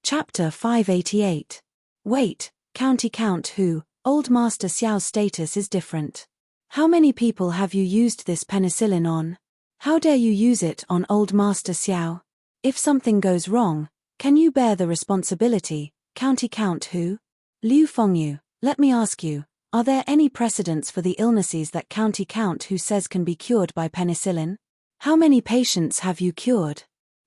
Chapter 588. Wait, County Count Who, Old Master Xiao's status is different. How many people have you used this penicillin on? How dare you use it on Old Master Xiao? If something goes wrong, can you bear the responsibility, County Count Who? Liu Fengyu, let me ask you, are there any precedents for the illnesses that County Count Who says can be cured by penicillin? How many patients have you cured?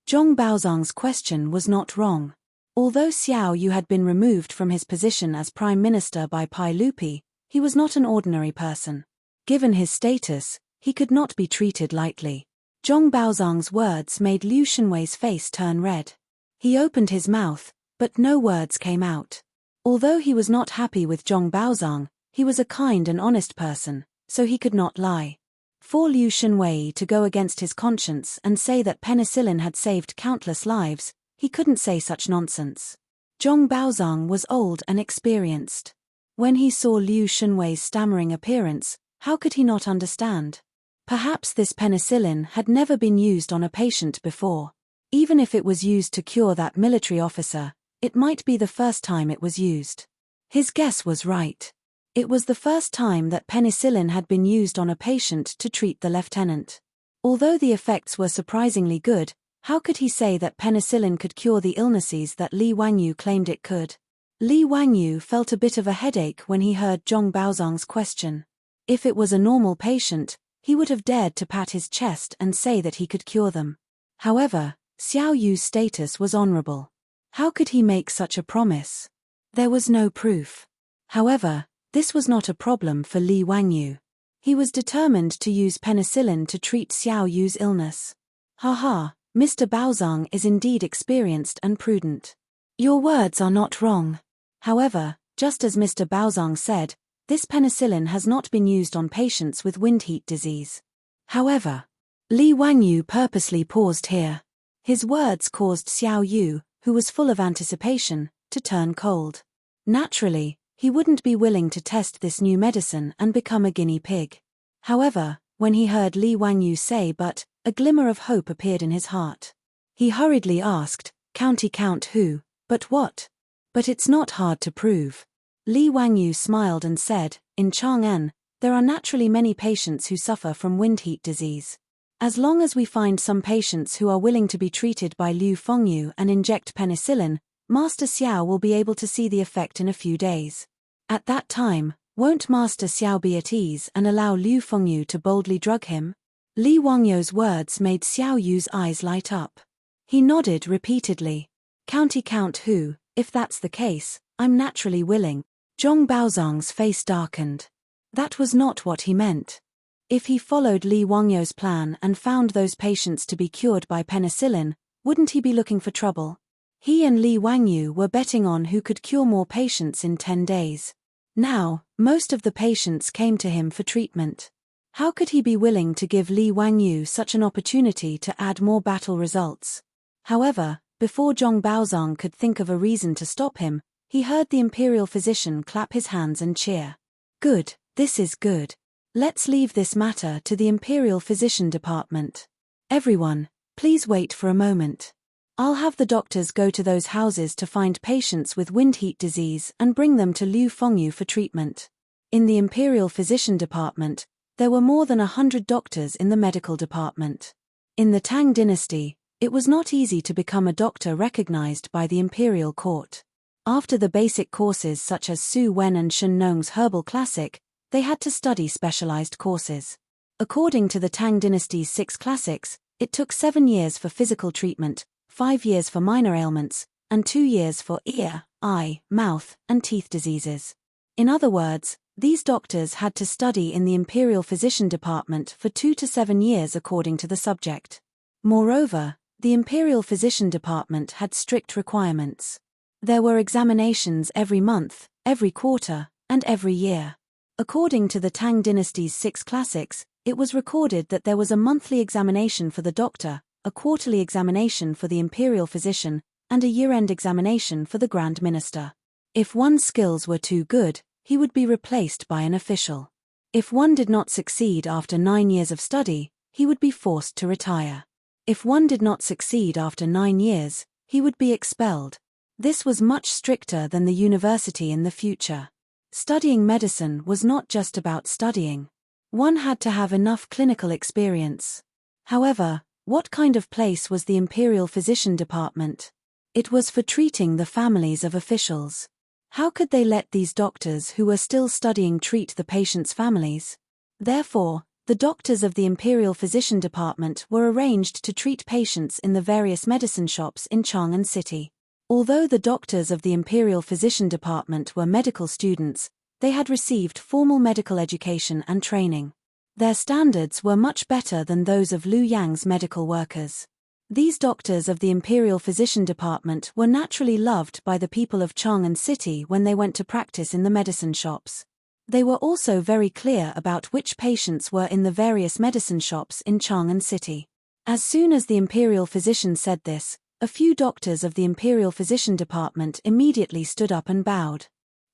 Zhong Baozong's question was not wrong. Although Xiao Yu had been removed from his position as Prime Minister by Pai Lupi, he was not an ordinary person. Given his status, he could not be treated lightly. Zhong Baozong's words made Liu Shenwei's face turn red. He opened his mouth, but no words came out. Although he was not happy with Zhong Baozong, he was a kind and honest person, so he could not lie. For Liu Shenwei to go against his conscience and say that penicillin had saved countless lives, he couldn't say such nonsense. Zhong Baozong was old and experienced. When he saw Liu Shenwei's stammering appearance, how could he not understand? Perhaps this penicillin had never been used on a patient before. Even if it was used to cure that military officer, it might be the first time it was used. His guess was right. It was the first time that penicillin had been used on a patient to treat the lieutenant. Although the effects were surprisingly good, how could he say that penicillin could cure the illnesses that Li Wangyu claimed it could? Li Wangyu felt a bit of a headache when he heard Zhong Baozong's question. If it was a normal patient, he would have dared to pat his chest and say that he could cure them. However, Xiao Yu's status was honorable. How could he make such a promise? There was no proof. However, this was not a problem for Li Wangyu. He was determined to use penicillin to treat Xiao Yu's illness. Haha, Mr. Baozong is indeed experienced and prudent. Your words are not wrong. However, just as Mr. Baozong said, this penicillin has not been used on patients with wind heat disease. However, Li Wangyu purposely paused here. His words caused Xiao Yu, who was full of anticipation, to turn cold. Naturally, he wouldn't be willing to test this new medicine and become a guinea pig. However, when he heard Li Wangyu say but, a glimmer of hope appeared in his heart. He hurriedly asked, County Count Who, but what? But it's not hard to prove. Li Wangyu smiled and said, in Chang'an, there are naturally many patients who suffer from wind heat disease. As long as we find some patients who are willing to be treated by Liu Fengyu and inject penicillin, Master Xiao will be able to see the effect in a few days. At that time, won't Master Xiao be at ease and allow Liu Fengyu to boldly drug him? Li Wangyu's words made Xiao Yu's eyes light up. He nodded repeatedly. County Count Who, if that's the case, I'm naturally willing. Zhong Baozong's face darkened. That was not what he meant. If he followed Li Wangyu's plan and found those patients to be cured by penicillin, wouldn't he be looking for trouble? He and Li Wangyu were betting on who could cure more patients in 10 days. Now, most of the patients came to him for treatment. How could he be willing to give Li Wangyu such an opportunity to add more battle results? However, before Zhong Baozong could think of a reason to stop him, he heard the imperial physician clap his hands and cheer. Good, this is good. Let's leave this matter to the imperial physician department. Everyone, please wait for a moment. I'll have the doctors go to those houses to find patients with wind heat disease and bring them to Liu Fengyu for treatment. In the imperial physician department, there were more than 100 doctors in the medical department. In the Tang dynasty, it was not easy to become a doctor recognized by the imperial court. After the basic courses such as Su Wen and Shen Nong's Herbal Classic, they had to study specialized courses. According to the Tang dynasty's 6 classics, it took 7 years for physical treatment, 5 years for minor ailments, and 2 years for ear, eye, mouth, and teeth diseases. In other words, these doctors had to study in the imperial physician department for 2 to 7 years according to the subject. Moreover, the imperial physician department had strict requirements. There were examinations every month, every quarter, and every year. According to the Tang dynasty's 6 classics, it was recorded that there was a monthly examination for the doctor, a quarterly examination for the imperial physician, and a year-end examination for the Grand Minister. If one's skills were too good, he would be replaced by an official. If one did not succeed after 9 years of study, he would be forced to retire. If one did not succeed after 9 years, he would be expelled. This was much stricter than the university in the future. Studying medicine was not just about studying. One had to have enough clinical experience. However, what kind of place was the Imperial Physician Department? It was for treating the families of officials. How could they let these doctors who were still studying treat the patients' families? Therefore, the doctors of the Imperial Physician Department were arranged to treat patients in the various medicine shops in Chang'an City. Although the doctors of the Imperial Physician Department were medical students, they had received formal medical education and training. Their standards were much better than those of Liu Yang's medical workers. These doctors of the Imperial Physician Department were naturally loved by the people of Chang'an City when they went to practice in the medicine shops. They were also very clear about which patients were in the various medicine shops in Chang'an City. As soon as the Imperial Physician said this, a few doctors of the Imperial Physician Department immediately stood up and bowed.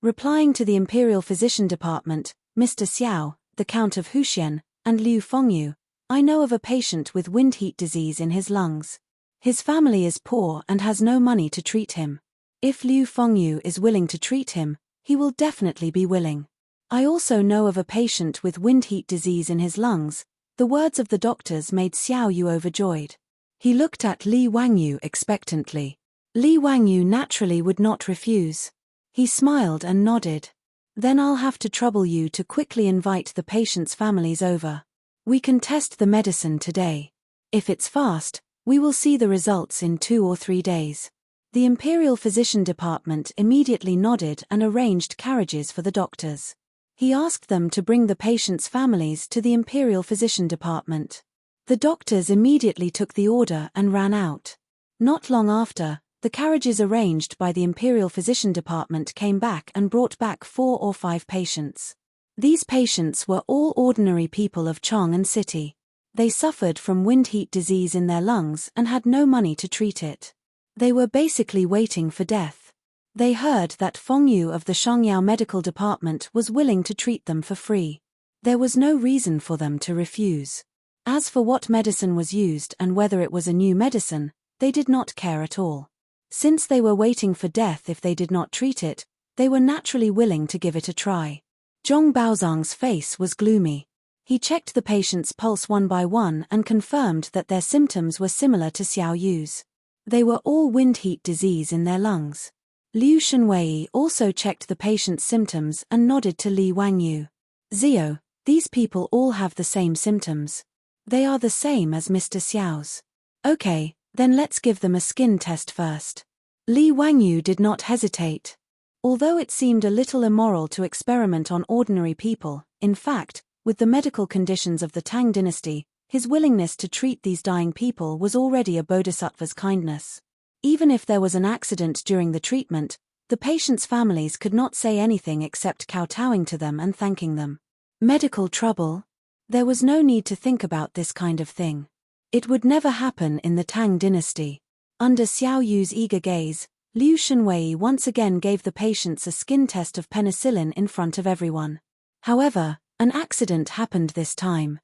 Replying to the Imperial Physician Department, Mr. Xiao, the Count of Huxian, and Liu Fengyu, I know of a patient with wind heat disease in his lungs. His family is poor and has no money to treat him. If Liu Fengyu is willing to treat him, he will definitely be willing. I also know of a patient with wind heat disease in his lungs. The words of the doctors made Xiao Yu overjoyed. He looked at Li Wangyu expectantly. Li Wangyu naturally would not refuse. He smiled and nodded. Then I'll have to trouble you to quickly invite the patients' families over. We can test the medicine today. If it's fast, we will see the results in 2 or 3 days. The Imperial Physician Department immediately nodded and arranged carriages for the doctors. He asked them to bring the patients' families to the Imperial Physician Department. The doctors immediately took the order and ran out. Not long after, the carriages arranged by the Imperial Physician Department came back and brought back 4 or 5 patients. These patients were all ordinary people of Chang'an City. They suffered from wind heat disease in their lungs and had no money to treat it. They were basically waiting for death. They heard that Feng Yu of the Shangyao Medical Department was willing to treat them for free. There was no reason for them to refuse. As for what medicine was used and whether it was a new medicine, they did not care at all. Since they were waiting for death if they did not treat it, they were naturally willing to give it a try. Zhong Baozong's face was gloomy. He checked the patient's pulse one by one and confirmed that their symptoms were similar to Xiao Yu's. They were all wind heat disease in their lungs. Liu Shenwei also checked the patient's symptoms and nodded to Li Wangyu. Zio, these people all have the same symptoms. They are the same as Mr. Xiao's. Okay, then let's give them a skin test first. Li Wangyu did not hesitate. Although it seemed a little immoral to experiment on ordinary people, in fact, with the medical conditions of the Tang dynasty, his willingness to treat these dying people was already a bodhisattva's kindness. Even if there was an accident during the treatment, the patients' families could not say anything except kowtowing to them and thanking them. Medical trouble? There was no need to think about this kind of thing. It would never happen in the Tang dynasty. Under Xiao Yu's eager gaze, Liu Shenwei once again gave the patients a skin test of penicillin in front of everyone. However, an accident happened this time.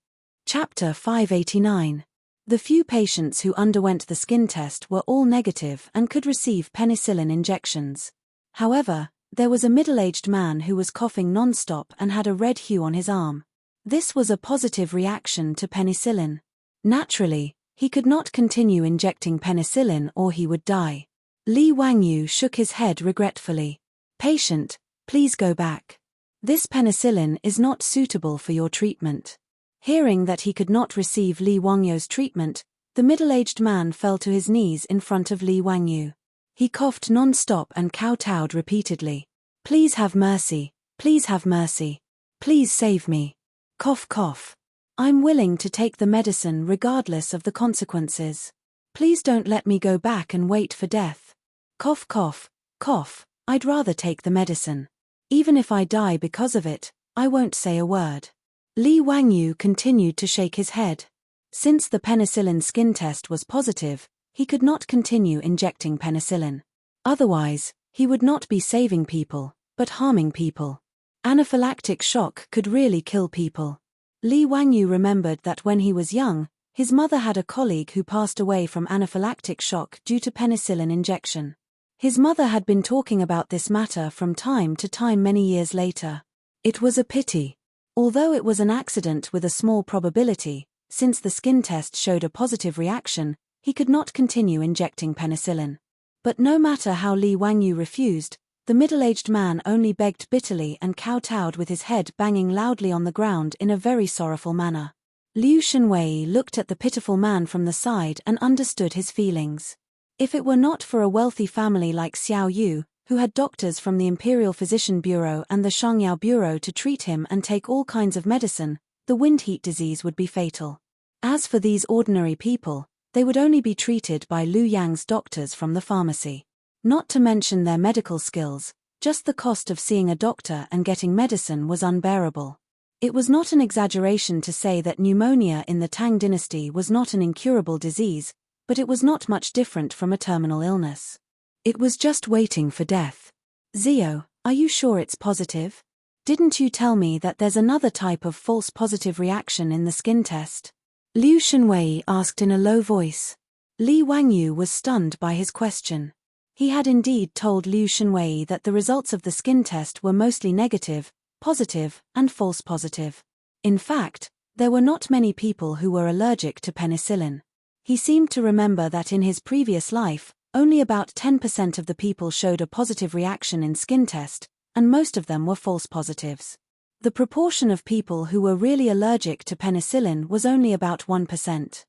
Chapter 589. The few patients who underwent the skin test were all negative and could receive penicillin injections. However, there was a middle-aged man who was coughing non-stop and had a red hue on his arm. This was a positive reaction to penicillin. Naturally, he could not continue injecting penicillin or he would die. Li Wangyu shook his head regretfully. Patient, please go back. This penicillin is not suitable for your treatment. Hearing that he could not receive Li Wangyu's treatment, the middle-aged man fell to his knees in front of Li Wangyu. He coughed non-stop and kowtowed repeatedly. Please have mercy, please have mercy. Please save me. Cough cough. I'm willing to take the medicine regardless of the consequences. Please don't let me go back and wait for death. Cough cough, cough, I'd rather take the medicine. Even if I die because of it, I won't say a word. Li Wangyu continued to shake his head. Since the penicillin skin test was positive, he could not continue injecting penicillin. Otherwise, he would not be saving people, but harming people. Anaphylactic shock could really kill people. Li Wangyu remembered that when he was young, his mother had a colleague who passed away from anaphylactic shock due to penicillin injection. His mother had been talking about this matter from time to time many years later. It was a pity. Although it was an accident with a small probability, since the skin test showed a positive reaction, he could not continue injecting penicillin. But no matter how Li Wangyu refused, the middle-aged man only begged bitterly and kowtowed with his head banging loudly on the ground in a very sorrowful manner. Liu Shenwei looked at the pitiful man from the side and understood his feelings. If it were not for a wealthy family like Xiao Yu, who had doctors from the Imperial Physician Bureau and the Shangyao Bureau to treat him and take all kinds of medicine, the wind heat disease would be fatal. As for these ordinary people, they would only be treated by Lu Yang's doctors from the pharmacy. Not to mention their medical skills, just the cost of seeing a doctor and getting medicine was unbearable. It was not an exaggeration to say that pneumonia in the Tang dynasty was not an incurable disease, but it was not much different from a terminal illness. It was just waiting for death. Zio, are you sure it's positive? Didn't you tell me that there's another type of false positive reaction in the skin test? Liu Shenwei asked in a low voice. Li Wangyu was stunned by his question. He had indeed told Liu Shenwei that the results of the skin test were mostly negative, positive, and false positive. In fact, there were not many people who were allergic to penicillin. He seemed to remember that in his previous life, only about 10% of the people showed a positive reaction in skin test, and most of them were false positives. The proportion of people who were really allergic to penicillin was only about 1%.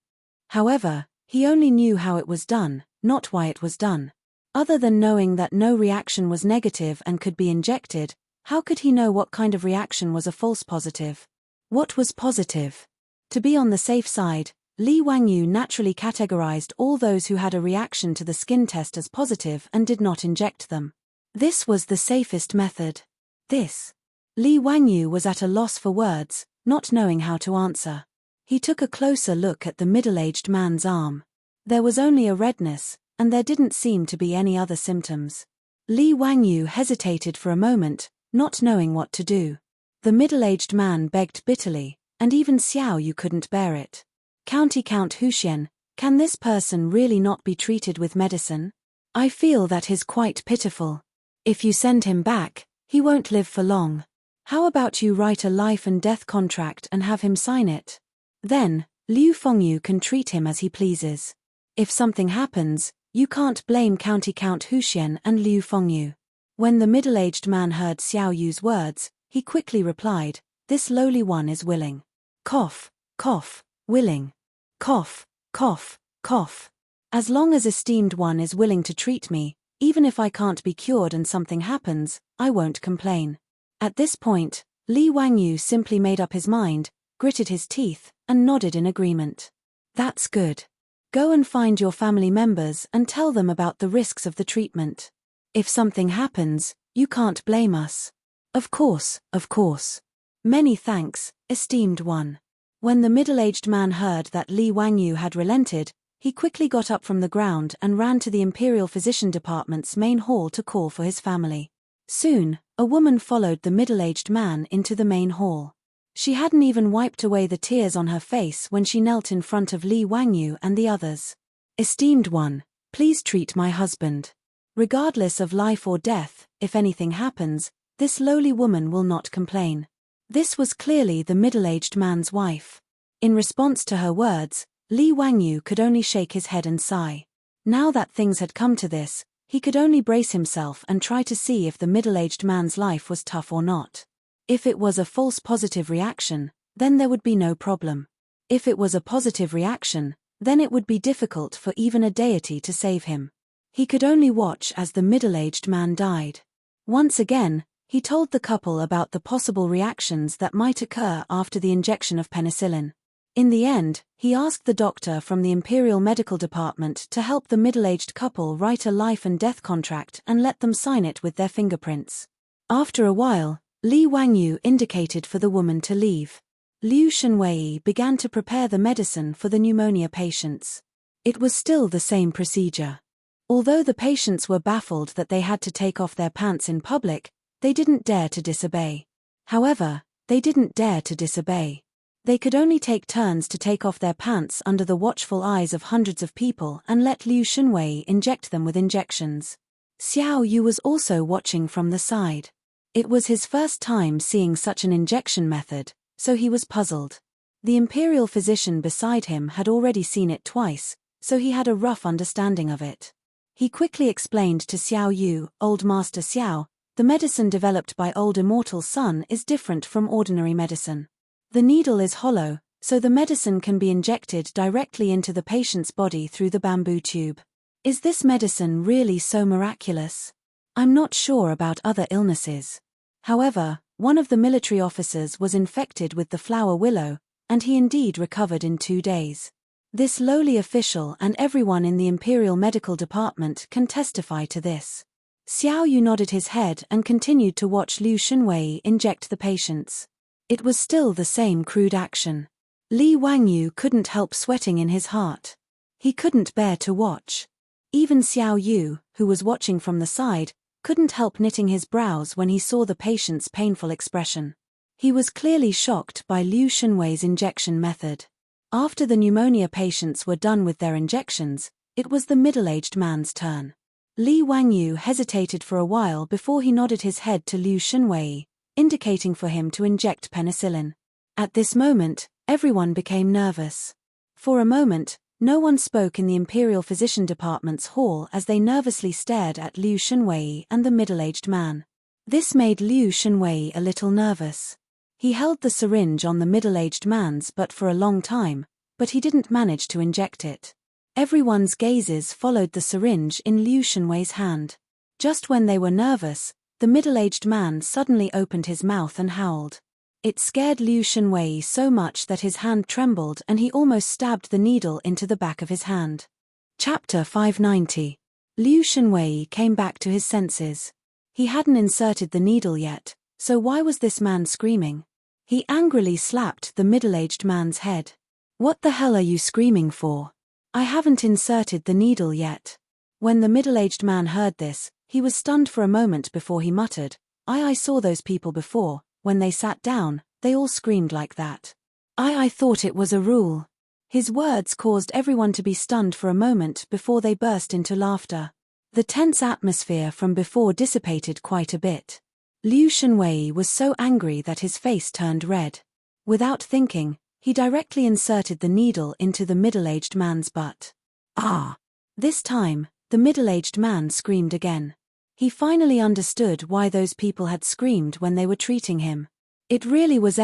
However, he only knew how it was done, not why it was done. Other than knowing that no reaction was negative and could be injected, how could he know what kind of reaction was a false positive? What was positive? To be on the safe side, Li Wangyu naturally categorized all those who had a reaction to the skin test as positive and did not inject them. This was the safest method. Li Wangyu was at a loss for words, not knowing how to answer. He took a closer look at the middle-aged man's arm. There was only a redness, and there didn't seem to be any other symptoms. Li Wangyu hesitated for a moment, not knowing what to do. The middle-aged man begged bitterly, and even Xiao Yu couldn't bear it. Count Huxian, can this person really not be treated with medicine? I feel that he's quite pitiful. If you send him back, he won't live for long. How about you write a life and death contract and have him sign it? Then, Liu Fengyu can treat him as he pleases. If something happens, you can't blame Count Huxian and Liu Fengyu. When the middle-aged man heard Xiao Yu's words, he quickly replied, this lowly one is willing. Cough, cough, willing. Cough, cough, cough. As long as esteemed one is willing to treat me, even if I can't be cured and something happens, I won't complain. At this point, Li Wangyu simply made up his mind, gritted his teeth, and nodded in agreement. That's good. Go and find your family members and tell them about the risks of the treatment. If something happens, you can't blame us. Of course, of course. Many thanks, esteemed one. When the middle-aged man heard that Li Wangyu had relented, he quickly got up from the ground and ran to the Imperial Physician Department's main hall to call for his family. Soon, a woman followed the middle-aged man into the main hall. She hadn't even wiped away the tears on her face when she knelt in front of Li Wangyu and the others. Esteemed one, please treat my husband. Regardless of life or death, if anything happens, this lowly woman will not complain. This was clearly the middle-aged man's wife. In response to her words, Li Wangyu could only shake his head and sigh. Now that things had come to this, he could only brace himself and try to see if the middle-aged man's life was tough or not. If it was a false positive reaction, then there would be no problem. If it was a positive reaction, then it would be difficult for even a deity to save him. He could only watch as the middle-aged man died. Once again, he told the couple about the possible reactions that might occur after the injection of penicillin. In the end, he asked the doctor from the Imperial Medical Department to help the middle-aged couple write a life and death contract and let them sign it with their fingerprints. After a while, Li Wangyu indicated for the woman to leave. Liu Shenwei began to prepare the medicine for the pneumonia patients. It was still the same procedure. Although the patients were baffled that they had to take off their pants in public, they didn't dare to disobey. However, they didn't dare to disobey. They could only take turns to take off their pants under the watchful eyes of hundreds of people and let Liu Shenwei inject them with injections. Xiao Yu was also watching from the side. It was his first time seeing such an injection method, so he was puzzled. The imperial physician beside him had already seen it twice, so he had a rough understanding of it. He quickly explained to Xiao Yu, "Old Master Xiao, the medicine developed by Old Immortal's son is different from ordinary medicine. The needle is hollow, so the medicine can be injected directly into the patient's body through the bamboo tube. Is this medicine really so miraculous? I'm not sure about other illnesses. However, one of the military officers was infected with the flower willow, and he indeed recovered in 2 days. This lowly official and everyone in the Imperial Medical Department can testify to this." Xiao Yu nodded his head and continued to watch Liu Xunwei inject the patients. It was still the same crude action. Li Wangyu couldn't help sweating in his heart. He couldn't bear to watch. Even Xiao Yu, who was watching from the side, couldn't help knitting his brows when he saw the patient's painful expression. He was clearly shocked by Liu Xunwei's injection method. After the pneumonia patients were done with their injections, it was the middle-aged man's turn. Li Wangyu hesitated for a while before he nodded his head to Liu Xunwei, indicating for him to inject penicillin. At this moment, everyone became nervous. For a moment, no one spoke in the Imperial Physician Department's hall as they nervously stared at Liu Xunwei and the middle-aged man. This made Liu Xunwei a little nervous. He held the syringe on the middle-aged man's butt for a long time, but he didn't manage to inject it. Everyone's gazes followed the syringe in Liu Xunwei's hand. Just when they were nervous, the middle-aged man suddenly opened his mouth and howled. It scared Liu Xunwei so much that his hand trembled and he almost stabbed the needle into the back of his hand. Chapter 590. Liu Xunwei came back to his senses. He hadn't inserted the needle yet, so why was this man screaming? He angrily slapped the middle-aged man's head. "What the hell are you screaming for? I haven't inserted the needle yet." When the middle-aged man heard this, he was stunned for a moment before he muttered, I saw those people before. When they sat down, they all screamed like that. I thought it was a rule." His words caused everyone to be stunned for a moment before they burst into laughter. The tense atmosphere from before dissipated quite a bit. Liu Xunwei was so angry that his face turned red. Without thinking, he directly inserted the needle into the middle-aged man's butt. "Ah!" This time, the middle-aged man screamed again. He finally understood why those people had screamed when they were treating him. It really was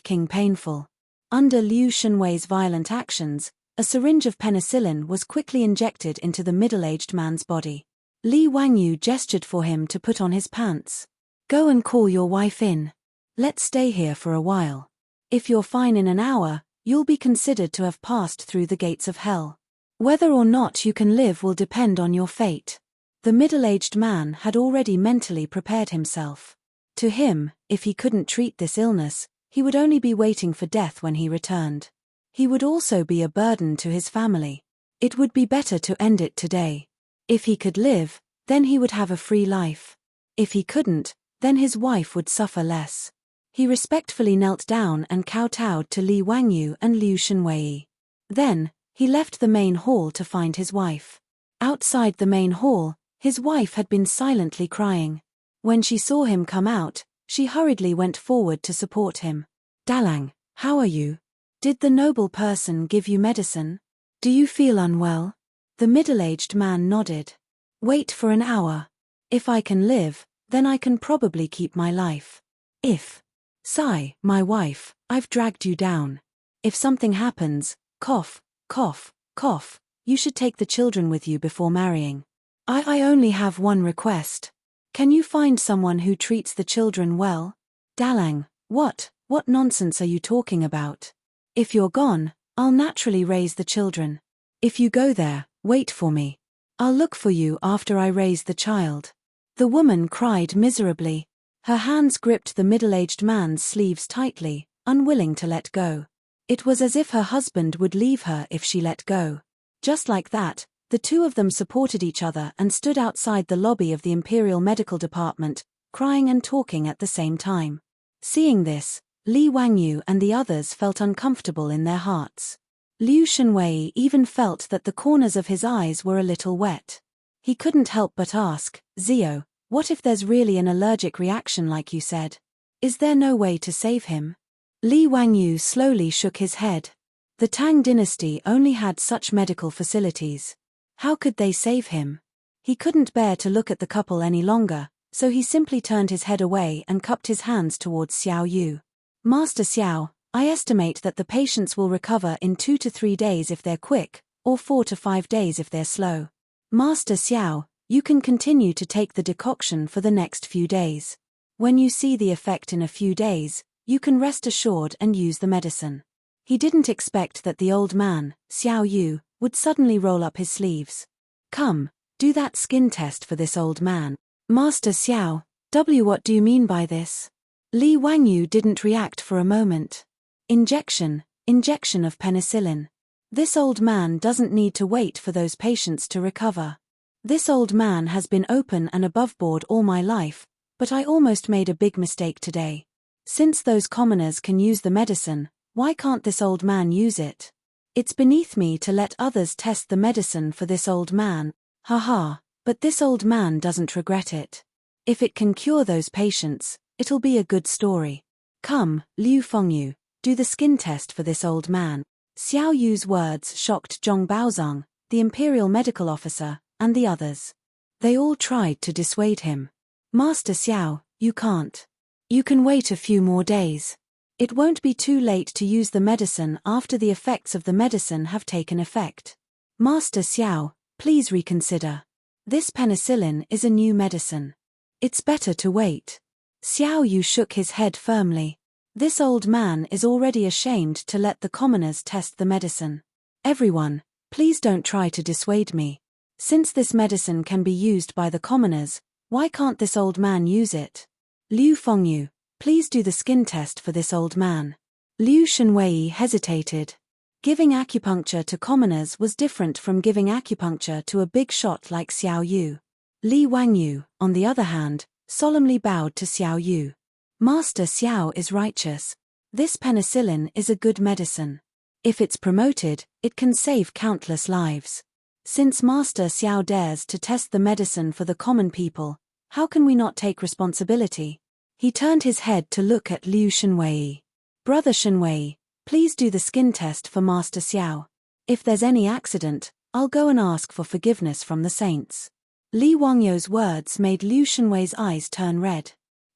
King painful. Under Liu Xunwei's violent actions, a syringe of penicillin was quickly injected into the middle-aged man's body. Li Wangyu gestured for him to put on his pants. "Go and call your wife in. Let's stay here for a while. If you're fine in an hour, you'll be considered to have passed through the gates of hell. Whether or not you can live will depend on your fate." The middle-aged man had already mentally prepared himself. To him, if he couldn't treat this illness, he would only be waiting for death when he returned. He would also be a burden to his family. It would be better to end it today. If he could live, then he would have a free life. If he couldn't, then his wife would suffer less. He respectfully knelt down and kowtowed to Li Wangyu and Liu Xunwei. Then, he left the main hall to find his wife. Outside the main hall, his wife had been silently crying. When she saw him come out, she hurriedly went forward to support him. "Dalang, how are you? Did the noble person give you medicine? Do you feel unwell?" The middle-aged man nodded. "Wait for an hour. If I can live, then I can probably keep my life. If, Sai, my wife, I've dragged you down. If something happens, cough, cough, cough, you should take the children with you before marrying. I only have one request. Can you find someone who treats the children well?" "Dalang, what nonsense are you talking about? If you're gone, I'll naturally raise the children. If you go there, wait for me. I'll look for you after I raise the child." The woman cried miserably. Her hands gripped the middle-aged man's sleeves tightly, unwilling to let go. It was as if her husband would leave her if she let go. Just like that, the two of them supported each other and stood outside the lobby of the Imperial Medical Department, crying and talking at the same time. Seeing this, Li Wangyu and the others felt uncomfortable in their hearts. Liu Xunwei even felt that the corners of his eyes were a little wet. He couldn't help but ask, Zio, what if there's really an allergic reaction like you said? Is there no way to save him? Li Wangyu slowly shook his head. The Tang dynasty only had such medical facilities. How could they save him? He couldn't bear to look at the couple any longer, so he simply turned his head away and cupped his hands towards Xiao Yu. Master Xiao, I estimate that the patients will recover in 2 to 3 days if they're quick, or 4 to 5 days if they're slow. Master Xiao, you can continue to take the decoction for the next few days. When you see the effect in a few days, you can rest assured and use the medicine. He didn't expect that the old man, Xiao Yu, would suddenly roll up his sleeves. Come, do that skin test for this old man. Master Xiao, what do you mean by this? Li Wangyu didn't react for a moment. Injection of penicillin. This old man doesn't need to wait for those patients to recover. This old man has been open and above board all my life, but I almost made a big mistake today. Since those commoners can use the medicine, why can't this old man use it? It's beneath me to let others test the medicine for this old man. Haha, but this old man doesn't regret it. If it can cure those patients, it'll be a good story. Come, Liu Fengyu, do the skin test for this old man. Xiao Yu's words shocked Zhong Baozong, the imperial medical officer, and the others. They all tried to dissuade him. Master Xiao, you can't. You can wait a few more days. It won't be too late to use the medicine after the effects of the medicine have taken effect. Master Xiao, please reconsider. This penicillin is a new medicine. It's better to wait. Xiao Yu shook his head firmly. This old man is already ashamed to let the commoners test the medicine. Everyone, please don't try to dissuade me. Since this medicine can be used by the commoners, why can't this old man use it? Liu Fengyu, please do the skin test for this old man. Liu Shenwei hesitated. Giving acupuncture to commoners was different from giving acupuncture to a big shot like Xiao Yu. Li Wangyu, on the other hand, solemnly bowed to Xiao Yu. Master Xiao is righteous. This penicillin is a good medicine. If it's promoted, it can save countless lives. Since Master Xiao dares to test the medicine for the common people, how can we not take responsibility? He turned his head to look at Liu Shenwei. Brother Shenwei, please do the skin test for Master Xiao. If there's any accident, I'll go and ask for forgiveness from the saints. Li Wangyou's words made Liu Shenwei's eyes turn red.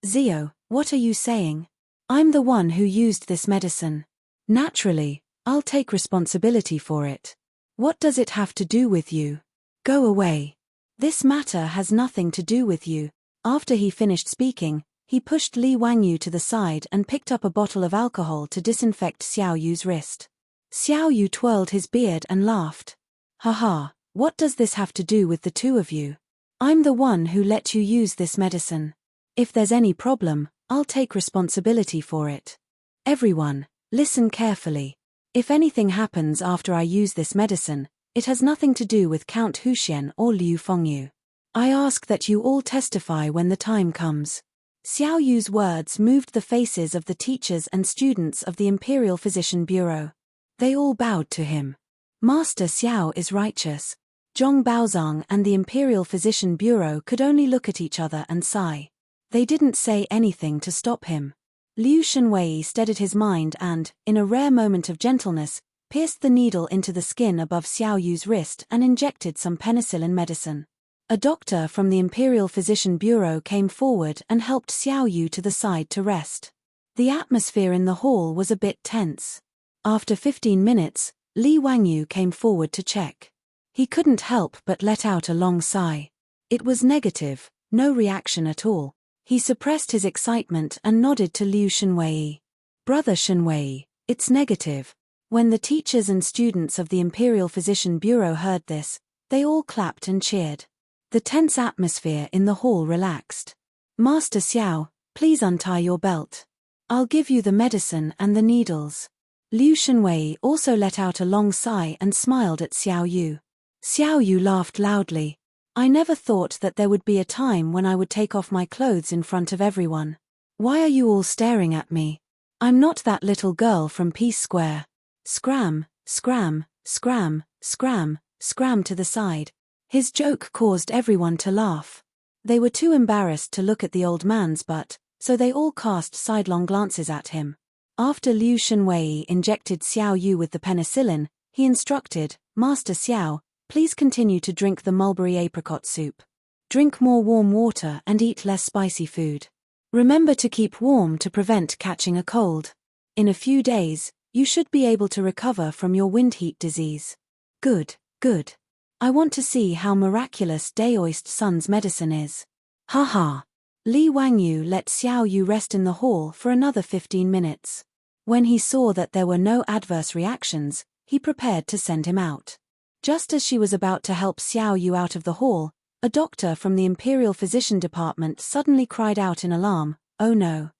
Zio, what are you saying? I'm the one who used this medicine. Naturally, I'll take responsibility for it. What does it have to do with you? Go away. This matter has nothing to do with you. After he finished speaking, he pushed Li Wangyu to the side and picked up a bottle of alcohol to disinfect Xiao Yu's wrist. Xiao Yu twirled his beard and laughed. Haha, what does this have to do with the two of you? I'm the one who let you use this medicine. If there's any problem, I'll take responsibility for it. Everyone, listen carefully. If anything happens after I use this medicine, it has nothing to do with Count Huxian or Liu Fengyu. I ask that you all testify when the time comes. Xiao Yu's words moved the faces of the teachers and students of the Imperial Physician Bureau. They all bowed to him. Master Xiao is righteous. Zhong Baozong and the Imperial Physician Bureau could only look at each other and sigh. They didn't say anything to stop him. Liu Shenwei steadied his mind and, in a rare moment of gentleness, pierced the needle into the skin above Xiao Yu's wrist and injected some penicillin medicine. A doctor from the Imperial Physician Bureau came forward and helped Xiao Yu to the side to rest. The atmosphere in the hall was a bit tense. After 15 minutes, Li Wangyu came forward to check. He couldn't help but let out a long sigh. It was negative, no reaction at all. He suppressed his excitement and nodded to Liu Shenwei. Brother Shenwei, it's negative. When the teachers and students of the Imperial Physician Bureau heard this, they all clapped and cheered. The tense atmosphere in the hall relaxed. Master Xiao, please untie your belt. I'll give you the medicine and the needles. Liu Shenwei also let out a long sigh and smiled at Xiao Yu. Xiao Yu laughed loudly. I never thought that there would be a time when I would take off my clothes in front of everyone. Why are you all staring at me? I'm not that little girl from Peace Square. Scram, scram, scram, scram, scram to the side. His joke caused everyone to laugh. They were too embarrassed to look at the old man's butt, so they all cast sidelong glances at him. After Liu Shenwei injected Xiao Yu with the penicillin, he instructed, "Master Xiao, please continue to drink the mulberry apricot soup. Drink more warm water and eat less spicy food. Remember to keep warm to prevent catching a cold. In a few days, you should be able to recover from your wind heat disease." Good, good. I want to see how miraculous Daoist Sun's medicine is. Haha. Li Wangyu let Xiao Yu rest in the hall for another 15 minutes. When he saw that there were no adverse reactions, he prepared to send him out. Just as she was about to help Xiao Yu out of the hall, a doctor from the Imperial Physician Department suddenly cried out in alarm, "Oh no."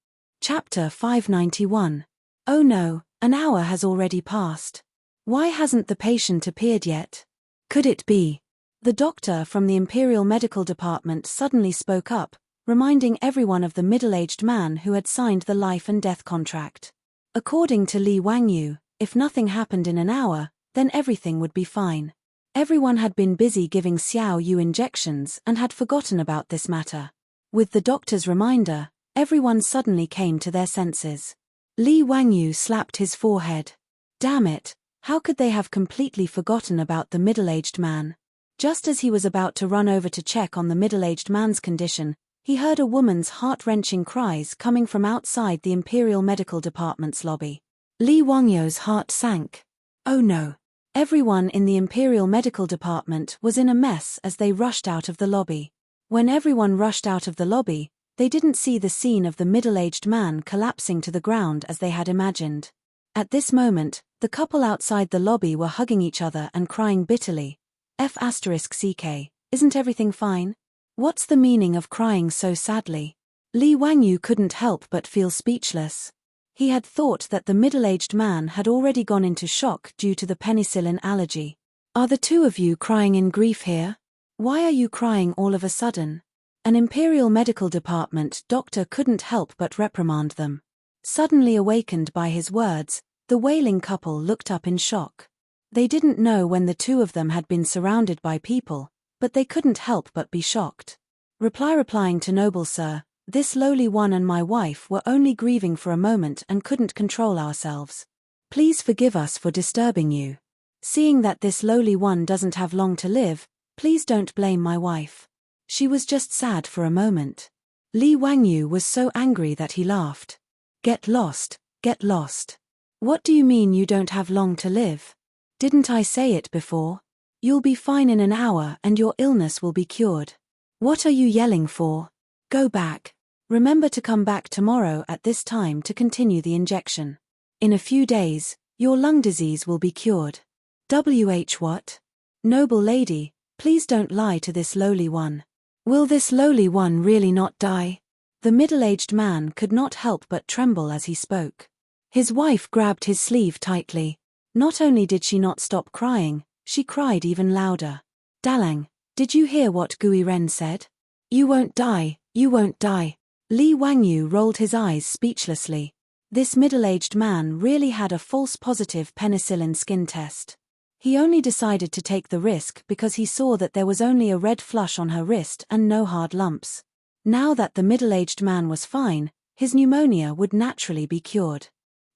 Chapter 591. Oh no, an hour has already passed. Why hasn't the patient appeared yet? Could it be? The doctor from the Imperial Medical Department suddenly spoke up, reminding everyone of the middle-aged man who had signed the life and death contract. According to Li Wangyu, if nothing happened in an hour, then everything would be fine. Everyone had been busy giving Xiao Yu injections and had forgotten about this matter. With the doctor's reminder, everyone suddenly came to their senses. Li Wangyu slapped his forehead. Damn it, how could they have completely forgotten about the middle-aged man? Just as he was about to run over to check on the middle-aged man's condition, he heard a woman's heart-wrenching cries coming from outside the Imperial Medical Department's lobby. Li Wangyu's heart sank. Oh no. Everyone in the Imperial Medical Department was in a mess as they rushed out of the lobby. When everyone rushed out of the lobby, they didn't see the scene of the middle-aged man collapsing to the ground as they had imagined. At this moment, the couple outside the lobby were hugging each other and crying bitterly. F***CK, isn't everything fine? What's the meaning of crying so sadly? Li Wangyu couldn't help but feel speechless. He had thought that the middle-aged man had already gone into shock due to the penicillin allergy. Are the two of you crying in grief here? Why are you crying all of a sudden? An Imperial Medical Department doctor couldn't help but reprimand them. Suddenly awakened by his words, the wailing couple looked up in shock. They didn't know when the two of them had been surrounded by people, but they couldn't help but be shocked. Replying to "Noble sir, this lowly one and my wife were only grieving for a moment and couldn't control ourselves. Please forgive us for disturbing you. Seeing that this lowly one doesn't have long to live, please don't blame my wife. She was just sad for a moment." Li Wangyu was so angry that he laughed. Get lost, get lost. What do you mean you don't have long to live? Didn't I say it before? You'll be fine in an hour and your illness will be cured. What are you yelling for? Go back. Remember to come back tomorrow at this time to continue the injection. In a few days, your lung disease will be cured. What? Noble lady, please don't lie to this lowly one. Will this lowly one really not die? The middle-aged man could not help but tremble as he spoke. His wife grabbed his sleeve tightly. Not only did she not stop crying, she cried even louder. Dalang, did you hear what Gui Ren said? You won't die, you won't die. Li Wangyu rolled his eyes speechlessly. This middle-aged man really had a false positive penicillin skin test. He only decided to take the risk because he saw that there was only a red flush on her wrist and no hard lumps. Now that the middle-aged man was fine, his pneumonia would naturally be cured.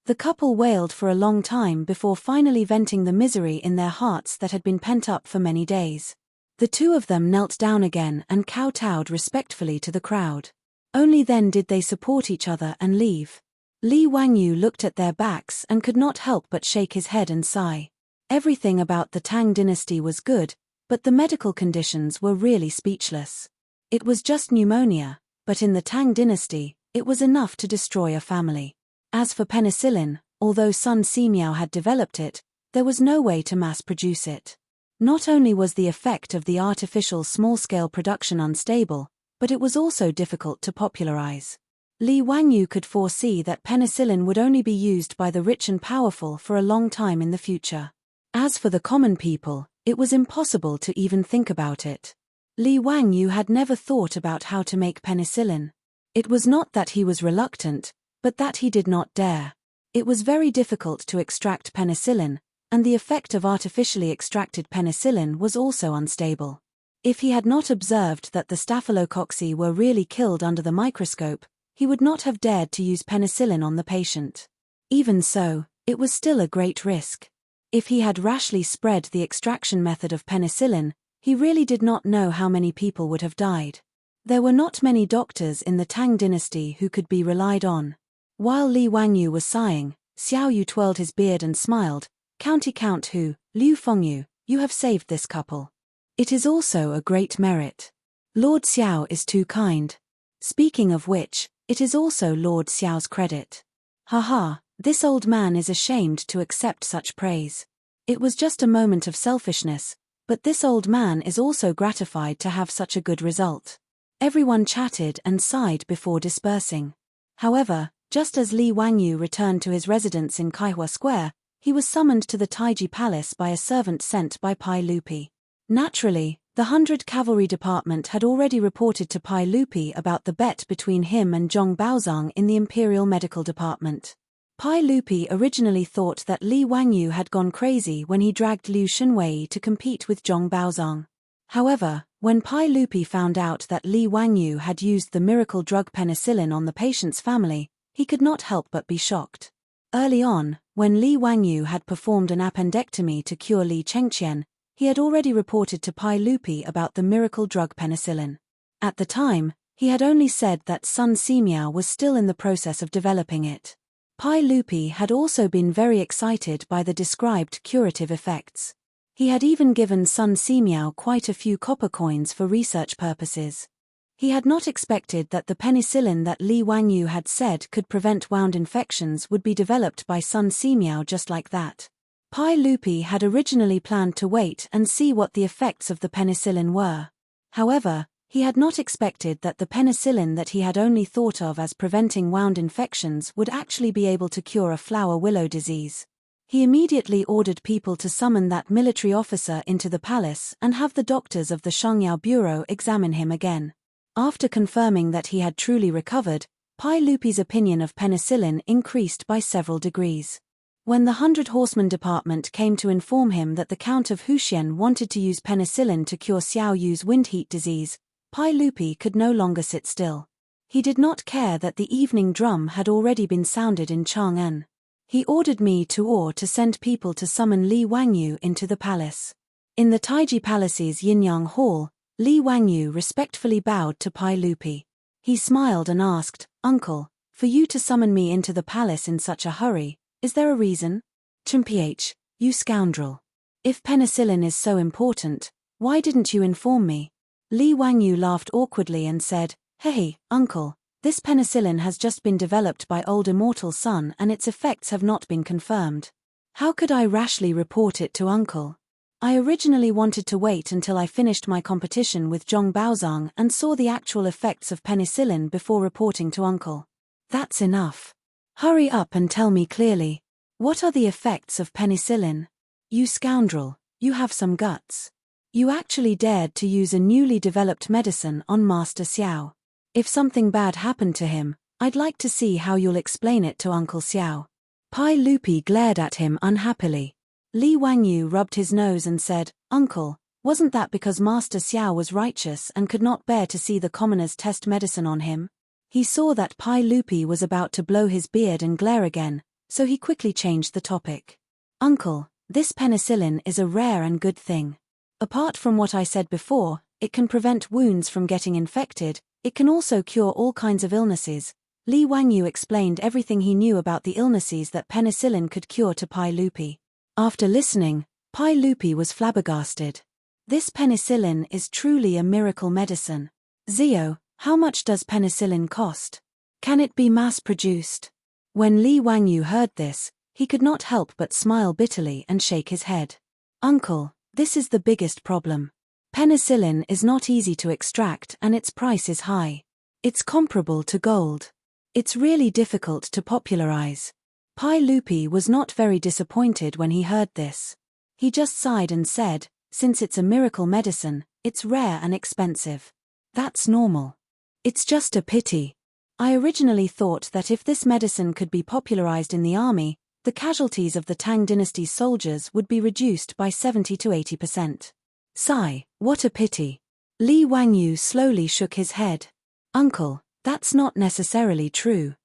The couple wailed for a long time before finally venting the misery in their hearts that had been pent up for many days. The two of them knelt down again and kowtowed respectfully to the crowd. Only then did they support each other and leave. Li Wangyu looked at their backs and could not help but shake his head and sigh. Everything about the Tang dynasty was good, but the medical conditions were really speechless. It was just pneumonia, but in the Tang dynasty, it was enough to destroy a family. As for penicillin, although Sun Simiao had developed it, there was no way to mass-produce it. Not only was the effect of the artificial small-scale production unstable, but it was also difficult to popularize. Li Wangyu could foresee that penicillin would only be used by the rich and powerful for a long time in the future. As for the common people, it was impossible to even think about it. Li Wangyu had never thought about how to make penicillin. It was not that he was reluctant, but that he did not dare. It was very difficult to extract penicillin, and the effect of artificially extracted penicillin was also unstable. If he had not observed that the staphylococci were really killed under the microscope, he would not have dared to use penicillin on the patient. Even so, it was still a great risk. If he had rashly spread the extraction method of penicillin, he really did not know how many people would have died. There were not many doctors in the Tang dynasty who could be relied on. While Li Wangyu was sighing, Xiao Yu twirled his beard and smiled. County Count Hu, Liu Fengyu, you have saved this couple. It is also a great merit. Lord Xiao is too kind. Speaking of which, it is also Lord Xiao's credit. Haha, this old man is ashamed to accept such praise. It was just a moment of selfishness, but this old man is also gratified to have such a good result. Everyone chatted and sighed before dispersing. However, just as Li Wangyu returned to his residence in Kaihua Square, he was summoned to the Taiji Palace by a servant sent by Pai Lupi. Naturally, the 100 Cavalry Department had already reported to Pai Lupi about the bet between him and Zhong Baozang in the Imperial Medical Department. Pai Lupi originally thought that Li Wangyu had gone crazy when he dragged Liu Shunwei to compete with Zhong Baozang. However, when Pai Lupi found out that Li Wangyu had used the miracle drug penicillin on the patient's family, he could not help but be shocked. Early on, when Li Wangyu had performed an appendectomy to cure Li Chengqian, he had already reported to Pai Lupi about the miracle drug penicillin. At the time, he had only said that Sun Simiao was still in the process of developing it. Pai Lupi had also been very excited by the described curative effects. He had even given Sun Simiao quite a few copper coins for research purposes. He had not expected that the penicillin that Li Wangyu had said could prevent wound infections would be developed by Sun Simiao just like that. Pai Lupi had originally planned to wait and see what the effects of the penicillin were. However, he had not expected that the penicillin that he had only thought of as preventing wound infections would actually be able to cure a flower willow disease. He immediately ordered people to summon that military officer into the palace and have the doctors of the Shangyao Bureau examine him again. After confirming that he had truly recovered, Pai Lupi's opinion of penicillin increased by several degrees. When the 100 Horsemen Department came to inform him that the Count of Huxian wanted to use penicillin to cure Xiao Yu's wind heat disease, Pai Lupi could no longer sit still. He did not care that the evening drum had already been sounded in Chang'an. He ordered me to send people to summon Li Wangyu into the palace. In the Taiji Palace's Yinyang Hall, Li Wangyu respectfully bowed to Pai Lupi. He smiled and asked, "Uncle, for you to summon me into the palace in such a hurry, is there a reason?" "Mph, you scoundrel. If penicillin is so important, why didn't you inform me?" Li Wangyu laughed awkwardly and said, "Hey, uncle, this penicillin has just been developed by old Immortal Sun and its effects have not been confirmed. How could I rashly report it to uncle? I originally wanted to wait until I finished my competition with Zhong Baozang and saw the actual effects of penicillin before reporting to uncle." "That's enough. Hurry up and tell me clearly. What are the effects of penicillin? You scoundrel, you have some guts. You actually dared to use a newly developed medicine on Master Xiao. If something bad happened to him, I'd like to see how you'll explain it to Uncle Xiao." Pai Lupi glared at him unhappily. Li Wangyu rubbed his nose and said, "Uncle, wasn't that because Master Xiao was righteous and could not bear to see the commoners test medicine on him?" He saw that Pai Lupi was about to blow his beard and glare again, so he quickly changed the topic. "Uncle, this penicillin is a rare and good thing. Apart from what I said before, it can prevent wounds from getting infected, it can also cure all kinds of illnesses." Li Wangyu explained everything he knew about the illnesses that penicillin could cure to Pai Lupi. After listening, Pai Lupi was flabbergasted. This penicillin is truly a miracle medicine. "Zio, how much does penicillin cost? Can it be mass-produced?" When Li Wangyu heard this, he could not help but smile bitterly and shake his head. "Uncle, this is the biggest problem. Penicillin is not easy to extract and its price is high. It's comparable to gold. It's really difficult to popularize." Pai Lupi was not very disappointed when he heard this. He just sighed and said, "Since it's a miracle medicine, it's rare and expensive. That's normal. It's just a pity. I originally thought that if this medicine could be popularized in the army, the casualties of the Tang dynasty's soldiers would be reduced by 70 to 80%. Sigh, what a pity. Li Wangyu slowly shook his head. Uncle, that's not necessarily true.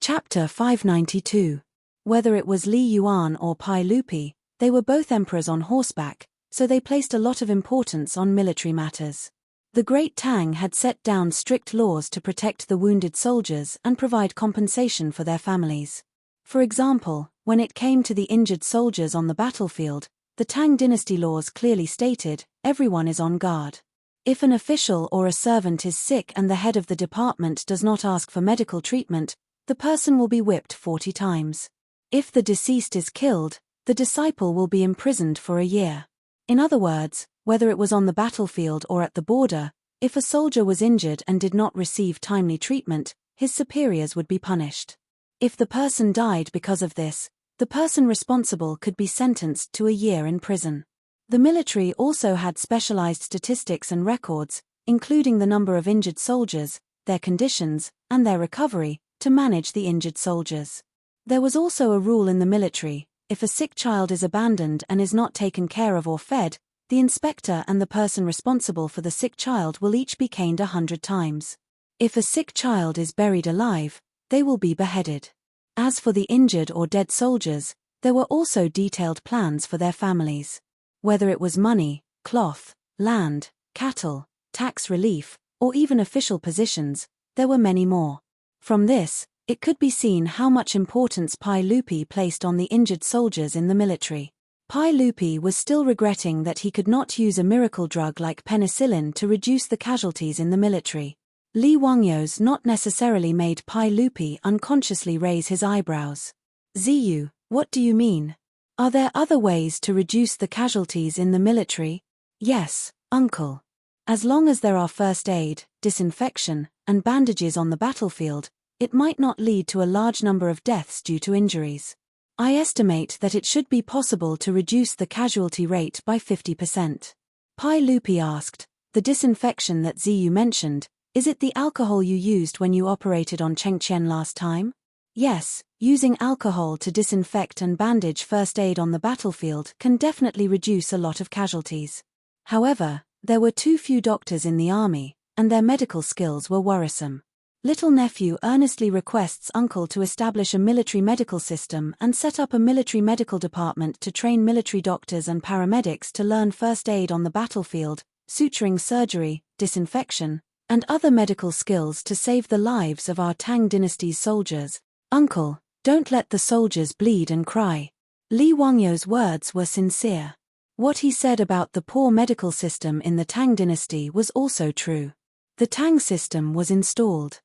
Chapter 592. Whether it was Li Yuan or Pai Lupi, they were both emperors on horseback, so they placed a lot of importance on military matters. The great Tang had set down strict laws to protect the wounded soldiers and provide compensation for their families. For example, when it came to the injured soldiers on the battlefield, the Tang dynasty laws clearly stated, everyone is on guard. If an official or a servant is sick and the head of the department does not ask for medical treatment, the person will be whipped 40 times. If the deceased is killed, the disciple will be imprisoned for a year. In other words, whether it was on the battlefield or at the border, if a soldier was injured and did not receive timely treatment, his superiors would be punished. If the person died because of this, the person responsible could be sentenced to a year in prison. The military also had specialized statistics and records, including the number of injured soldiers, their conditions, and their recovery, to manage the injured soldiers. There was also a rule in the military: if a sick child is abandoned and is not taken care of or fed, the inspector and the person responsible for the sick child will each be caned 100 times. If a sick child is buried alive, they will be beheaded. As for the injured or dead soldiers, there were also detailed plans for their families. Whether it was money, cloth, land, cattle, tax relief, or even official positions, there were many more. From this, it could be seen how much importance Pai Lupi placed on the injured soldiers in the military. Pai Lupi was still regretting that he could not use a miracle drug like penicillin to reduce the casualties in the military. Li Wangyu's not necessarily made Pai Lupi unconsciously raise his eyebrows. Ziyu, what do you mean? Are there other ways to reduce the casualties in the military? Yes, uncle. As long as there are first aid, disinfection, and bandages on the battlefield, it might not lead to a large number of deaths due to injuries. I estimate that it should be possible to reduce the casualty rate by 50%. Pai Lupi asked, the disinfection that Ziyu mentioned, is it the alcohol you used when you operated on Chengqian last time? Yes, using alcohol to disinfect and bandage first aid on the battlefield can definitely reduce a lot of casualties. However, there were too few doctors in the army, and their medical skills were worrisome. Little nephew earnestly requests uncle to establish a military medical system and set up a military medical department to train military doctors and paramedics to learn first aid on the battlefield, suturing surgery, disinfection, and other medical skills to save the lives of our Tang dynasty's soldiers. Uncle, don't let the soldiers bleed and cry. Li Wangyu's words were sincere. What he said about the poor medical system in the Tang dynasty was also true. The Tang system was installed.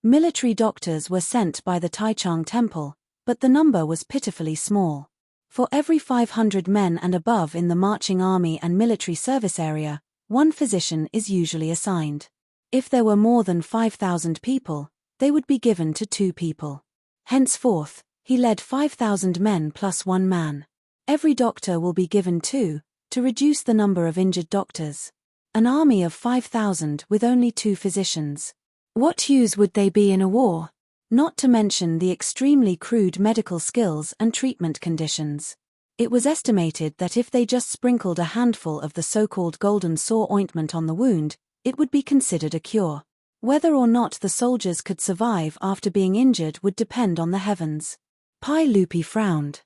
Military doctors were sent by the Taichung Temple, but the number was pitifully small. For every 500 men and above in the marching army and military service area, one physician is usually assigned. If there were more than 5,000 people, they would be given to 2 people. Henceforth, he led 5,000 men plus 1 man. Every doctor will be given 2, to reduce the number of injured doctors. An army of 5,000 with only 2 physicians. What use would they be in a war? Not to mention the extremely crude medical skills and treatment conditions. It was estimated that if they just sprinkled a handful of the so-called golden sore ointment on the wound, it would be considered a cure. Whether or not the soldiers could survive after being injured would depend on the heavens. Pai Lupi frowned.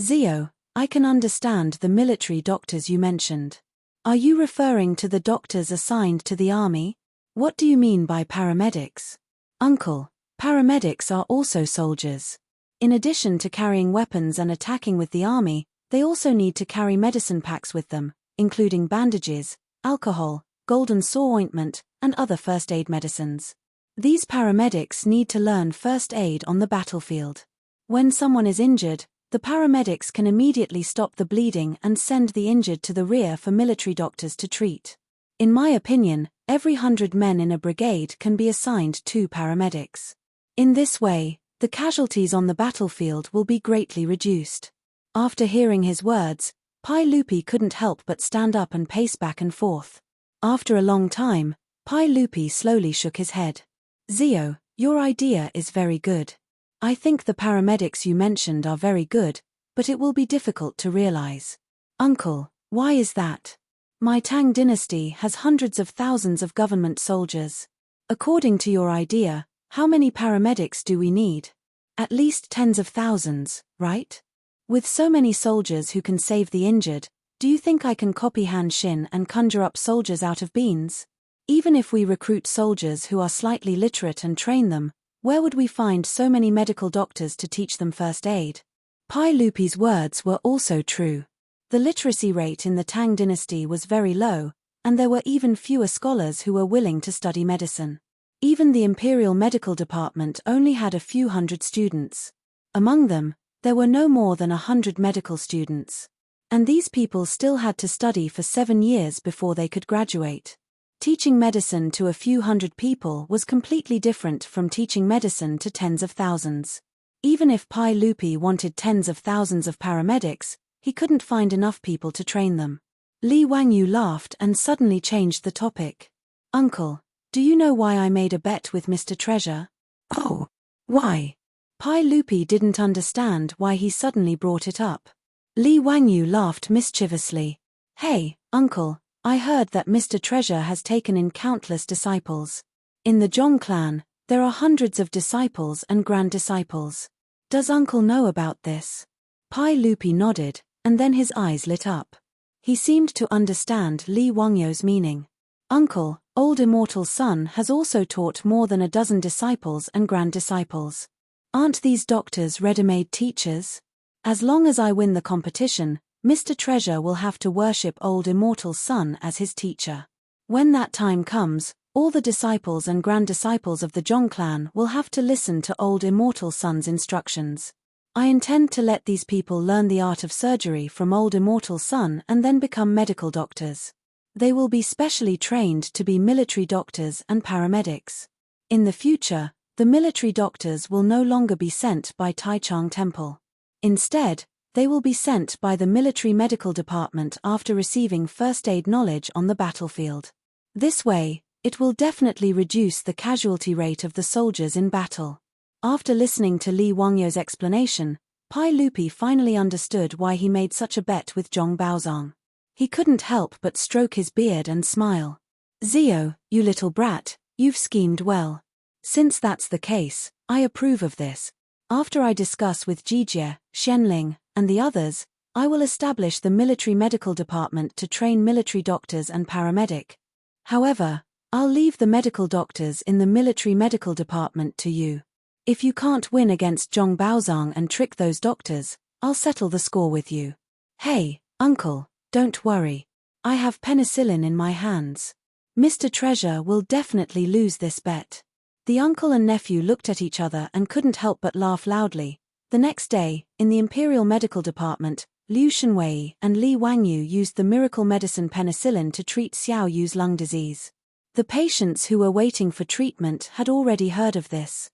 Zio, I can understand the military doctors you mentioned. Are you referring to the doctors assigned to the army? What do you mean by paramedics? Uncle, paramedics are also soldiers. In addition to carrying weapons and attacking with the army, they also need to carry medicine packs with them, including bandages, alcohol, golden sore ointment, and other first aid medicines. These paramedics need to learn first aid on the battlefield. When someone is injured, the paramedics can immediately stop the bleeding and send the injured to the rear for military doctors to treat. In my opinion, every 100 men in a brigade can be assigned 2 paramedics. In this way, the casualties on the battlefield will be greatly reduced. After hearing his words, Pai Lupi couldn't help but stand up and pace back and forth. After a long time, Pai Lupi slowly shook his head. Zio, your idea is very good. I think the paramedics you mentioned are very good, but it will be difficult to realize. Uncle, why is that? My Tang dynasty has hundreds of thousands of government soldiers. According to your idea, how many paramedics do we need? At least tens of thousands, right? With so many soldiers who can save the injured, do you think I can copy Han Xin and conjure up soldiers out of beans? Even if we recruit soldiers who are slightly literate and train them, where would we find so many medical doctors to teach them first aid? Pai Lupi's words were also true. The literacy rate in the Tang dynasty was very low, and there were even fewer scholars who were willing to study medicine. Even the Imperial Medical Department only had a few hundred students. Among them, there were no more than 100 medical students. And these people still had to study for 7 years before they could graduate. Teaching medicine to a few hundred people was completely different from teaching medicine to tens of thousands. Even if Pai Lupi wanted tens of thousands of paramedics, he couldn't find enough people to train them. Li Wangyu laughed and suddenly changed the topic. Uncle, do you know why I made a bet with Mr. Treasure? Oh, why? Pai Lupi didn't understand why he suddenly brought it up. Li Wangyu laughed mischievously. Hey, uncle, I heard that Mr. Treasure has taken in countless disciples. In the Zhong clan, there are hundreds of disciples and grand disciples. Does uncle know about this? Pai Lupi nodded, and then his eyes lit up. He seemed to understand Li Wangyu's meaning. Uncle, old immortal son has also taught more than a dozen disciples and grand disciples. Aren't these doctors ready-made teachers? As long as I win the competition, Mr. Treasure will have to worship old immortal son as his teacher. When that time comes, all the disciples and grand disciples of the Zhong clan will have to listen to old immortal son's instructions. I intend to let these people learn the art of surgery from old immortal son and then become medical doctors. They will be specially trained to be military doctors and paramedics. In the future, the military doctors will no longer be sent by Taichung Temple. Instead, they will be sent by the military medical department after receiving first aid knowledge on the battlefield. This way, it will definitely reduce the casualty rate of the soldiers in battle. After listening to Li Wangyu's explanation, Pai Lupi finally understood why he made such a bet with Zhong Baozong. He couldn't help but stroke his beard and smile. Zio, you little brat, you've schemed well. Since that's the case, I approve of this. After I discuss with Jijie, Xianling, and the others, I will establish the military medical department to train military doctors and paramedic. However, I'll leave the medical doctors in the military medical department to you. If you can't win against Zhong Baozong and trick those doctors, I'll settle the score with you. Hey, uncle, don't worry. I have penicillin in my hands. Mr. Treasure will definitely lose this bet. The uncle and nephew looked at each other and couldn't help but laugh loudly. The next day, in the Imperial Medical Department, Liu Shenwei and Li Wangyu used the miracle medicine penicillin to treat Xiao Yu's lung disease. The patients who were waiting for treatment had already heard of this.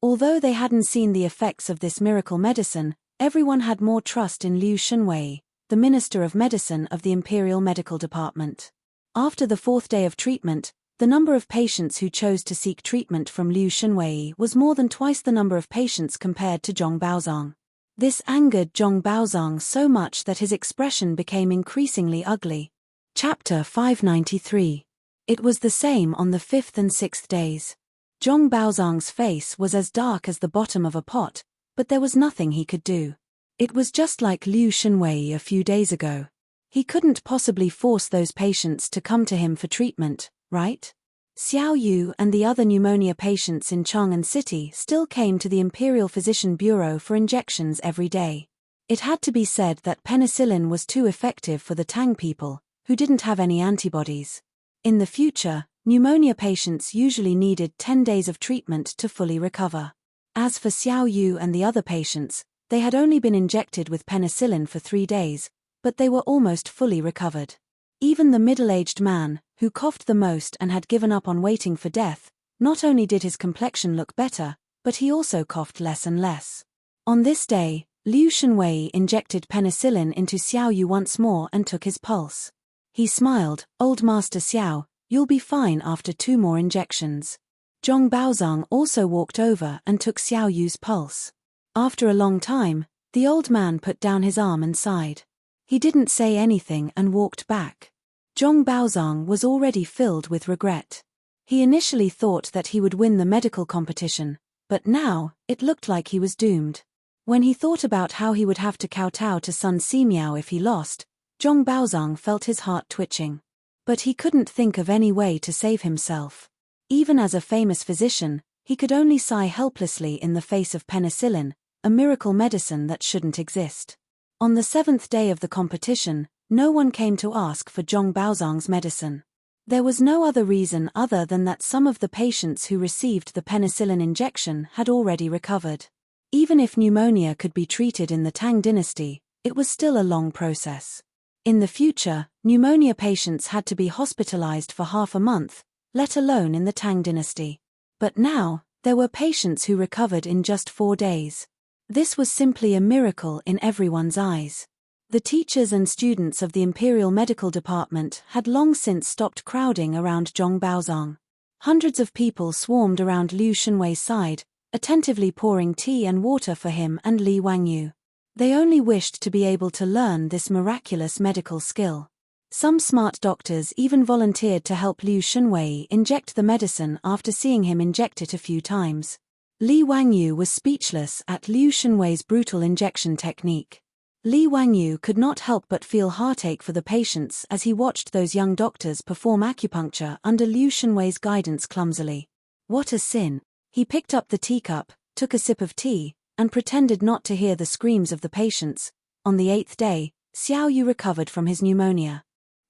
Although they hadn't seen the effects of this miracle medicine, everyone had more trust in Liu Shenwei, the Minister of Medicine of the Imperial Medical Department. After the 4th day of treatment, the number of patients who chose to seek treatment from Liu Shenwei was more than twice the number of patients compared to Zhong Baozong. This angered Zhong Baozong so much that his expression became increasingly ugly. Chapter 593. It was the same on the 5th and 6th days. Zhong Baozong's face was as dark as the bottom of a pot, but there was nothing he could do. It was just like Liu Shenwei a few days ago. He couldn't possibly force those patients to come to him for treatment, right? Xiao Yu and the other pneumonia patients in Chang'an City still came to the Imperial Physician Bureau for injections every day. It had to be said that penicillin was too effective for the Tang people, who didn't have any antibodies. In the future, pneumonia patients usually needed 10 days of treatment to fully recover. As for Xiao Yu and the other patients, they had only been injected with penicillin for 3 days, but they were almost fully recovered. Even the middle-aged man, who coughed the most and had given up on waiting for death, not only did his complexion look better, but he also coughed less and less. On this day, Liu Shenwei injected penicillin into Xiao Yu once more and took his pulse. He smiled, "Old Master Xiao, you'll be fine after 2 more injections." Zhong Baozong also walked over and took Xiao Yu's pulse. After a long time, the old man put down his arm and sighed. He didn't say anything and walked back. Zhong Baozong was already filled with regret. He initially thought that he would win the medical competition, but now, it looked like he was doomed. When he thought about how he would have to kowtow to Sun Simiao if he lost, Zhong Baozong felt his heart twitching. But he couldn't think of any way to save himself. Even as a famous physician, he could only sigh helplessly in the face of penicillin, a miracle medicine that shouldn't exist. On the 7th day of the competition, no one came to ask for Zhong Baozong's medicine. There was no other reason other than that some of the patients who received the penicillin injection had already recovered. Even if pneumonia could be treated in the Tang dynasty, it was still a long process. In the future, pneumonia patients had to be hospitalized for half a month, let alone in the Tang dynasty. But now, there were patients who recovered in just 4 days. This was simply a miracle in everyone's eyes. The teachers and students of the Imperial Medical Department had long since stopped crowding around Zhong Baozong. Hundreds of people swarmed around Liu Shunwei's side, attentively pouring tea and water for him and Li Wangyu. They only wished to be able to learn this miraculous medical skill. Some smart doctors even volunteered to help Liu Shunwei inject the medicine after seeing him inject it a few times. Li Wangyu was speechless at Liu Shunwei's brutal injection technique. Li Wangyu could not help but feel heartache for the patients as he watched those young doctors perform acupuncture under Liu Shunwei's guidance clumsily. What a sin! He picked up the teacup, took a sip of tea, and pretended not to hear the screams of the patients. On the 8th day, Xiao Yu recovered from his pneumonia.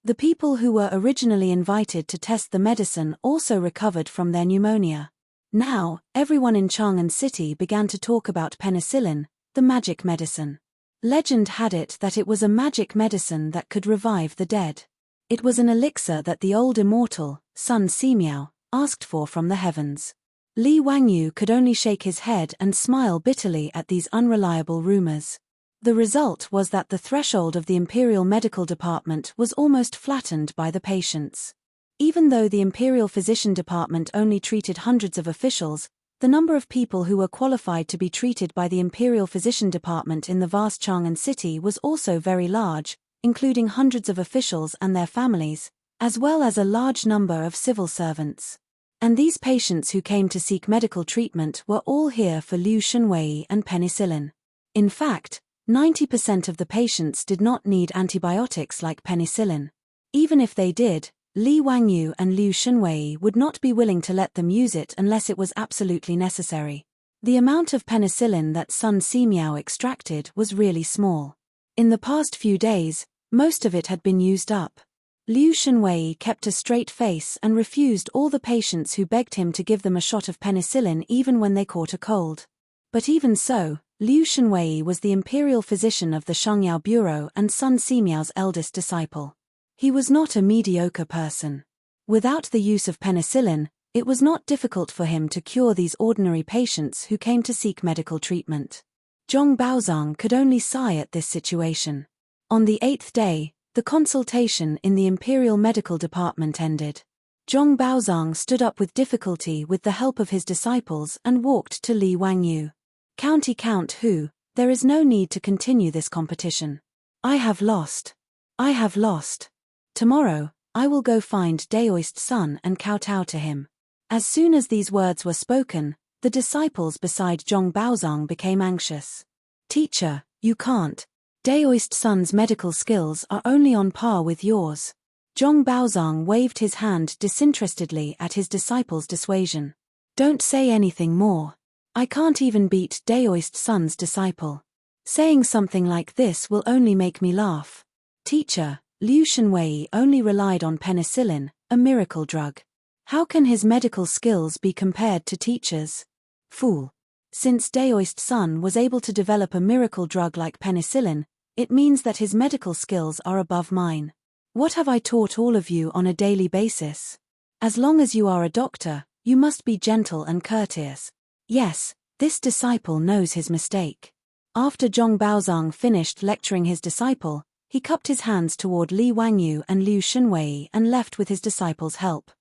The people who were originally invited to test the medicine also recovered from their pneumonia. Now, everyone in Chang'an City began to talk about penicillin, the magic medicine. Legend had it that it was a magic medicine that could revive the dead. It was an elixir that the old immortal, Sun Simiao, asked for from the heavens. Li Wangyu could only shake his head and smile bitterly at these unreliable rumors. The result was that the threshold of the Imperial Medical Department was almost flattened by the patients. Even though the Imperial Physician Department only treated hundreds of officials, the number of people who were qualified to be treated by the Imperial Physician Department in the vast Chang'an City was also very large, including hundreds of officials and their families, as well as a large number of civil servants. And these patients who came to seek medical treatment were all here for Liu Shunwei and penicillin. In fact, 90% of the patients did not need antibiotics like penicillin. Even if they did, Li Wangyu and Liu Shunwei would not be willing to let them use it unless it was absolutely necessary. The amount of penicillin that Sun Simiao extracted was really small. In the past few days, most of it had been used up. Liu Shunwei kept a straight face and refused all the patients who begged him to give them a shot of penicillin even when they caught a cold. But even so, Liu Shunwei was the imperial physician of the Shangyao Bureau and Sun Simiao's eldest disciple. He was not a mediocre person. Without the use of penicillin, it was not difficult for him to cure these ordinary patients who came to seek medical treatment. Zhong Baozong could only sigh at this situation. On the 8th day, the consultation in the Imperial Medical Department ended. Zhong Baozong stood up with difficulty with the help of his disciples and walked to Li Wangyu. Count who, there is no need to continue this competition. I have lost. I have lost. Tomorrow, I will go find Daoist Sun and kowtow to him. As soon as these words were spoken, the disciples beside Zhong Baozong became anxious. Teacher, you can't. Daoist Sun's medical skills are only on par with yours. Zhong Baozong waved his hand disinterestedly at his disciples' dissuasion. Don't say anything more. I can't even beat Daoist Sun's disciple. Saying something like this will only make me laugh. Teacher, Liu Shunwei only relied on penicillin, a miracle drug. How can his medical skills be compared to teachers? Fool. Since Daoist Sun was able to develop a miracle drug like penicillin, it means that his medical skills are above mine. What have I taught all of you on a daily basis? As long as you are a doctor, you must be gentle and courteous. Yes, this disciple knows his mistake. After Zhong Baozong finished lecturing his disciple, he cupped his hands toward Li Wangyu and Liu Shunwei and left with his disciple's help.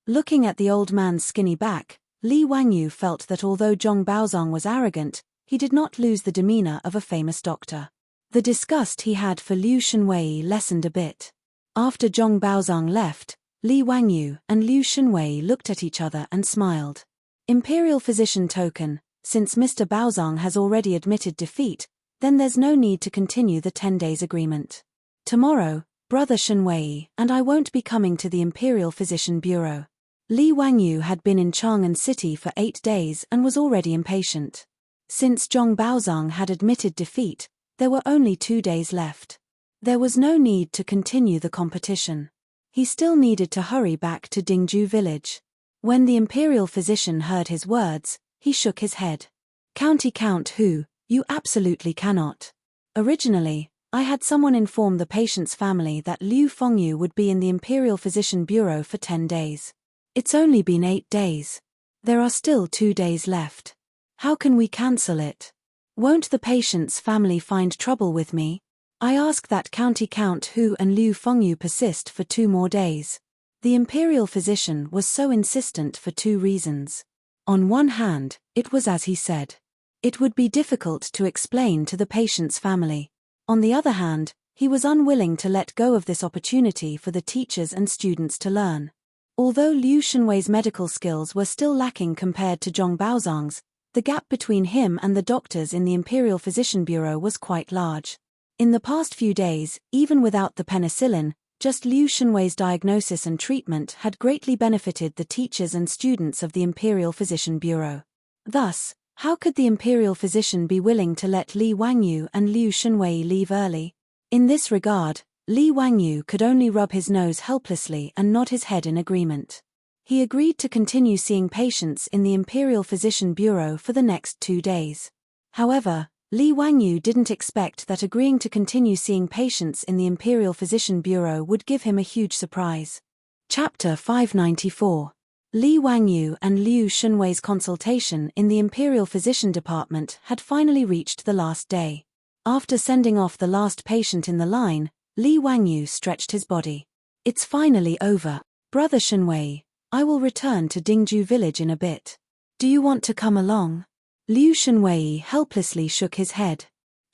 Looking at the old man's skinny back, Li Wangyu felt that although Zhong Baozong was arrogant, he did not lose the demeanor of a famous doctor. The disgust he had for Liu Shunwei lessened a bit. After Zhong Baozong left, Li Wangyu and Liu Shunwei looked at each other and smiled. Imperial Physician Token, since Mr. Baozong has already admitted defeat, then there's no need to continue the 10 days agreement. Tomorrow, Brother Shunwei and I won't be coming to the Imperial Physician Bureau. Li Wangyu had been in Chang'an City for 8 days and was already impatient. Since Zhong Baozong had admitted defeat, there were only 2 days left. There was no need to continue the competition. He still needed to hurry back to Dingju village. When the Imperial Physician heard his words, he shook his head. County Count Hu, you absolutely cannot. Originally, I had someone inform the patient's family that Liu Fengyu would be in the Imperial Physician Bureau for 10 days. It's only been 8 days. There are still 2 days left. How can we cancel it? Won't the patient's family find trouble with me? I ask that County Count Hu and Liu Fengyu persist for 2 more days. The Imperial Physician was so insistent for 2 reasons. On one hand, it was as he said. It would be difficult to explain to the patient's family. On the other hand, he was unwilling to let go of this opportunity for the teachers and students to learn. Although Liu Shunwei's medical skills were still lacking compared to Zhong Baozong's, the gap between him and the doctors in the Imperial Physician Bureau was quite large. In the past few days, even without the penicillin, just Liu Shunwei's diagnosis and treatment had greatly benefited the teachers and students of the Imperial Physician Bureau. Thus, how could the Imperial Physician be willing to let Li Wangyu and Liu Shunwei leave early? In this regard, Li Wangyu could only rub his nose helplessly and nod his head in agreement. He agreed to continue seeing patients in the Imperial Physician Bureau for the next 2 days. However, Li Wangyu didn't expect that agreeing to continue seeing patients in the Imperial Physician Bureau would give him a huge surprise. Chapter 594. Li Wangyu and Liu Shunwei's consultation in the Imperial Physician Department had finally reached the last day. After sending off the last patient in the line, Li Wangyu stretched his body. It's finally over. Brother Shunwei, I will return to Dingju village in a bit. Do you want to come along? Liu Shunwei helplessly shook his head.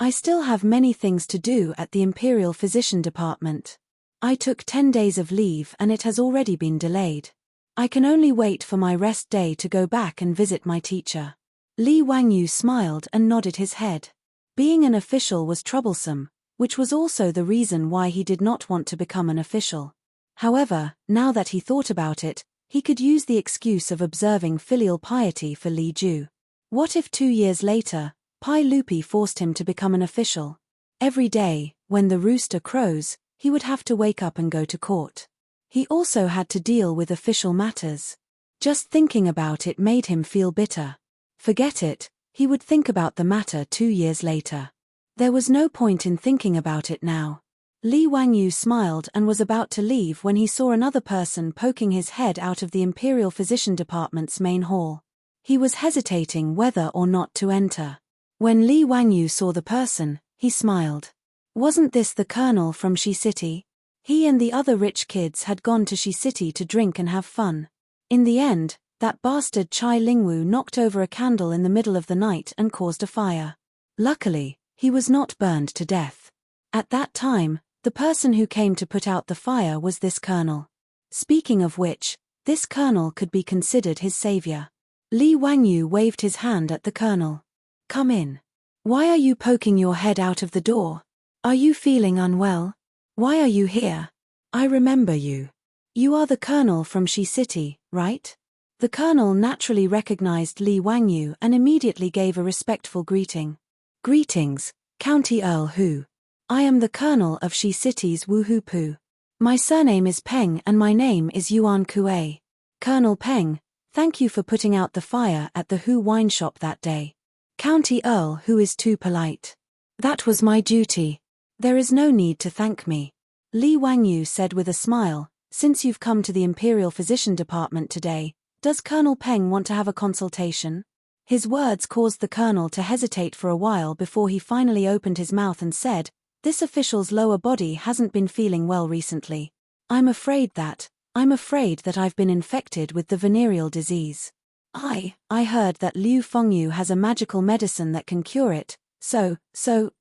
I still have many things to do at the Imperial Physician Department. I took 10 days of leave and it has already been delayed. I can only wait for my rest day to go back and visit my teacher. Li Wangyu smiled and nodded his head. Being an official was troublesome, which was also the reason why he did not want to become an official. However, now that he thought about it, he could use the excuse of observing filial piety for Li Ju. What if 2 years later, Pai Lupi forced him to become an official? Every day, when the rooster crows, he would have to wake up and go to court. He also had to deal with official matters. Just thinking about it made him feel bitter. Forget it, he would think about the matter 2 years later. There was no point in thinking about it now. Li Wangyu smiled and was about to leave when he saw another person poking his head out of the Imperial Physician Department's main hall. He was hesitating whether or not to enter. When Li Wangyu saw the person, he smiled. Wasn't this the colonel from Shi City? He and the other rich kids had gone to Shi City to drink and have fun. In the end, that bastard Chai Lingwu knocked over a candle in the middle of the night and caused a fire. Luckily, he was not burned to death. At that time, the person who came to put out the fire was this colonel. Speaking of which, this colonel could be considered his savior. Li Wangyu waved his hand at the colonel. Come in. Why are you poking your head out of the door? Are you feeling unwell? Why are you here? I remember you. You are the colonel from Shi City, right? The colonel naturally recognized Li Wangyu and immediately gave a respectful greeting. Greetings, County Earl Hu. I am the colonel of Shi City's Wuhu Pu. My surname is Peng and my name is Yuan Kuei. Colonel Peng, thank you for putting out the fire at the Hu wine shop that day. County Earl Hu is too polite. That was my duty. There is no need to thank me. Li Wangyu said with a smile, since you've come to the Imperial Physician Department today, does Colonel Peng want to have a consultation? His words caused the colonel to hesitate for a while before he finally opened his mouth and said, this official's lower body hasn't been feeling well recently. I'm afraid that I've been infected with the venereal disease. I heard that Liu Fengyu has a magical medicine that can cure it, so,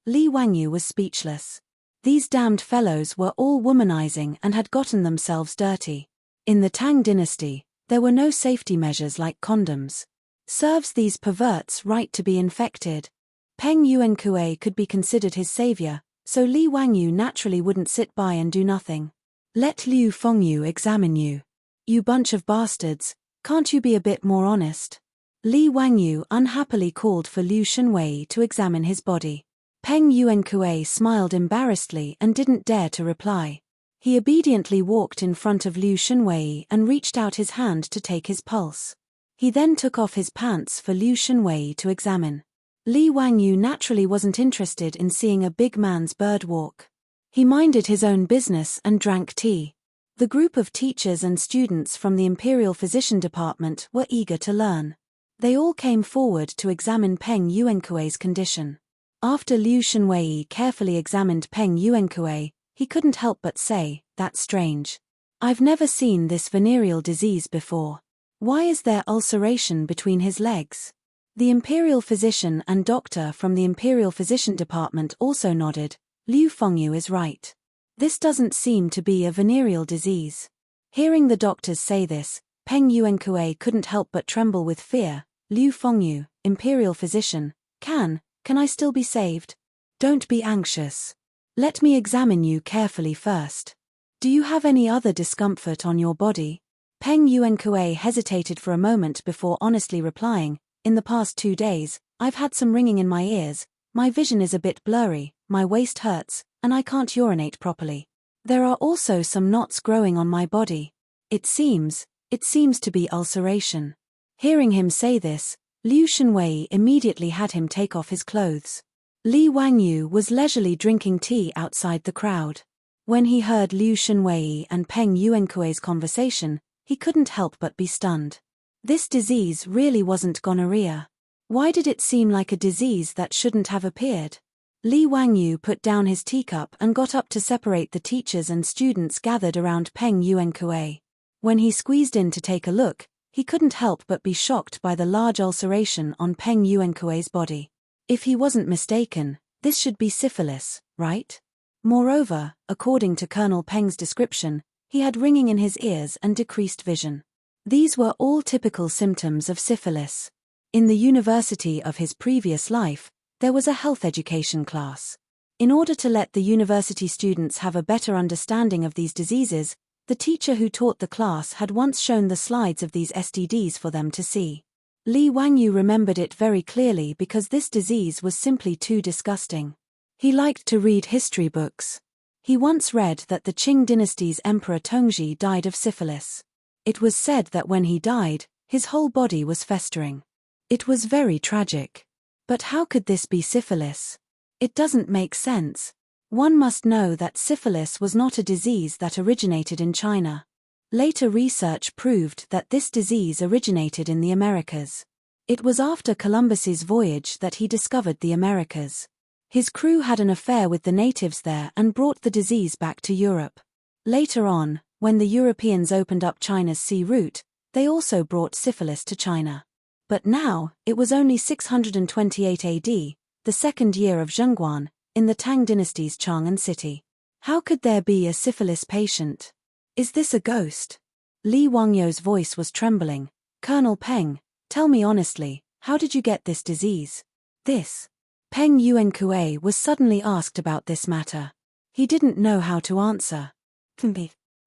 Li Wangyu was speechless. These damned fellows were all womanizing and had gotten themselves dirty. In the Tang dynasty, there were no safety measures like condoms. Serves these perverts right to be infected. Peng Yuankue could be considered his savior, so Li Wangyu naturally wouldn't sit by and do nothing. Let Liu Fengyu examine you. You bunch of bastards, can't you be a bit more honest? Li Wangyu unhappily called for Liu Shenwei to examine his body. Peng Yuankue smiled embarrassedly and didn't dare to reply. He obediently walked in front of Liu Shenwei and reached out his hand to take his pulse. He then took off his pants for Liu Shenwei to examine. Li Wangyu naturally wasn't interested in seeing a big man's bird walk. He minded his own business and drank tea. The group of teachers and students from the Imperial Physician Department were eager to learn. They all came forward to examine Peng Yuankue's condition. After Liu Shenwei carefully examined Peng Yuankue, he couldn't help but say, "That's strange. I've never seen this venereal disease before. Why is there ulceration between his legs?" The imperial physician and doctor from the Imperial Physician Department also nodded. Liu Fengyu is right. This doesn't seem to be a venereal disease. Hearing the doctors say this, Peng Yuankue couldn't help but tremble with fear. Liu Fengyu, imperial physician, can I still be saved? Don't be anxious. Let me examine you carefully first. Do you have any other discomfort on your body? Peng Yuankue hesitated for a moment before honestly replying, "In the past 2 days, I've had some ringing in my ears, my vision is a bit blurry, my waist hurts, and I can't urinate properly. There are also some knots growing on my body. It seems to be ulceration." Hearing him say this, Liu Shenwei immediately had him take off his clothes. Li Wangyu was leisurely drinking tea outside the crowd. When he heard Liu Shenwei and Peng Yuankue's conversation, he couldn't help but be stunned. This disease really wasn't gonorrhea. Why did it seem like a disease that shouldn't have appeared? Li Wangyu put down his teacup and got up to separate the teachers and students gathered around Peng Yuankue. When he squeezed in to take a look, he couldn't help but be shocked by the large ulceration on Peng Yuankue's body. If he wasn't mistaken, this should be syphilis, right? Moreover, according to Colonel Peng's description, he had ringing in his ears and decreased vision. These were all typical symptoms of syphilis. In the university of his previous life, there was a health education class. In order to let the university students have a better understanding of these diseases, the teacher who taught the class had once shown the slides of these STDs for them to see. Li Wangyu remembered it very clearly because this disease was simply too disgusting. He liked to read history books. He once read that the Qing dynasty's Emperor Tongzhi died of syphilis. It was said that when he died, his whole body was festering. It was very tragic. But how could this be syphilis? It doesn't make sense. One must know that syphilis was not a disease that originated in China. Later research proved that this disease originated in the Americas. It was after Columbus's voyage that he discovered the Americas. His crew had an affair with the natives there and brought the disease back to Europe. Later on, when the Europeans opened up China's sea route, they also brought syphilis to China. But now, it was only 628 AD, the second year of Zhengguan, in the Tang dynasty's Chang'an city. How could there be a syphilis patient? Is this a ghost? Li Wangyu's voice was trembling. "Colonel Peng, tell me honestly, how did you get this disease?" This. Peng Yuankue was suddenly asked about this matter. He didn't know how to answer.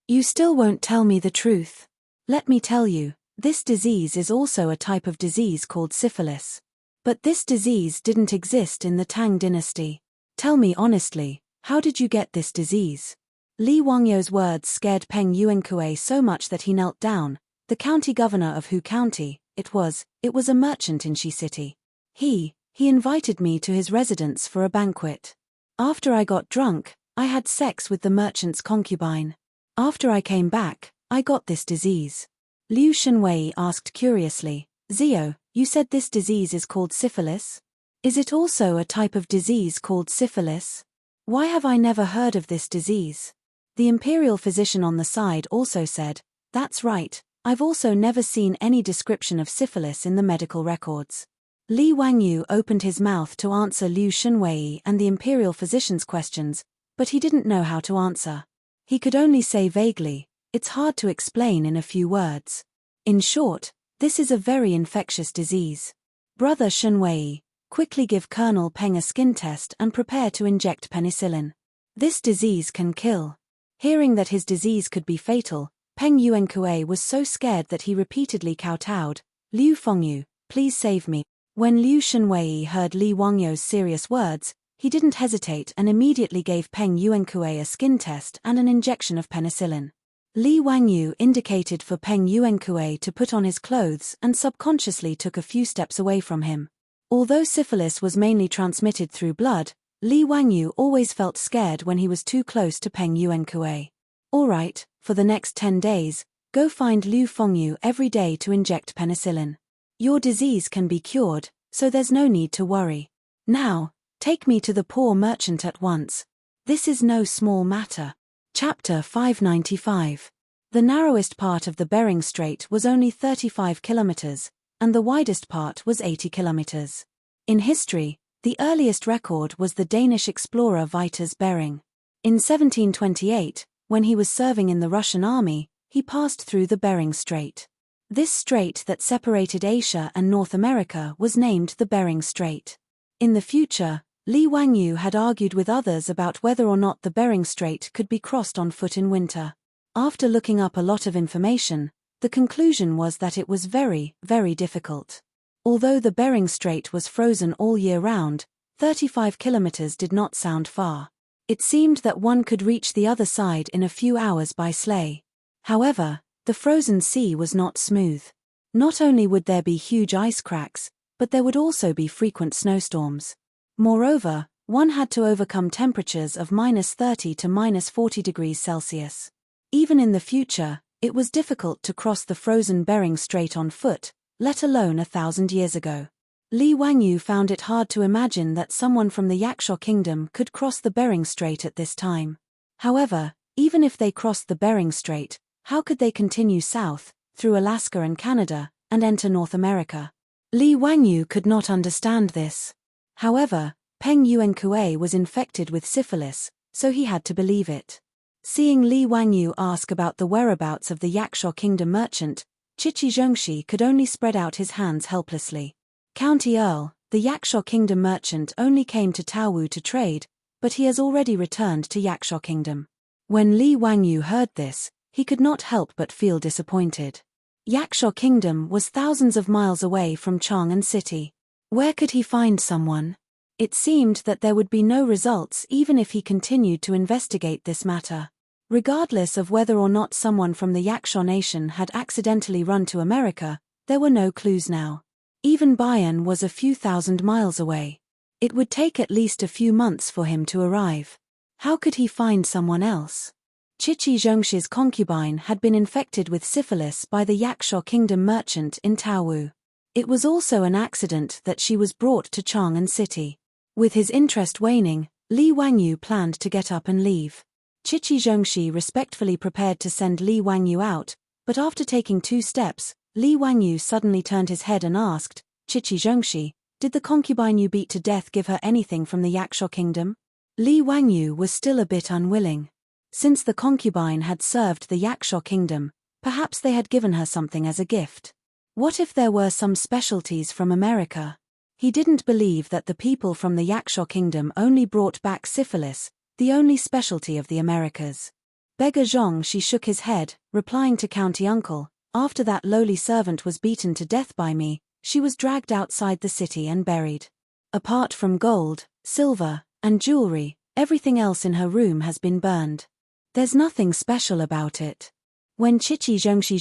"You still won't tell me the truth. Let me tell you, this disease is also a type of disease called syphilis. But this disease didn't exist in the Tang dynasty. Tell me honestly, how did you get this disease?" Li Wangyu's words scared Peng Yuankue so much that he knelt down. The county governor of Hu County, it was a merchant in Shi City. He invited me to his residence for a banquet. After I got drunk, I had sex with the merchant's concubine. After I came back, I got this disease. Liu Shenwei asked curiously, "Zio, you said this disease is called syphilis? Is it also a type of disease called syphilis? Why have I never heard of this disease?" The imperial physician on the side also said, "That's right, I've also never seen any description of syphilis in the medical records." Li Wangyu opened his mouth to answer Liu Shenwei and the imperial physician's questions, But he didn't know how to answer. He could only say vaguely, "It's hard to explain in a few words." In short, this is a very infectious disease. Brother Shenwei, quickly give Colonel Peng a skin test and prepare to inject penicillin. This disease can kill. Hearing that his disease could be fatal, Peng Yuenkue was so scared that he repeatedly kowtowed, "Liu Fengyu, please save me." When Liu Shenwei heard Li Wangyu's serious words, he didn't hesitate and immediately gave Peng Yuenkue a skin test and an injection of penicillin. Li Wangyu indicated for Peng Yuenkue to put on his clothes and subconsciously took a few steps away from him. Although syphilis was mainly transmitted through blood, Li Wangyu always felt scared when he was too close to Peng Yuenkue. "Alright, for the next 10 days, go find Liu Fengyu every day to inject penicillin. Your disease can be cured, so there's no need to worry. Now, take me to the poor merchant at once. This is no small matter." Chapter 595. The narrowest part of the Bering Strait was only 35 kilometers, and the widest part was 80 kilometers. In history, the earliest record was the Danish explorer Vitus Bering. In 1728, when he was serving in the Russian army, he passed through the Bering Strait. This strait that separated Asia and North America was named the Bering Strait. In the future, Li Wangyu had argued with others about whether or not the Bering Strait could be crossed on foot in winter. After looking up a lot of information, the conclusion was that it was very, very difficult. Although the Bering Strait was frozen all year round, 35 kilometers did not sound far. It seemed that one could reach the other side in a few hours by sleigh. However, the frozen sea was not smooth. Not only would there be huge ice cracks, but there would also be frequent snowstorms. Moreover, one had to overcome temperatures of -30 to -40 degrees Celsius. Even in the future, it was difficult to cross the frozen Bering Strait on foot, let alone 1,000 years ago. Li Wangyu found it hard to imagine that someone from the Yaksha Kingdom could cross the Bering Strait at this time. However, even if they crossed the Bering Strait, how could they continue south, through Alaska and Canada, and enter North America? Li Wangyu could not understand this. However, Peng Yuenkue was infected with syphilis, so he had to believe it. Seeing Li Wangyu ask about the whereabouts of the Yaksha Kingdom merchant, Chichi Zhengxi could only spread out his hands helplessly. "County Earl, the Yaksha Kingdom merchant only came to Taowu to trade, but he has already returned to Yaksha Kingdom." When Li Wangyu heard this, he could not help but feel disappointed. Yaksha Kingdom was thousands of miles away from Chang'an City. Where could he find someone? It seemed that there would be no results even if he continued to investigate this matter. Regardless of whether or not someone from the Yaksha nation had accidentally run to America, there were no clues now. Even Bayan was a few thousand miles away. It would take at least a few months for him to arrive. How could he find someone else? Chichi Zhengxi's concubine had been infected with syphilis by the Yaksha Kingdom merchant in Taowu. It was also an accident that she was brought to Chang'an City. With his interest waning, Li Wangyu planned to get up and leave. Chichi Zhengxi respectfully prepared to send Li Wangyu out, but after taking 2 steps, Li Wangyu suddenly turned his head and asked, "Chichi Zhengxi, did the concubine you beat to death give her anything from the Yaksha Kingdom?" Li Wangyu was still a bit unwilling. Since the concubine had served the Yaksha Kingdom, perhaps they had given her something as a gift. What if there were some specialties from America? He didn't believe that the people from the Yaksha Kingdom only brought back syphilis, the only specialty of the Americas. Beggar Zhongxi shook his head, replying to County Uncle, "After that lowly servant was beaten to death by me, she was dragged outside the city and buried. Apart from gold, silver, and jewelry, everything else in her room has been burned. There's nothing special about it." When Chichi Zhengxi,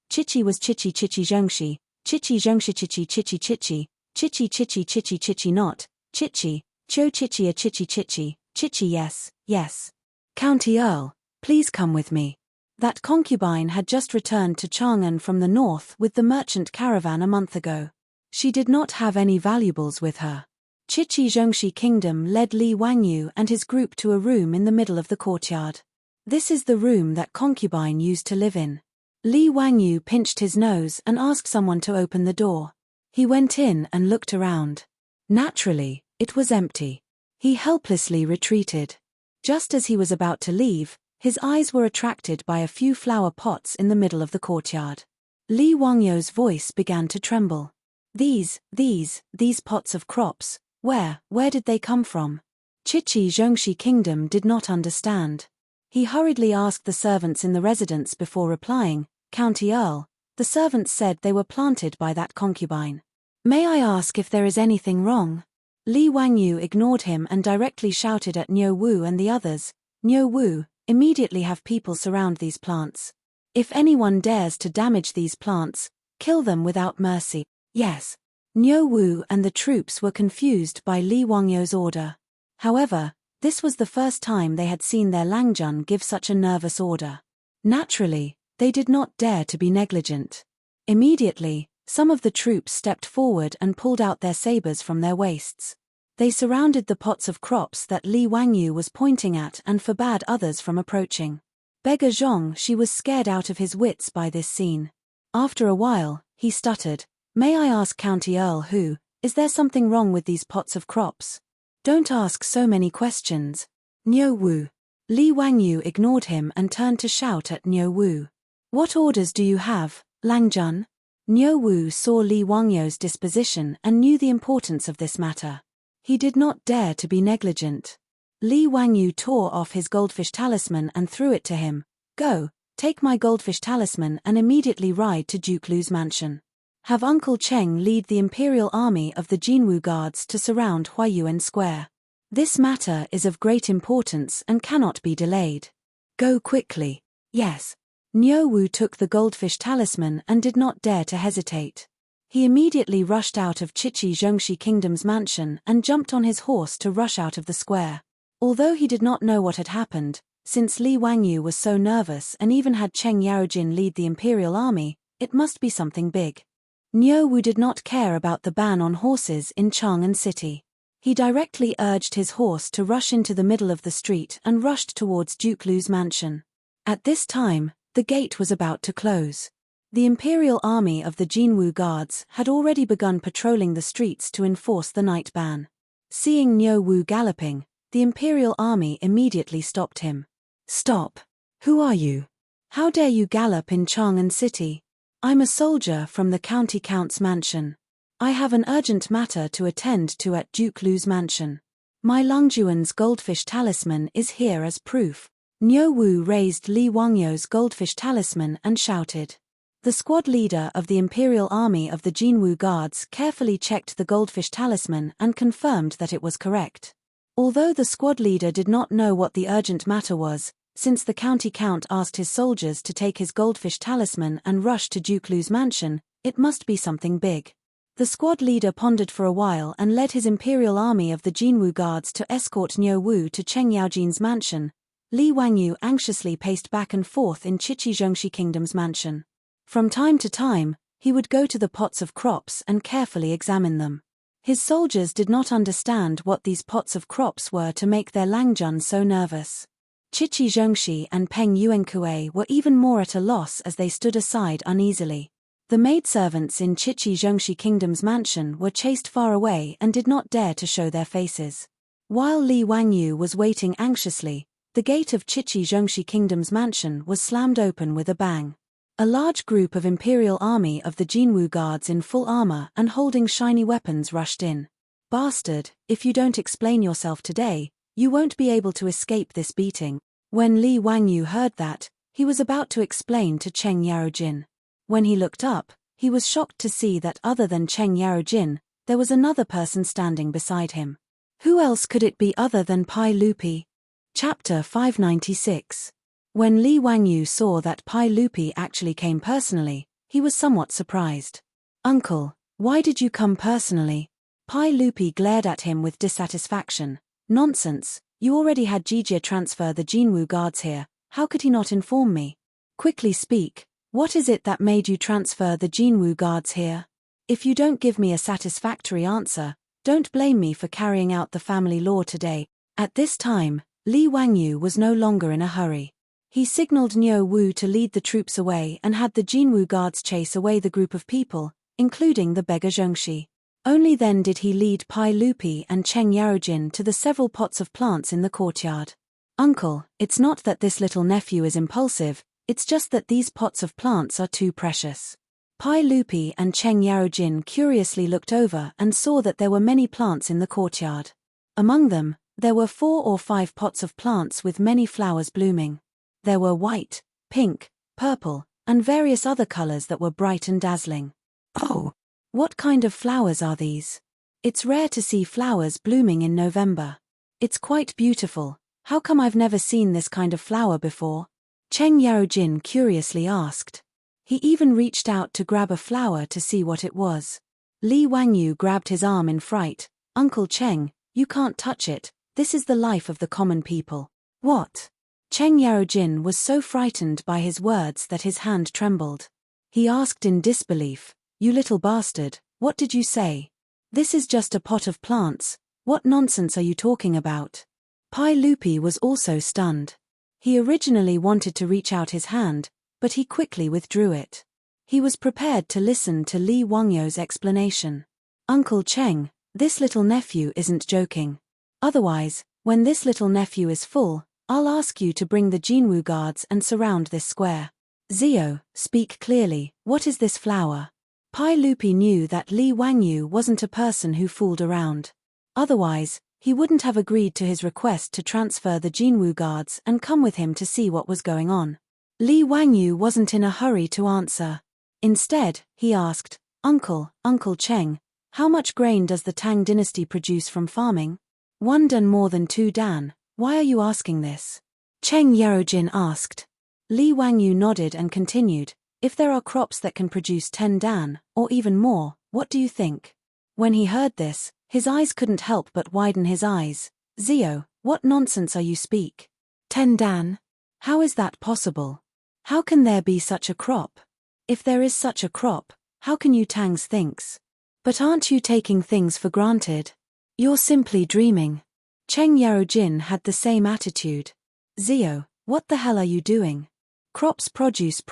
Chichi was Chichi Zhengxi, Chichi Zhengxi Chichi not, Chichi, Cho Chichi a Chichi yes. "County Earl, please come with me." That concubine had just returned to Chang'an from the north with the merchant caravan a month ago. She did not have any valuables with her. Chichi Zhengxi Kingdom led Li Wangyu and his group to a room in the middle of the courtyard. This is the room that concubine used to live in. Li Wangyu pinched his nose and asked someone to open the door. He went in and looked around. Naturally, it was empty. He helplessly retreated. Just as he was about to leave, his eyes were attracted by a few flower pots in the middle of the courtyard. Li Wangyou's voice began to tremble. These pots of crops, where did they come from? Chichi Zhongxi Kingdom did not understand. He hurriedly asked the servants in the residence before replying, County Earl, the servants said they were planted by that concubine. May I ask if there is anything wrong? Li Wangyou ignored him and directly shouted at Niu Wu and the others, Niu Wu, immediately have people surround these plants. If anyone dares to damage these plants, kill them without mercy. Yes. Niu Wu and the troops were confused by Li Wangyou's order. However, this was the first time they had seen their Langjun give such a nervous order. Naturally, they did not dare to be negligent. Immediately, some of the troops stepped forward and pulled out their sabers from their waists. They surrounded the pots of crops that Li Wangyou was pointing at and forbade others from approaching. Beggar Zhong, she was scared out of his wits by this scene. After a while, he stuttered, May I ask County Earl who, is there something wrong with these pots of crops? Don't ask so many questions. Niu Wu. Li Wangyou ignored him and turned to shout at Niu Wu. What orders do you have, Langjun? Niu Wu saw Li Wangyou's disposition and knew the importance of this matter. He did not dare to be negligent. Li Wangyou tore off his goldfish talisman and threw it to him. Go, take my goldfish talisman and immediately ride to Duke Lu's mansion. Have Uncle Cheng lead the Imperial Army of the Jinwu Guards to surround Huaiyuan Square. This matter is of great importance and cannot be delayed. Go quickly. Yes. Niu Wu took the goldfish talisman and did not dare to hesitate. He immediately rushed out of Chichi Zhongxi Kingdom's mansion and jumped on his horse to rush out of the square. Although he did not know what had happened, since Li Wangyou was so nervous and even had Cheng Yaojin lead the Imperial Army, it must be something big. Niu Wu did not care about the ban on horses in Chang'an City. He directly urged his horse to rush into the middle of the street and rushed towards Duke Lu's mansion. At this time, the gate was about to close. The Imperial Army of the Jinwu Guards had already begun patrolling the streets to enforce the night ban. Seeing Niu Wu galloping, the Imperial Army immediately stopped him. Stop! Who are you? How dare you gallop in Chang'an City? I'm a soldier from the County Count's mansion. I have an urgent matter to attend to at Duke Lu's mansion. My Langjuan's goldfish talisman is here as proof. Niu Wu raised Li Wangyou's goldfish talisman and shouted. The squad leader of the Imperial Army of the Jinwu Guards carefully checked the goldfish talisman and confirmed that it was correct. Although the squad leader did not know what the urgent matter was, since the county count asked his soldiers to take his goldfish talisman and rush to Duke Lu's mansion, it must be something big. The squad leader pondered for a while and led his Imperial Army of the Jinwu Guards to escort Niu Wu to Cheng Yaojin's mansion. Li Wangyou anxiously paced back and forth in Chichi Zhongxi Kingdom's mansion. From time to time, he would go to the pots of crops and carefully examine them. His soldiers did not understand what these pots of crops were to make their Langjun so nervous. Chichi Zhongxi and Peng Yuankue were even more at a loss as they stood aside uneasily. The maidservants in Chichi Zhongxi Kingdom's mansion were chased far away and did not dare to show their faces. While Li Wangyou was waiting anxiously, the gate of Chichi Zhongxi Kingdom's mansion was slammed open with a bang. A large group of Imperial Army of the Jinwu Guards in full armor and holding shiny weapons rushed in. Bastard, if you don't explain yourself today, you won't be able to escape this beating. When Li Wangyou heard that, he was about to explain to Cheng Yaojin. When he looked up, he was shocked to see that other than Cheng Yaojin, there was another person standing beside him. Who else could it be other than Pai Lupi? Chapter 596. When Li Wangyou saw that Pai Lupi actually came personally, he was somewhat surprised. Uncle, why did you come personally? Pai Lupi glared at him with dissatisfaction. Nonsense, you already had Jijia transfer the Jinwu Guards here, how could he not inform me? Quickly speak, what is it that made you transfer the Jinwu Guards here? If you don't give me a satisfactory answer, don't blame me for carrying out the family law today. At this time, Li Wangyou was no longer in a hurry. He signaled Niu Wu to lead the troops away and had the Jinwu Guards chase away the group of people, including the beggar Zhongxi. Only then did he lead Pai Lupi and Cheng Yarojin to the several pots of plants in the courtyard. Uncle, it's not that this little nephew is impulsive, it's just that these pots of plants are too precious. Pai Lupi and Cheng Yarojin curiously looked over and saw that there were many plants in the courtyard. Among them, there were 4 or 5 pots of plants with many flowers blooming. There were white, pink, purple, and various other colors that were bright and dazzling. Oh, What kind of flowers are these? It's rare to see flowers blooming in November. It's quite beautiful. How come I've never seen this kind of flower before? Cheng Yarojin curiously asked. He even reached out to grab a flower to see what it was. Li Wangyu grabbed his arm in fright. Uncle Cheng, you can't touch it. This is the life of the common people. What? Cheng Yarojin was so frightened by his words that his hand trembled. He asked in disbelief, "You little bastard, what did you say? This is just a pot of plants. What nonsense are you talking about?" Pai Lupi was also stunned. He originally wanted to reach out his hand, but he quickly withdrew it. He was prepared to listen to Li Wangyu's explanation. "Uncle Cheng, this little nephew isn't joking. Otherwise, when this little nephew is full, I'll ask you to bring the Jinwu guards and surround this square. Zio, speak clearly, what is this flower?" Pai Lupi knew that Li Wangyu wasn't a person who fooled around. Otherwise, he wouldn't have agreed to his request to transfer the Jinwu guards and come with him to see what was going on. Li Wangyu wasn't in a hurry to answer. Instead, he asked, Uncle Cheng, how much grain does the Tang dynasty produce from farming?" "1 dan more than 2 dan. Why are you asking this?" Cheng Yarojin asked. Li Wangyu nodded and continued, "If there are crops that can produce 10 dan, or even more, what do you think?" When he heard this, his eyes couldn't help but widen his eyes. "Zio, what nonsense are you speak? 10 dan? How is that possible? How can there be such a crop? If there is such a crop, how can you Tangs thinks? But aren't you taking things for granted? You're simply dreaming." Cheng Yarojin had the same attitude. "Zio, what the hell are you doing? Crops produce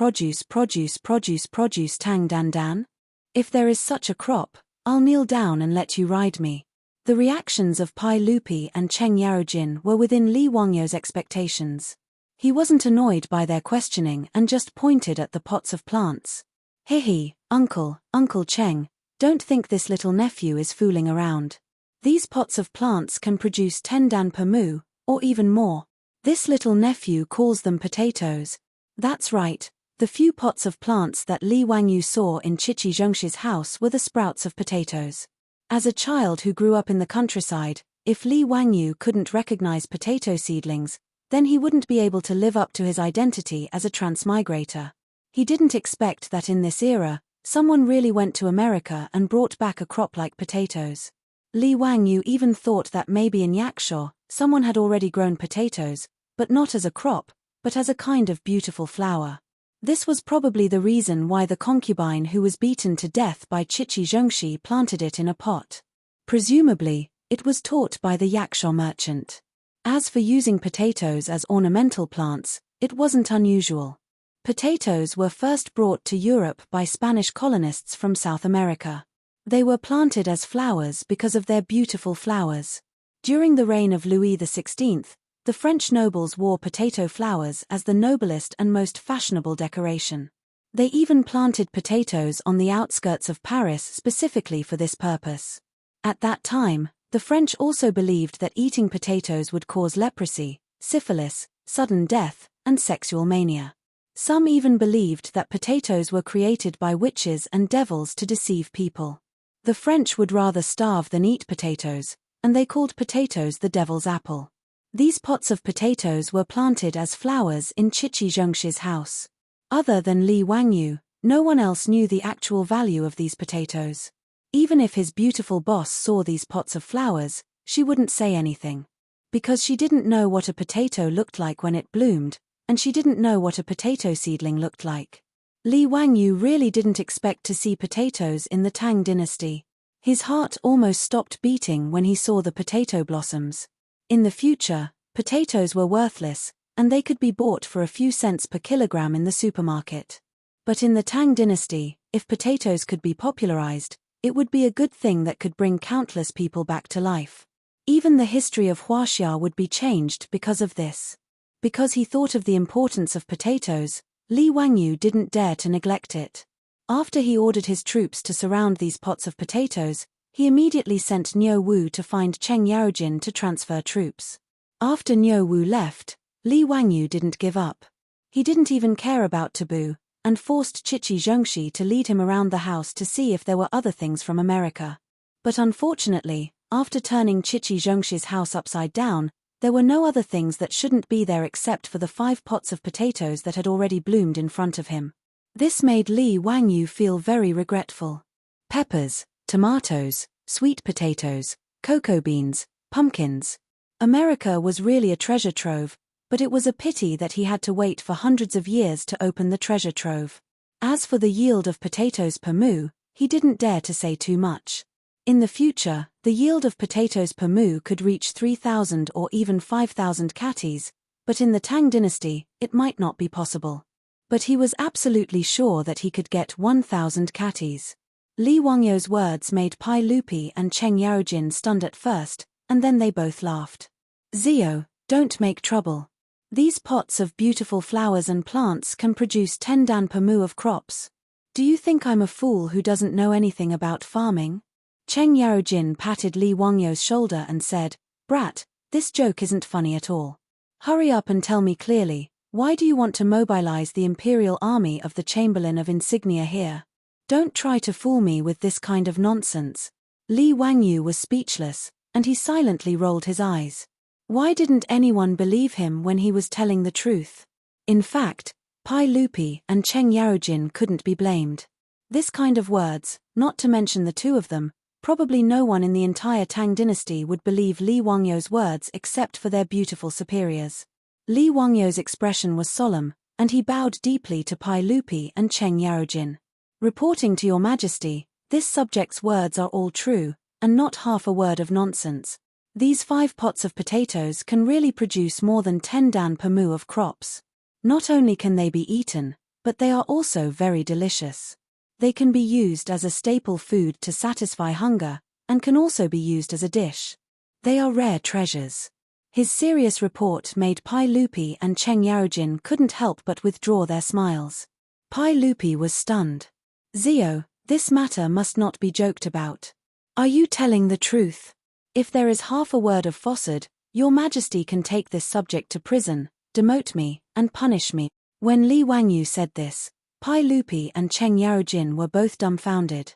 Tang dan dan? If there is such a crop, I'll kneel down and let you ride me." The reactions of Pai Lupi and Cheng Yarojin were within Li Wangyu's expectations. He wasn't annoyed by their questioning and just pointed at the pots of plants. "Hehe, Uncle Cheng, don't think this little nephew is fooling around. These pots of plants can produce 10 dan per mu, or even more. This little nephew calls them potatoes." That's right, the few pots of plants that Li Wangyu saw in Chichi Zhongshi's house were the sprouts of potatoes. As a child who grew up in the countryside, if Li Wangyu couldn't recognize potato seedlings, then he wouldn't be able to live up to his identity as a transmigrator. He didn't expect that in this era, someone really went to America and brought back a crop like potatoes. Li Wangyu even thought that maybe in Yakshaw, someone had already grown potatoes, but not as a crop, but as a kind of beautiful flower. This was probably the reason why the concubine who was beaten to death by Chichi Zhongshi planted it in a pot. Presumably, it was taught by the Yakshaw merchant. As for using potatoes as ornamental plants, it wasn't unusual. Potatoes were first brought to Europe by Spanish colonists from South America. They were planted as flowers because of their beautiful flowers. During the reign of Louis XVI, the French nobles wore potato flowers as the noblest and most fashionable decoration. They even planted potatoes on the outskirts of Paris specifically for this purpose. At that time, the French also believed that eating potatoes would cause leprosy, syphilis, sudden death, and sexual mania. Some even believed that potatoes were created by witches and devils to deceive people. The French would rather starve than eat potatoes, and they called potatoes the devil's apple. These pots of potatoes were planted as flowers in Chichi Zhongshi's house. Other than Li Wangyu, no one else knew the actual value of these potatoes. Even if his beautiful boss saw these pots of flowers, she wouldn't say anything. Because she didn't know what a potato looked like when it bloomed, and she didn't know what a potato seedling looked like. Li Wangyu really didn't expect to see potatoes in the Tang dynasty. His heart almost stopped beating when he saw the potato blossoms. In the future, potatoes were worthless, and they could be bought for a few cents per kilogram in the supermarket. But in the Tang dynasty, if potatoes could be popularized, It would be a good thing that could bring countless people back to life. Even the history of Huaxia would be changed because of this. Because he thought of the importance of potatoes, Li Wangyu didn't dare to neglect it. After he ordered his troops to surround these pots of potatoes, he immediately sent Niu Wu to find Cheng Yaojin to transfer troops. After Niu Wu left, Li Wangyu didn't give up. He didn't even care about taboo, and forced Chichi Zhengxi to lead him around the house to see if there were other things from America. But unfortunately, after turning Chichi Zhengxi's house upside down, there were no other things that shouldn't be there except for the 5 pots of potatoes that had already bloomed in front of him. This made Li Wangyu feel very regretful. Peppers, tomatoes, sweet potatoes, cocoa beans, pumpkins. America was really a treasure trove, but it was a pity that he had to wait for hundreds of years to open the treasure trove. As for the yield of potatoes per mu, he didn't dare to say too much. In the future, the yield of potatoes per mu could reach 3,000 or even 5,000 catties, but in the Tang dynasty, it might not be possible. But he was absolutely sure that he could get 1,000 catties. Li Wangyu's words made Pai Lupi and Cheng Yaojin stunned at first, and then they both laughed. Zio, don't make trouble. These pots of beautiful flowers and plants can produce 10 dan per mu of crops. Do you think I'm a fool who doesn't know anything about farming? Cheng Yaojin patted Li Wangyu's shoulder and said, Brat, this joke isn't funny at all. Hurry up and tell me clearly, why do you want to mobilize the imperial army of the Chamberlain of Insignia here? Don't try to fool me with this kind of nonsense. Li Wangyu was speechless, and he silently rolled his eyes. Why didn't anyone believe him when he was telling the truth? In fact, Pai Lupi and Cheng Yaojin couldn't be blamed. This kind of words, not to mention the two of them, probably no one in the entire Tang dynasty would believe Li Wangyu's words except for their beautiful superiors. Li Wangyu's expression was solemn, and he bowed deeply to Pai Lupi and Cheng Yaojin. Reporting to your majesty, this subject's words are all true, and not half a word of nonsense. These 5 pots of potatoes can really produce more than 10 dan per mu of crops. Not only can they be eaten, but they are also very delicious. They can be used as a staple food to satisfy hunger, and can also be used as a dish. They are rare treasures. His serious report made Pai Lupi and Cheng Yaojin couldn't help but withdraw their smiles. Pai Lupi was stunned. Zio, this matter must not be joked about. Are you telling the truth? If there is half a word of falsehood, your majesty can take this subject to prison, demote me, and punish me. When Li Wangyu said this, Pai Lupi and Cheng Yaojin were both dumbfounded.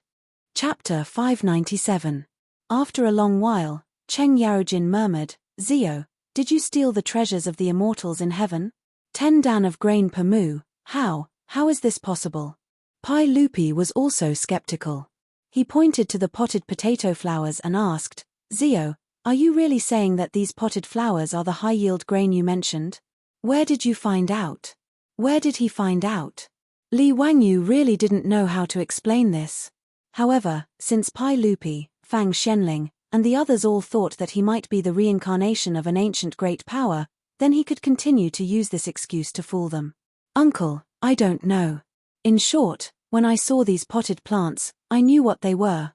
Chapter 597. After a long while, Cheng Yaojin murmured, Zio, did you steal the treasures of the immortals in heaven? 10 dan of grain per mu, how is this possible? Pai Lupi was also skeptical. He pointed to the potted potato flowers and asked, Zio, are you really saying that these potted flowers are the high-yield grain you mentioned? Where did you find out? Where did he find out? Li Wangyu really didn't know how to explain this. However, since Pai Lupi, Fang Xianling, and the others all thought that he might be the reincarnation of an ancient great power, then he could continue to use this excuse to fool them. Uncle, I don't know. In short, when I saw these potted plants, I knew what they were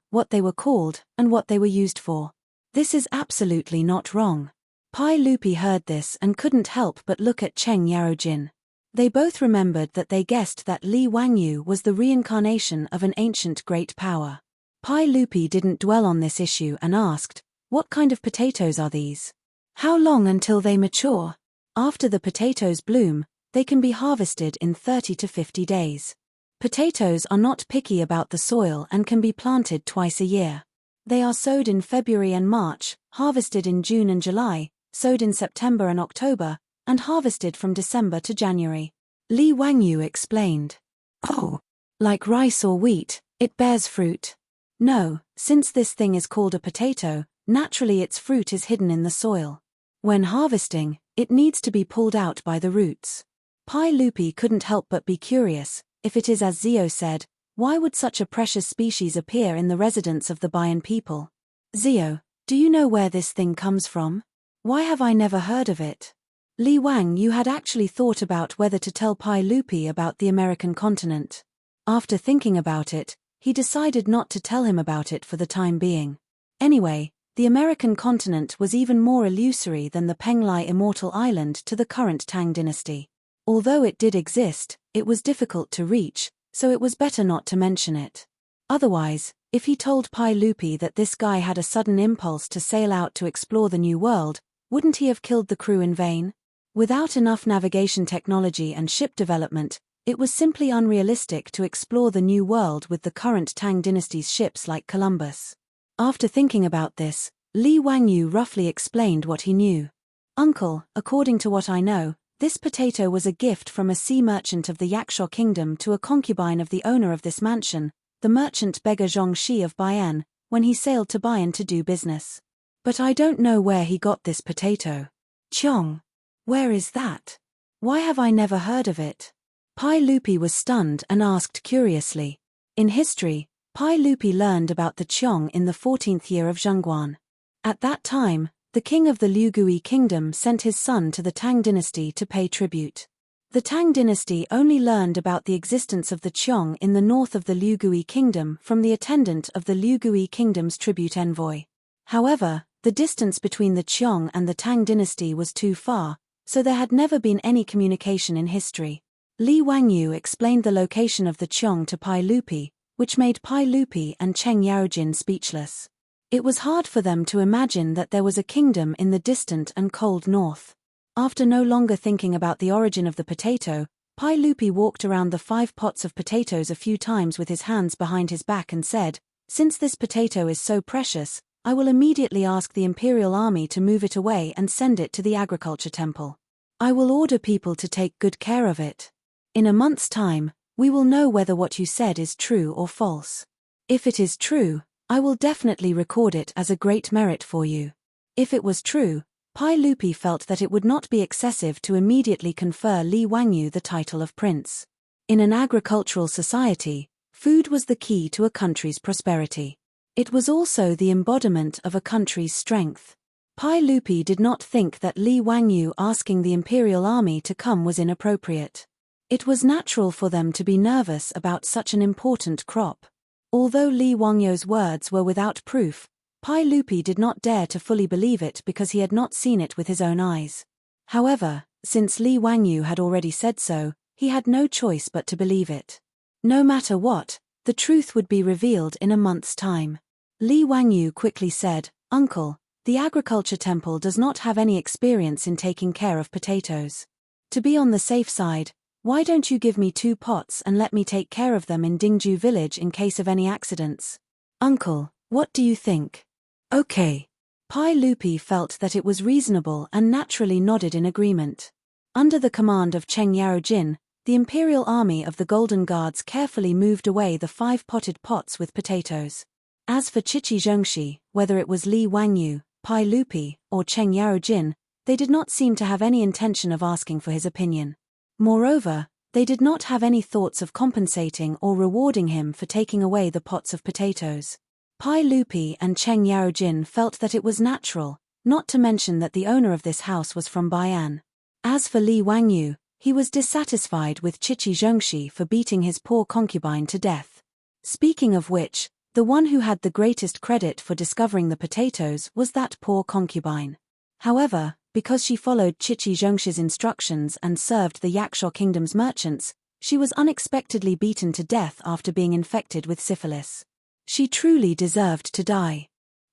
called, and what they were used for. This is absolutely not wrong. Pai Lupi heard this and couldn't help but look at Cheng Yaojin. They both remembered that they guessed that Li Wangyu was the reincarnation of an ancient great power. Pai Lupi didn't dwell on this issue and asked, what kind of potatoes are these? How long until they mature? After the potatoes bloom, they can be harvested in 30 to 50 days. Potatoes are not picky about the soil and can be planted twice a year. They are sowed in February and March, harvested in June and July, sowed in September and October, and harvested from December to January. Li Wangyu explained. Oh, Like rice or wheat, it bears fruit. No, since this thing is called a potato, naturally its fruit is hidden in the soil. When harvesting, it needs to be pulled out by the roots. Pai Lupi couldn't help but be curious. If it is as Zio said, why would such a precious species appear in the residence of the Bayan people? Zio, do you know where this thing comes from? Why have I never heard of it? Li Wangyu had actually thought about whether to tell Pai Lupi about the American continent. After thinking about it, he decided not to tell him about it for the time being. Anyway, the American continent was even more illusory than the Penglai immortal island to the current Tang dynasty. Although it did exist, it was difficult to reach, so it was better not to mention it. Otherwise, if he told Pai Lupi that this guy had a sudden impulse to sail out to explore the new world, wouldn't he have killed the crew in vain? Without enough navigation technology and ship development, it was simply unrealistic to explore the new world with the current Tang dynasty's ships like Columbus. After thinking about this, Li Wangyu roughly explained what he knew. Uncle, according to what I know, this potato was a gift from a sea merchant of the Yaksha kingdom to a concubine of the owner of this mansion, the merchant beggar Zhongxi of Baian, when he sailed to Baian to do business. But I don't know where he got this potato. Chong. Where is that? Why have I never heard of it? Pai Lupi was stunned and asked curiously. In history, Pai Lupi learned about the Chong in the 14th year of Zhengguan. At that time, the king of the Liugui kingdom sent his son to the Tang dynasty to pay tribute. The Tang dynasty only learned about the existence of the Chong in the north of the Liugui kingdom from the attendant of the Liugui kingdom's tribute envoy. However, the distance between the Chong and the Tang dynasty was too far, so there had never been any communication in history. Li Wangyu explained the location of the Chong to Pai Lupi, which made Pai Lupi and Cheng Yaojin speechless. It was hard for them to imagine that there was a kingdom in the distant and cold north. After no longer thinking about the origin of the potato, Pai Lupi walked around the 5 pots of potatoes a few times with his hands behind his back and said, "Since this potato is so precious, I will immediately ask the imperial army to move it away and send it to the agriculture temple. I will order people to take good care of it. In a month's time, we will know whether what you said is true or false. If it is true, I will definitely record it as a great merit for you." If it was true, Pai Lupi felt that it would not be excessive to immediately confer Li Wangyu the title of prince. In an agricultural society, food was the key to a country's prosperity. It was also the embodiment of a country's strength. Pai Lupi did not think that Li Wangyu asking the imperial army to come was inappropriate. It was natural for them to be nervous about such an important crop. Although Li Wangyu's words were without proof, Pai Lupi did not dare to fully believe it because he had not seen it with his own eyes. However, since Li Wangyu had already said so, he had no choice but to believe it. No matter what, the truth would be revealed in a month's time. Li Wangyu quickly said, "Uncle, the agriculture temple does not have any experience in taking care of potatoes. To be on the safe side, why don't you give me 2 pots and let me take care of them in Dingju village in case of any accidents? Uncle, what do you think?" "Okay." Pai Lupi felt that it was reasonable and naturally nodded in agreement. Under the command of Cheng Yaojin, the imperial army of the Golden Guards carefully moved away the 5 potted pots with potatoes. As for Chichi Zhongxi, whether it was Li Wangyu, Pai Lupi, or Cheng Yaojin, they did not seem to have any intention of asking for his opinion. Moreover, they did not have any thoughts of compensating or rewarding him for taking away the pots of potatoes. Pai Lupi and Cheng Yaojin felt that it was natural, not to mention that the owner of this house was from Baian. As for Li Wangyu, he was dissatisfied with Chichi Zhongxi for beating his poor concubine to death. Speaking of which, the one who had the greatest credit for discovering the potatoes was that poor concubine. However, because she followed Chichi Zhongxi's instructions and served the Yaksha kingdom's merchants, she was unexpectedly beaten to death after being infected with syphilis. She truly deserved to die.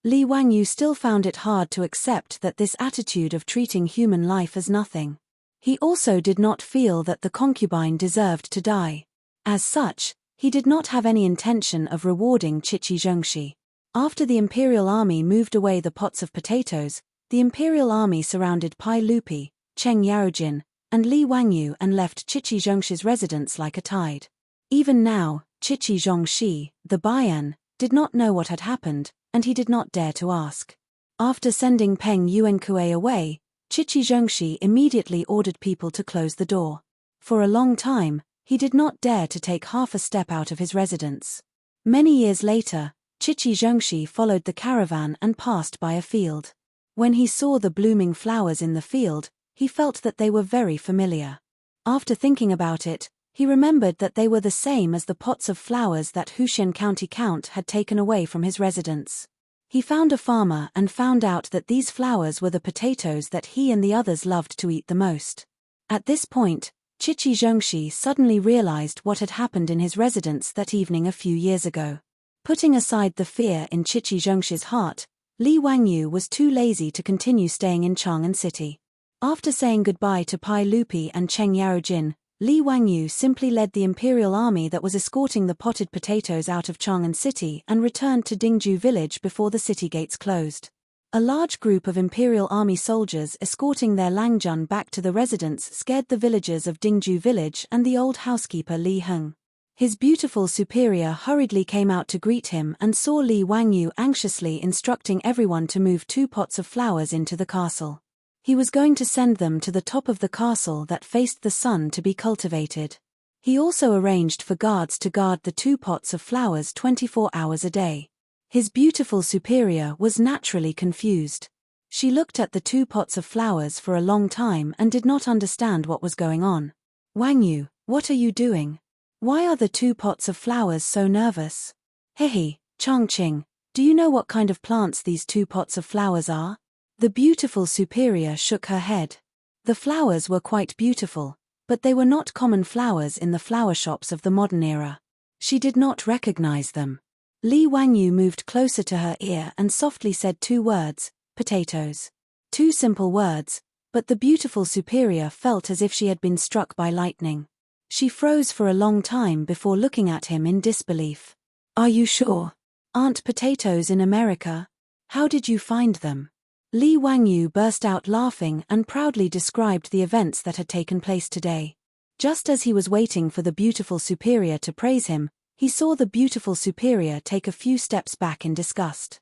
Li Wangyu still found it hard to accept that this attitude of treating human life as nothing. He also did not feel that the concubine deserved to die. As such, he did not have any intention of rewarding Chichi Zhongxi. After the imperial army moved away the pots of potatoes, the imperial army surrounded Pai Lupi, Cheng Yaojin, and Li Wangyu and left Chichi Zhongxi's residence like a tide. Even now, Chichi Zhongxi, the Baian, did not know what had happened, and he did not dare to ask. After sending Peng Yuankue away, Chichi Zhongxi immediately ordered people to close the door. For a long time, he did not dare to take half a step out of his residence. Many years later, Chichi Zhongxi followed the caravan and passed by a field. When he saw the blooming flowers in the field, he felt that they were very familiar. After thinking about it, He remembered that they were the same as the pots of flowers that Huxian County Count had taken away from his residence. He found a farmer and found out that these flowers were the potatoes that he and the others loved to eat the most. At this point, Chichi Zhongxi suddenly realized what had happened in his residence that evening a few years ago. Putting aside the fear in Chichi Zhongxi's heart, Li Wangyu was too lazy to continue staying in Chang'an City. After saying goodbye to Pai Lupi and Cheng Yaojin, Li Wangyu simply led the imperial army that was escorting the potted potatoes out of Chang'an City and returned to Dingju village before the city gates closed. A large group of imperial army soldiers escorting their Langjun back to the residence scared the villagers of Dingju village and the old housekeeper Li Heng. His beautiful superior hurriedly came out to greet him and saw Li Wangyu anxiously instructing everyone to move 2 pots of flowers into the castle. He was going to send them to the top of the castle that faced the sun to be cultivated. He also arranged for guards to guard the 2 pots of flowers 24 hours a day. His beautiful superior was naturally confused. She looked at the 2 pots of flowers for a long time and did not understand what was going on. Wangyu, what are you doing? Why are the 2 pots of flowers so nervous? Hehe, Changqing, do you know what kind of plants these 2 pots of flowers are? The beautiful superior shook her head. The flowers were quite beautiful, but they were not common flowers in the flower shops of the modern era. She did not recognize them. Li Wangyu moved closer to her ear and softly said 2 words, potatoes. 2 simple words, but the beautiful superior felt as if she had been struck by lightning. She froze for a long time before looking at him in disbelief. Are you sure? Aren't potatoes in America? How did you find them? Li Wangyu burst out laughing and proudly described the events that had taken place today. Just as he was waiting for the beautiful superior to praise him, he saw the beautiful superior take a few steps back in disgust.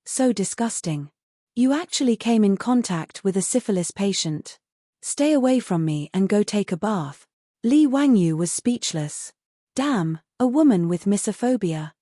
So disgusting. You actually came in contact with a syphilis patient. Stay away from me and go take a bath. Li Wangyu was speechless. Damn, a woman with misophobia.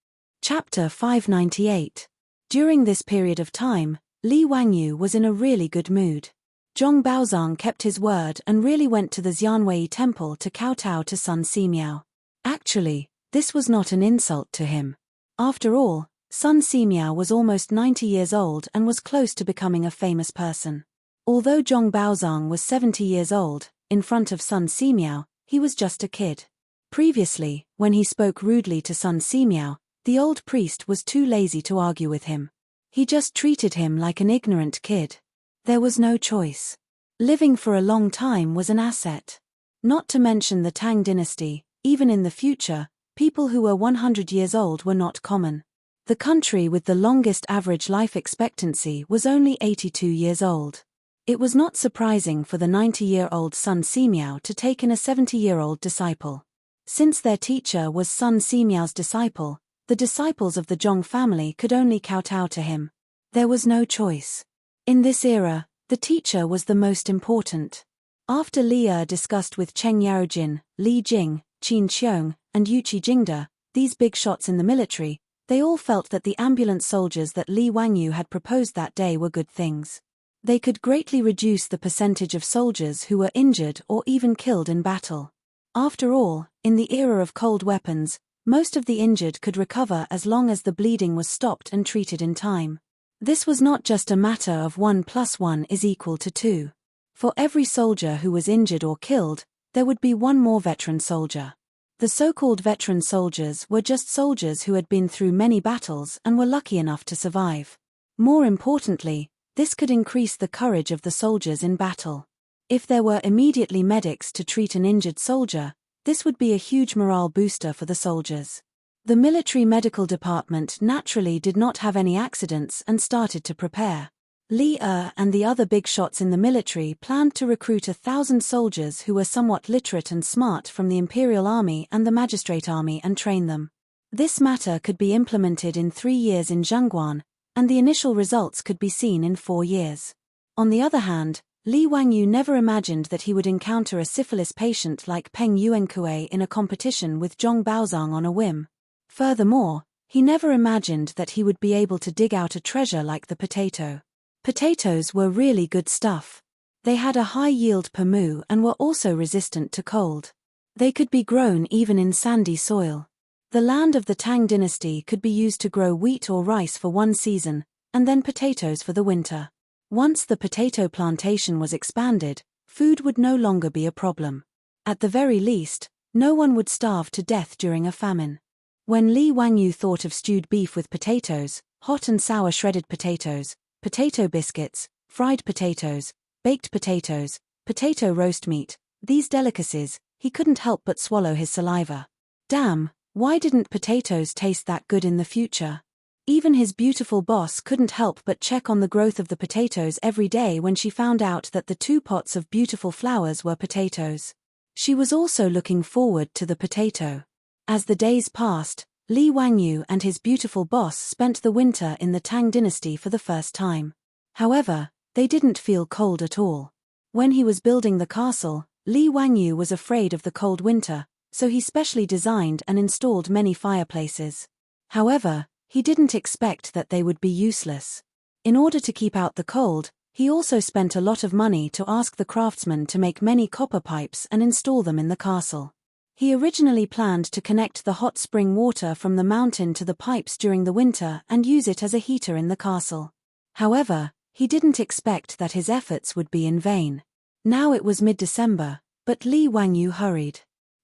Chapter 598. During this period of time, Li Wangyu was in a really good mood. Zhong Baozong kept his word and really went to the Xianwei temple to kowtow to Sun Simiao. Actually, this was not an insult to him. After all, Sun Simiao was almost 90 years old and was close to becoming a famous person. Although Zhong Baozong was 70 years old, in front of Sun Simiao, he was just a kid. Previously, when he spoke rudely to Sun Simiao, the old priest was too lazy to argue with him. He just treated him like an ignorant kid. There was no choice. Living for a long time was an asset. Not to mention the Tang dynasty, even in the future, people who were 100 years old were not common. The country with the longest average life expectancy was only 82 years old. It was not surprising for the 90-year-old Sun Simiao to take in a 70-year-old disciple. Since their teacher was Sun Simiao's disciple, the disciples of the Zhong family could only kowtow to him. There was no choice. In this era, the teacher was the most important. After Li Er discussed with Cheng Yaojin, Li Jing, Qin Xiong, and Yuqi Jingda, these big shots in the military, they all felt that the ambulance soldiers that Li Wangyu had proposed that day were good things. They could greatly reduce the percentage of soldiers who were injured or even killed in battle. After all, in the era of cold weapons, most of the injured could recover as long as the bleeding was stopped and treated in time. This was not just a matter of 1 + 1 = 2. For every soldier who was injured or killed, there would be 1 more veteran soldier. The so-called veteran soldiers were just soldiers who had been through many battles and were lucky enough to survive. More importantly, this could increase the courage of the soldiers in battle. If there were immediately medics to treat an injured soldier, this would be a huge morale booster for the soldiers. The military medical department naturally did not have any accidents and started to prepare. Li Er and the other big shots in the military planned to recruit 1,000 soldiers who were somewhat literate and smart from the Imperial Army and the Magistrate Army and train them. This matter could be implemented in 3 years in Zhangguan, and the initial results could be seen in 4 years. On the other hand, Li Wangyu never imagined that he would encounter a syphilis patient like Peng Yuankue in a competition with Zhong Baozong on a whim. Furthermore, he never imagined that he would be able to dig out a treasure like the potato. Potatoes were really good stuff. They had a high yield per mu and were also resistant to cold. They could be grown even in sandy soil. The land of the Tang dynasty could be used to grow wheat or rice for one season, and then potatoes for the winter. Once the potato plantation was expanded, food would no longer be a problem. At the very least, no one would starve to death during a famine. When Li Wangyu thought of stewed beef with potatoes, hot and sour shredded potatoes, potato biscuits, fried potatoes, baked potatoes, potato roast meat, these delicacies, he couldn't help but swallow his saliva. Damn, why didn't potatoes taste that good in the future? Even his beautiful boss couldn't help but check on the growth of the potatoes every day when she found out that the 2 pots of beautiful flowers were potatoes. She was also looking forward to the potato. As the days passed, Li Wangyu and his beautiful boss spent the winter in the Tang dynasty for the first time. However, they didn't feel cold at all. When he was building the castle, Li Wangyu was afraid of the cold winter, so he specially designed and installed many fireplaces. However, he didn't expect that they would be useless. In order to keep out the cold, he also spent a lot of money to ask the craftsmen to make many copper pipes and install them in the castle. He originally planned to connect the hot spring water from the mountain to the pipes during the winter and use it as a heater in the castle. However, he didn't expect that his efforts would be in vain. Now it was mid-December, but Li Wangyu hurried.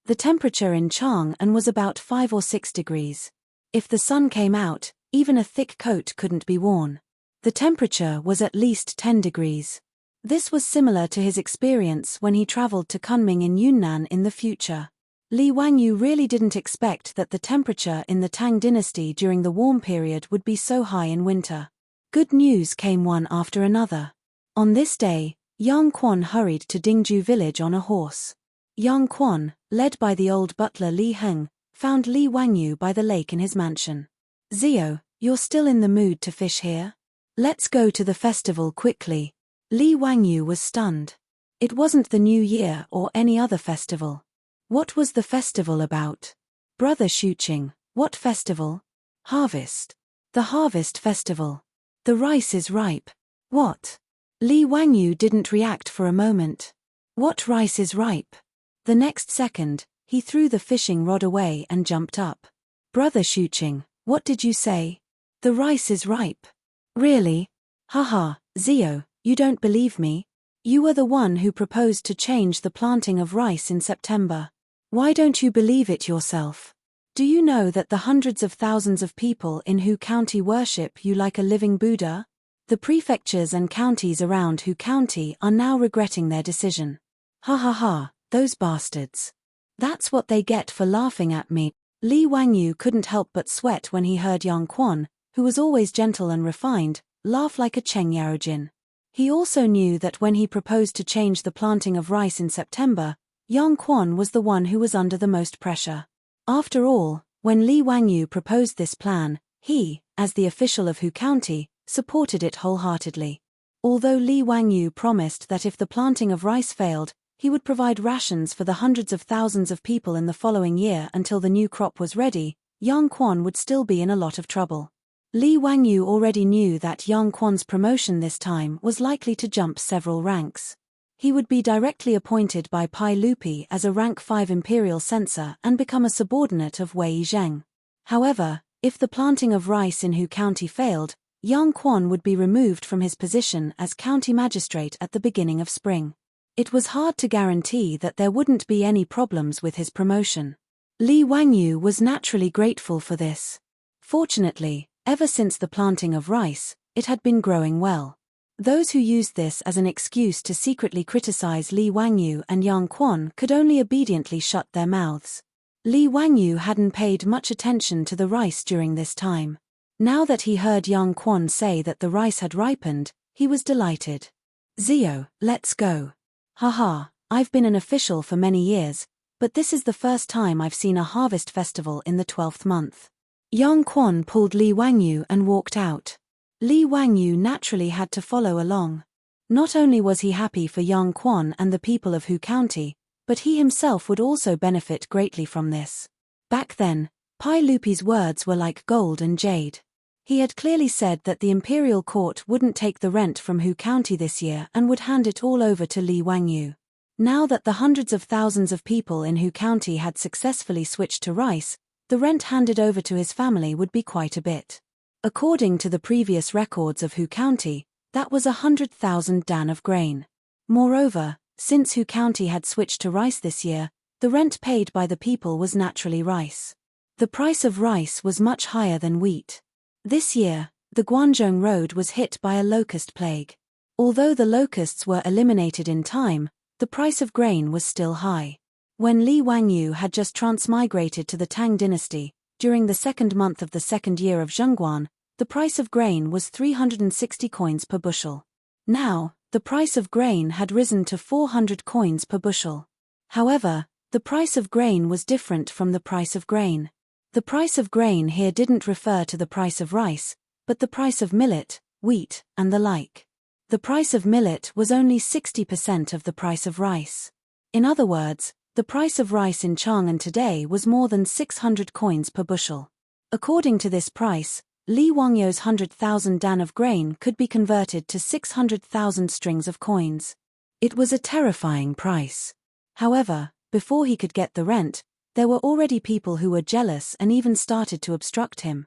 The temperature in Chang'an was about 5 or 6 degrees. If the sun came out, even a thick coat couldn't be worn. The temperature was at least 10 degrees. This was similar to his experience when he traveled to Kunming in Yunnan in the future. Li Wangyu really didn't expect that the temperature in the Tang dynasty during the warm period would be so high in winter. Good news came one after another. On this day, Yang Quan hurried to Dingju village on a horse. Yang Quan, led by the old butler Li Heng, found Li Wangyu by the lake in his mansion. "Zio, you're still in the mood to fish here? Let's go to the festival quickly." Li Wangyu was stunned. It wasn't the New Year or any other festival. What was the festival about? Brother Shuqing, what festival? Harvest. The harvest festival. The rice is ripe. What? Li Wangyu didn't react for a moment. What rice is ripe? The next second, he threw the fishing rod away and jumped up. "Brother Shuqing, what did you say? The rice is ripe. Really? Haha, Zio, you don't believe me? You were the one who proposed to change the planting of rice in September. Why don't you believe it yourself? Do you know that the hundreds of thousands of people in Hu County worship you like a living Buddha? The prefectures and counties around Hu County are now regretting their decision. Ha ha ha, those bastards. That's what they get for laughing at me." Li Wangyu couldn't help but sweat when he heard Yang Quan, who was always gentle and refined, laugh like a Cheng Yarojin. He also knew that when he proposed to change the planting of rice in September, Yang Quan was the one who was under the most pressure. After all, when Li Wangyu proposed this plan, he, as the official of Hu County, supported it wholeheartedly. Although Li Wangyu promised that if the planting of rice failed, he would provide rations for the hundreds of thousands of people in the following year until the new crop was ready, Yang Quan would still be in a lot of trouble. Li Wangyu already knew that Yang Quan's promotion this time was likely to jump several ranks. He would be directly appointed by Pai Lupi as a rank 5 imperial censor and become a subordinate of Wei Zheng. However, if the planting of rice in Hu County failed, Yang Quan would be removed from his position as county magistrate at the beginning of spring. It was hard to guarantee that there wouldn't be any problems with his promotion. Li Wangyu was naturally grateful for this. Fortunately, ever since the planting of rice, it had been growing well. Those who used this as an excuse to secretly criticize Li Wangyu and Yang Quan could only obediently shut their mouths. Li Wangyu hadn't paid much attention to the rice during this time. Now that he heard Yang Quan say that the rice had ripened, he was delighted. "Zio, let's go." "Haha, I've been an official for many years, but this is the first time I've seen a harvest festival in the 12th month." Yang Quan pulled Li Wangyu and walked out. Li Wangyu naturally had to follow along. Not only was he happy for Yang Quan and the people of Hu County, but he himself would also benefit greatly from this. Back then, Pai Lupi's words were like gold and jade. He had clearly said that the imperial court wouldn't take the rent from Hu County this year and would hand it all over to Li Wangyu. Now that the hundreds of thousands of people in Hu County had successfully switched to rice, the rent handed over to his family would be quite a bit. According to the previous records of Hu County, that was 100,000 dan of grain. Moreover, since Hu County had switched to rice this year, the rent paid by the people was naturally rice. The price of rice was much higher than wheat. This year, the Guangzhou road was hit by a locust plague. Although the locusts were eliminated in time, the price of grain was still high. When Li Wangyu had just transmigrated to the Tang dynasty, during the second month of the second year of Zhongguan, the price of grain was 360 coins per bushel. Now, the price of grain had risen to 400 coins per bushel. However, the price of grain was different from the price of grain. The price of grain here didn't refer to the price of rice, but the price of millet, wheat, and the like. The price of millet was only 60% of the price of rice. In other words, the price of rice in Chang'an today was more than 600 coins per bushel. According to this price, Li Wangyu's 100,000 dan of grain could be converted to 600,000 strings of coins. It was a terrifying price. However, before he could get the rent, there were already people who were jealous and even started to obstruct him.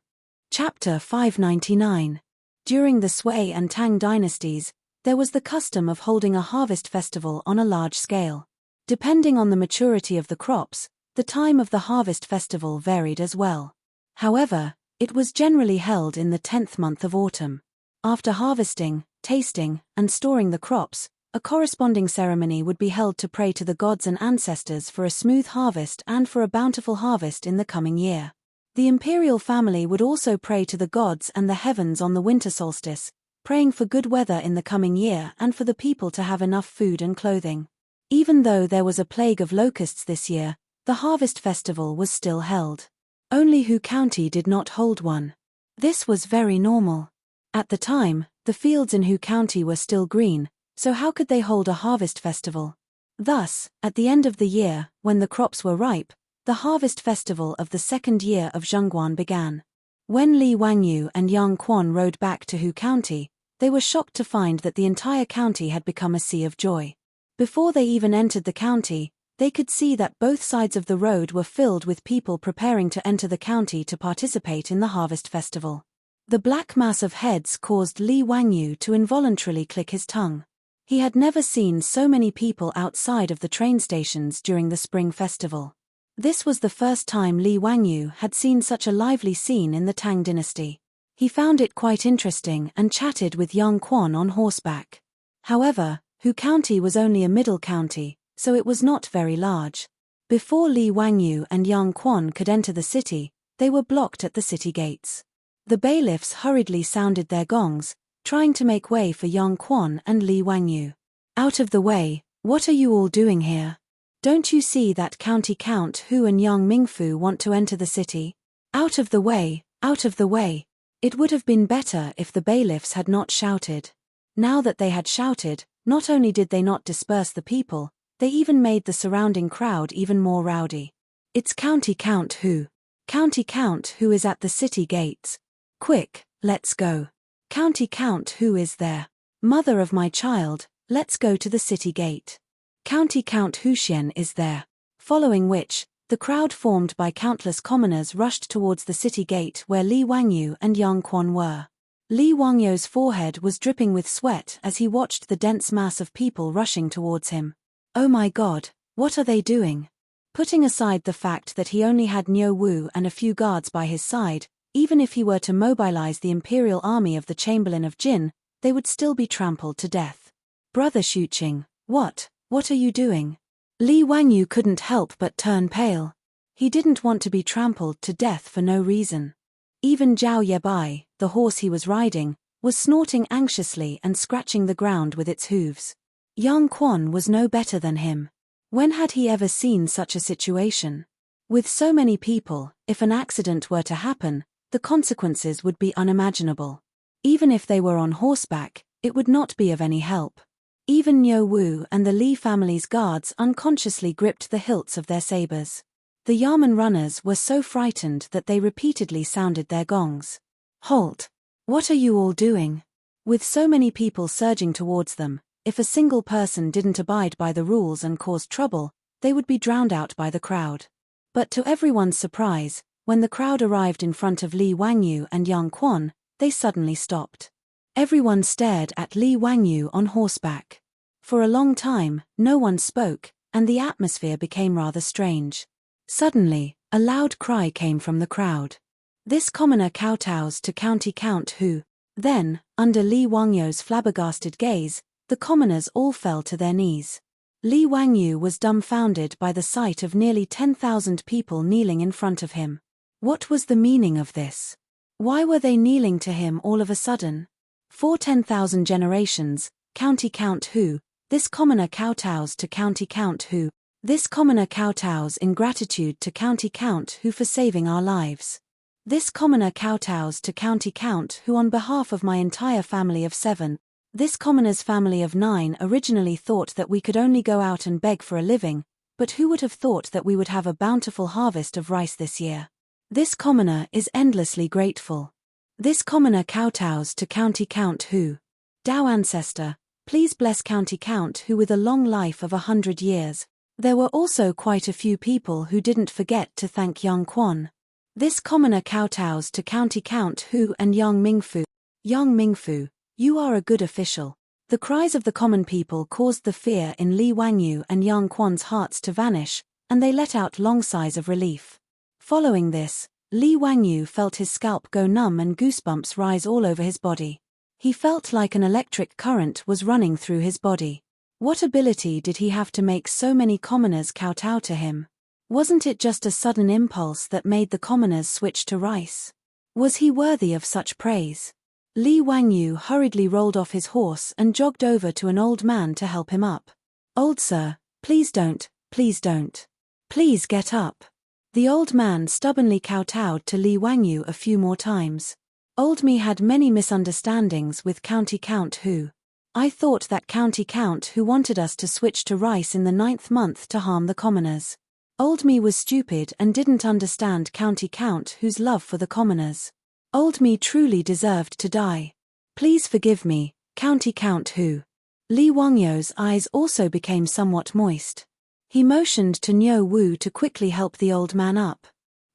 Chapter 599. During the Sui and Tang dynasties, there was the custom of holding a harvest festival on a large scale. Depending on the maturity of the crops, the time of the harvest festival varied as well. However, it was generally held in the 10th month of autumn. After harvesting, tasting, and storing the crops, a corresponding ceremony would be held to pray to the gods and ancestors for a smooth harvest and for a bountiful harvest in the coming year. The imperial family would also pray to the gods and the heavens on the winter solstice, praying for good weather in the coming year and for the people to have enough food and clothing. Even though there was a plague of locusts this year, the harvest festival was still held. Only Hu County did not hold one. This was very normal. At the time, the fields in Hu County were still green, so how could they hold a harvest festival? Thus, at the end of the year, when the crops were ripe, the harvest festival of the second year of Zhongguan began. When Li Wangyu and Yang Quan rode back to Hu County, they were shocked to find that the entire county had become a sea of joy. Before they even entered the county, they could see that both sides of the road were filled with people preparing to enter the county to participate in the harvest festival. The black mass of heads caused Li Wangyu to involuntarily click his tongue. He had never seen so many people outside of the train stations during the spring festival. This was the first time Li Wangyu had seen such a lively scene in the Tang dynasty. He found it quite interesting and chatted with Yang Quan on horseback. However, Hu County was only a middle county, so it was not very large. Before Li Wangyu and Yang Quan could enter the city, they were blocked at the city gates. The bailiffs hurriedly sounded their gongs, trying to make way for Yang Quan and Li Wangyu. "Out of the way, what are you all doing here? Don't you see that County Count Hu and Yang Mingfu want to enter the city? Out of the way, out of the way." It would have been better if the bailiffs had not shouted. Now that they had shouted, not only did they not disperse the people, they even made the surrounding crowd even more rowdy. "It's County Count Hu. County Count Hu is at the city gates. Quick, let's go. County Count Hu is there. Mother of my child, let's go to the city gate. County Count Huxian is there." Following which, the crowd formed by countless commoners rushed towards the city gate where Li Wangyu and Yang Quan were. Li Wangyu's forehead was dripping with sweat as he watched the dense mass of people rushing towards him. Oh my God, what are they doing? Putting aside the fact that he only had Niu Wu and a few guards by his side, even if he were to mobilize the imperial army of the Chamberlain of Jin, they would still be trampled to death. "Brother Xuqing, what are you doing?" Li Wangyu couldn't help but turn pale. He didn't want to be trampled to death for no reason. Even Zhao Yebai, the horse he was riding, was snorting anxiously and scratching the ground with its hooves. Yang Quan was no better than him. When had he ever seen such a situation? With so many people, if an accident were to happen, the consequences would be unimaginable. Even if they were on horseback, it would not be of any help. Even Niu Wu and the Li family's guards unconsciously gripped the hilts of their sabers. The Yamen runners were so frightened that they repeatedly sounded their gongs. "Halt! What are you all doing?" With so many people surging towards them, If a single person didn't abide by the rules and caused trouble, they would be drowned out by the crowd. But to everyone's surprise, when the crowd arrived in front of Li Wangyu and Yang Quan, they suddenly stopped. Everyone stared at Li Wangyu on horseback. For a long time, no one spoke, and the atmosphere became rather strange. Suddenly, a loud cry came from the crowd. This commoner kowtows to County Count Hu. Then, under Li Wangyu's flabbergasted gaze, the commoners all fell to their knees. Li Wangyu was dumbfounded by the sight of nearly 10,000 people kneeling in front of him. What was the meaning of this? Why were they kneeling to him all of a sudden? For 10,000 generations, County Count Hu, this commoner kowtows to County Count Hu. This commoner kowtows in gratitude to County Count Hu for saving our lives. This commoner kowtows to County Count Hu on behalf of my entire family of 7. This commoner's family of 9 originally thought that we could only go out and beg for a living, but who would have thought that we would have a bountiful harvest of rice this year? This commoner is endlessly grateful. This commoner kowtows to County Count Hu. Tao ancestor, please bless County Count Hu with a long life of 100 years. There were also quite a few people who didn't forget to thank Yang Quan. This commoner kowtows to County Count Hu and Yang Mingfu. Yang Mingfu, you are a good official. The cries of the common people caused the fear in Li Wangyu and Yang Quan's hearts to vanish, and they let out long sighs of relief. Following this, Li Wangyu felt his scalp go numb and goosebumps rise all over his body. He felt like an electric current was running through his body. What ability did he have to make so many commoners kowtow to him? Wasn't it just a sudden impulse that made the commoners switch to rice? Was he worthy of such praise? Li Wangyu hurriedly rolled off his horse and jogged over to an old man to help him up. Old sir, please don't, please don't. Please get up. The old man stubbornly kowtowed to Li Wangyu a few more times. Old me had many misunderstandings with County Count Hu. I thought that County Count Hu wanted us to switch to rice in the 9th month to harm the commoners. Old me was stupid and didn't understand County Count Hu's love for the commoners. Old me truly deserved to die. Please forgive me, County Count Hu. Li Wangyu's eyes also became somewhat moist. He motioned to Niu Wu to quickly help the old man up.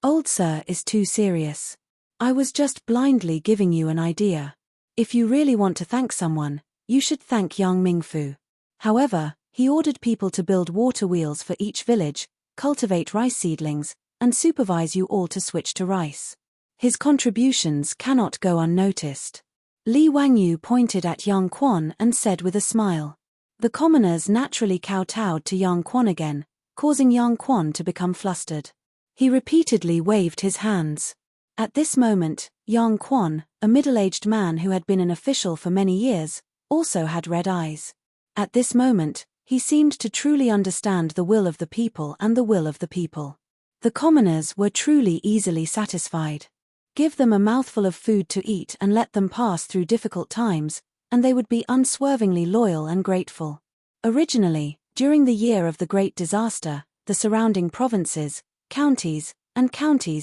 Old sir is too serious. I was just blindly giving you an idea. If you really want to thank someone, you should thank Yang Mingfu. However, he ordered people to build water wheels for each village, cultivate rice seedlings, and supervise you all to switch to rice. His contributions cannot go unnoticed. Li Wangyu pointed at Yang Quan and said with a smile. The commoners naturally kowtowed to Yang Quan again, causing Yang Quan to become flustered. He repeatedly waved his hands. At this moment, Yang Quan, a middle-aged man who had been an official for many years, also had red eyes. At this moment, he seemed to truly understand the will of the people and the will of the people. The commoners were truly easily satisfied. Give them a mouthful of food to eat and let them pass through difficult times, and they would be unswervingly loyal and grateful. Originally, during the year of the Great Disaster, the surrounding provinces, counties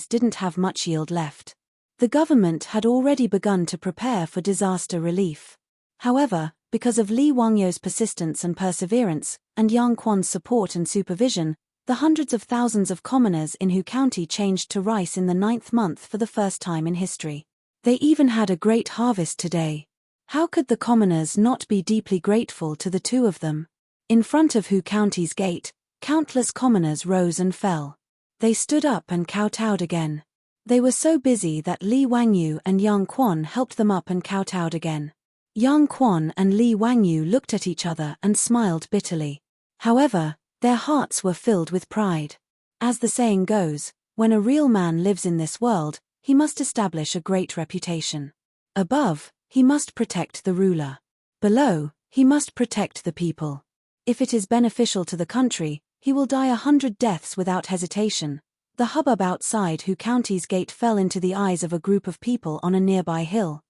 didn't have much yield left. The government had already begun to prepare for disaster relief. However, because of Li Wangyu's persistence and perseverance, and Yang Quan's support and supervision, the hundreds of thousands of commoners in Hu County changed to rice in the 9th month for the first time in history. They even had a great harvest today. How could the commoners not be deeply grateful to the two of them? In front of Hu County's gate, countless commoners rose and fell. They stood up and kowtowed again. They were so busy that Li Wangyu and Yang Quan helped them up and kowtowed again. Yang Quan and Li Wangyu looked at each other and smiled bitterly. However, their hearts were filled with pride. As the saying goes, when a real man lives in this world, he must establish a great reputation. Above, he must protect the ruler. Below, he must protect the people. If it is beneficial to the country, he will die 100 deaths without hesitation. The hubbub outside Hu County's gate fell into the eyes of a group of people on a nearby hill.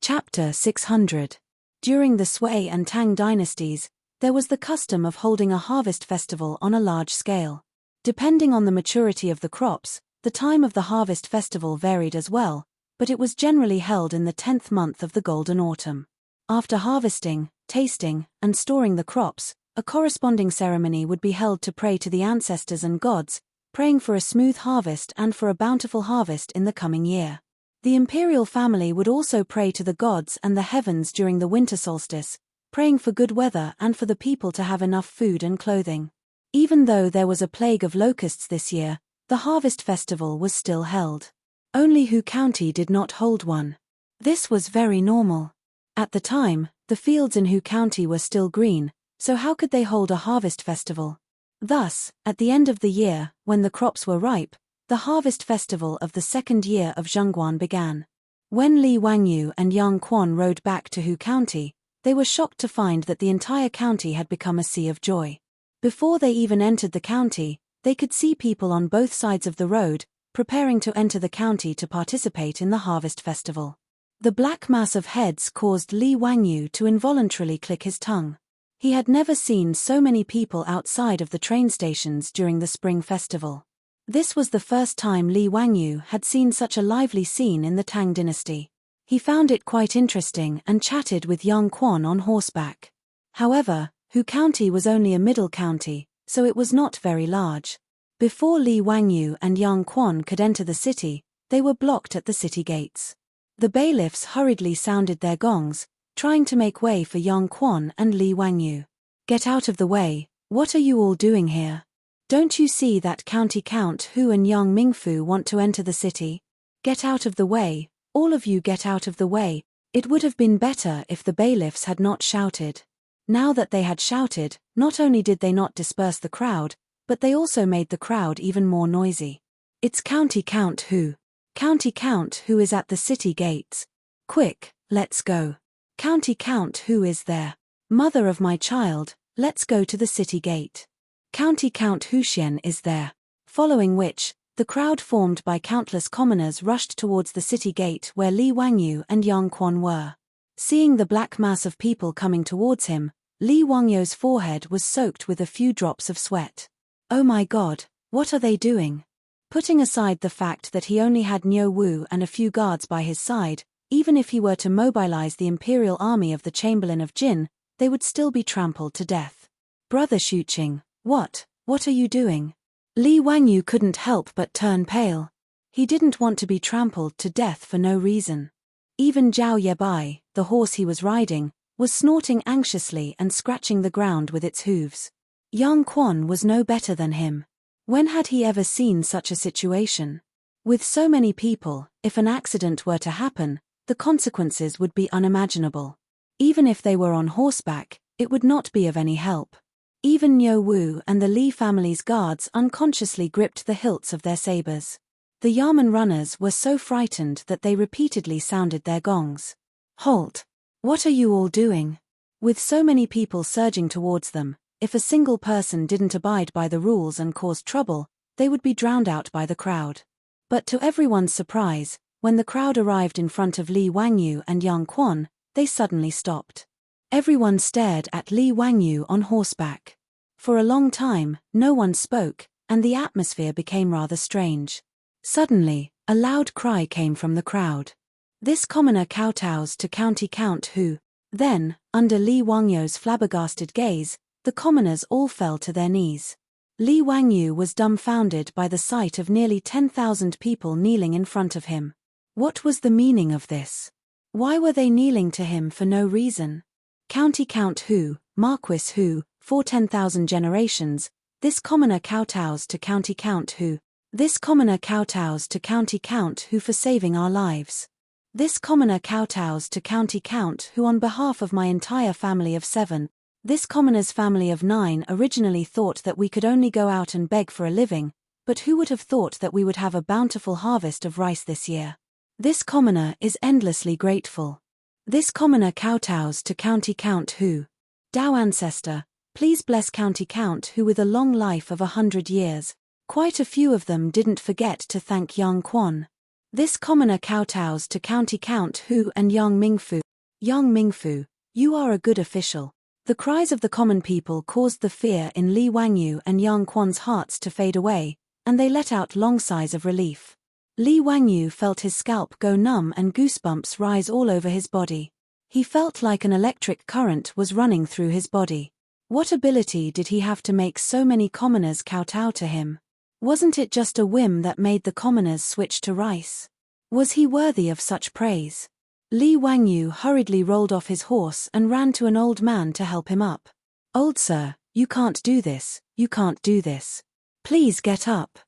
Chapter 600. During the Sui and Tang dynasties, there was the custom of holding a harvest festival on a large scale. Depending on the maturity of the crops, the time of the harvest festival varied as well, but it was generally held in the 10th month of the golden autumn. After harvesting, tasting, and storing the crops, a corresponding ceremony would be held to pray to the ancestors and gods, praying for a smooth harvest and for a bountiful harvest in the coming year. The imperial family would also pray to the gods and the heavens during the winter solstice, praying for good weather and for the people to have enough food and clothing. Even though there was a plague of locusts this year, the harvest festival was still held. Only Hu County did not hold one. This was very normal. At the time, the fields in Hu County were still green, so how could they hold a harvest festival? Thus, at the end of the year, when the crops were ripe, the harvest festival of the second year of Zhongguan began. When Li Wangyu and Yang Quan rode back to Hu County, they were shocked to find that the entire county had become a sea of joy. Before they even entered the county, they could see people on both sides of the road, preparing to enter the county to participate in the harvest festival. The black mass of heads caused Li Wangyu to involuntarily click his tongue. He had never seen so many people outside of the train stations during the spring festival. This was the first time Li Wangyu had seen such a lively scene in the Tang dynasty. He found it quite interesting and chatted with Yang Quan on horseback. However, Hu County was only a middle county, so it was not very large. Before Li Wangyu and Yang Quan could enter the city, they were blocked at the city gates. The bailiffs hurriedly sounded their gongs, trying to make way for Yang Quan and Li Wangyu. "Get out of the way, what are you all doing here? Don't you see that County Count Hu and Yang Mingfu want to enter the city? Get out of the way, all of you get out of the way." It would have been better if the bailiffs had not shouted. Now that they had shouted, not only did they not disperse the crowd, but they also made the crowd even more noisy. "It's County Count Hu. County Count Hu is at the city gates. Quick, let's go. County Count Hu is there. Mother of my child, let's go to the city gate. County Count Huxian is there." Following which, the crowd formed by countless commoners rushed towards the city gate where Li Wangyu and Yang Quan were. Seeing the black mass of people coming towards him, Li Wangyu's forehead was soaked with a few drops of sweat. Oh my God, what are they doing? Putting aside the fact that he only had Niu Wu and a few guards by his side, even if he were to mobilize the imperial army of the Chamberlain of Jin, they would still be trampled to death. "Brother Xuqing, what are you doing?" Li Wangyu couldn't help but turn pale. He didn't want to be trampled to death for no reason. Even Zhao Yebai, the horse he was riding, was snorting anxiously and scratching the ground with its hooves. Yang Quan was no better than him. When had he ever seen such a situation? With so many people, if an accident were to happen, the consequences would be unimaginable. Even if they were on horseback, it would not be of any help. Even Niu Wu and the Li family's guards unconsciously gripped the hilts of their sabers. The Yamen runners were so frightened that they repeatedly sounded their gongs. "Halt! What are you all doing?" With so many people surging towards them, if a single person didn't abide by the rules and caused trouble, they would be drowned out by the crowd. But to everyone's surprise, when the crowd arrived in front of Li Wangyu and Yang Quan, they suddenly stopped. Everyone stared at Li Wangyu on horseback. For a long time, no one spoke, and the atmosphere became rather strange. Suddenly, a loud cry came from the crowd. This commoner kowtows to County Count Hu. Then, under Li Wangyu's flabbergasted gaze, the commoners all fell to their knees. Li Wangyu was dumbfounded by the sight of nearly 10,000 people kneeling in front of him. What was the meaning of this? Why were they kneeling to him for no reason? County Count Hu, Marquis Hu, for 10,000 generations, this commoner kowtows to County Count Hu. This commoner kowtows to County Count Hu for saving our lives. This commoner kowtows to County Count Hu on behalf of my entire family of 7. This commoner's family of 9 originally thought that we could only go out and beg for a living, but who would have thought that we would have a bountiful harvest of rice this year? This commoner is endlessly grateful. This commoner kowtows to County Count Hu. Dao ancestor, please bless County Count Hu with a long life of 100 years. Quite a few of them didn't forget to thank Yang Quan. This commoner kowtows to County Count Hu and Yang Mingfu. Yang Mingfu, you are a good official. The cries of the common people caused the fear in Li Wangyu and Yang Quan's hearts to fade away, and they let out long sighs of relief. Li Wangyu felt his scalp go numb and goosebumps rise all over his body. He felt like an electric current was running through his body. What ability did he have to make so many commoners kowtow to him? Wasn't it just a whim that made the commoners switch to rice? Was he worthy of such praise? Li Wangyu hurriedly rolled off his horse and ran to an old man to help him up. "Old sir, you can't do this, you can't do this. Please get up."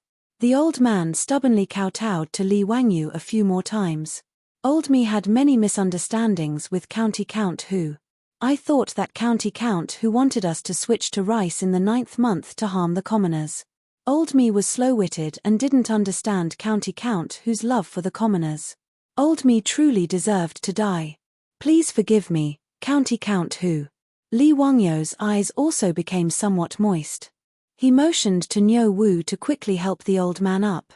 The old man stubbornly kowtowed to Li Wangyu a few more times. Old me had many misunderstandings with County Count Hu. I thought that County Count Hu wanted us to switch to rice in the 9th month to harm the commoners. Old me was slow-witted and didn't understand County Count Hu's love for the commoners. Old me truly deserved to die. Please forgive me, County Count Hu. Li Wangyu's eyes also became somewhat moist. He motioned to Niu Wu to quickly help the old man up.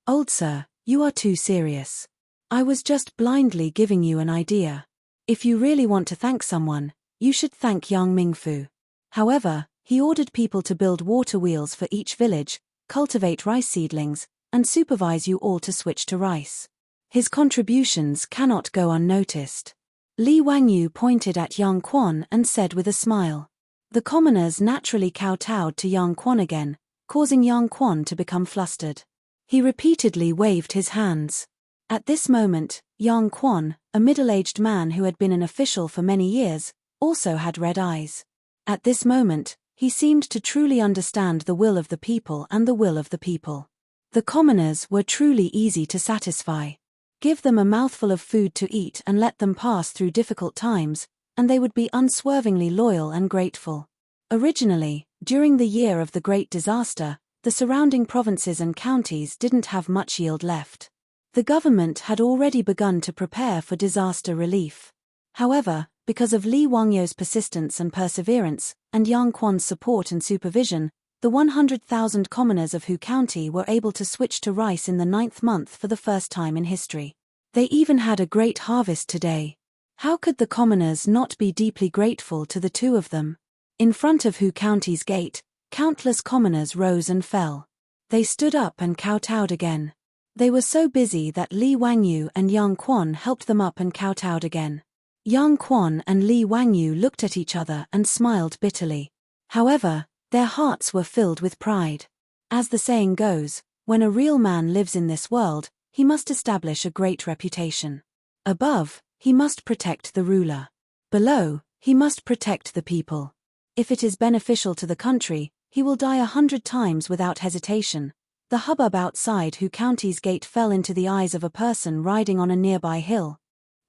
"Old sir, you are too serious. I was just blindly giving you an idea. If you really want to thank someone, you should thank Yang Mingfu." However, he ordered people to build water wheels for each village, cultivate rice seedlings, and supervise you all to switch to rice. His contributions cannot go unnoticed. Li Wangyu pointed at Yang Quan and said with a smile. The commoners naturally kowtowed to Yang Quan again, causing Yang Quan to become flustered. He repeatedly waved his hands. At this moment, Yang Quan, a middle-aged man who had been an official for many years, also had red eyes. At this moment, he seemed to truly understand the will of the people and the will of the people. The commoners were truly easy to satisfy. Give them a mouthful of food to eat and let them pass through difficult times, and they would be unswervingly loyal and grateful. Originally, during the year of the Great Disaster, the surrounding provinces and counties didn't have much yield left. The government had already begun to prepare for disaster relief. However, because of Li Wangyu's persistence and perseverance, and Yang Quan's support and supervision, the 100,000 commoners of Hu County were able to switch to rice in the 9th month for the first time in history. They even had a great harvest today. How could the commoners not be deeply grateful to the two of them? In front of Hu County's gate, countless commoners rose and fell. They stood up and kowtowed again. They were so busy that Li Wangyu and Yang Quan helped them up and kowtowed again. Yang Quan and Li Wangyu looked at each other and smiled bitterly. However, their hearts were filled with pride. As the saying goes, when a real man lives in this world, he must establish a great reputation. Above, he must protect the ruler. Below, he must protect the people. If it is beneficial to the country, he will die 100 times without hesitation. The hubbub outside Hu County's gate fell into the eyes of a person riding on a nearby hill.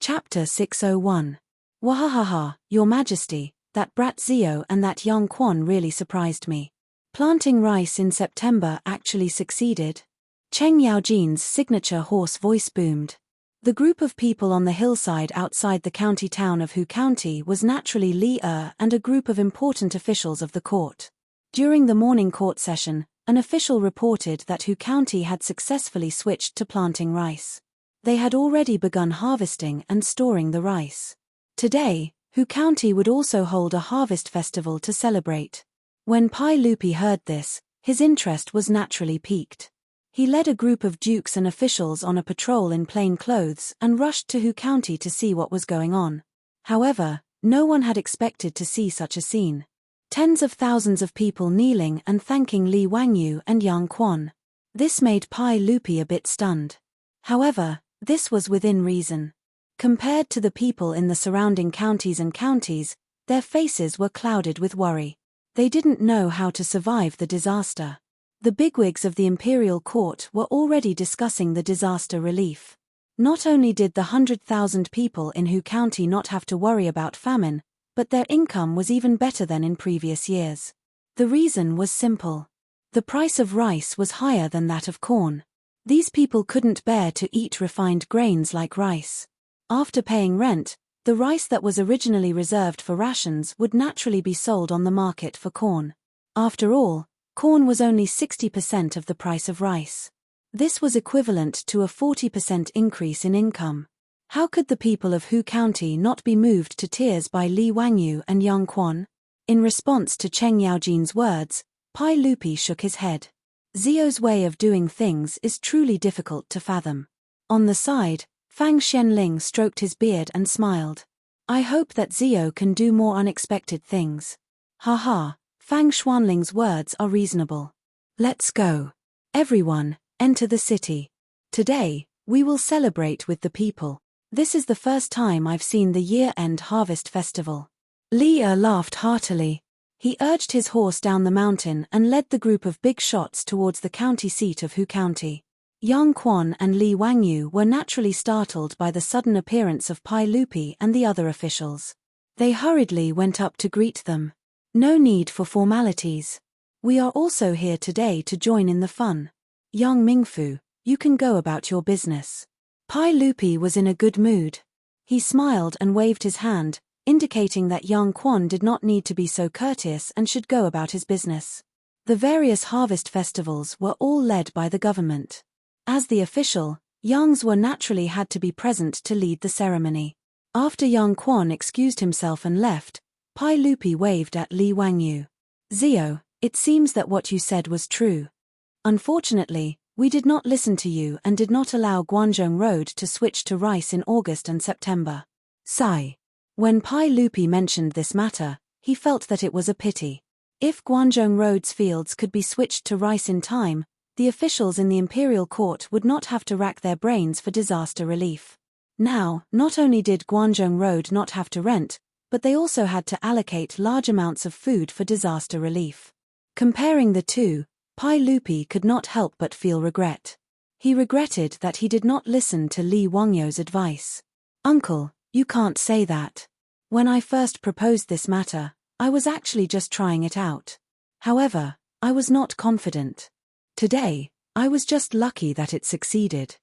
Chapter 601. Wahahaha, Your Majesty, that brat Zio and that Yang Quan really surprised me. Planting rice in September actually succeeded. Cheng Yaojin's signature hoarse voice boomed. The group of people on the hillside outside the county town of Hu County was naturally Li and a group of important officials of the court. During the morning court session, an official reported that Hu County had successfully switched to planting rice. They had already begun harvesting and storing the rice. Today, Hu County would also hold a harvest festival to celebrate. When Pai Lupi heard this, his interest was naturally piqued. He led a group of dukes and officials on a patrol in plain clothes and rushed to Hu County to see what was going on. However, no one had expected to see such a scene. Tens of thousands of people kneeling and thanking Li Wangyu and Yang Quan. This made Pai Lupi a bit stunned. However, this was within reason. Compared to the people in the surrounding counties, their faces were clouded with worry. They didn't know how to survive the disaster. The bigwigs of the imperial court were already discussing the disaster relief. Not only did the 100,000 people in Hu County not have to worry about famine, but their income was even better than in previous years. The reason was simple. The price of rice was higher than that of corn. These people couldn't bear to eat refined grains like rice. After paying rent, the rice that was originally reserved for rations would naturally be sold on the market for corn. After all, corn was only 60% of the price of rice. This was equivalent to a 40% increase in income. How could the people of Hu County not be moved to tears by Li Wangyu and Yang Quan? In response to Cheng Yaojin's words, Pai Lupi shook his head. Zio's way of doing things is truly difficult to fathom. On the side, Fang Xianling stroked his beard and smiled. I hope that Zio can do more unexpected things. Haha, Fang Xuanling's words are reasonable. Let's go. Everyone, enter the city. Today, we will celebrate with the people. This is the first time I've seen the year-end harvest festival. Li Er laughed heartily. He urged his horse down the mountain and led the group of big shots towards the county seat of Hu County. Yang Quan and Li Wangyu were naturally startled by the sudden appearance of Pai Lupi and the other officials. They hurriedly went up to greet them. No need for formalities. We are also here today to join in the fun. Young Mingfu, you can go about your business. Pai Lupi was in a good mood. He smiled and waved his hand, indicating that Yang Quan did not need to be so courteous and should go about his business. The various harvest festivals were all led by the government. As the official, Yang Zhuo naturally had to be present to lead the ceremony. After Yang Quan excused himself and left, Pai Lupi waved at Li Wangyu. Zio, it seems that what you said was true. Unfortunately, we did not listen to you and did not allow Guanzhong Road to switch to rice in August and September. Sigh. When Pai Lupi mentioned this matter, he felt that it was a pity. If Guanzhong Road's fields could be switched to rice in time, the officials in the imperial court would not have to rack their brains for disaster relief. Now, not only did Guanzhong Road not have to rent, but they also had to allocate large amounts of food for disaster relief. Comparing the two, Pai Lupi could not help but feel regret. He regretted that he did not listen to Li Wangyu's advice. Uncle, you can't say that. When I first proposed this matter, I was actually just trying it out. However, I was not confident. Today, I was just lucky that it succeeded.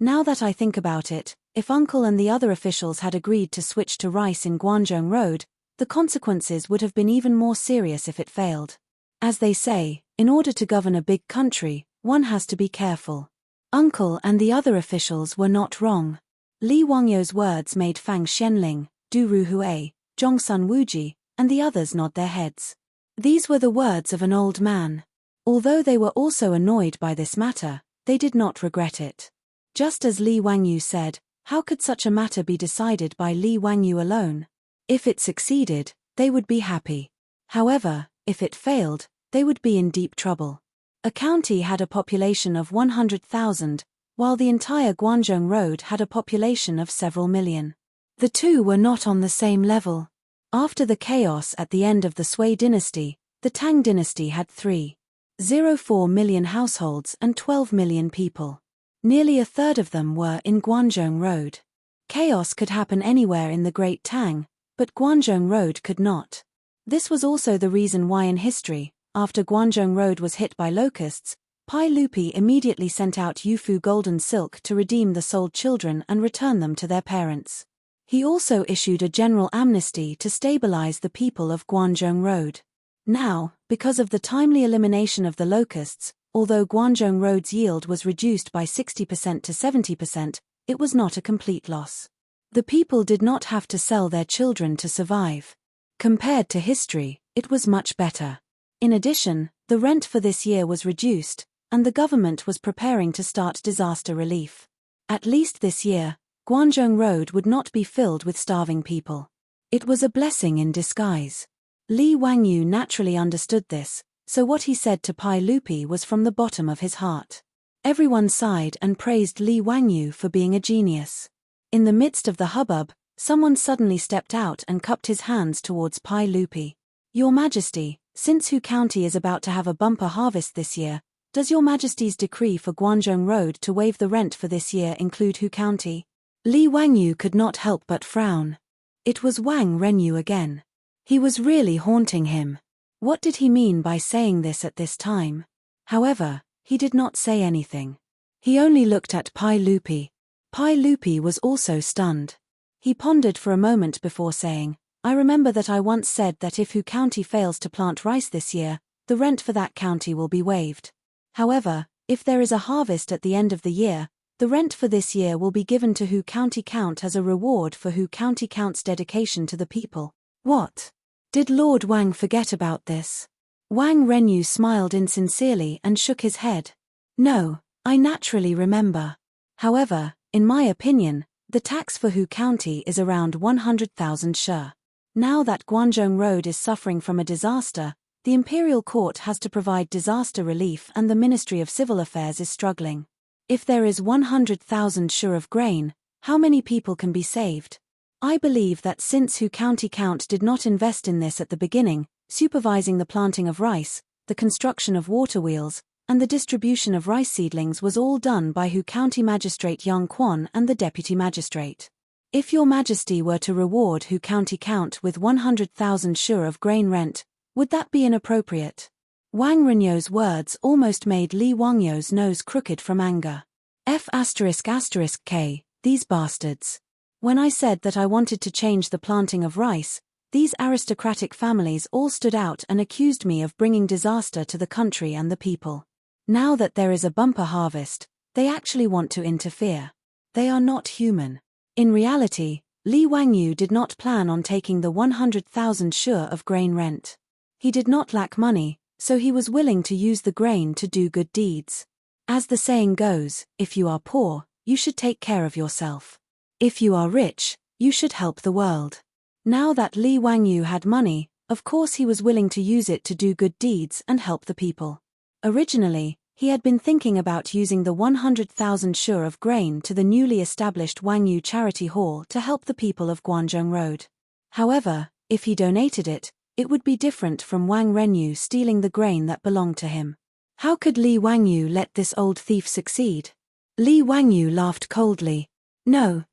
Now that I think about it, if Uncle and the other officials had agreed to switch to rice in Guanzhong Road, the consequences would have been even more serious if it failed. As they say, in order to govern a big country, one has to be careful. Uncle and the other officials were not wrong. Li Wangyu's words made Fang Xianling, Du Ruhui, Zhongsun Wuji, and the others nod their heads. These were the words of an old man. Although they were also annoyed by this matter, they did not regret it. Just as Li Wangyu said, how could such a matter be decided by Li Wangyu alone? If it succeeded, they would be happy. However, if it failed, they would be in deep trouble. A county had a population of 100,000, while the entire Guanzhong Road had a population of several million. The two were not on the same level. After the chaos at the end of the Sui dynasty, the Tang dynasty had 3.04 million households and 12 million people. Nearly a third of them were in Guanzhong Road. Chaos could happen anywhere in the Great Tang, but Guanzhong Road could not. This was also the reason why in history, after Guanzhong Road was hit by locusts, Pai Lupi immediately sent out Yufu golden silk to redeem the sold children and return them to their parents. He also issued a general amnesty to stabilize the people of Guanzhong Road. Now, because of the timely elimination of the locusts, although Guanzhong Road's yield was reduced by 60% to 70%, it was not a complete loss. The people did not have to sell their children to survive. Compared to history, it was much better. In addition, the rent for this year was reduced, and the government was preparing to start disaster relief. At least this year, Guanzhong Road would not be filled with starving people. It was a blessing in disguise. Li Wangyu naturally understood this, so what he said to Pai Lupi was from the bottom of his heart. Everyone sighed and praised Li Wangyu for being a genius. In the midst of the hubbub, someone suddenly stepped out and cupped his hands towards Pai Lupi. Your Majesty, since Hu County is about to have a bumper harvest this year, does Your Majesty's decree for Guanzhong Road to waive the rent for this year include Hu County? Li Wangyu could not help but frown. It was Wang Renyu again. He was really haunting him. What did he mean by saying this at this time? However, he did not say anything. He only looked at Pai Lupi. Pai Lupi was also stunned. He pondered for a moment before saying, I remember that I once said that if Hu County fails to plant rice this year, the rent for that county will be waived. However, if there is a harvest at the end of the year, the rent for this year will be given to Hu County Count as a reward for Hu County Count's dedication to the people. What? Did Lord Wang forget about this? Wang Renyu smiled insincerely and shook his head. No, I naturally remember. However, in my opinion, The tax for Hu County is around 100,000 shi. Now that Guangzhou Road is suffering from a disaster, the Imperial Court has to provide disaster relief and the Ministry of Civil Affairs is struggling. If there is 100,000 shi of grain, how many people can be saved? I believe that since Hu County Count did not invest in this at the beginning, supervising the planting of rice, the construction of water wheels, and the distribution of rice seedlings was all done by Hu County Magistrate Yang Quan and the Deputy Magistrate. If Your Majesty were to reward Hu County Count with 100,000 shi of grain rent, would that be inappropriate? Wang Renyou's words almost made Li Wangyou's nose crooked from anger. F***K, these bastards. When I said that I wanted to change the planting of rice, these aristocratic families all stood out and accused me of bringing disaster to the country and the people. Now that there is a bumper harvest, they actually want to interfere. They are not human. In reality, Li Wangyou did not plan on taking the 100,000 shi of grain rent. He did not lack money, so he was willing to use the grain to do good deeds. As the saying goes, if you are poor, you should take care of yourself. If you are rich, you should help the world. Now that Li Wangyou had money, of course he was willing to use it to do good deeds and help the people. Originally, he had been thinking about using the 100,000 shi of grain to the newly established Wangyou Charity Hall to help the people of Guangzhou Road. However, if he donated it, it would be different from Wang Renyou stealing the grain that belonged to him. How could Li Wangyou let this old thief succeed? Li Wangyou laughed coldly. No,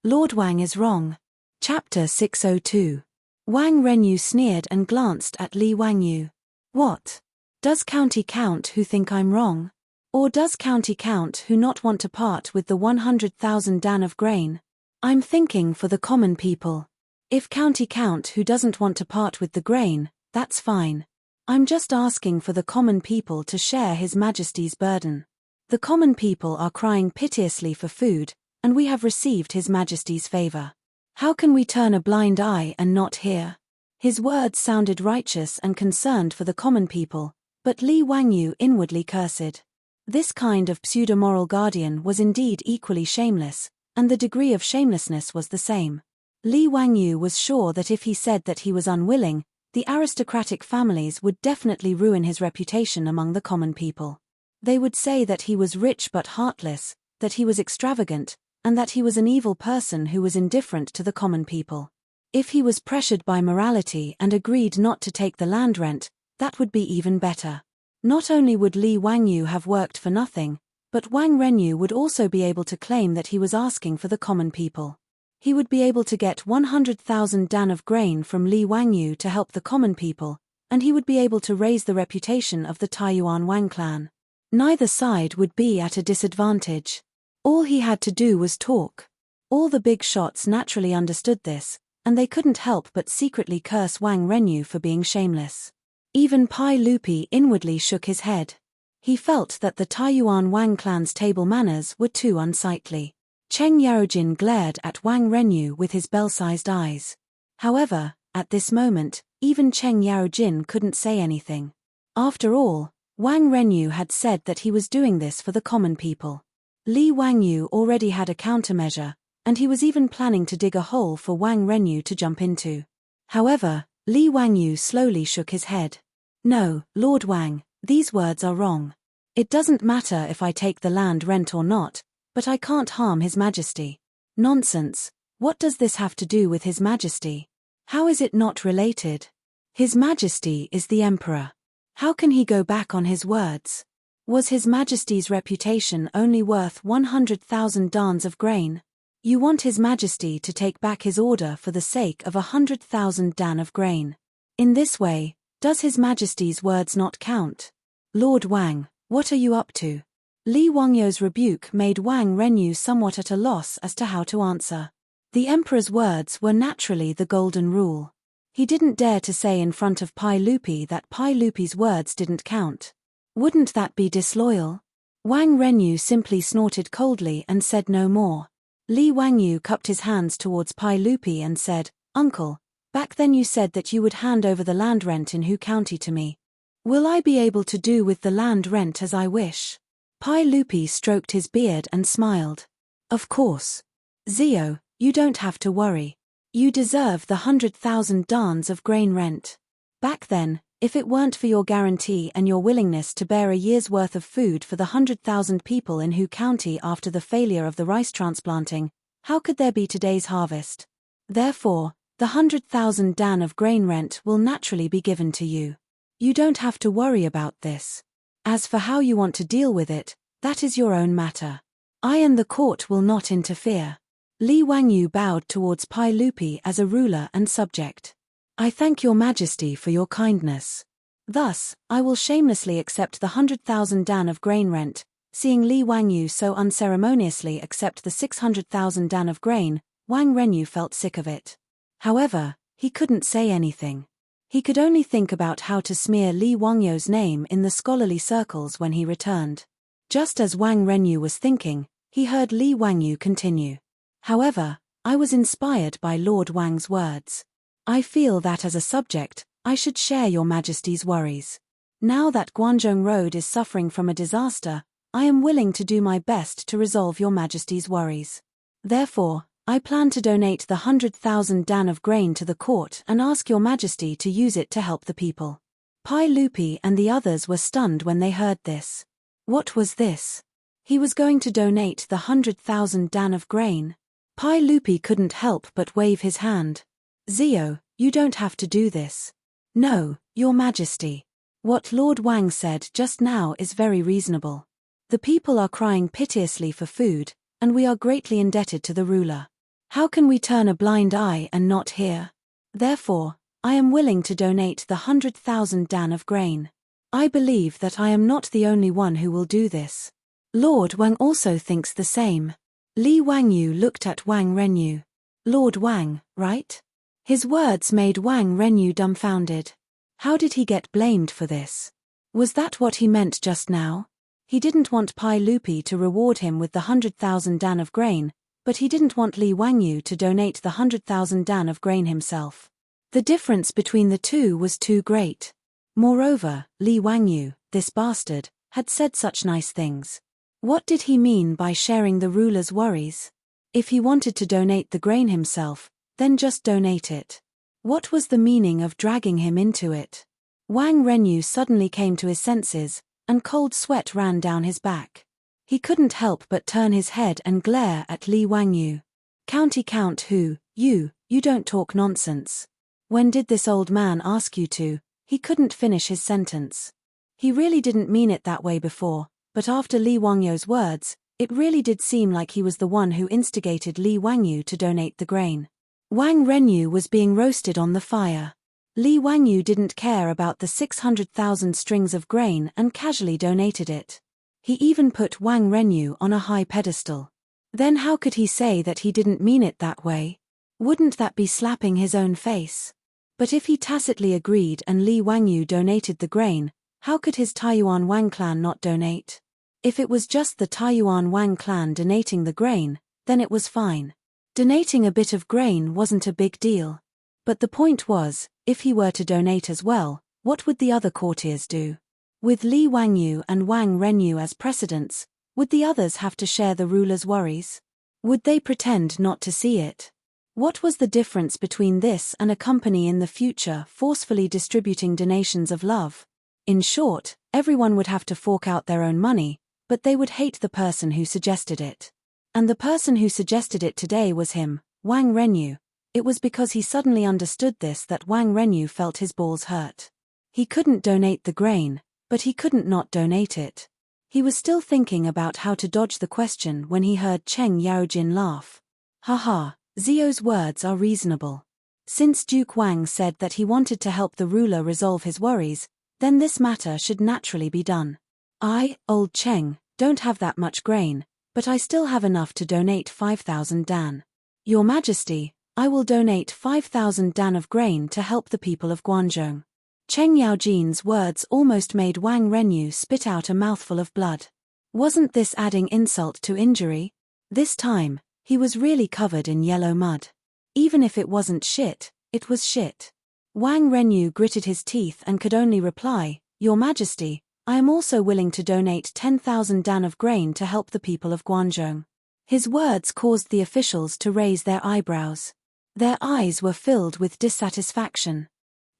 Lord Wang is wrong. Chapter 602. Wang Renyou sneered and glanced at Li Wangyou. What? Does County Count who think I'm wrong? Or does County Count who not want to part with the 100,000 dan of grain? I'm thinking for the common people. If County Count who doesn't want to part with the grain, that's fine. I'm just asking for the common people to share His Majesty's burden. The common people are crying piteously for food, and we have received His Majesty's favor. How can we turn a blind eye and not hear? His words sounded righteous and concerned for the common people, but Li Wangyou inwardly cursed. This kind of pseudo-moral guardian was indeed equally shameless, and the degree of shamelessness was the same. Li Wangyou was sure that if he said that he was unwilling, the aristocratic families would definitely ruin his reputation among the common people. They would say that he was rich but heartless, that he was extravagant, and that he was an evil person who was indifferent to the common people. If he was pressured by morality and agreed not to take the land rent, that would be even better. Not only would Li Wangyou have worked for nothing, but Wang Renyou would also be able to claim that he was asking for the common people. He would be able to get 100,000 dan of grain from Li Wangyou to help the common people, and he would be able to raise the reputation of the Taiyuan Wang clan. Neither side would be at a disadvantage. All he had to do was talk. All the big shots naturally understood this, and they couldn't help but secretly curse Wang Renyou for being shameless. Even Pai Lupi inwardly shook his head. He felt that the Taiyuan Wang clan's table manners were too unsightly. Cheng Yaojin glared at Wang Renyou with his bell-sized eyes. However, at this moment, even Cheng Yaojin couldn't say anything. After all, Wang Renyou had said that he was doing this for the common people. Li Wangyou already had a countermeasure, and he was even planning to dig a hole for Wang Renyou to jump into. However, Li Wangyou slowly shook his head. No, Lord Wang, these words are wrong. It doesn't matter if I take the land rent or not, but I can't harm His Majesty. Nonsense, what does this have to do with His Majesty? How is it not related? His Majesty is the Emperor. How can he go back on his words? Was His Majesty's reputation only worth 100,000 dans of grain? You want His Majesty to take back his order for the sake of 100,000 dan of grain. In this way, does His Majesty's words not count? Lord Wang, what are you up to? Li Wangyou's rebuke made Wang Renyou somewhat at a loss as to how to answer. The Emperor's words were naturally the golden rule. He didn't dare to say in front of Pai Lupi that Pai Lupi's words didn't count. Wouldn't that be disloyal? Wang Renyou simply snorted coldly and said no more. Li Wangyou cupped his hands towards Pai Lupi and said, Uncle, back then you said that you would hand over the land rent in Hu County to me. Will I be able to do with the land rent as I wish? Pai Lupi stroked his beard and smiled. Of course. Zio, you don't have to worry. You deserve the 100,000 dans of grain rent. Back then, if it weren't for your guarantee and your willingness to bear a year's worth of food for the 100,000 people in Hu County after the failure of the rice transplanting, how could there be today's harvest? Therefore, the 100,000 dan of grain rent will naturally be given to you. You don't have to worry about this. As for how you want to deal with it, that is your own matter. I and the court will not interfere. Li Wangyu bowed towards Pai Lupi as a ruler and subject. I thank your majesty for your kindness. Thus, I will shamelessly accept the 100,000 dan of grain rent. Seeing Li Wangyu so unceremoniously accept the 600,000 dan of grain, Wang Renyu felt sick of it. However, he couldn't say anything. He could only think about how to smear Li Wangyu's name in the scholarly circles when he returned. Just as Wang Renyu was thinking, he heard Li Wangyu continue. However, I was inspired by Lord Wang's words. I feel that as a subject, I should share your majesty's worries. Now that Guanzhong Road is suffering from a disaster, I am willing to do my best to resolve your majesty's worries. Therefore, I plan to donate the 100,000 dan of grain to the court and ask your majesty to use it to help the people. Pai Lupi and the others were stunned when they heard this. What was this? He was going to donate the 100,000 dan of grain. Pai Lupi couldn't help but wave his hand. Zio, you don't have to do this. No, your majesty. What Lord Wang said just now is very reasonable. The people are crying piteously for food, and we are greatly indebted to the ruler. How can we turn a blind eye and not hear? Therefore, I am willing to donate the 100,000 dan of grain. I believe that I am not the only one who will do this. Lord Wang also thinks the same. Li Wangyu looked at Wang Renyu. Lord Wang, right? His words made Wang Renyu dumbfounded. How did he get blamed for this? Was that what he meant just now? He didn't want Pai Lupi to reward him with the 100,000 dan of grain, but he didn't want Li Wangyu to donate the 100,000 dan of grain himself. The difference between the two was too great. Moreover, Li Wangyu, this bastard, had said such nice things. What did he mean by sharing the ruler's worries? If he wanted to donate the grain himself, then just donate it. What was the meaning of dragging him into it? Wang Renyu suddenly came to his senses, and cold sweat ran down his back. He couldn't help but turn his head and glare at Li Wangyu. County Count Hu, you don't talk nonsense. When did this old man ask you to? He couldn't finish his sentence. He really didn't mean it that way before, but after Li Wangyu's words, it really did seem like he was the one who instigated Li Wangyu to donate the grain. Wang Renyu was being roasted on the fire. Li Wangyu didn't care about the 600,000 strings of grain and casually donated it. He even put Wang Renyu on a high pedestal. Then how could he say that he didn't mean it that way? Wouldn't that be slapping his own face? But if he tacitly agreed and Li Wangyu donated the grain, how could his Taiyuan Wang clan not donate? If it was just the Taiyuan Wang clan donating the grain, then it was fine. Donating a bit of grain wasn't a big deal. But the point was, if he were to donate as well, what would the other courtiers do? With Li Wangyu and Wang Renyu as precedents, would the others have to share the ruler's worries? Would they pretend not to see it? What was the difference between this and a company in the future forcefully distributing donations of love? In short, everyone would have to fork out their own money, but they would hate the person who suggested it. And the person who suggested it today was him, Wang Renyu. It was because he suddenly understood this that Wang Renyu felt his balls hurt. He couldn't donate the grain, but he couldn't not donate it. He was still thinking about how to dodge the question when he heard Cheng Yaojin laugh. Haha, Zio's words are reasonable. Since Duke Wang said that he wanted to help the ruler resolve his worries, then this matter should naturally be done. I, old Cheng, don't have that much grain, but I still have enough to donate 5,000 dan. Your Majesty, I will donate 5,000 dan of grain to help the people of Guangzhou. Cheng Yaojin's words almost made Wang Renyu spit out a mouthful of blood. Wasn't this adding insult to injury? This time, he was really covered in yellow mud. Even if it wasn't shit, it was shit. Wang Renyu gritted his teeth and could only reply, Your Majesty, I am also willing to donate 10,000 dan of grain to help the people of Guangzhou. His words caused the officials to raise their eyebrows. Their eyes were filled with dissatisfaction.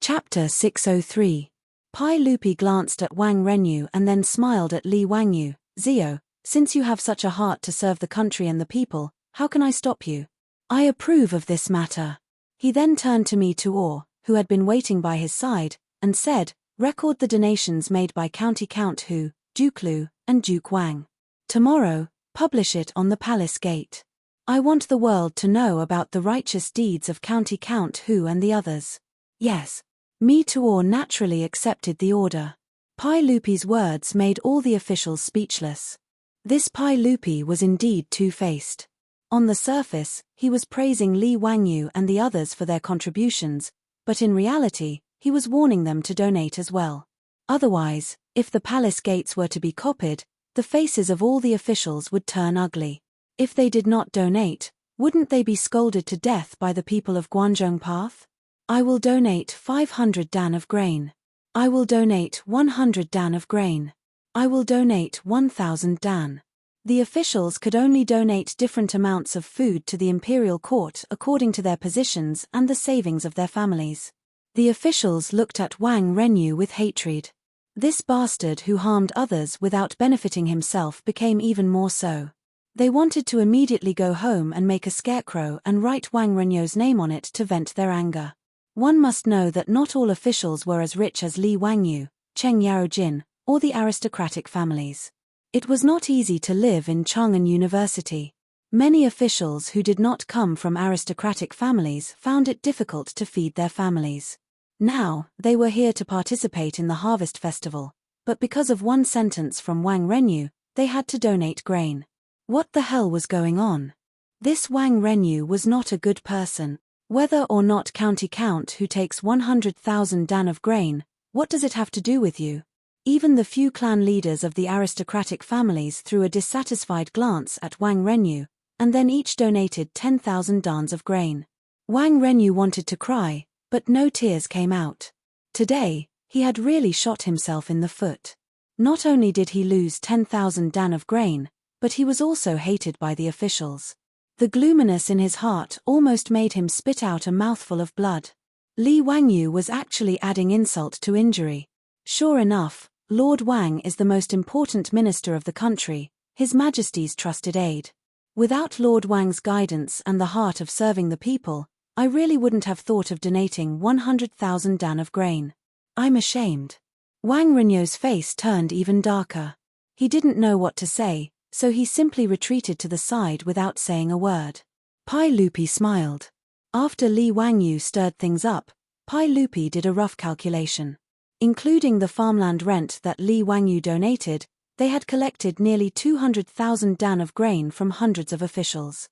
Chapter 603. Pai Lupi glanced at Wang Renyu and then smiled at Li Wangyu. Zio, since you have such a heart to serve the country and the people, how can I stop you? I approve of this matter. He then turned to Mi Tuor, who had been waiting by his side, and said, record the donations made by County Count Hu, Duke Lu, and Duke Wang. Tomorrow, publish it on the palace gate. I want the world to know about the righteous deeds of County Count Hu and the others. Yes. Mi Tuor naturally accepted the order. Pai Lupi's words made all the officials speechless. This Pai Lupi was indeed two-faced. On the surface, he was praising Li Wangyu and the others for their contributions, but in reality, he was warning them to donate as well. Otherwise, if the palace gates were to be copied, the faces of all the officials would turn ugly. If they did not donate, wouldn't they be scolded to death by the people of Guanzhong Path? I will donate 500 dan of grain. I will donate 100 dan of grain. I will donate 1,000 dan. The officials could only donate different amounts of food to the imperial court according to their positions and the savings of their families. The officials looked at Wang Renyu with hatred. This bastard who harmed others without benefiting himself became even more so. They wanted to immediately go home and make a scarecrow and write Wang Renyu's name on it to vent their anger. One must know that not all officials were as rich as Li Wangyu, Cheng Yaojin, or the aristocratic families. It was not easy to live in Chang'an University. Many officials who did not come from aristocratic families found it difficult to feed their families. Now, they were here to participate in the harvest festival, but because of one sentence from Wang Renyu, they had to donate grain. What the hell was going on? This Wang Renyu was not a good person. Whether or not County Count who takes 100,000 dan of grain, what does it have to do with you? Even the few clan leaders of the aristocratic families threw a dissatisfied glance at Wang Renyu, and then each donated 10,000 dans of grain. Wang Renyu wanted to cry, but no tears came out. Today, he had really shot himself in the foot. Not only did he lose 10,000 dan of grain, but he was also hated by the officials. The gloominess in his heart almost made him spit out a mouthful of blood. Li Wangyu was actually adding insult to injury. Sure enough, Lord Wang is the most important minister of the country, His Majesty's trusted aide. Without Lord Wang's guidance and the heart of serving the people, I really wouldn't have thought of donating 100,000 dan of grain. I'm ashamed. Wang Renyu's face turned even darker. He didn't know what to say, so he simply retreated to the side without saying a word. Pai Lupi smiled. After Li Wangyu stirred things up, Pai Lupi did a rough calculation. Including the farmland rent that Li Wangyu donated, they had collected nearly 200,000 dan of grain from hundreds of officials.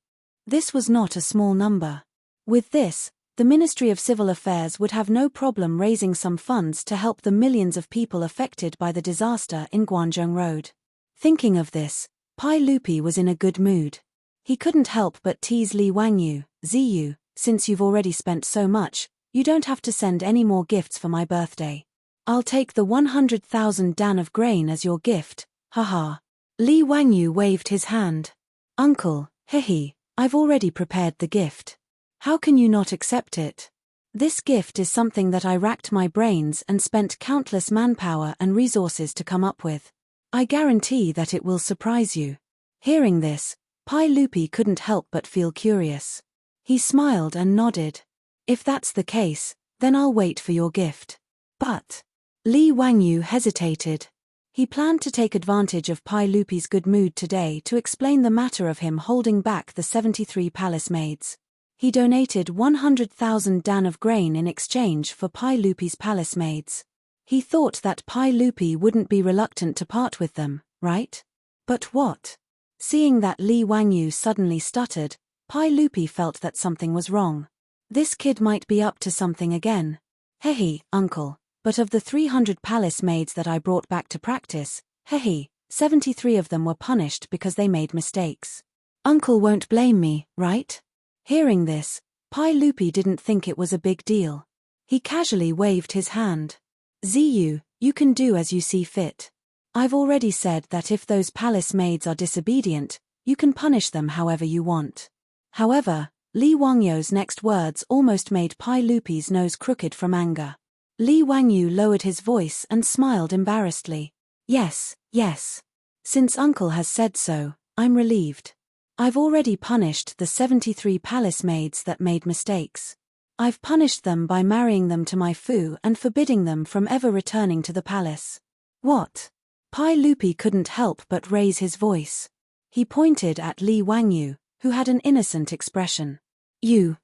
This was not a small number. With this, the Ministry of Civil Affairs would have no problem raising some funds to help the millions of people affected by the disaster in Guanzhong Road. Thinking of this, Pai Lupi was in a good mood. He couldn't help but tease Li Wangyu. Ziyu, since you've already spent so much, you don't have to send any more gifts for my birthday. I'll take the 100,000 dan of grain as your gift, haha. Li Wangyu waved his hand. Uncle, hehe, I've already prepared the gift. How can you not accept it? This gift is something that I racked my brains and spent countless manpower and resources to come up with. I guarantee that it will surprise you. Hearing this, Pai Lupi couldn't help but feel curious. He smiled and nodded. If that's the case, then I'll wait for your gift. But Li Wangyu hesitated. He planned to take advantage of Pai Lupi's good mood today to explain the matter of him holding back the 73 palace maids. He donated 100,000 dan of grain in exchange for Pai Lupi's palace maids. He thought that Pai Lupi wouldn't be reluctant to part with them, right? But what? Seeing that Li Wangyu suddenly stuttered, Pai Lupi felt that something was wrong. This kid might be up to something again. Hehe, uncle, but of the 300 palace maids that I brought back to practice, hehe, 73 of them were punished because they made mistakes. Uncle won't blame me, right? Hearing this, Pai Lupi didn't think it was a big deal. He casually waved his hand. Ziyu, you can do as you see fit. I've already said that if those palace maids are disobedient, You can punish them however you want. However, Li Wangyu's next words almost made Pai Lupi's nose crooked from anger. Li Wangyu lowered his voice and smiled embarrassedly. Yes, yes. Since uncle has said so, I'm relieved. I've already punished the 73 palace maids that made mistakes. I've punished them by marrying them to my fu and forbidding them from ever returning to the palace. What? Pai Lupi couldn't help but raise his voice. He pointed at Li Wangyu, who had an innocent expression.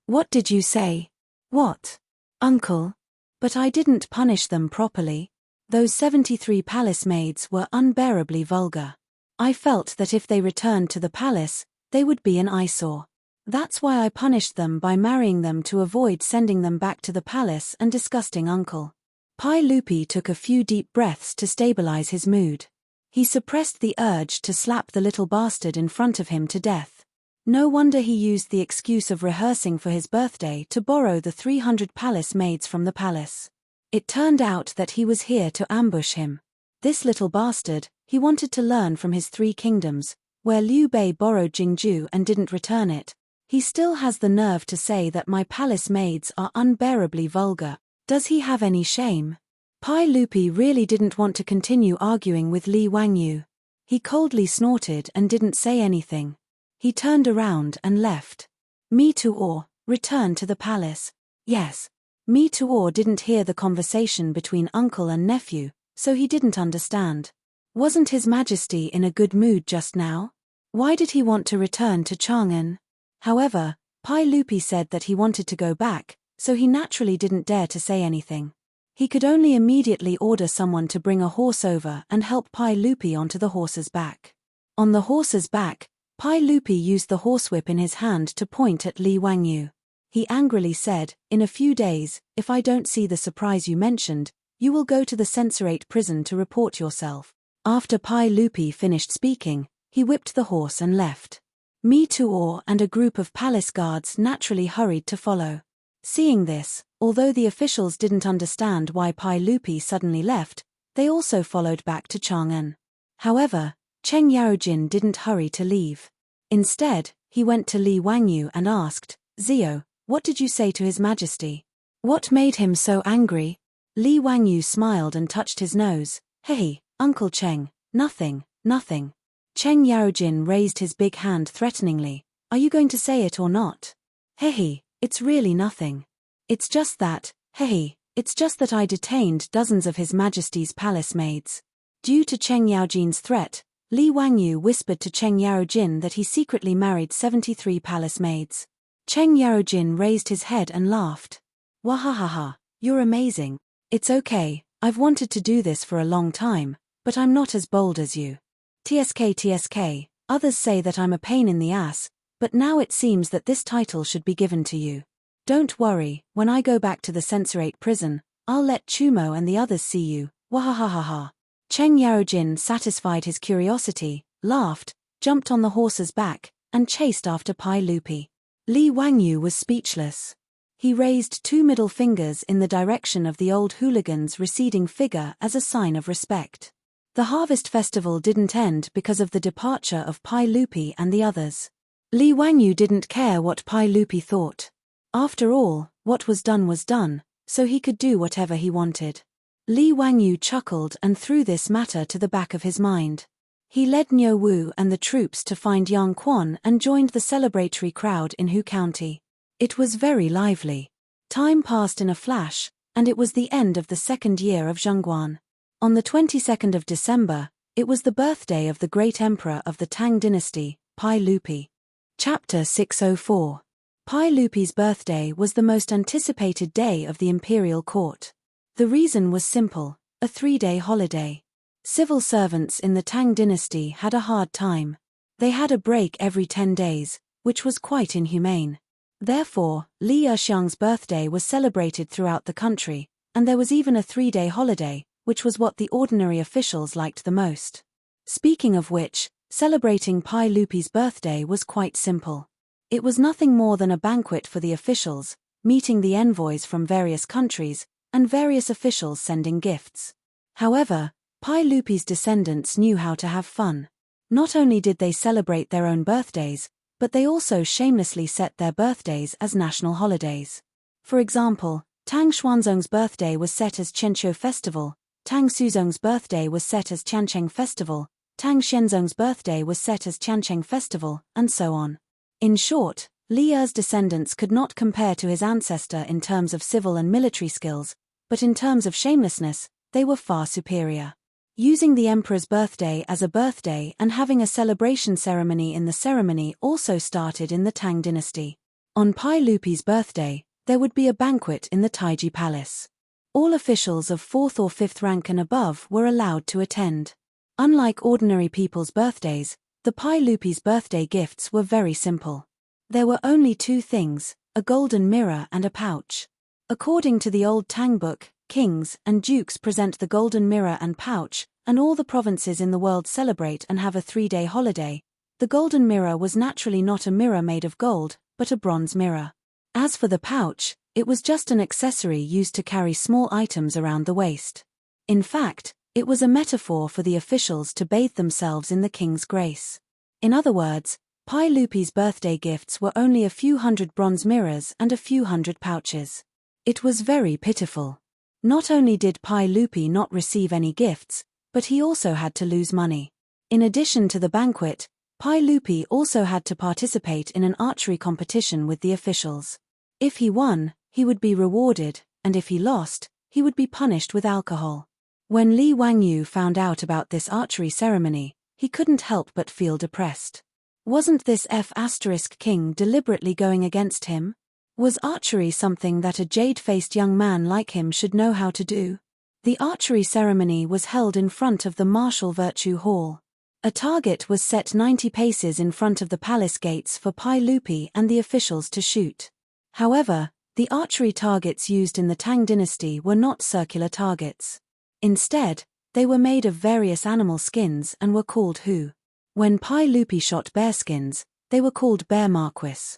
What did you say? What? Uncle? But I didn't punish them properly. Those 73 palace maids were unbearably vulgar. I felt that if they returned to the palace, they would be an eyesore. That's why I punished them by marrying them to avoid sending them back to the palace and disgusting uncle. Pai Lupi took a few deep breaths to stabilize his mood. He suppressed the urge to slap the little bastard in front of him to death. No wonder he used the excuse of rehearsing for his birthday to borrow the 300 palace maids from the palace. It turned out that he was here to ambush him. This little bastard, he wanted to learn from his 3 kingdoms, where Liu Bei borrowed Jingju and didn't return it. He still has the nerve to say that my palace maids are unbearably vulgar. Does he have any shame? Pai Lupi really didn't want to continue arguing with Li Wangyu. He coldly snorted and didn't say anything. He turned around and left. Mi Tuor, return to the palace. Yes. Mi Tuor didn't hear the conversation between uncle and nephew, so he didn't understand. Wasn't His Majesty in a good mood just now? Why did he want to return to Chang'an? However, Pai Lupi said that he wanted to go back, so he naturally didn't dare to say anything. He could only immediately order someone to bring a horse over and help Pai Lupi onto the horse's back. On the horse's back, Pai Lupi used the horsewhip in his hand to point at Li Wangyu. He angrily said, "In a few days, if I don't see the surprise you mentioned, you will go to the censorate prison to report yourself." After Pai Lupi finished speaking, he whipped the horse and left. Mi Tuor and a group of palace guards naturally hurried to follow. Seeing this, although the officials didn't understand why Pai Lupi suddenly left, they also followed back to Chang'an. However, Cheng Yaojin didn't hurry to leave. Instead, he went to Li Wangyu and asked, "Zio, what did you say to His Majesty? What made him so angry?" Li Wangyu smiled and touched his nose. "Hey, Uncle Cheng, nothing, nothing." Cheng Yaojin raised his big hand threateningly. "Are you going to say it or not?" "Hey, it's really nothing. It's just that I detained dozens of His Majesty's palace maids." Due to Cheng Yaojin's threat, Li Wangyu whispered to Cheng Yaojin that he secretly married 73 palace maids. Cheng Yaojin raised his head and laughed. "Wahahaha, you're amazing. It's okay, I've wanted to do this for a long time, but I'm not as bold as you. TSK, others say that I'm a pain in the ass, but now it seems that this title should be given to you. Don't worry, when I go back to the censorate prison, I'll let Chumo and the others see you, wahahaha." Cheng Yaojin satisfied his curiosity, laughed, jumped on the horse's back, and chased after Pai Lupi. Li Wangyu was speechless. He raised 2 middle fingers in the direction of the old hooligan's receding figure as a sign of respect. The harvest festival didn't end because of the departure of Pai Lupi and the others. Li Wangyu didn't care what Pai Lupi thought. After all, what was done, so he could do whatever he wanted. Li Wangyu chuckled and threw this matter to the back of his mind. He led Niu Wu and the troops to find Yang Quan and joined the celebratory crowd in Hu County. It was very lively. Time passed in a flash, and it was the end of the 2nd year of Zhongguan. On the 22nd of December, it was the birthday of the great emperor of the Tang dynasty, Pai Lupi. Chapter 604. Pai Lupi's birthday was the most anticipated day of the imperial court. The reason was simple, a 3-day holiday. Civil servants in the Tang dynasty had a hard time. They had a break every 10 days, which was quite inhumane. Therefore, Li Yixiang's birthday was celebrated throughout the country, and there was even a 3-day holiday, which was what the ordinary officials liked the most. Speaking of which, celebrating Pai Lupi's birthday was quite simple. It was nothing more than a banquet for the officials, meeting the envoys from various countries, and various officials sending gifts. However, Pai Lupi's descendants knew how to have fun. Not only did they celebrate their own birthdays, but they also shamelessly set their birthdays as national holidays. For example, Tang Xuanzong's birthday was set as Qianqiu Festival, Tang Suzong's birthday was set as Qiancheng Festival, Tang Xianzong's birthday was set as Qiancheng Festival, and so on. In short, Li Er's descendants could not compare to his ancestor in terms of civil and military skills, but in terms of shamelessness, they were far superior. Using the emperor's birthday as a birthday and having a celebration ceremony in the ceremony also started in the Tang dynasty. On Pai Lupi's birthday, there would be a banquet in the Taiji Palace. All officials of 4th or 5th rank and above were allowed to attend. Unlike ordinary people's birthdays, the Pai Lupi's birthday gifts were very simple. There were only 2 things, a golden mirror and a pouch. According to the old Tang book, kings and dukes present the golden mirror and pouch, and all the provinces in the world celebrate and have a 3-day holiday. The golden mirror was naturally not a mirror made of gold, but a bronze mirror. As for the pouch, it was just an accessory used to carry small items around the waist. In fact, it was a metaphor for the officials to bathe themselves in the king's grace. In other words, Pai Lupi's birthday gifts were only a few hundred bronze mirrors and a few hundred pouches. It was very pitiful. Not only did Pai Lupi not receive any gifts, but he also had to lose money. In addition to the banquet, Pai Lupi also had to participate in an archery competition with the officials. If he won, he would be rewarded, and if he lost, he would be punished with alcohol. When Li Wangyu found out about this archery ceremony, he couldn't help but feel depressed. Wasn't this king deliberately going against him? Was archery something that a jade-faced young man like him should know how to do? The archery ceremony was held in front of the martial virtue hall. A target was set 90 paces in front of the palace gates for Pai Lupi and the officials to shoot. However, the archery targets used in the Tang dynasty were not circular targets. Instead, they were made of various animal skins and were called hu. When Pai Lupi shot bear skins, they were called bear marquis.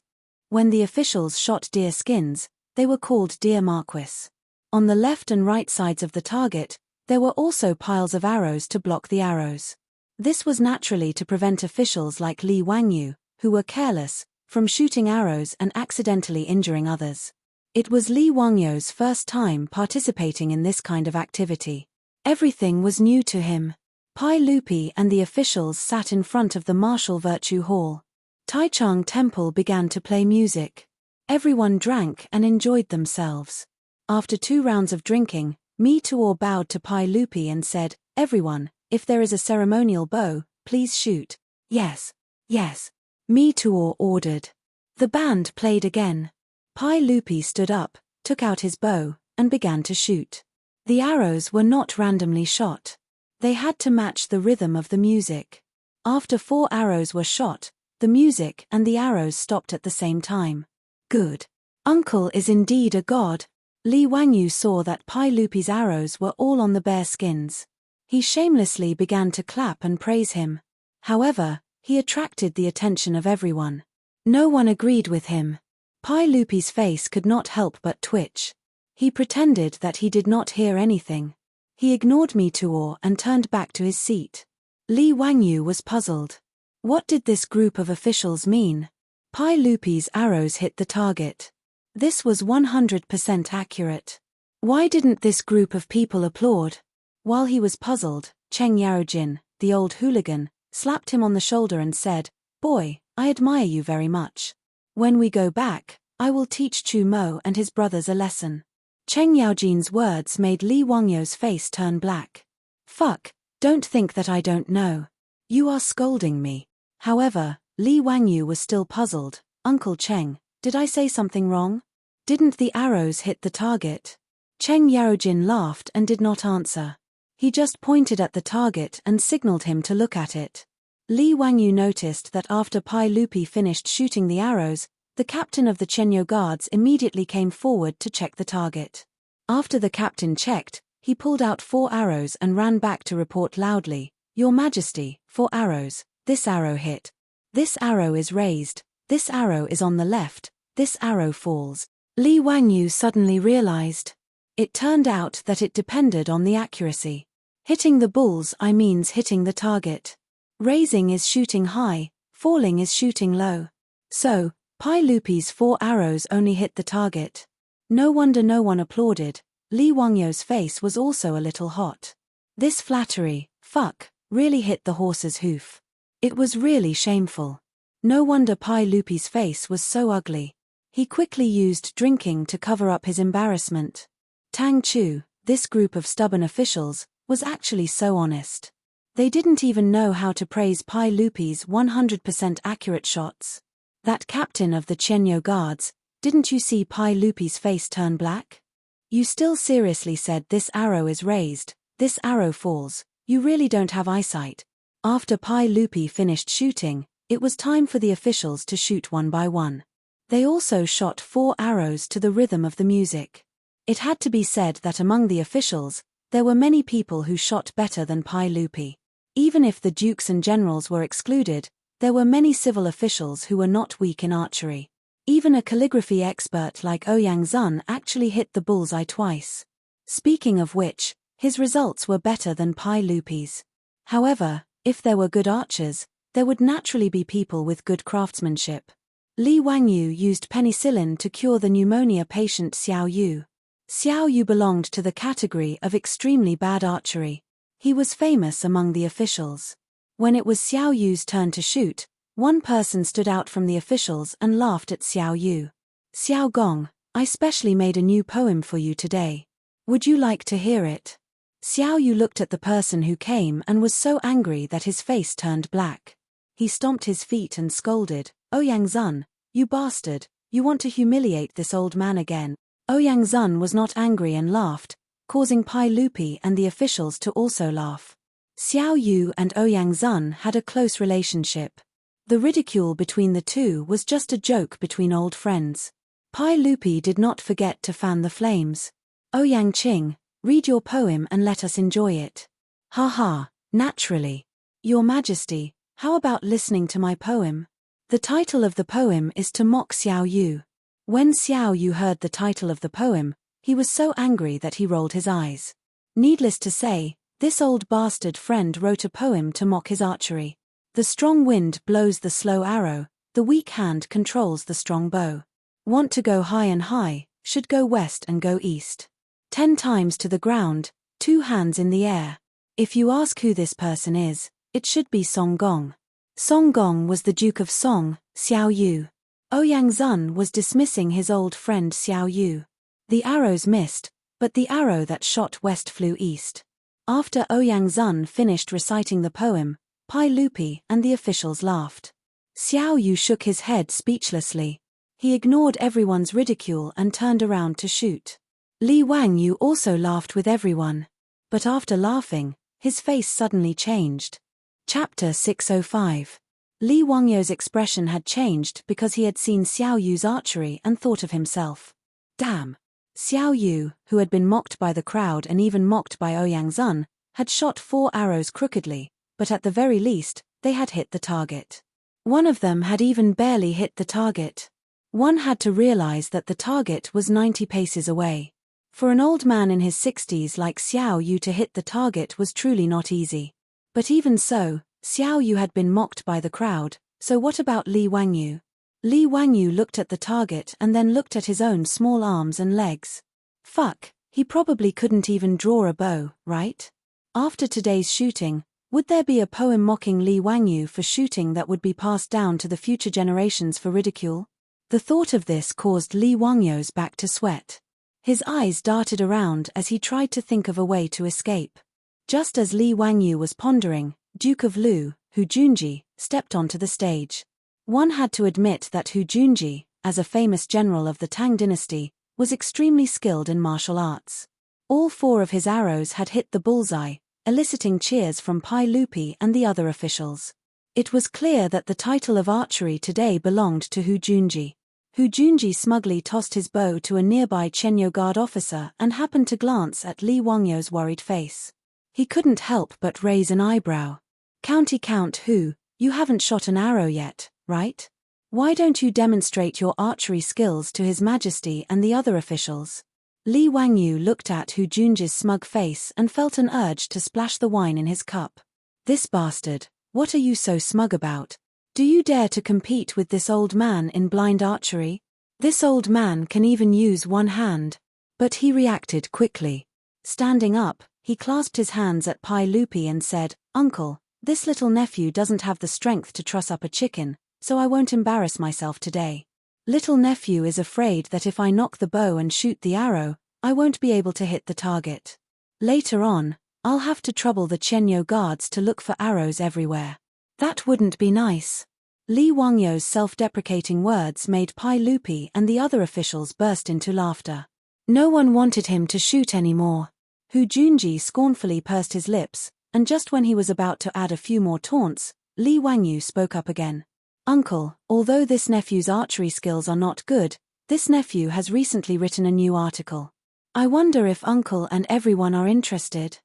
When the officials shot deer skins, they were called deer marquis. On the left and right sides of the target, there were also piles of arrows to block the arrows. This was naturally to prevent officials like Li Wangyu, who were careless, from shooting arrows and accidentally injuring others. It was Li Wangyu's first time participating in this kind of activity. Everything was new to him. Pai Lupi and the officials sat in front of the martial virtue hall. Taichung Temple began to play music. Everyone drank and enjoyed themselves. After 2 rounds of drinking, Mi Tuor bowed to Pai Lupi and said, "Everyone, if there is a ceremonial bow, please shoot." "Yes, yes," Mi Tuor ordered. The band played again. Pai Lupi stood up, took out his bow, and began to shoot. The arrows were not randomly shot. They had to match the rhythm of the music. After 4 arrows were shot, the music and the arrows stopped at the same time. "Good. Uncle is indeed a god." Li Wangyu saw that Pai Lupi's arrows were all on the bear skins. He shamelessly began to clap and praise him. However, he attracted the attention of everyone. No one agreed with him. Pai Lupi's face could not help but twitch. He pretended that he did not hear anything. He ignored Mi Tuor and turned back to his seat. Li Wangyu was puzzled. What did this group of officials mean? Pai Lupi's arrows hit the target. This was 100% accurate. Why didn't this group of people applaud? While he was puzzled, Cheng Yaojin, the old hooligan, slapped him on the shoulder and said, "Boy, I admire you very much. When we go back, I will teach Chu Mo and his brothers a lesson." Cheng Yaojin's words made Li Wangyu's face turn black. "Fuck, don't think that I don't know. You are scolding me." However, Li Wangyu was still puzzled. "Uncle Cheng, did I say something wrong? Didn't the arrows hit the target?" Cheng Yaojin laughed and did not answer. He just pointed at the target and signaled him to look at it. Li Wangyu noticed that after Pai Lupi finished shooting the arrows, the captain of the Chenyo guards immediately came forward to check the target. After the captain checked, he pulled out 4 arrows and ran back to report loudly, "Your Majesty, 4 arrows, this arrow hit. This arrow is raised, this arrow is on the left, this arrow falls." Li Wangyu suddenly realized. It turned out that it depended on the accuracy. Hitting the bull's eye means hitting the target. Raising is shooting high, falling is shooting low. So, Pai Lupi's 4 arrows only hit the target. No wonder no one applauded. Li Wangyo's face was also a little hot. This flattery, fuck, really hit the horse's hoof. It was really shameful. No wonder Pai Lupi's face was so ugly. He quickly used drinking to cover up his embarrassment. Tang Chu, this group of stubborn officials, was actually so honest. They didn't even know how to praise Pai Lupi's 100% accurate shots. That captain of the Qianyo guards, didn't you see Pai Lupi's face turn black? You still seriously said this arrow is raised, this arrow falls, you really don't have eyesight. After Pai Lupi finished shooting, it was time for the officials to shoot one by one. They also shot 4 arrows to the rhythm of the music. It had to be said that among the officials, there were many people who shot better than Pai Lupi. Even if the dukes and generals were excluded, there were many civil officials who were not weak in archery. Even a calligraphy expert like Ouyang Zun actually hit the bullseye twice. Speaking of which, his results were better than Pai Lupi's. However, if there were good archers, there would naturally be people with good craftsmanship. Li Wangyu used penicillin to cure the pneumonia patient Xiao Yu. Xiao Yu belonged to the category of extremely bad archery. He was famous among the officials. When it was Xiao Yu's turn to shoot, one person stood out from the officials and laughed at Xiao Yu. Xiao Gong, I specially made a new poem for you today. Would you like to hear it? Xiao Yu looked at the person who came and was so angry that his face turned black. He stomped his feet and scolded, Ouyang Zun, you bastard, you want to humiliate this old man again. Ouyang Zun was not angry and laughed, causing Pai Lupi and the officials to also laugh. Xiao Yu and Ouyang Zun had a close relationship. The ridicule between the two was just a joke between old friends. Pai Lupi did not forget to fan the flames. Ouyang Qing, read your poem and let us enjoy it. Ha ha, naturally. Your Majesty, how about listening to my poem? The title of the poem is to mock Xiao Yu. When Xiao Yu heard the title of the poem, he was so angry that he rolled his eyes. Needless to say, this old bastard friend wrote a poem to mock his archery. The strong wind blows the slow arrow, the weak hand controls the strong bow. Want to go high and high, should go west and go east. 10 times to the ground, 2 hands in the air. If you ask who this person is, it should be Song Gong. Song Gong was the Duke of Song, Xiao Yu. Ouyang Zun was dismissing his old friend Xiao Yu. The arrows missed, but the arrow that shot west flew east. After Ouyang Zun finished reciting the poem, Pai Lupi and the officials laughed. Xiao Yu shook his head speechlessly. He ignored everyone's ridicule and turned around to shoot. Li Wangyu also laughed with everyone. But after laughing, his face suddenly changed. Chapter 605. Li Wangyo's expression had changed because he had seen Xiao Yu's archery and thought of himself. Damn. Xiao Yu, who had been mocked by the crowd and even mocked by Ouyang Zun, had shot 4 arrows crookedly, but at the very least, they had hit the target. One of them had even barely hit the target. One had to realize that the target was 90 paces away. For an old man in his 60s like Xiao Yu to hit the target was truly not easy. But even so, Xiao Yu had been mocked by the crowd, so what about Li Wangyu? Li Wangyu looked at the target and then looked at his own small arms and legs. Fuck, he probably couldn't even draw a bow, right? After today's shooting, would there be a poem mocking Li Wangyu for shooting that would be passed down to the future generations for ridicule? The thought of this caused Li Wangyo's back to sweat. His eyes darted around as he tried to think of a way to escape. Just as Li Wangyu was pondering, Duke of Lu, Hu Junji, stepped onto the stage. One had to admit that Hu Junji, as a famous general of the Tang dynasty, was extremely skilled in martial arts. All 4 of his arrows had hit the bullseye, eliciting cheers from Pai Lupi and the other officials. It was clear that the title of archery today belonged to Hu Junji. Hu Junji smugly tossed his bow to a nearby Qianyo guard officer and happened to glance at Li Wangyo's worried face. He couldn't help but raise an eyebrow. County Count Hu, you haven't shot an arrow yet, right? Why don't you demonstrate your archery skills to His Majesty and the other officials? Li Wangyu looked at Hu Junji's smug face and felt an urge to splash the wine in his cup. This bastard, What are you so smug about? Do you dare to compete with this old man in blind archery? This old man can even use one hand. But he reacted quickly. Standing up, he clasped his hands at Pai Lupi and said, "Uncle, this little nephew doesn't have the strength to truss up a chicken, so I won't embarrass myself today. Little nephew is afraid that if I knock the bow and shoot the arrow, I won't be able to hit the target. Later on, I'll have to trouble the Chenyo guards to look for arrows everywhere. That wouldn't be nice." Li Wangyo's self-deprecating words made Pai Lupi and the other officials burst into laughter. No one wanted him to shoot anymore. Hu Junji scornfully pursed his lips, and just when he was about to add a few more taunts, Li Wangyu spoke up again. "Uncle, although this nephew's archery skills are not good, this nephew has recently written a new article. I wonder if Uncle and everyone are interested."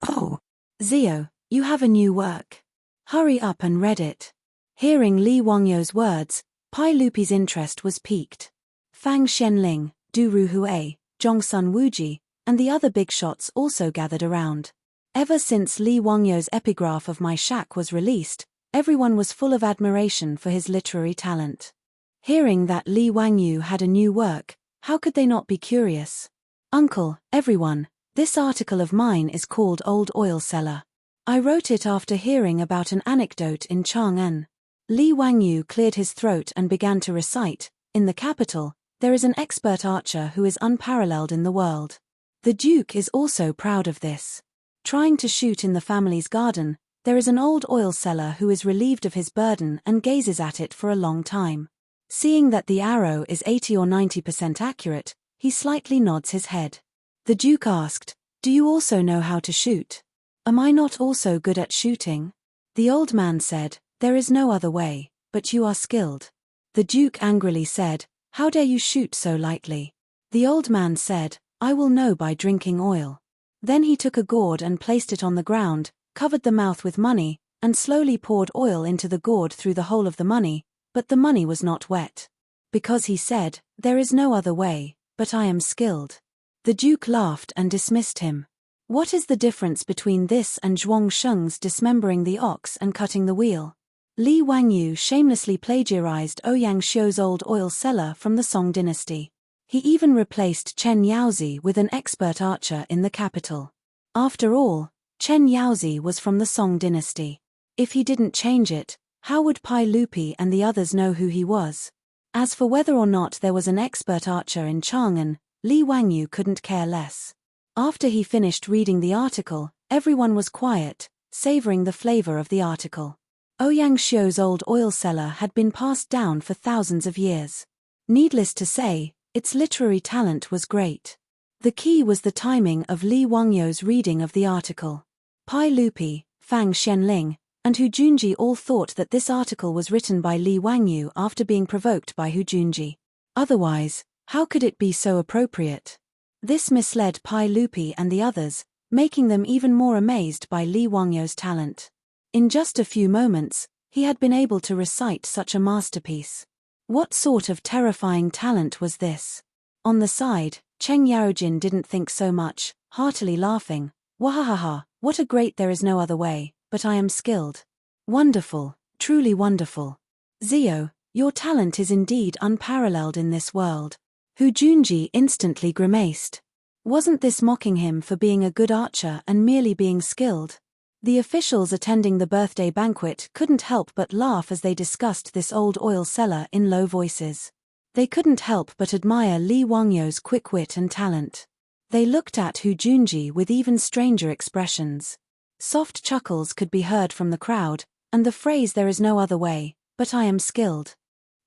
Oh, "Zio, you have a new work. Hurry up and read it." Hearing Li Wangyo's words, Pai Lupi's interest was piqued. Fang Xianling, Du Ruhui, Zhongsun Wuji, and the other big shots also gathered around. Ever since Li Wangyo's epigraph of My Shack was released, everyone was full of admiration for his literary talent. Hearing that Li Wangyu had a new work, how could they not be curious? "Uncle, everyone, this article of mine is called Old Oil Cellar. I wrote it after hearing about an anecdote in Chang'an." Li Wangyu cleared his throat and began to recite, "In the capital, there is an expert archer who is unparalleled in the world. The Duke is also proud of this. Trying to shoot in the family's garden, there is an old oil seller who is relieved of his burden and gazes at it for a long time. Seeing that the arrow is 80 or 90% accurate, he slightly nods his head. The Duke asked, 'Do you also know how to shoot? Am I not also good at shooting?' The old man said, 'There is no other way, but you are skilled.' The Duke angrily said, 'How dare you shoot so lightly?' The old man said, 'I will know by drinking oil.' Then he took a gourd and placed it on the ground, covered the mouth with money, and slowly poured oil into the gourd through the hole of the money, but the money was not wet. Because he said, 'There is no other way, but I am skilled.' The Duke laughed and dismissed him. What is the difference between this and Zhuang Sheng's dismembering the ox and cutting the wheel?" Li Wangyu shamelessly plagiarized Ouyang Xiu's old oil cellar from the Song dynasty. He even replaced Chen Yaozi with an expert archer in the capital. After all, Chen Yaozi was from the Song dynasty. If he didn't change it, how would Pai Lupi and the others know who he was? As for whether or not there was an expert archer in Chang'an, Li Wangyu couldn't care less. After he finished reading the article, everyone was quiet, savoring the flavor of the article. Ouyang Xiu's old oil cellar had been passed down for thousands of years. Needless to say, its literary talent was great. The key was the timing of Li Wangyu's reading of the article. Pai Lupi, Fang Xianling, and Hu Junji all thought that this article was written by Li Wangyu after being provoked by Hu Junji. Otherwise, how could it be so appropriate? This misled Pai Lupi and the others, making them even more amazed by Li Wangyu's talent. In just a few moments, he had been able to recite such a masterpiece. What sort of terrifying talent was this? On the side, Cheng Yaojin didn't think so much, heartily laughing. "Wahahaha, what a great there is no other way, but I am skilled. Wonderful, truly wonderful. Zio, your talent is indeed unparalleled in this world." Hu Junji instantly grimaced. Wasn't this mocking him for being a good archer and merely being skilled? The officials attending the birthday banquet couldn't help but laugh as they discussed this old oil cellar in low voices. They couldn't help but admire Li Wangyu's quick wit and talent. They looked at Hu Junji with even stranger expressions. Soft chuckles could be heard from the crowd, and the phrase "there is no other way, but I am skilled."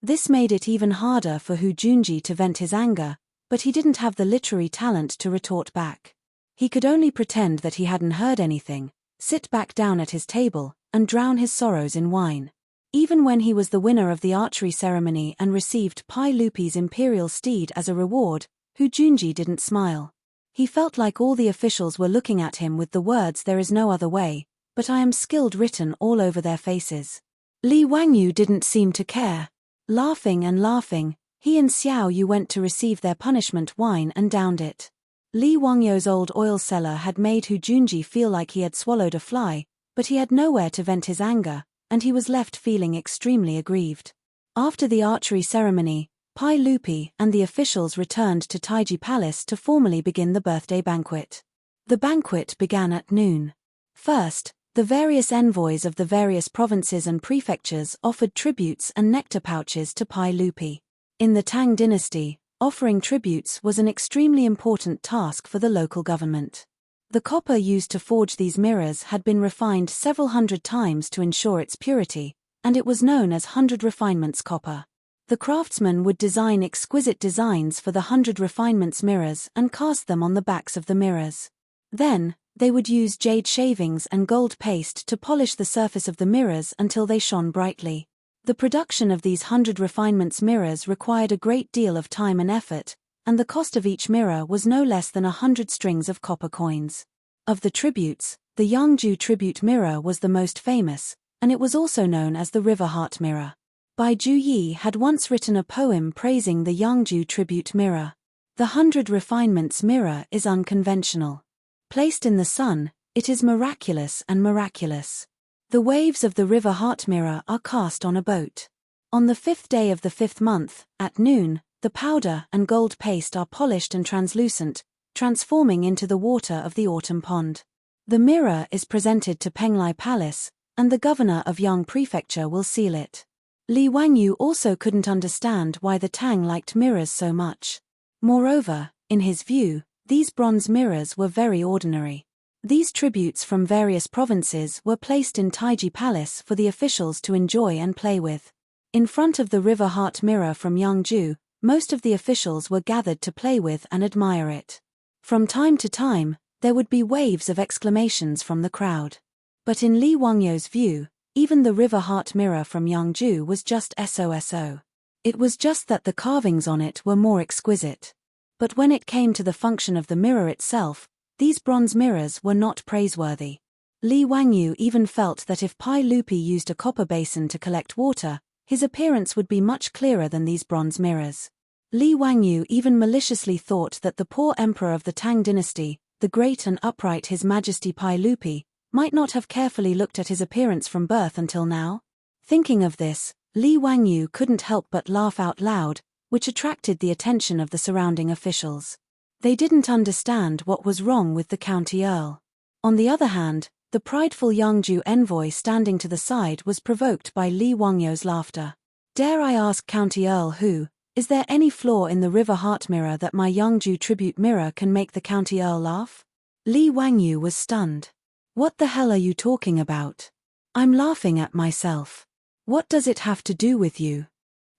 This made it even harder for Hu Junji to vent his anger, but he didn't have the literary talent to retort back. He could only pretend that he hadn't heard anything, sit back down at his table, and drown his sorrows in wine. Even when he was the winner of the archery ceremony and received Pai Lupi's imperial steed as a reward, Hu Junji didn't smile. He felt like all the officials were looking at him with the words "there is no other way, but I am skilled" written all over their faces. Li Wangyu didn't seem to care. Laughing and laughing, he and Xiao Yu went to receive their punishment wine and downed it. Li Wangyu's old oil cellar had made Hu Junji feel like he had swallowed a fly, but he had nowhere to vent his anger, and he was left feeling extremely aggrieved. After the archery ceremony, Pai Lupi and the officials returned to Taiji Palace to formally begin the birthday banquet. The banquet began at noon. First, the various envoys of the various provinces and prefectures offered tributes and nectar pouches to Pai Lupi. In the Tang dynasty, offering tributes was an extremely important task for the local government. The copper used to forge these mirrors had been refined several hundred times to ensure its purity, and it was known as 100 refinements copper. The craftsmen would design exquisite designs for the 100 refinements mirrors and cast them on the backs of the mirrors. Then, they would use jade shavings and gold paste to polish the surface of the mirrors until they shone brightly. The production of these 100 refinements mirrors required a great deal of time and effort, and the cost of each mirror was no less than 100 strings of copper coins. Of the tributes, the Yangju tribute mirror was the most famous, and it was also known as the River Heart mirror. Bai Juyi had once written a poem praising the Yangju tribute mirror. The 100 refinements mirror is unconventional. Placed in the sun, it is miraculous and miraculous. The waves of the River Heart mirror are cast on a boat. On the 5th day of the 5th month, at noon, the powder and gold paste are polished and translucent, transforming into the water of the autumn pond. The mirror is presented to Penglai Palace, and the governor of Yang Prefecture will seal it. Li Wangyu also couldn't understand why the Tang liked mirrors so much. Moreover, in his view, these bronze mirrors were very ordinary. These tributes from various provinces were placed in Taiji Palace for the officials to enjoy and play with. In front of the River Heart mirror from Yangju, most of the officials were gathered to play with and admire it. From time to time, there would be waves of exclamations from the crowd. But in Li Wangyu's view, even the River Heart mirror from Yangju was just so. It was just that the carvings on it were more exquisite. But when it came to the function of the mirror itself, these bronze mirrors were not praiseworthy. Li Wangyu even felt that if Pai Lupi used a copper basin to collect water, his appearance would be much clearer than these bronze mirrors. Li Wangyu even maliciously thought that the poor emperor of the Tang dynasty, the great and upright His Majesty Pai Lupi, might not have carefully looked at his appearance from birth until now. Thinking of this, Li Wangyu couldn't help but laugh out loud, which attracted the attention of the surrounding officials. They didn't understand what was wrong with the county earl. On the other hand, the prideful Yangju envoy standing to the side was provoked by Li Wangyu's laughter. "Dare I ask County Earl who, is there any flaw in the River Heart mirror that my Yangju tribute mirror can make the County Earl laugh?" Li Wangyu was stunned. "What the hell are you talking about? I'm laughing at myself. What does it have to do with you?"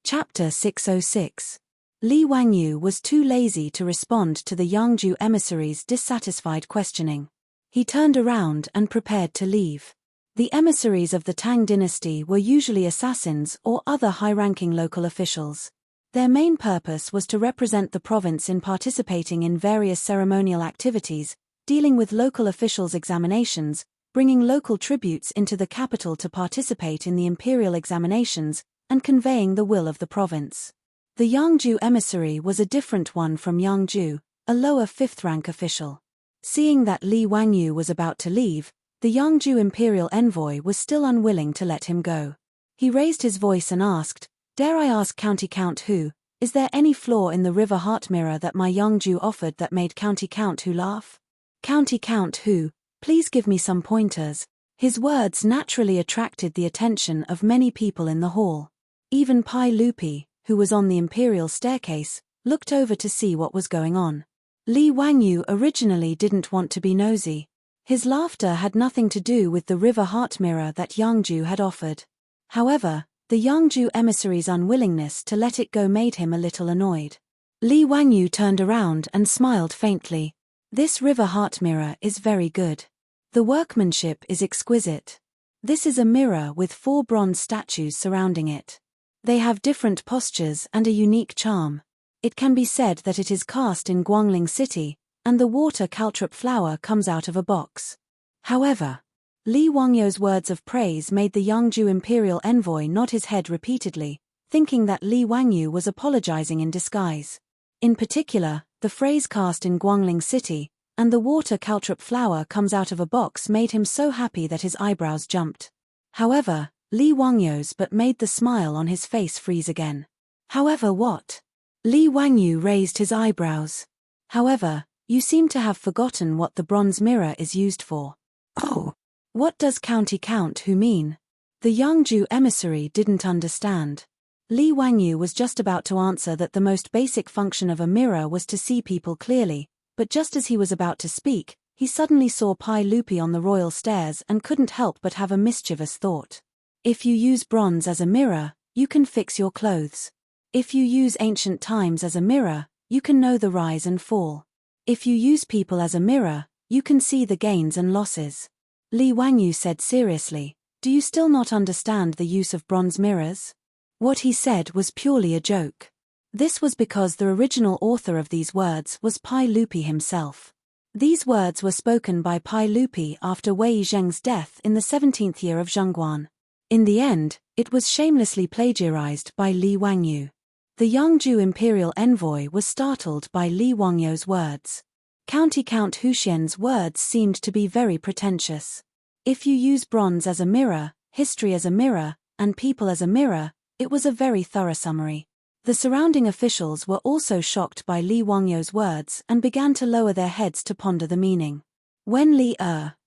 Chapter 606. Li Wangyu was too lazy to respond to the Yangju emissary's dissatisfied questioning. He turned around and prepared to leave. The emissaries of the Tang dynasty were usually assassins or other high-ranking local officials. Their main purpose was to represent the province in participating in various ceremonial activities, dealing with local officials' examinations, bringing local tributes into the capital to participate in the imperial examinations, and conveying the will of the province. The Yangju emissary was a different one from Yangju, a lower 5th-rank official. Seeing that Li Wangyu was about to leave, the Yangju imperial envoy was still unwilling to let him go. He raised his voice and asked, "Dare I ask County Count Hu, is there any flaw in the River Heart mirror that my Yangju offered that made County Count Hu laugh? County Count Hu, please give me some pointers." His words naturally attracted the attention of many people in the hall. Even Pai Lupi, who was on the imperial staircase, looked over to see what was going on. Li Wangyu originally didn't want to be nosy. His laughter had nothing to do with the River Heart mirror that Yangju had offered. However, the Yangju emissary's unwillingness to let it go made him a little annoyed. Li Wangyu turned around and smiled faintly. "This River Heart mirror is very good. The workmanship is exquisite. This is a mirror with 4 bronze statues surrounding it. They have different postures and a unique charm. It can be said that it is cast in Guangling City, and the water caltrop flower comes out of a box." However, Li Wangyu's words of praise made the Yangju imperial envoy nod his head repeatedly, thinking that Li Wangyu was apologizing in disguise. In particular, the phrase "cast in Guangling City," and "the water caltrop flower comes out of a box" made him so happy that his eyebrows jumped. However, Li Wangyu's but made the smile on his face freeze again. However, what? Li Wangyu raised his eyebrows. However, you seem to have forgotten what the bronze mirror is used for. Oh. What does Count who mean? The Yangju emissary didn't understand. Li Wangyu was just about to answer that the most basic function of a mirror was to see people clearly, but just as he was about to speak, he suddenly saw Pai Lupi on the royal stairs and couldn't help but have a mischievous thought. If you use bronze as a mirror, you can fix your clothes. If you use ancient times as a mirror, you can know the rise and fall. If you use people as a mirror, you can see the gains and losses. Li Wangyu said seriously, do you still not understand the use of bronze mirrors? What he said was purely a joke. This was because the original author of these words was Pai Lupi himself. These words were spoken by Pai Lupi after Wei Zheng's death in the 17th year of Zhongguan. In the end, it was shamelessly plagiarized by Li Wangyu. The Yangju imperial envoy was startled by Li Wangyu's words. Count Huxian's words seemed to be very pretentious. If you use bronze as a mirror, history as a mirror, and people as a mirror, it was a very thorough summary. The surrounding officials were also shocked by Li Wangyu's words and began to lower their heads to ponder the meaning. When Li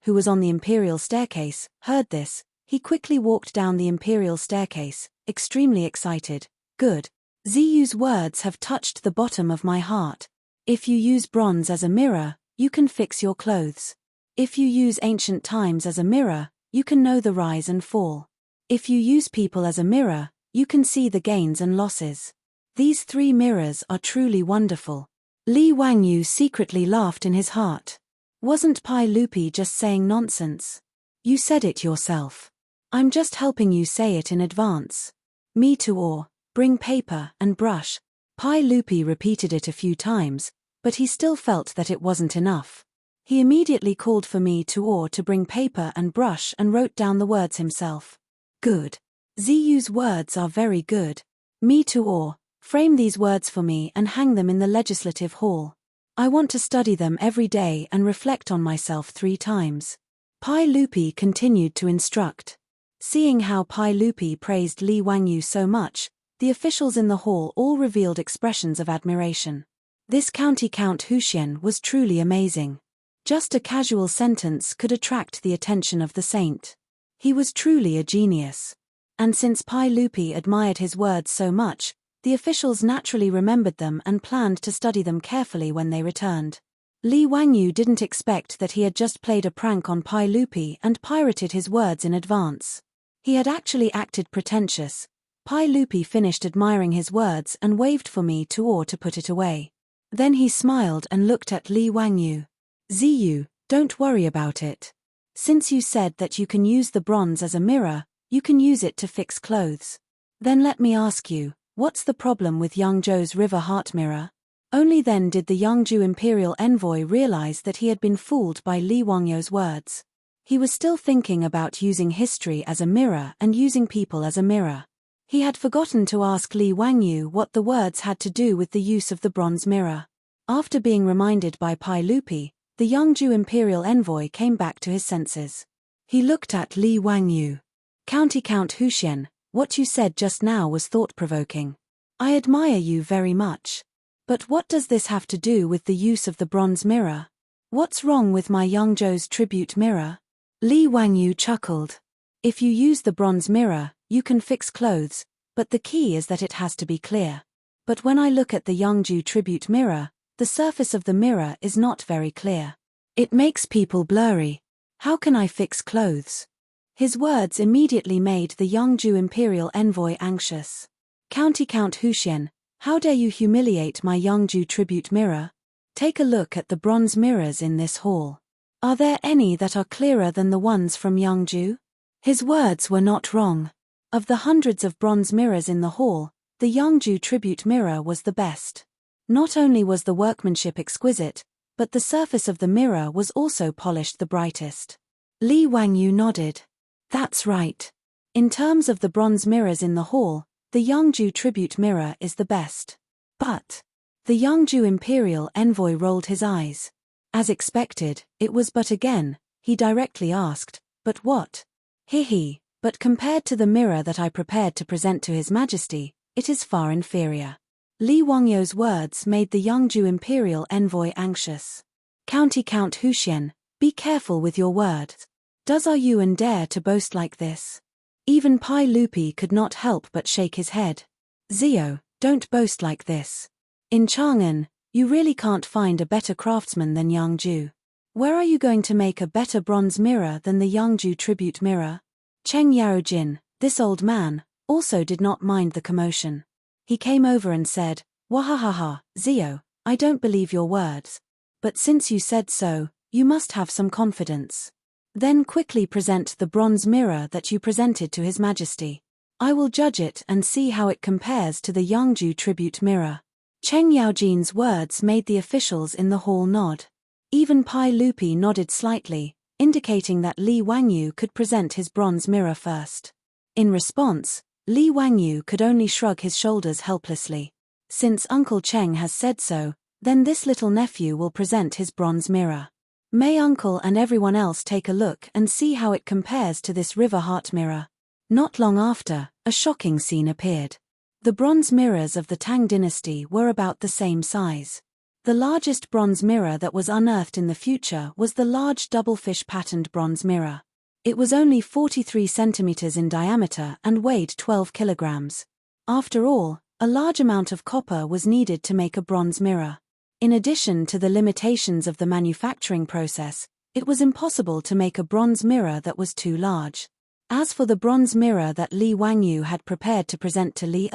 who was on the imperial staircase, heard this, he quickly walked down the imperial staircase, extremely excited. Good. Ziyu's words have touched the bottom of my heart. If you use bronze as a mirror, you can fix your clothes. If you use ancient times as a mirror, you can know the rise and fall. If you use people as a mirror, you can see the gains and losses. These three mirrors are truly wonderful. Li Wangyu secretly laughed in his heart. Wasn't Pai Lupi just saying nonsense? You said it yourself. I'm just helping you say it in advance. Me too, or bring paper and brush. Pai Lupi repeated it a few times, but he still felt that it wasn't enough. He immediately called for me to bring paper and brush and wrote down the words himself. Good. Ziyu's words are very good. Me too, frame these words for me and hang them in the legislative hall. I want to study them every day and reflect on myself 3 times. Pai Lupi continued to instruct. Seeing how Pai Lupi praised Li Wangyu so much, the officials in the hall all revealed expressions of admiration. This Count Huxian was truly amazing. Just a casual sentence could attract the attention of the saint. He was truly a genius. And since Pai Lupi admired his words so much, the officials naturally remembered them and planned to study them carefully when they returned. Li Wangyu didn't expect that he had just played a prank on Pai Lupi and pirated his words in advance. He had actually acted pretentious. Pai Lupi finished admiring his words and waved for me to put it away. Then he smiled and looked at Li Wangyu. Ziyu, don't worry about it. Since you said that you can use the bronze as a mirror, you can use it to fix clothes. Then let me ask you, what's the problem with Yangzhou's river heart mirror? Only then did the Yangzhou imperial envoy realize that he had been fooled by Li Wangyu's words. He was still thinking about using history as a mirror and using people as a mirror. He had forgotten to ask Li Wangyu what the words had to do with the use of the bronze mirror. After being reminded by Pai Lupi, the Yangzhou imperial envoy came back to his senses. He looked at Li Wangyu. Count Huxian, what you said just now was thought-provoking. I admire you very much. But what does this have to do with the use of the bronze mirror? What's wrong with my Yangzhou's tribute mirror? Li Wangyu chuckled. If you use the bronze mirror, you can fix clothes, but the key is that it has to be clear. But when I look at the Yangzhou tribute mirror, the surface of the mirror is not very clear. It makes people blurry. How can I fix clothes? His words immediately made the Yangzhou imperial envoy anxious. Count Huxian, how dare you humiliate my Yangzhou tribute mirror? Take a look at the bronze mirrors in this hall. Are there any that are clearer than the ones from Yangzhou? His words were not wrong. Of the hundreds of bronze mirrors in the hall, the Yangzhou tribute mirror was the best. Not only was the workmanship exquisite, but the surface of the mirror was also polished the brightest. Li Wangyu nodded. That's right. In terms of the bronze mirrors in the hall, the Yangzhou tribute mirror is the best. But the Yangzhou imperial envoy rolled his eyes. As expected, it was but again, he directly asked, but what? He, but compared to the mirror that I prepared to present to His Majesty, it is far inferior. Li Wangyou's words made the Yangju imperial envoy anxious. County Count Huxian, be careful with your words. Does Are Yuan dare to boast like this? Even Pai Lupi could not help but shake his head. Zio, don't boast like this. In Chang'an, you really can't find a better craftsman than Yangju. Where are you going to make a better bronze mirror than the Yangju tribute mirror? Cheng Yaojin, this old man, also did not mind the commotion. He came over and said, Wahahaha, Zio, I don't believe your words. But since you said so, you must have some confidence. Then quickly present the bronze mirror that you presented to His Majesty. I will judge it and see how it compares to the Yangju tribute mirror. Cheng Yaojin's words made the officials in the hall nod. Even Pai Lupi nodded slightly, indicating that Li Wangyu could present his bronze mirror first. In response, Li Wangyu could only shrug his shoulders helplessly. Since Uncle Cheng has said so, then this little nephew will present his bronze mirror. May Uncle and everyone else take a look and see how it compares to this river heart mirror. Not long after, a shocking scene appeared. The bronze mirrors of the Tang dynasty were about the same size. The largest bronze mirror that was unearthed in the future was the large doublefish patterned bronze mirror. It was only 43 centimeters in diameter and weighed 12 kilograms. After all, a large amount of copper was needed to make a bronze mirror. In addition to the limitations of the manufacturing process, it was impossible to make a bronze mirror that was too large. As for the bronze mirror that Li Wangyu had prepared to present to Li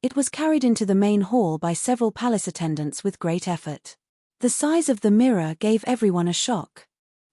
it was carried into the main hall by several palace attendants with great effort. The size of the mirror gave everyone a shock.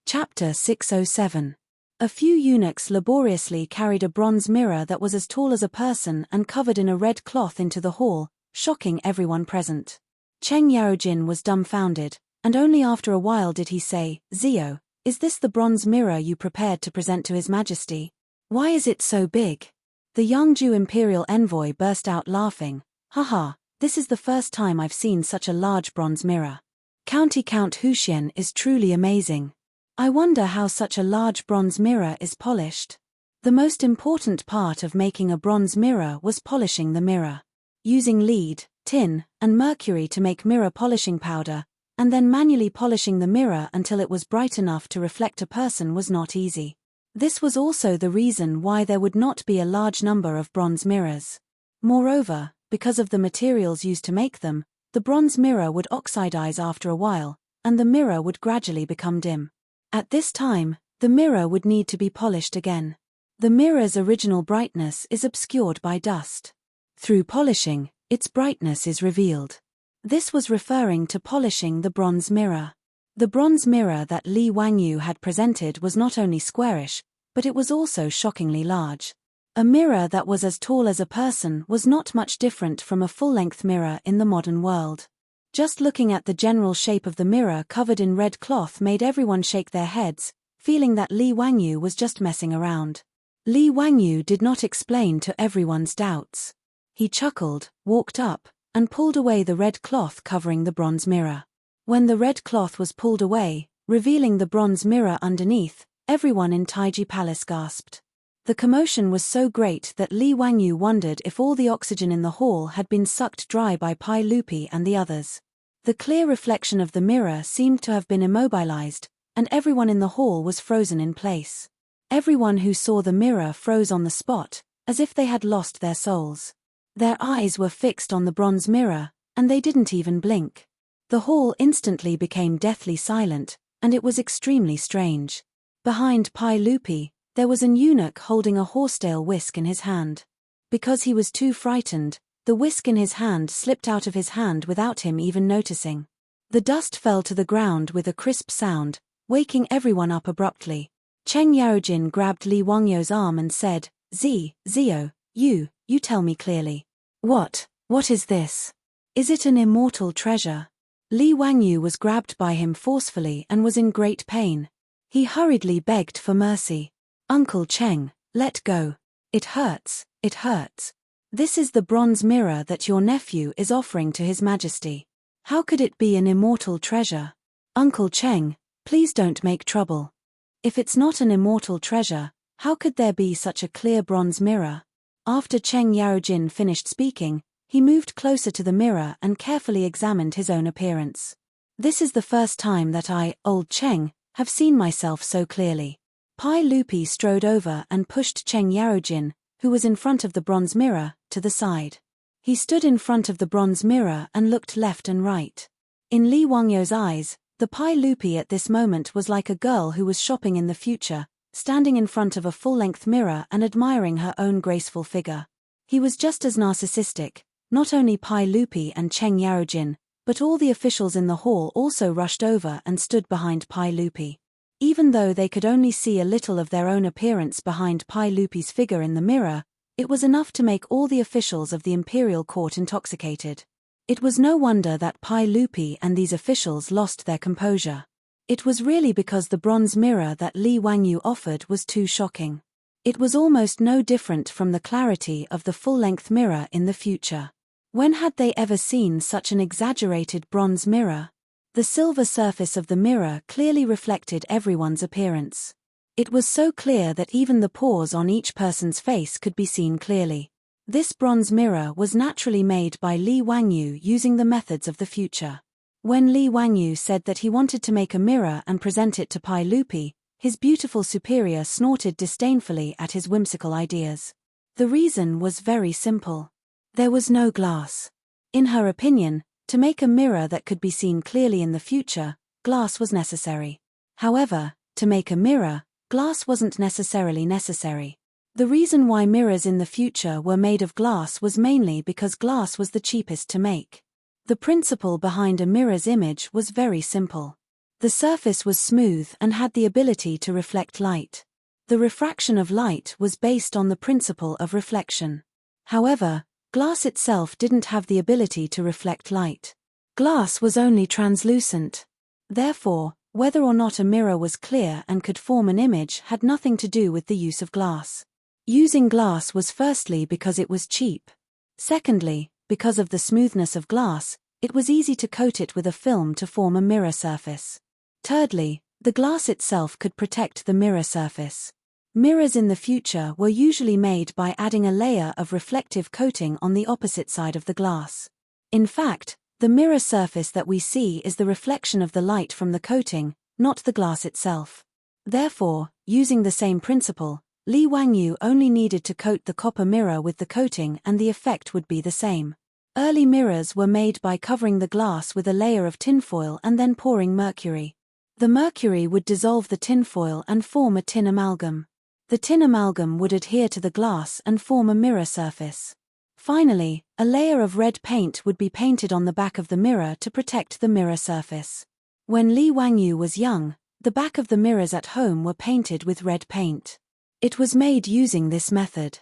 Chapter 607. A few eunuchs laboriously carried a bronze mirror that was as tall as a person and covered in a red cloth into the hall, shocking everyone present. Cheng Yaojin was dumbfounded, and only after a while did he say, Zio, is this the bronze mirror you prepared to present to His Majesty? Why is it so big? The Yangju imperial envoy burst out laughing. Haha, this is the first time I've seen such a large bronze mirror. County Count Huxian is truly amazing. I wonder how such a large bronze mirror is polished. The most important part of making a bronze mirror was polishing the mirror. Using lead, tin, and mercury to make mirror polishing powder, and then manually polishing the mirror until it was bright enough to reflect a person was not easy. This was also the reason why there would not be a large number of bronze mirrors. Moreover, because of the materials used to make them, the bronze mirror would oxidize after a while, and the mirror would gradually become dim. At this time, the mirror would need to be polished again. The mirror's original brightness is obscured by dust. Through polishing, its brightness is revealed. This was referring to polishing the bronze mirror. The bronze mirror that Li Wangyu had presented was not only squarish, but it was also shockingly large. A mirror that was as tall as a person was not much different from a full-length mirror in the modern world. Just looking at the general shape of the mirror covered in red cloth made everyone shake their heads, feeling that Li Wangyu was just messing around. Li Wangyu did not explain to everyone's doubts. He chuckled, walked up, and pulled away the red cloth covering the bronze mirror. When the red cloth was pulled away, revealing the bronze mirror underneath, everyone in Taiji Palace gasped. The commotion was so great that Li Wangyu wondered if all the oxygen in the hall had been sucked dry by Pai Lupi and the others. The clear reflection of the mirror seemed to have been immobilized, and everyone in the hall was frozen in place. Everyone who saw the mirror froze on the spot, as if they had lost their souls. Their eyes were fixed on the bronze mirror, and they didn't even blink. The hall instantly became deathly silent, and it was extremely strange. Behind Pai Lupi, there was an eunuch holding a horsetail whisk in his hand. Because he was too frightened, the whisk in his hand slipped out of his hand without him even noticing. The dust fell to the ground with a crisp sound, waking everyone up abruptly. Cheng Yaojin grabbed Li Wangyou's arm and said, Zio, you tell me clearly. What is this? Is it an immortal treasure? Li Wangyu was grabbed by him forcefully and was in great pain. He hurriedly begged for mercy. Uncle Cheng, let go. It hurts. This is the bronze mirror that your nephew is offering to His Majesty. How could it be an immortal treasure? Uncle Cheng, please don't make trouble. If it's not an immortal treasure, How could there be such a clear bronze mirror? After Cheng Yaojin finished speaking, he moved closer to the mirror and carefully examined his own appearance. This is the first time that I, old Cheng, have seen myself so clearly. Pai Lupi strode over and pushed Cheng Yaojin, who was in front of the bronze mirror, to the side. He stood in front of the bronze mirror and looked left and right. In Li Wangyou's eyes, the Pai Lupi at this moment was like a girl who was shopping in the future, standing in front of a full-length mirror and admiring her own graceful figure. He was just as narcissistic. Not only Pai Lupi and Cheng Yaojin, but all the officials in the hall also rushed over and stood behind Pai Lupi. Even though they could only see a little of their own appearance behind Pai Lupi's figure in the mirror, it was enough to make all the officials of the imperial court intoxicated. It was no wonder that Pai Lupi and these officials lost their composure. It was really because the bronze mirror that Li Wangyu offered was too shocking. It was almost no different from the clarity of the full-length mirror in the future. When had they ever seen such an exaggerated bronze mirror? The silver surface of the mirror clearly reflected everyone's appearance. It was so clear that even the pores on each person's face could be seen clearly. This bronze mirror was naturally made by Li Wangyu using the methods of the future. When Li Wangyu said that he wanted to make a mirror and present it to Pai Lupi, his beautiful superior snorted disdainfully at his whimsical ideas. The reason was very simple. There was no glass. In her opinion, to make a mirror that could be seen clearly in the future, glass was necessary. However, to make a mirror, glass wasn't necessarily necessary. The reason why mirrors in the future were made of glass was mainly because glass was the cheapest to make. The principle behind a mirror's image was very simple. The surface was smooth and had the ability to reflect light. The refraction of light was based on the principle of reflection. However, glass itself didn't have the ability to reflect light. Glass was only translucent. Therefore, whether or not a mirror was clear and could form an image had nothing to do with the use of glass. Using glass was firstly because it was cheap. Secondly, because of the smoothness of glass, it was easy to coat it with a film to form a mirror surface. Thirdly, the glass itself could protect the mirror surface. Mirrors in the future were usually made by adding a layer of reflective coating on the opposite side of the glass. In fact, the mirror surface that we see is the reflection of the light from the coating, not the glass itself. Therefore, using the same principle, Li Wangyu only needed to coat the copper mirror with the coating and the effect would be the same. Early mirrors were made by covering the glass with a layer of tinfoil and then pouring mercury. The mercury would dissolve the tinfoil and form a tin amalgam. The tin amalgam would adhere to the glass and form a mirror surface. Finally, a layer of red paint would be painted on the back of the mirror to protect the mirror surface. When Li Wangyu was young, the back of the mirrors at home were painted with red paint. It was made using this method.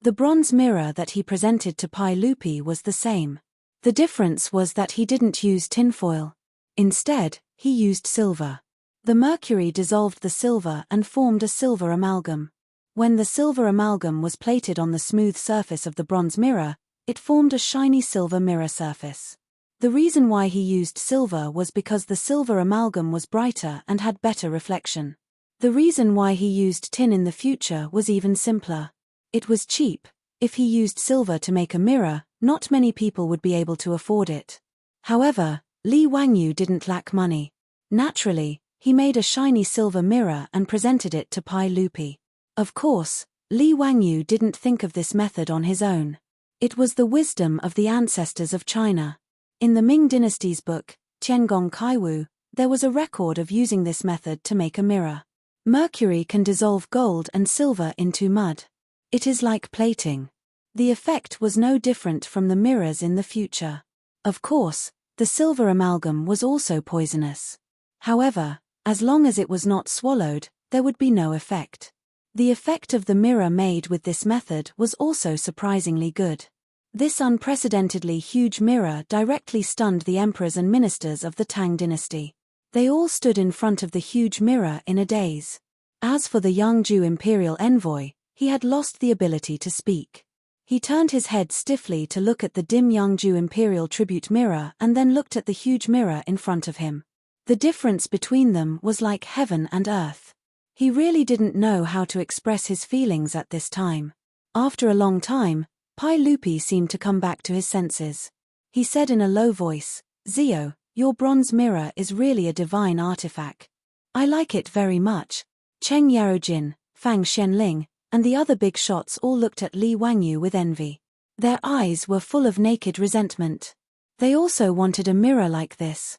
The bronze mirror that he presented to Pai Lupi was the same. The difference was that he didn't use tinfoil. Instead, he used silver. The mercury dissolved the silver and formed a silver amalgam. When the silver amalgam was plated on the smooth surface of the bronze mirror, it formed a shiny silver mirror surface. The reason why he used silver was because the silver amalgam was brighter and had better reflection. The reason why he used tin in the future was even simpler. It was cheap. If he used silver to make a mirror, not many people would be able to afford it. However, Li Wangyu didn't lack money. Naturally, he made a shiny silver mirror and presented it to Pai Lupi. Of course, Li Wangyu didn't think of this method on his own. It was the wisdom of the ancestors of China. In the Ming dynasty's book, Tiangong Kaiwu, there was a record of using this method to make a mirror. Mercury can dissolve gold and silver into mud. It is like plating. The effect was no different from the mirrors in the future. Of course, the silver amalgam was also poisonous. However, as long as it was not swallowed, there would be no effect. The effect of the mirror made with this method was also surprisingly good. This unprecedentedly huge mirror directly stunned the emperors and ministers of the Tang dynasty. They all stood in front of the huge mirror in a daze. As for the Yangju imperial envoy, he had lost the ability to speak. He turned his head stiffly to look at the dim Yangju imperial tribute mirror and then looked at the huge mirror in front of him. The difference between them was like heaven and earth. He really didn't know how to express his feelings at this time. After a long time, Pai Lupi seemed to come back to his senses. He said in a low voice, "Zio, your bronze mirror is really a divine artifact. I like it very much." Cheng Yarojin, Fang Xianling, and the other big shots all looked at Li Wangyu with envy. Their eyes were full of naked resentment. They also wanted a mirror like this.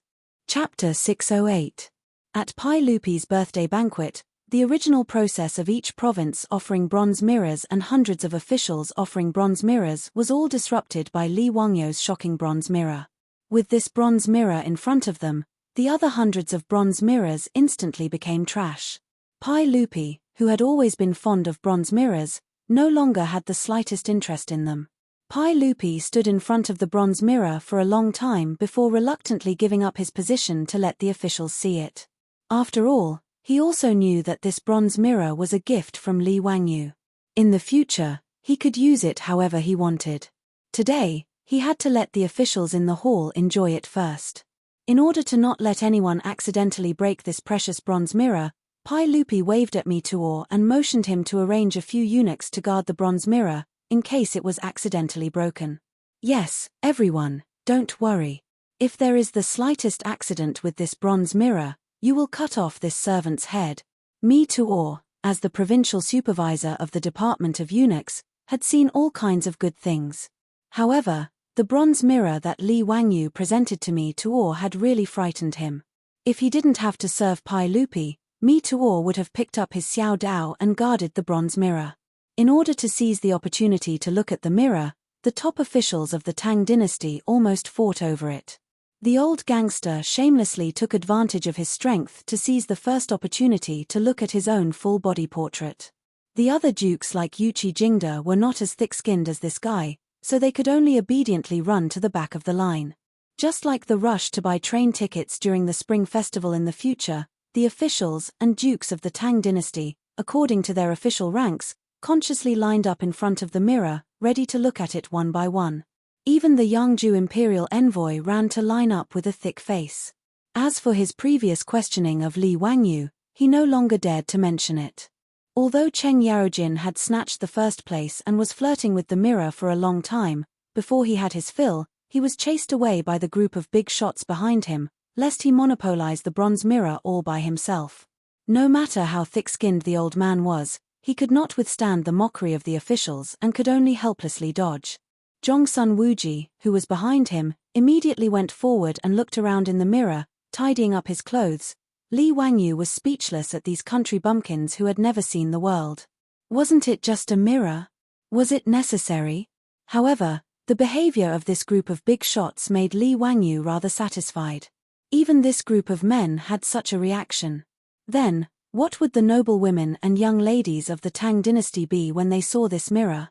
Chapter 608. At Pai Lupi's birthday banquet, the original process of each province offering bronze mirrors and hundreds of officials offering bronze mirrors was all disrupted by Li Wangyu's shocking bronze mirror. With this bronze mirror in front of them, the other hundreds of bronze mirrors instantly became trash. Pai Lupi, who had always been fond of bronze mirrors, no longer had the slightest interest in them. Pai Lupi stood in front of the bronze mirror for a long time before reluctantly giving up his position to let the officials see it. After all, he also knew that this bronze mirror was a gift from Li Wangyu. In the future, he could use it however he wanted. Today, he had to let the officials in the hall enjoy it first. In order to not let anyone accidentally break this precious bronze mirror, Pai Lupi waved at Meteor and motioned him to arrange a few eunuchs to guard the bronze mirror, in case it was accidentally broken. "Yes, everyone, don't worry. If there is the slightest accident with this bronze mirror, you will cut off this servant's head." Meteor, as the provincial supervisor of the Department of Eunuchs, had seen all kinds of good things. However, the bronze mirror that Li Wangyu presented to Meteor had really frightened him. If he didn't have to serve Pai Lupi, Meteor would have picked up his Xiao Dao and guarded the bronze mirror. In order to seize the opportunity to look at the mirror, the top officials of the Tang dynasty almost fought over it. The old gangster shamelessly took advantage of his strength to seize the first opportunity to look at his own full-body portrait. The other dukes like Yuqi Jingde were not as thick-skinned as this guy, so they could only obediently run to the back of the line. Just like the rush to buy train tickets during the Spring Festival in the future, the officials and dukes of the Tang dynasty, according to their official ranks, consciously lined up in front of the mirror, ready to look at it one by one. Even the Yangju imperial envoy ran to line up with a thick face. As for his previous questioning of Li Wangyu, he no longer dared to mention it. Although Cheng Yarojin had snatched the first place and was flirting with the mirror for a long time, before he had his fill, he was chased away by the group of big shots behind him, lest he monopolize the bronze mirror all by himself. No matter how thick-skinned the old man was, he could not withstand the mockery of the officials and could only helplessly dodge. Zhongsun Wuji, who was behind him, immediately went forward and looked around in the mirror, tidying up his clothes. Li Wangyu was speechless at these country bumpkins who had never seen the world. Wasn't it just a mirror? Was it necessary? However, the behavior of this group of big shots made Li Wangyu rather satisfied. Even this group of men had such a reaction. Then, what would the noble women and young ladies of the Tang dynasty be when they saw this mirror?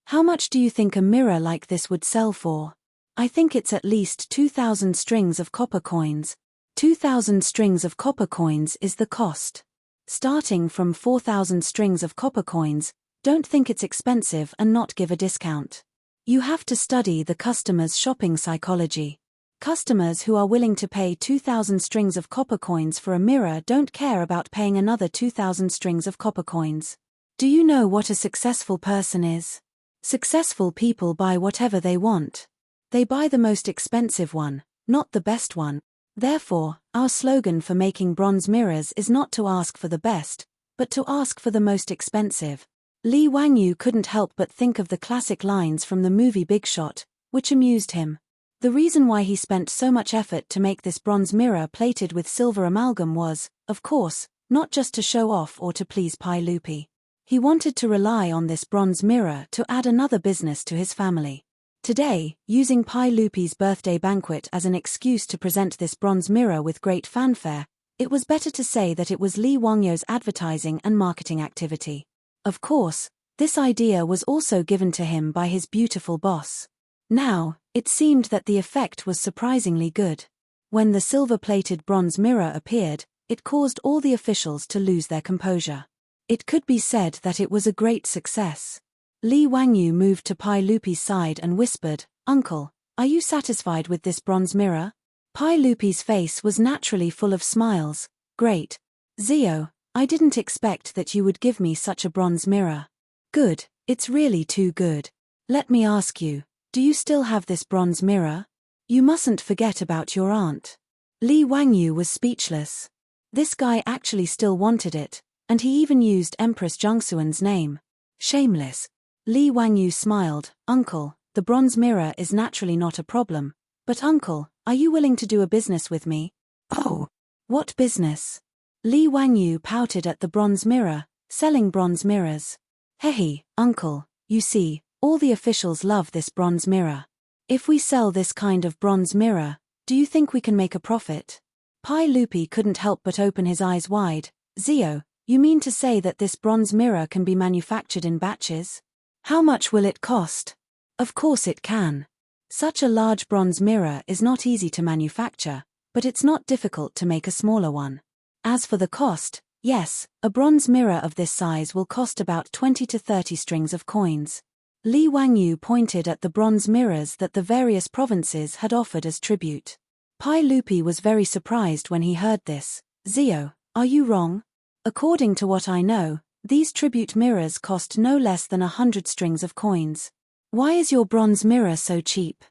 How much do you think a mirror like this would sell for? I think it's at least 2,000 strings of copper coins. 2,000 strings of copper coins is the cost. Starting from 4,000 strings of copper coins, don't think it's expensive and not give a discount. You have to study the customer's shopping psychology. Customers who are willing to pay 2,000 strings of copper coins for a mirror don't care about paying another 2,000 strings of copper coins. Do you know what a successful person is? Successful people buy whatever they want. They buy the most expensive one, not the best one. Therefore, our slogan for making bronze mirrors is not to ask for the best, but to ask for the most expensive. Li Wangyu couldn't help but think of the classic lines from the movie Big Shot, which amused him. The reason why he spent so much effort to make this bronze mirror plated with silver amalgam was, of course, not just to show off or to please Pai Lupi. He wanted to rely on this bronze mirror to add another business to his family. Today, using Pai Lupi's birthday banquet as an excuse to present this bronze mirror with great fanfare, it was better to say that it was Li Wangyu's advertising and marketing activity. Of course, this idea was also given to him by his beautiful boss. Now, it seemed that the effect was surprisingly good. When the silver-plated bronze mirror appeared, it caused all the officials to lose their composure. It could be said that it was a great success. Li Wangyu moved to Pai Lupi's side and whispered, "Uncle, are you satisfied with this bronze mirror?" Pai Lupi's face was naturally full of smiles. "Great. Zio, I didn't expect that you would give me such a bronze mirror. Good, it's really too good. Let me ask you, do you still have this bronze mirror? You mustn't forget about your aunt. Li Wangyu was speechless. This guy actually still wanted it, and he even used Empress Jungsuan's name. Shameless. Li Wangyu smiled. Uncle, the bronze mirror is naturally not a problem. But uncle, are you willing to do a business with me? Oh. What business? Li Wangyu pouted at the bronze mirror, selling bronze mirrors. Hey, uncle, you see, all the officials love this bronze mirror. If we sell this kind of bronze mirror, do you think we can make a profit? Pai Lupi couldn't help but open his eyes wide. Zio, you mean to say that this bronze mirror can be manufactured in batches? How much will it cost? Of course it can. Such a large bronze mirror is not easy to manufacture, but it's not difficult to make a smaller one. As for the cost, yes, a bronze mirror of this size will cost about 20 to 30 strings of coins. Li Wangyu pointed at the bronze mirrors that the various provinces had offered as tribute. Pai Lupi was very surprised when he heard this. Zio, are you wrong? According to what I know, these tribute mirrors cost no less than 100 strings of coins. Why is your bronze mirror so cheap?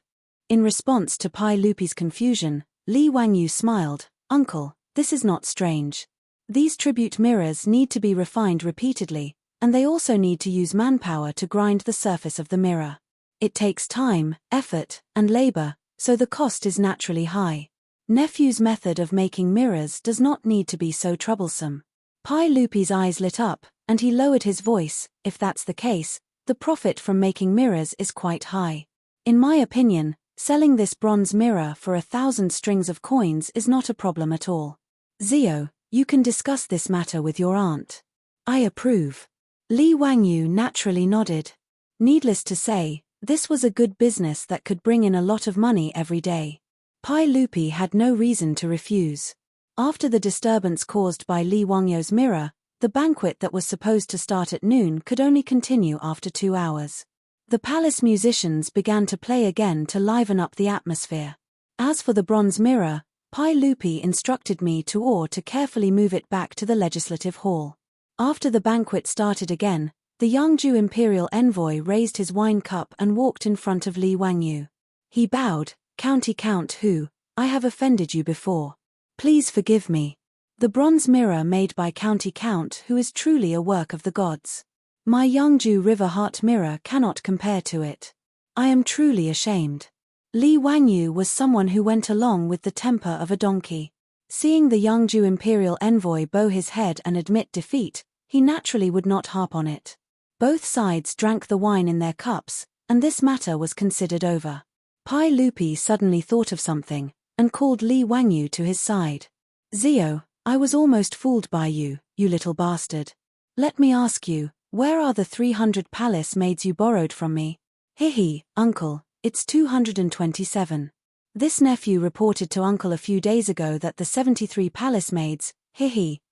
In response to Pai Lupi's confusion, Li Wangyu smiled. Uncle, this is not strange. These tribute mirrors need to be refined repeatedly, and they also need to use manpower to grind the surface of the mirror. It takes time, effort, and labor, so the cost is naturally high. Nephew's method of making mirrors does not need to be so troublesome. Pai Lupi's eyes lit up, and he lowered his voice. If that's the case, the profit from making mirrors is quite high. In my opinion, selling this bronze mirror for 1,000 strings of coins is not a problem at all. Zio, you can discuss this matter with your aunt. I approve. Li Wangyu naturally nodded. Needless to say, this was a good business that could bring in a lot of money every day. Pai Lupi had no reason to refuse. After the disturbance caused by Li Wangyu's mirror, the banquet that was supposed to start at noon could only continue after 2 hours. The palace musicians began to play again to liven up the atmosphere. As for the bronze mirror, Pai Lupi instructed me to carefully move it back to the legislative hall. After the banquet started again, the Yangju imperial envoy raised his wine cup and walked in front of Li Wangyu. He bowed. County Count Hu, I have offended you before. Please forgive me. The bronze mirror made by County Count Hu is truly a work of the gods. My Yangju River Heart mirror cannot compare to it. I am truly ashamed. Li Wangyu was someone who went along with the temper of a donkey. Seeing the Yangju imperial envoy bow his head and admit defeat, he naturally would not harp on it. Both sides drank the wine in their cups, and this matter was considered over. Pai Lupi suddenly thought of something, and called Li Wangyu to his side. Zio, I was almost fooled by you, you little bastard. Let me ask you, where are the 300 palace maids you borrowed from me? Hihi, uncle, it's 227. This nephew reported to uncle a few days ago that the 73 palace maids,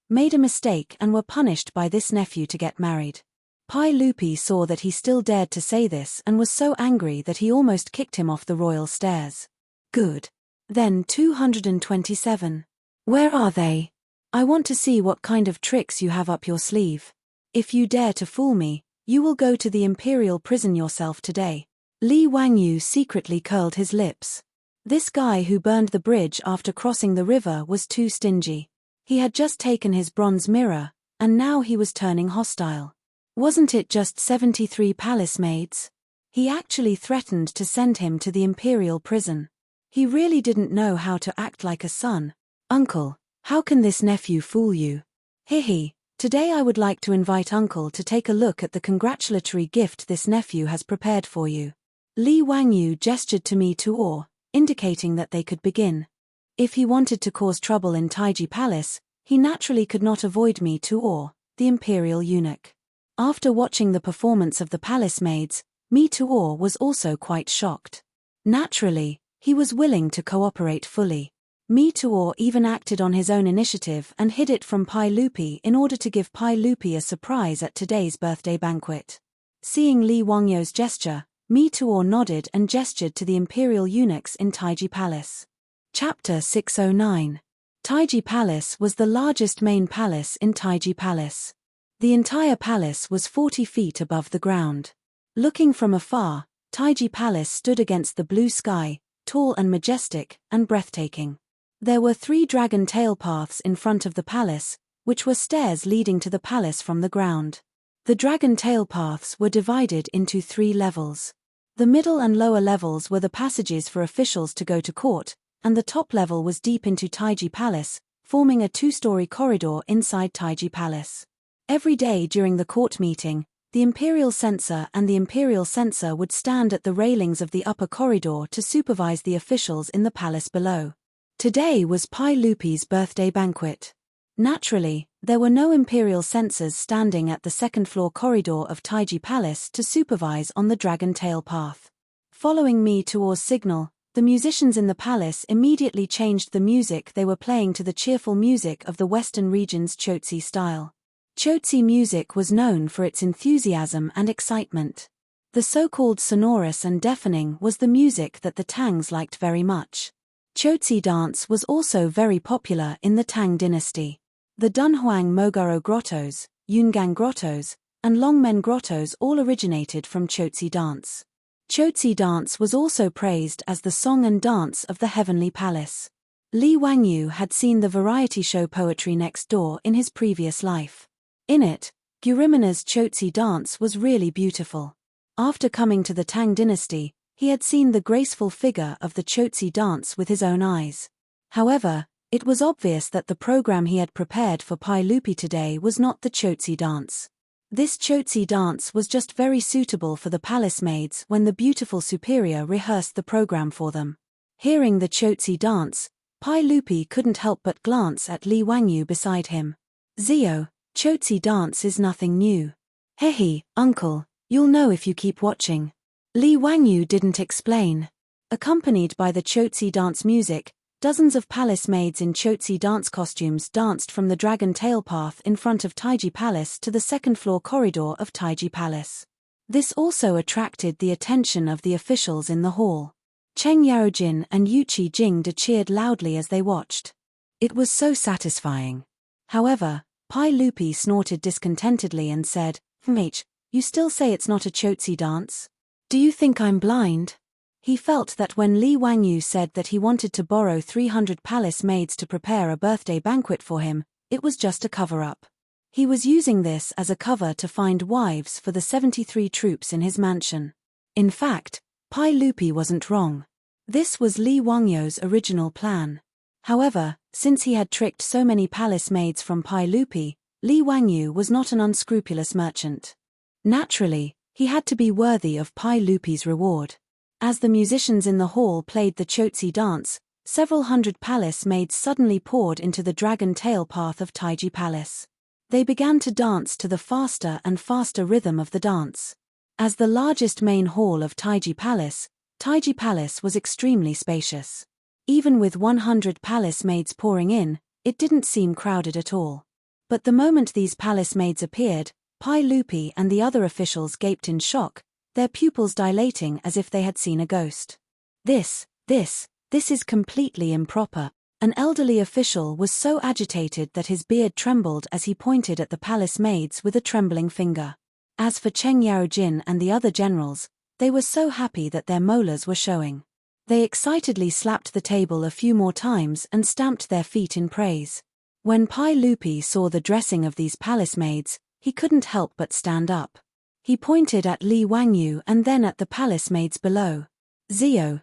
made a mistake and were punished by this nephew to get married. Pai Lupi saw that he still dared to say this and was so angry that he almost kicked him off the royal stairs. Good. Then 227. Where are they? I want to see what kind of tricks you have up your sleeve. If you dare to fool me, you will go to the imperial prison yourself today. Li Wangyu secretly curled his lips. This guy who burned the bridge after crossing the river was too stingy. He had just taken his bronze mirror, and now he was turning hostile. Wasn't it just 73 palace maids? He actually threatened to send him to the imperial prison. He really didn't know how to act like a son. Uncle, how can this nephew fool you? Today I would like to invite uncle to take a look at the congratulatory gift this nephew has prepared for you. Li Wangyu gestured to me indicating that they could begin. If he wanted to cause trouble in Taiji Palace, he naturally could not avoid me the imperial eunuch. After watching the performance of the palace maids, Mi Tuor was also quite shocked. Naturally, he was willing to cooperate fully. Mi Tuor even acted on his own initiative and hid it from Pai Lupi in order to give Pai Lupi a surprise at today's birthday banquet. Seeing Li Wangyu's gesture, Mi Tuor nodded and gestured to the imperial eunuchs in Taiji Palace. Chapter 609. Taiji Palace was the largest main palace in Taiji Palace. The entire palace was 40 feet above the ground. Looking from afar, Taiji Palace stood against the blue sky, tall and majestic, and breathtaking. There were 3 dragon tail paths in front of the palace, which were stairs leading to the palace from the ground. The dragon tail paths were divided into 3 levels. The middle and lower levels were the passages for officials to go to court, and the top level was deep into Taiji Palace, forming a 2-story corridor inside Taiji Palace. Every day during the court meeting, the imperial censor and the imperial censor would stand at the railings of the upper corridor to supervise the officials in the palace below. Today was Pai Lupi's birthday banquet. Naturally, there were no imperial censors standing at the second-floor corridor of Taiji Palace to supervise on the dragon tail path. Following me towards signal, the musicians in the palace immediately changed the music they were playing to the cheerful music of the Western region's Chotzi style. Chotzi music was known for its enthusiasm and excitement. The so-called sonorous and deafening was the music that the Tangs liked very much. Chotzi dance was also very popular in the Tang dynasty. The Dunhuang Moguro grottos, Yungang grottos, and Longmen grottos all originated from Chotzi dance. Chotzi dance was also praised as the song and dance of the Heavenly Palace. Li Wangyu had seen the variety show Poetry Next Door in his previous life. In it, Gurimina's Chotzi dance was really beautiful. After coming to the Tang dynasty, he had seen the graceful figure of the Chotzi dance with his own eyes. However, it was obvious that the program he had prepared for Pai Lupi today was not the Chotzi dance. This Chotzi dance was just very suitable for the palace maids when the beautiful superior rehearsed the program for them. Hearing the Chotzi dance, Pai Lupi couldn't help but glance at Li Wangyu beside him. Zio, Chotzi dance is nothing new. Hehe, uncle, you'll know if you keep watching. Li Wangyu didn't explain. Accompanied by the Chotzi dance music, dozens of palace maids in Chotzi dance costumes danced from the dragon tail path in front of Taiji Palace to the second-floor corridor of Taiji Palace. This also attracted the attention of the officials in the hall. Cheng Yaojin and Yuqi Jingde cheered loudly as they watched. It was so satisfying. However, Pai Lupi snorted discontentedly and said, you still say it's not a Chotzi dance? Do you think I'm blind? He felt that when Li Wangyu said that he wanted to borrow 300 palace maids to prepare a birthday banquet for him, it was just a cover-up. He was using this as a cover to find wives for the 73 troops in his mansion. In fact, Pai Lupi wasn't wrong. This was Li Wangyu's original plan. However, since he had tricked so many palace maids from Pai Lupi, Li Wangyu was not an unscrupulous merchant. Naturally, he had to be worthy of Pai Lupi's reward. As the musicians in the hall played the Chotzi dance, several hundred palace maids suddenly poured into the dragon tail path of Taiji Palace. They began to dance to the faster and faster rhythm of the dance. As the largest main hall of Taiji Palace was extremely spacious. Even with 100 palace maids pouring in, it didn't seem crowded at all. But the moment these palace maids appeared, Pai Lupi and the other officials gaped in shock, their pupils dilating as if they had seen a ghost. This is completely improper. An elderly official was so agitated that his beard trembled as he pointed at the palace maids with a trembling finger. As for Cheng Yaojin and the other generals, they were so happy that their molars were showing. They excitedly slapped the table a few more times and stamped their feet in praise. When Pai Lupi saw the dressing of these palace maids, he couldn't help but stand up. He pointed at Li Wangyu and then at the palace maids below. Zio,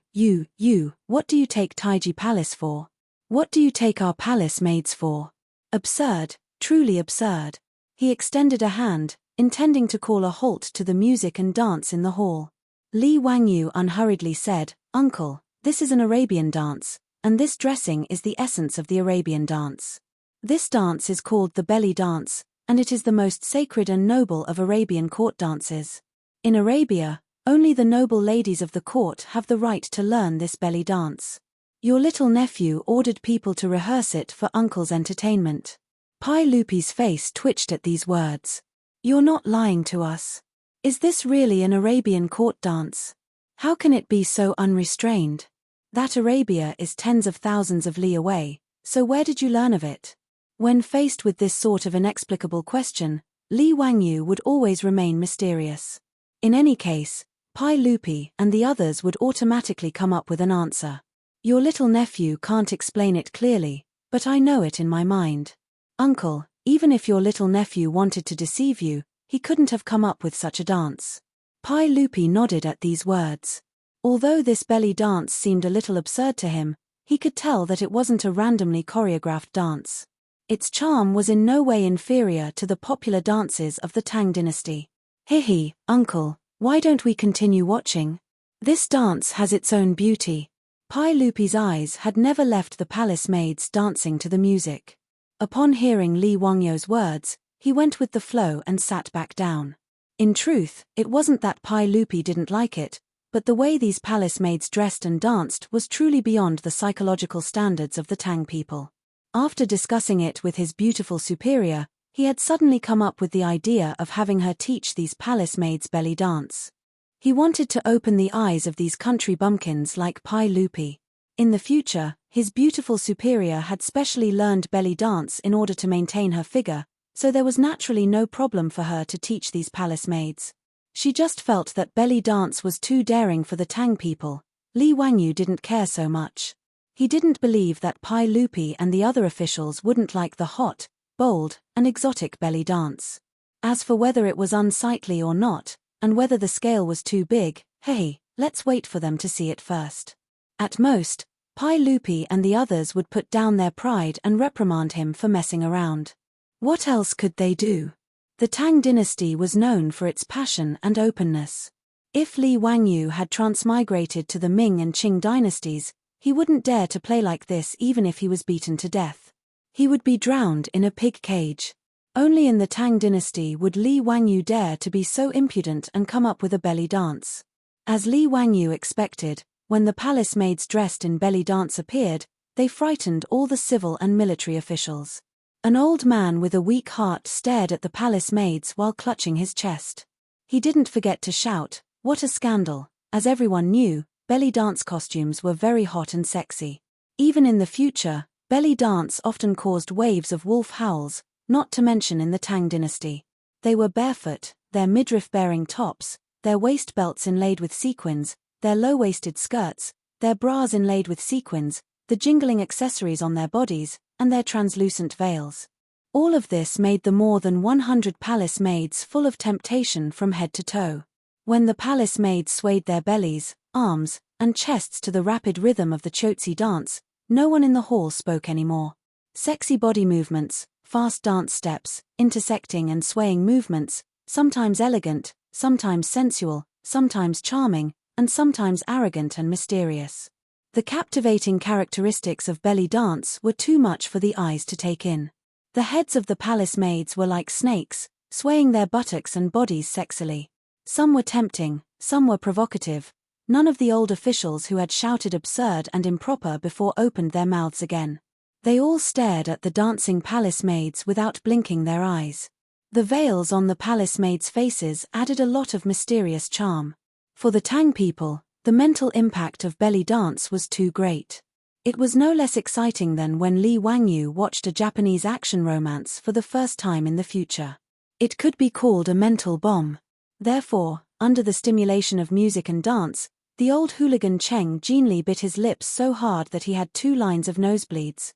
what do you take Taiji Palace for? What do you take our palace maids for? Absurd, truly absurd. He extended a hand, intending to call a halt to the music and dance in the hall. Li Wangyu unhurriedly said, Uncle, this is an Arabian dance, and this dressing is the essence of the Arabian dance. This dance is called the belly dance, and it is the most sacred and noble of Arabian court dances. In Arabia, only the noble ladies of the court have the right to learn this belly dance. Your little nephew ordered people to rehearse it for Uncle's entertainment. Pai Lupi's face twitched at these words. You're not lying to us. Is this really an Arabian court dance? How can it be so unrestrained? That Arabia is tens of thousands of li away, So where did you learn of it? When faced with this sort of inexplicable question, Li Wangyu would always remain mysterious. In any case, Pai Lupi and the others would automatically come up with an answer. Your little nephew can't explain it clearly, but I know it in my mind. Uncle, even if your little nephew wanted to deceive you, he couldn't have come up with such a dance. Pai Lupi nodded at these words. Although this belly dance seemed a little absurd to him, he could tell that it wasn't a randomly choreographed dance. Its charm was in no way inferior to the popular dances of the Tang dynasty. Hihi, uncle, why don't we continue watching? This dance has its own beauty. Pai Lupi's eyes had never left the palace maids dancing to the music. Upon hearing Li Wangyu's words, he went with the flow and sat back down. In truth, it wasn't that Pai Lupi didn't like it, but the way these palace maids dressed and danced was truly beyond the psychological standards of the Tang people. After discussing it with his beautiful superior, he had suddenly come up with the idea of having her teach these palace maids belly dance. He wanted to open the eyes of these country bumpkins like Pai Lupi. In the future, his beautiful superior had specially learned belly dance in order to maintain her figure, so there was naturally no problem for her to teach these palace maids. She just felt that belly dance was too daring for the Tang people. Li Wangyu didn't care so much. He didn't believe that Pai Lupi and the other officials wouldn't like the hot, bold, and exotic belly dance. As for whether it was unsightly or not, and whether the scale was too big, hey, let's wait for them to see it first. At most, Pai Lupi and the others would put down their pride and reprimand him for messing around. What else could they do? The Tang dynasty was known for its passion and openness. If Li Wangyu had transmigrated to the Ming and Qing dynasties, he wouldn't dare to play like this even if he was beaten to death. He would be drowned in a pig cage. Only in the Tang dynasty would Li Wangyu dare to be so impudent and come up with a belly dance. As Li Wangyu expected, when the palace maids dressed in belly dance appeared, they frightened all the civil and military officials. An old man with a weak heart stared at the palace maids while clutching his chest. He didn't forget to shout, "What a scandal!" As everyone knew, belly dance costumes were very hot and sexy. Even in the future, belly dance often caused waves of wolf howls, not to mention in the Tang dynasty. They were barefoot, their midriff-bearing tops, their waist belts inlaid with sequins, their low-waisted skirts, their bras inlaid with sequins, the jingling accessories on their bodies, and their translucent veils. All of this made the more than 100 palace maids full of temptation from head to toe. When the palace maids swayed their bellies, arms, and chests to the rapid rhythm of the Chotzi dance, no one in the hall spoke anymore. Sexy body movements, fast dance steps, intersecting and swaying movements, sometimes elegant, sometimes sensual, sometimes charming, and sometimes arrogant and mysterious. The captivating characteristics of belly dance were too much for the eyes to take in. The heads of the palace maids were like snakes, swaying their buttocks and bodies sexily. Some were tempting, some were provocative. None of the old officials who had shouted absurd and improper before opened their mouths again. They all stared at the dancing palace maids without blinking their eyes. The veils on the palace maids' faces added a lot of mysterious charm. For the Tang people, the mental impact of belly dance was too great. It was no less exciting than when Li Wangyu watched a Japanese action romance for the first time in the future. It could be called a mental bomb. Therefore, under the stimulation of music and dance, the old hooligan Cheng genially bit his lips so hard that he had 2 lines of nosebleeds.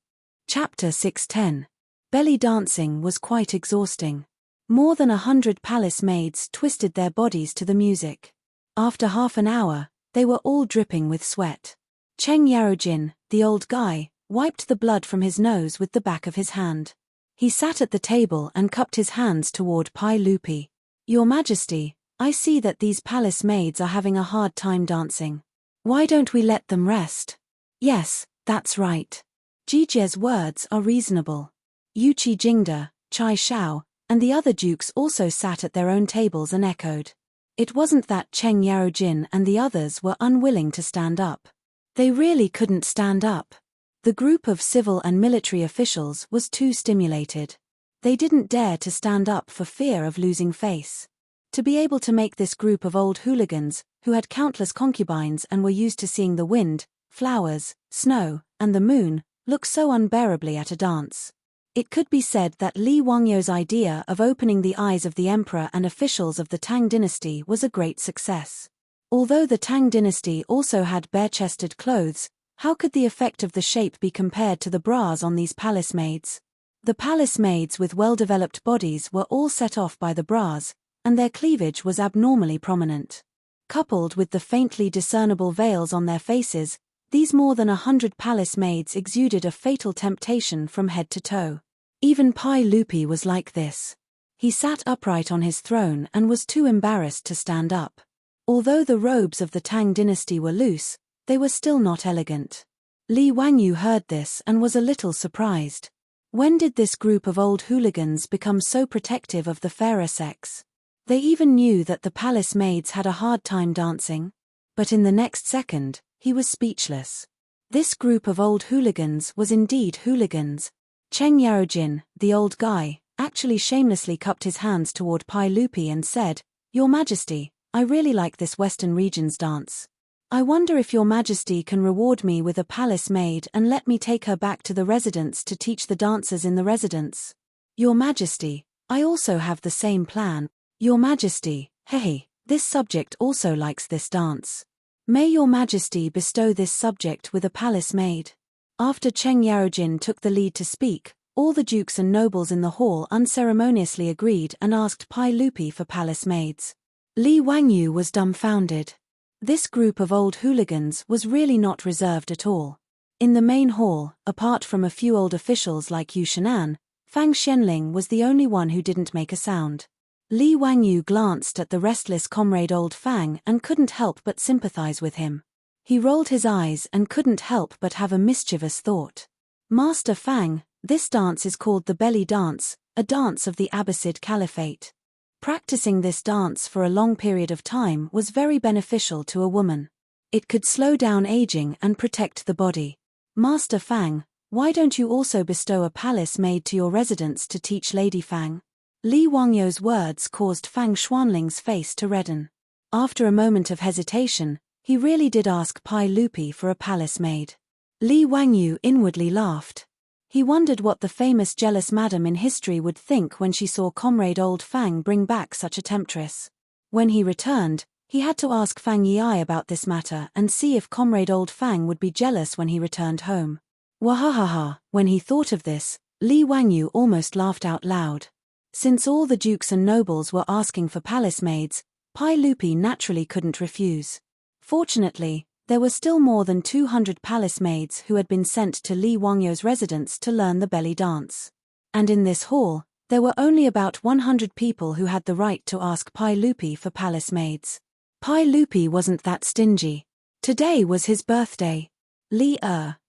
Chapter 610. Belly dancing was quite exhausting. More than 100 palace maids twisted their bodies to the music. After half an hour, they were all dripping with sweat. Cheng Yarojin, the old guy, wiped the blood from his nose with the back of his hand. He sat at the table and cupped his hands toward Pai Lupi. "Your Majesty, I see that these palace maids are having a hard time dancing. Why don't we let them rest?" "Yes, that's right. Jijie's words are reasonable." Yuqi Jingda, Chai Shao, and the other dukes also sat at their own tables and echoed. It wasn't that Cheng Yarojin and the others were unwilling to stand up. They really couldn't stand up. The group of civil and military officials was too stimulated. They didn't dare to stand up for fear of losing face. To be able to make this group of old hooligans, who had countless concubines and were used to seeing the wind, flowers, snow, and the moon, look so unbearably at a dance. It could be said that Li Wangyou's idea of opening the eyes of the emperor and officials of the Tang dynasty was a great success. Although the Tang dynasty also had bare-chested clothes, how could the effect of the shape be compared to the bras on these palace maids? The palace maids with well-developed bodies were all set off by the bras, and their cleavage was abnormally prominent. Coupled with the faintly discernible veils on their faces, these more than 100 palace maids exuded a fatal temptation from head to toe. Even Pai Lupi was like this. He sat upright on his throne and was too embarrassed to stand up. Although the robes of the Tang dynasty were loose, they were still not elegant. Li Wangyou heard this and was a little surprised. When did this group of old hooligans become so protective of the fairer sex? They even knew that the palace maids had a hard time dancing. But in the next second, he was speechless. This group of old hooligans was indeed hooligans. Cheng Yarojin, the old guy, actually shamelessly cupped his hands toward Pai Lupi and said, "Your Majesty, I really like this Western region's dance. I wonder if Your Majesty can reward me with a palace maid and let me take her back to the residence to teach the dancers in the residence. Your Majesty, I also have the same plan. Your Majesty, hey, this subject also likes this dance. May Your Majesty bestow this subject with a palace maid." After Cheng Yarojin took the lead to speak, all the dukes and nobles in the hall unceremoniously agreed and asked Pai Lupi for palace maids. Li Wangyou was dumbfounded. This group of old hooligans was really not reserved at all. In the main hall, apart from a few old officials like Yu Shenan, Fang Xianling was the only one who didn't make a sound. Li Wangyou glanced at the restless comrade old Fang and couldn't help but sympathize with him. He rolled his eyes and couldn't help but have a mischievous thought. "Master Fang, this dance is called the belly dance, a dance of the Abbasid Caliphate. Practicing this dance for a long period of time was very beneficial to a woman. It could slow down aging and protect the body. Master Fang, why don't you also bestow a palace maid to your residence to teach Lady Fang?" Li Wangyou's words caused Fang Xuanling's face to redden. After a moment of hesitation, he really did ask Pai Lupi for a palace maid. Li Wangyou inwardly laughed. He wondered what the famous jealous madam in history would think when she saw comrade old Fang bring back such a temptress. When he returned, he had to ask Fang Yi about this matter and see if comrade old Fang would be jealous when he returned home. Wahahaha, when he thought of this, Li Wangyou almost laughed out loud. Since all the dukes and nobles were asking for palace maids, Pai Lupi naturally couldn't refuse. Fortunately, there were still more than 200 palace maids who had been sent to Li Wangyou's residence to learn the belly dance. And in this hall, there were only about 100 people who had the right to ask Pai Lupi for palace maids. Pai Lupi wasn't that stingy. Today was his birthday. Li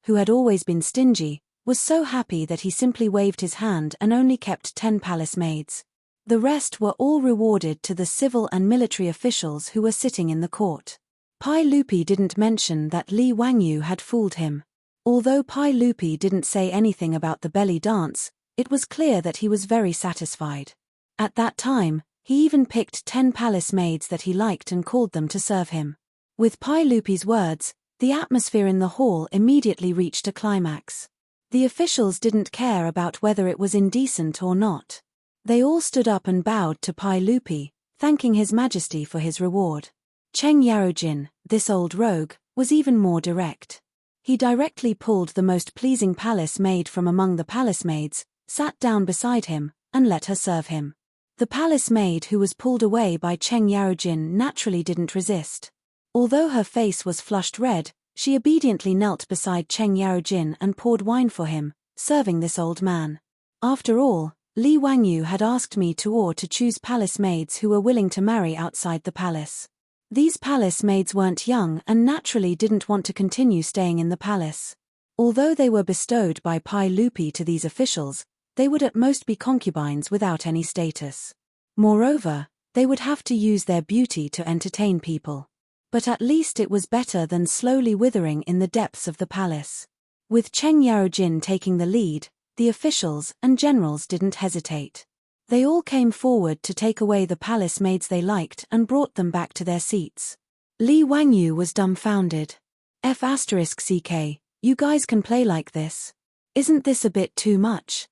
who had always been stingy, was so happy that he simply waved his hand and only kept 10 palace maids. The rest were all rewarded to the civil and military officials who were sitting in the court. Pai Lupi didn't mention that Li Wangyou had fooled him. Although Pai Lupi didn't say anything about the belly dance, it was clear that he was very satisfied. At that time, he even picked 10 palace maids that he liked and called them to serve him. With Pai Lupi's words, the atmosphere in the hall immediately reached a climax. The officials didn't care about whether it was indecent or not. They all stood up and bowed to Pai Lupi, thanking His Majesty for his reward. Cheng Yarojin, this old rogue, was even more direct. He directly pulled the most pleasing palace maid from among the palace maids, sat down beside him, and let her serve him. The palace maid who was pulled away by Cheng Yarojin naturally didn't resist. Although her face was flushed red, she obediently knelt beside Cheng Yarojin and poured wine for him, serving this old man. After all, Li Wangyou had asked me to choose palace maids who were willing to marry outside the palace. These palace maids weren't young and naturally didn't want to continue staying in the palace. Although they were bestowed by Pai Lupi to these officials, they would at most be concubines without any status. Moreover, they would have to use their beauty to entertain people. But at least it was better than slowly withering in the depths of the palace. With Cheng Yarojin taking the lead, the officials and generals didn't hesitate. They all came forward to take away the palace maids they liked and brought them back to their seats. Li Wangyou was dumbfounded. F***ck, you guys can play like this? Isn't this a bit too much?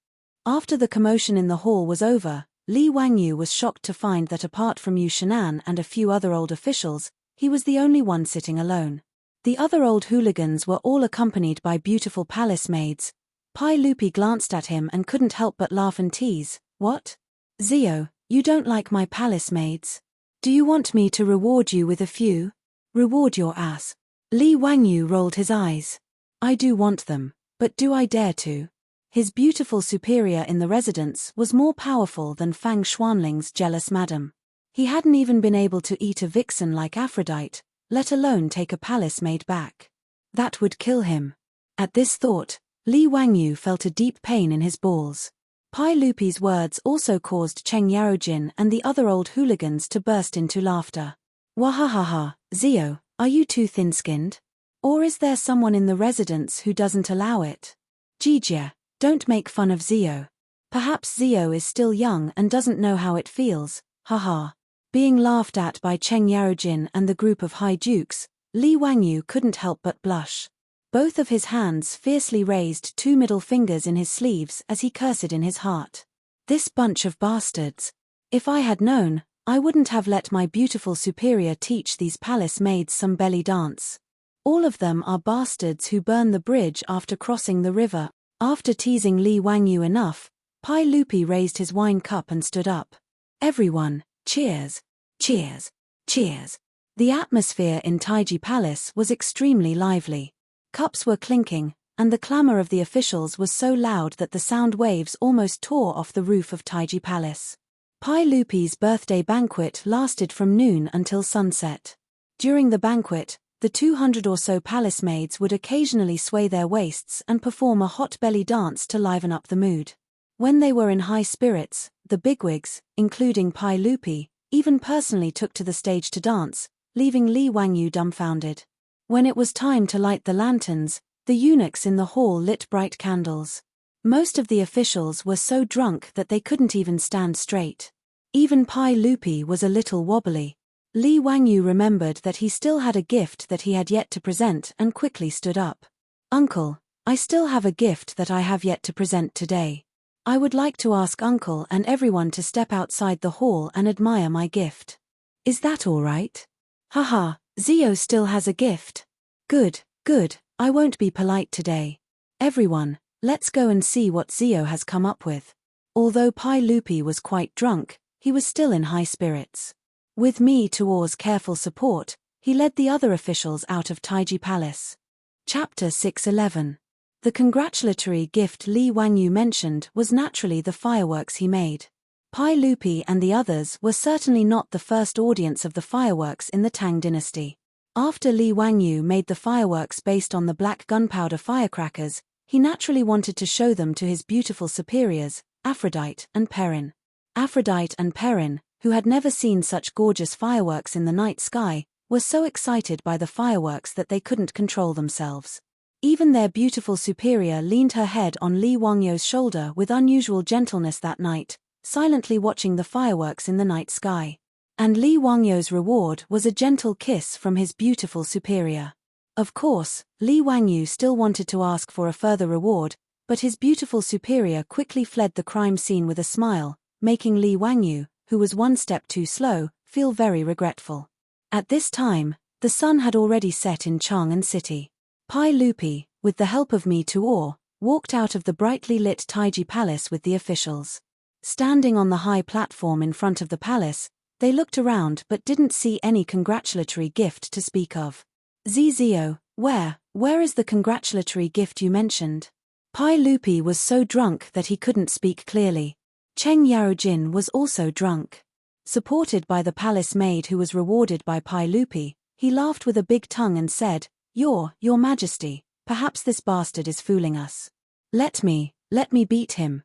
After the commotion in the hall was over, Li Wangyu was shocked to find that apart from Yu Shinan and a few other old officials, he was the only one sitting alone. The other old hooligans were all accompanied by beautiful palace maids. Pai Lupi glanced at him and couldn't help but laugh and tease. What? Zio, you don't like my palace maids? Do you want me to reward you with a few? Reward your ass. Li Wangyu rolled his eyes. I do want them, but do I dare to? His beautiful superior in the residence was more powerful than Fang Xuanling's jealous madam. He hadn't even been able to eat a vixen like Aphrodite, let alone take a palace maid back. That would kill him. At this thought, Li Wangyu felt a deep pain in his balls. Pai Lupi's words also caused Cheng Yarojin and the other old hooligans to burst into laughter. Wahahaha, Zio, are you too thin-skinned? Or is there someone in the residence who doesn't allow it? Jijia, don't make fun of Zio. Perhaps Zio is still young and doesn't know how it feels, haha. Being laughed at by Cheng Yarojin and the group of high dukes, Li Wangyu couldn't help but blush. Both of his hands fiercely raised 2 middle fingers in his sleeves as he cursed in his heart. This bunch of bastards. If I had known, I wouldn't have let my beautiful superior teach these palace maids some belly dance. All of them are bastards who burn the bridge after crossing the river. After teasing Li Wangyu enough, Pai Lupi raised his wine cup and stood up. Everyone, cheers, cheers, cheers. The atmosphere in Taiji Palace was extremely lively. Cups were clinking, and the clamor of the officials was so loud that the sound waves almost tore off the roof of Taiji Palace. Pai Lupi's birthday banquet lasted from noon until sunset. During the banquet, the 200 or so palace maids would occasionally sway their waists and perform a hot belly dance to liven up the mood. When they were in high spirits, the bigwigs, including Pai Lupi, even personally took to the stage to dance, leaving Li Wangyu dumbfounded. When it was time to light the lanterns, the eunuchs in the hall lit bright candles. Most of the officials were so drunk that they couldn't even stand straight. Even Pai Lupi was a little wobbly. Li Wangyu remembered that he still had a gift that he had yet to present and quickly stood up. Uncle, I still have a gift that I have yet to present today. I would like to ask Uncle and everyone to step outside the hall and admire my gift. Is that all right? Haha, Zio still has a gift. Good, good, I won't be polite today. Everyone, let's go and see what Zio has come up with. Although Pai Lupi was quite drunk, he was still in high spirits. With Mi Tuor's careful support, he led the other officials out of Taiji Palace. Chapter 611. The congratulatory gift Li Wangyu mentioned was naturally the fireworks he made. Pai Lupi and the others were certainly not the first audience of the fireworks in the Tang dynasty. After Li Wangyu made the fireworks based on the black gunpowder firecrackers, he naturally wanted to show them to his beautiful superiors, Aphrodite and Perrin. Aphrodite and Perrin, who had never seen such gorgeous fireworks in the night sky, were so excited by the fireworks that they couldn't control themselves. Even their beautiful superior leaned her head on Li Wangyu's shoulder with unusual gentleness that night, silently watching the fireworks in the night sky. And Li Wangyu's reward was a gentle kiss from his beautiful superior. Of course, Li Wangyu still wanted to ask for a further reward, but his beautiful superior quickly fled the crime scene with a smile, making Li Wangyu, who was one step too slow, feel very regretful. At this time, the sun had already set in Chang'an City. Pai Lupi, with the help of Mi Tuor, walked out of the brightly lit Taiji Palace with the officials. Standing on the high platform in front of the palace, they looked around but didn't see any congratulatory gift to speak of. Zio, where is the congratulatory gift you mentioned? Pai Lupi was so drunk that he couldn't speak clearly. Cheng Yarojin was also drunk. Supported by the palace maid who was rewarded by Pai Lupi, he laughed with a big tongue and said, Your Majesty, perhaps this bastard is fooling us. Let me beat him,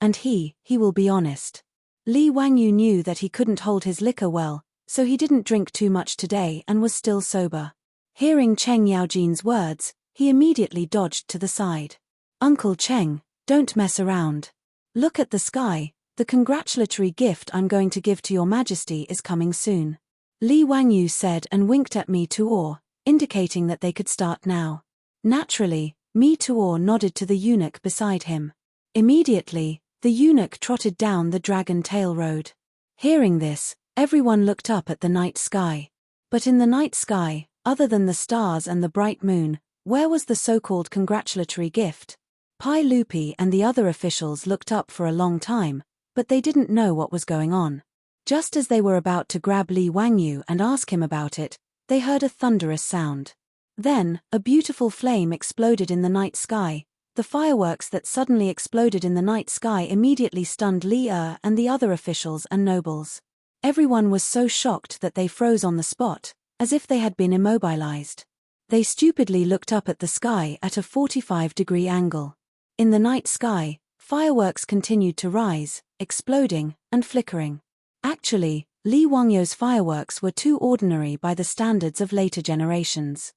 and he will be honest. Li Wangyu knew that he couldn't hold his liquor well, so he didn't drink too much today and was still sober. Hearing Cheng Yaojin's words, he immediately dodged to the side. Uncle Cheng, don't mess around. Look at the sky, the congratulatory gift I'm going to give to your Majesty is coming soon. Li Wangyu said and winked at Mi Tuor, indicating that they could start now. Naturally, Mi Tuor nodded to the eunuch beside him. Immediately, the eunuch trotted down the dragon tail road. Hearing this, everyone looked up at the night sky. But in the night sky, other than the stars and the bright moon, where was the so-called congratulatory gift? Pai Lupi and the other officials looked up for a long time, but they didn't know what was going on. Just as they were about to grab Li Wangyu and ask him about it, they heard a thunderous sound. Then, a beautiful flame exploded in the night sky. The fireworks that suddenly exploded in the night sky immediately stunned Li and the other officials and nobles. Everyone was so shocked that they froze on the spot, as if they had been immobilized. They stupidly looked up at the sky at a 45-degree angle. In the night sky, fireworks continued to rise, exploding, and flickering. Actually, Li Wangyu's fireworks were too ordinary by the standards of later generations.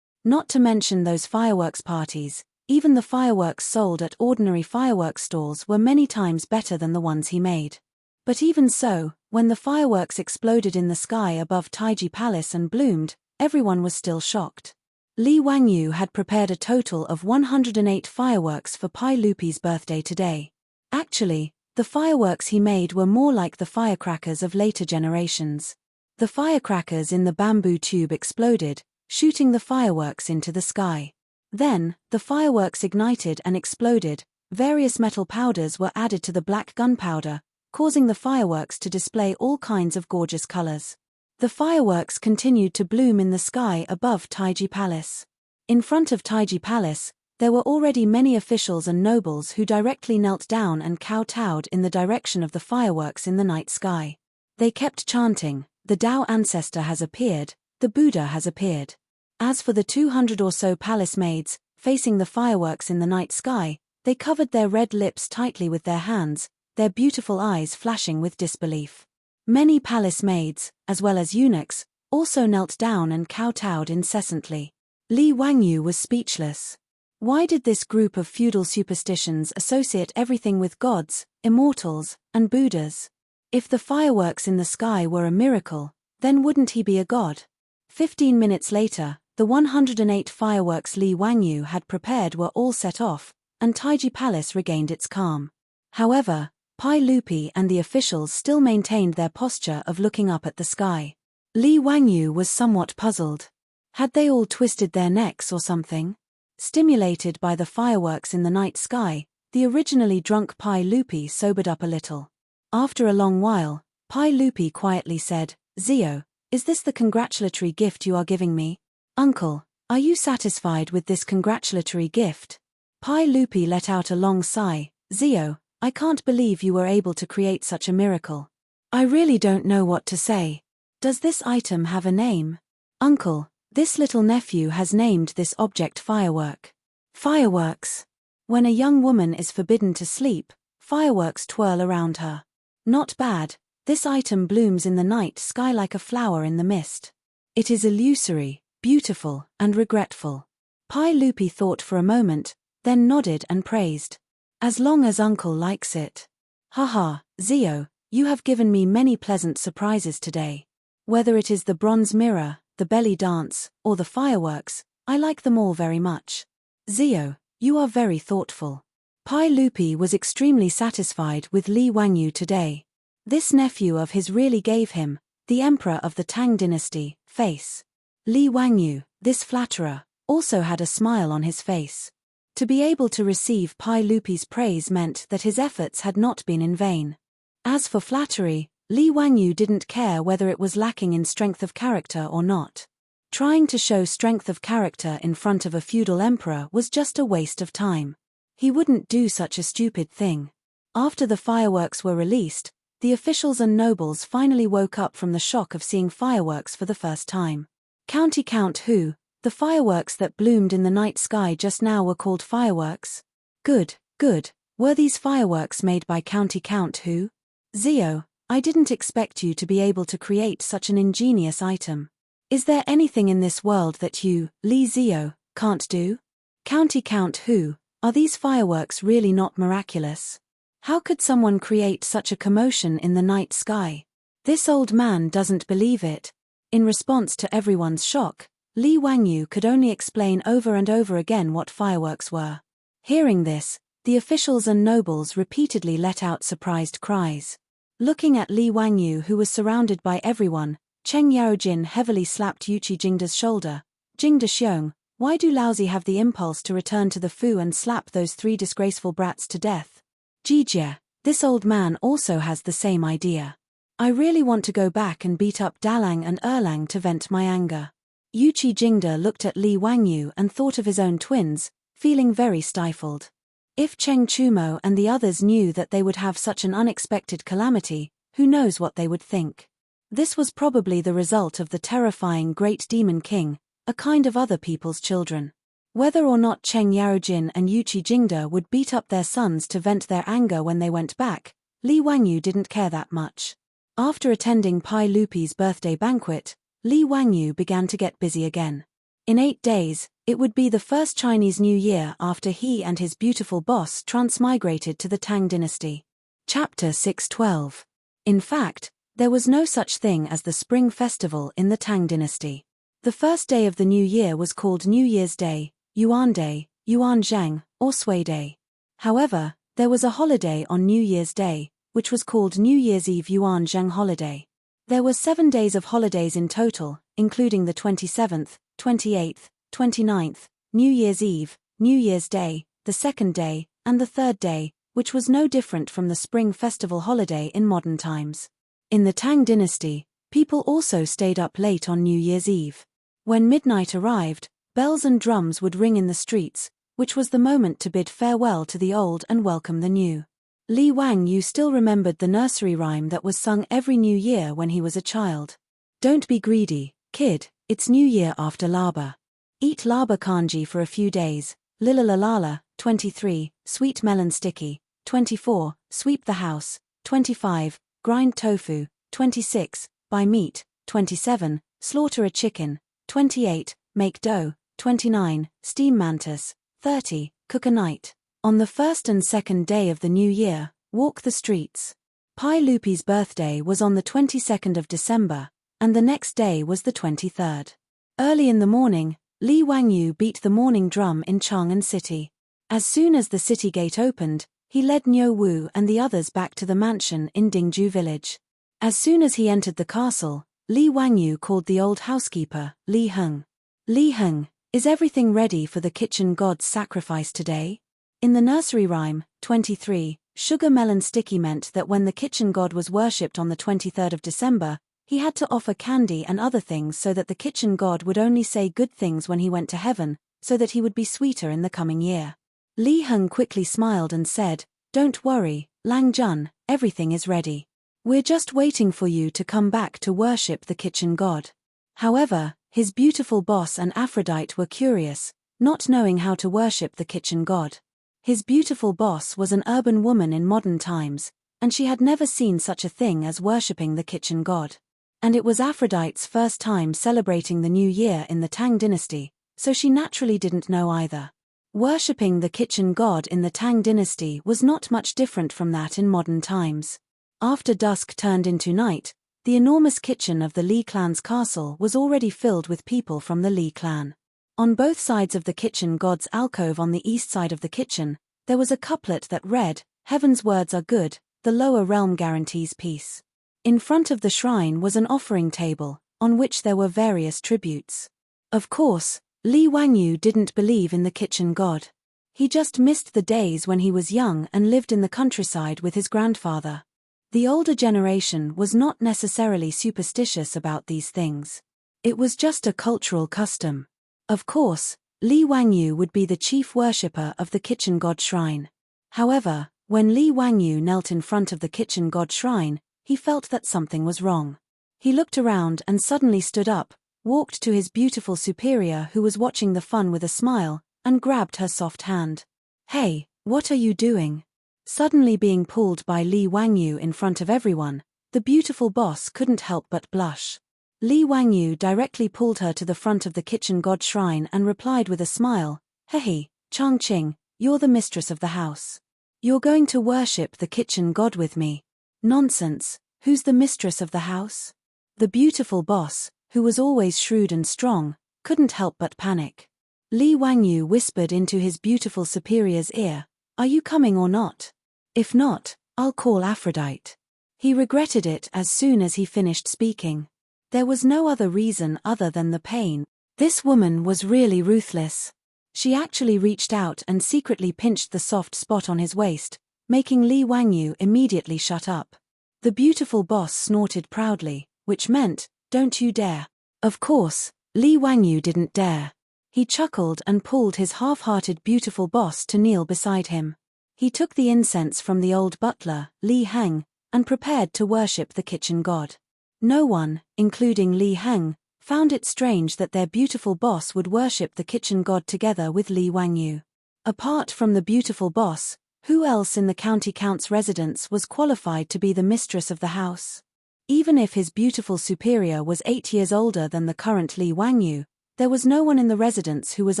Not to mention those fireworks parties, even the fireworks sold at ordinary fireworks stalls were many times better than the ones he made. But even so, when the fireworks exploded in the sky above Taiji Palace and bloomed, everyone was still shocked. Li Wangyu had prepared a total of 108 fireworks for Pai Lupi's birthday today. Actually, the fireworks he made were more like the firecrackers of later generations. The firecrackers in the bamboo tube exploded, shooting the fireworks into the sky. Then, the fireworks ignited and exploded. Various metal powders were added to the black gunpowder, causing the fireworks to display all kinds of gorgeous colors. The fireworks continued to bloom in the sky above Taiji Palace. In front of Taiji Palace, there were already many officials and nobles who directly knelt down and kowtowed in the direction of the fireworks in the night sky. They kept chanting, "The Tao ancestor has appeared, the Buddha has appeared." As for the 200 or so palace maids, facing the fireworks in the night sky, they covered their red lips tightly with their hands, their beautiful eyes flashing with disbelief. Many palace maids, as well as eunuchs, also knelt down and kowtowed incessantly. Li Wangyu was speechless. Why did this group of feudal superstitions associate everything with gods, immortals, and Buddhas? If the fireworks in the sky were a miracle, then wouldn't he be a god? 15 minutes later, the 108 fireworks Li Wangyu had prepared were all set off, and Taiji Palace regained its calm. However, Pai Lupi and the officials still maintained their posture of looking up at the sky. Li Wangyu was somewhat puzzled. Had they all twisted their necks or something? Stimulated by the fireworks in the night sky, the originally drunk Pai Lupi sobered up a little. After a long while, Pai Lupi quietly said, "Zio, is this the congratulatory gift you are giving me? Uncle, are you satisfied with this congratulatory gift?" Pai Lupi let out a long sigh. "Zio, I can't believe you were able to create such a miracle. I really don't know what to say. Does this item have a name?" "Uncle, this little nephew has named this object firework." Fireworks. When a young woman is forbidden to sleep, fireworks twirl around her. Not bad, this item blooms in the night sky like a flower in the mist. It is illusory, beautiful, and regretful. Pai Lupi thought for a moment, then nodded and praised. "As long as uncle likes it." "Haha, Zio, you have given me many pleasant surprises today. Whether it is the bronze mirror, the belly dance, or the fireworks, I like them all very much. Zio, you are very thoughtful." Pai Lupi was extremely satisfied with Li Wangyu today. This nephew of his really gave him, the emperor of the Tang dynasty, face. Li Wangyu, this flatterer, also had a smile on his face. To be able to receive Pai Lupi's praise meant that his efforts had not been in vain. As for flattery, Li Wangyu didn't care whether it was lacking in strength of character or not. Trying to show strength of character in front of a feudal emperor was just a waste of time. He wouldn't do such a stupid thing. After the fireworks were released, the officials and nobles finally woke up from the shock of seeing fireworks for the first time. County Count Who? The fireworks that bloomed in the night sky just now were called fireworks? Good, good. Were these fireworks made by County Count Who? Zio, I didn't expect you to be able to create such an ingenious item. Is there anything in this world that you, Li Zio, can't do? County Count Who? Are these fireworks really not miraculous? How could someone create such a commotion in the night sky? This old man doesn't believe it. In response to everyone's shock, Li Wangyu could only explain over and over again what fireworks were. Hearing this, the officials and nobles repeatedly let out surprised cries. Looking at Li Wangyu, who was surrounded by everyone, Cheng Yaojin heavily slapped Yuqi Jingda's shoulder. Jingda Xiong, why do Laozi have the impulse to return to the Fu and slap those 3 disgraceful brats to death? Jijia, this old man also has the same idea. I really want to go back and beat up Dalang and Erlang to vent my anger. Yuqi Jingda looked at Li Wangyu and thought of his own twins, feeling very stifled. If Cheng Chumo and the others knew that they would have such an unexpected calamity, who knows what they would think. This was probably the result of the terrifying Great Demon King, a kind of other people's children. Whether or not Cheng Yaojin and Yuqi Jingda would beat up their sons to vent their anger when they went back, Li Wangyu didn't care that much. After attending Pai Lupi's birthday banquet, Li Wangyu began to get busy again. In 8 days, it would be the first Chinese New Year after he and his beautiful boss transmigrated to the Tang dynasty. Chapter 612. In fact, there was no such thing as the Spring Festival in the Tang dynasty. The first day of the new year was called New Year's Day, Yuan Day, Yuan Zhang, or Sui Day. However, there was a holiday on New Year's Day, which was called New Year's Eve Yuan Zhang holiday. There were 7 days of holidays in total, including the 27th, 28th, 29th, New Year's Eve, New Year's Day, the 2nd day, and the 3rd day, which was no different from the Spring Festival holiday in modern times. In the Tang dynasty, people also stayed up late on New Year's Eve. When midnight arrived, bells and drums would ring in the streets, which was the moment to bid farewell to the old and welcome the new. Li Wangyu still remembered the nursery rhyme that was sung every New Year when he was a child. Don't be greedy, kid, it's New Year after Laba. Eat Laba kanji for a few days, Lilalalala, 23, sweet melon sticky, 24, sweep the house, 25, grind tofu, 26, buy meat, 27, slaughter a chicken, 28, make dough, 29, steam mantis, 30, cook a night. On the 1st and 2nd day of the new year, walk the streets. Pai Lupi's birthday was on the 22nd of December, and the next day was the 23rd. Early in the morning, Li Wangyu beat the morning drum in Chang'an City. As soon as the city gate opened, he led Niu Wu and the others back to the mansion in Dingju village. As soon as he entered the castle, Li Wangyu called the old housekeeper, Li Heng. Li Heng, is everything ready for the kitchen god's sacrifice today? In the nursery rhyme, 23, sugar melon sticky meant that when the kitchen god was worshipped on the 23rd of December, he had to offer candy and other things so that the kitchen god would only say good things when he went to heaven, so that he would be sweeter in the coming year. Li Heng quickly smiled and said, "Don't worry, Lang Jun, everything is ready. We're just waiting for you to come back to worship the kitchen god." However, his beautiful boss and Aphrodite were curious, not knowing how to worship the kitchen god. His beautiful boss was an urban woman in modern times, and she had never seen such a thing as worshipping the kitchen god. And it was Aphrodite's first time celebrating the new year in the Tang dynasty, so she naturally didn't know either. Worshipping the kitchen god in the Tang dynasty was not much different from that in modern times. After dusk turned into night, the enormous kitchen of the Li clan's castle was already filled with people from the Li clan. On both sides of the kitchen god's alcove on the east side of the kitchen, there was a couplet that read, "Heaven's words are good, the lower realm guarantees peace." In front of the shrine was an offering table, on which there were various tributes. Of course, Li Wangyu didn't believe in the kitchen god. He just missed the days when he was young and lived in the countryside with his grandfather. The older generation was not necessarily superstitious about these things. It was just a cultural custom. Of course, Li Wangyu would be the chief worshipper of the kitchen god shrine. However, when Li Wangyu knelt in front of the kitchen god shrine, he felt that something was wrong. He looked around and suddenly stood up, walked to his beautiful superior who was watching the fun with a smile, and grabbed her soft hand. "Hey, what are you doing?" Suddenly being pulled by Li Wangyu in front of everyone, the beautiful boss couldn't help but blush. Li Wangyu directly pulled her to the front of the kitchen god shrine and replied with a smile, "Hey, Changqing, you're the mistress of the house. You're going to worship the kitchen god with me." "Nonsense, who's the mistress of the house?" The beautiful boss, who was always shrewd and strong, couldn't help but panic. Li Wangyu whispered into his beautiful superior's ear, "Are you coming or not? If not, I'll call Aphrodite." He regretted it as soon as he finished speaking. There was no other reason other than the pain. This woman was really ruthless. She actually reached out and secretly pinched the soft spot on his waist, making Li Wangyu immediately shut up. The beautiful boss snorted proudly, which meant, "Don't you dare." Of course, Li Wangyu didn't dare. He chuckled and pulled his half-hearted beautiful boss to kneel beside him. He took the incense from the old butler, Li Heng, and prepared to worship the kitchen god. No one, including Li Heng, found it strange that their beautiful boss would worship the kitchen god together with Li Wangyu. Apart from the beautiful boss, who else in the county count's residence was qualified to be the mistress of the house? Even if his beautiful superior was 8 years older than the current Li Wangyu, there was no one in the residence who was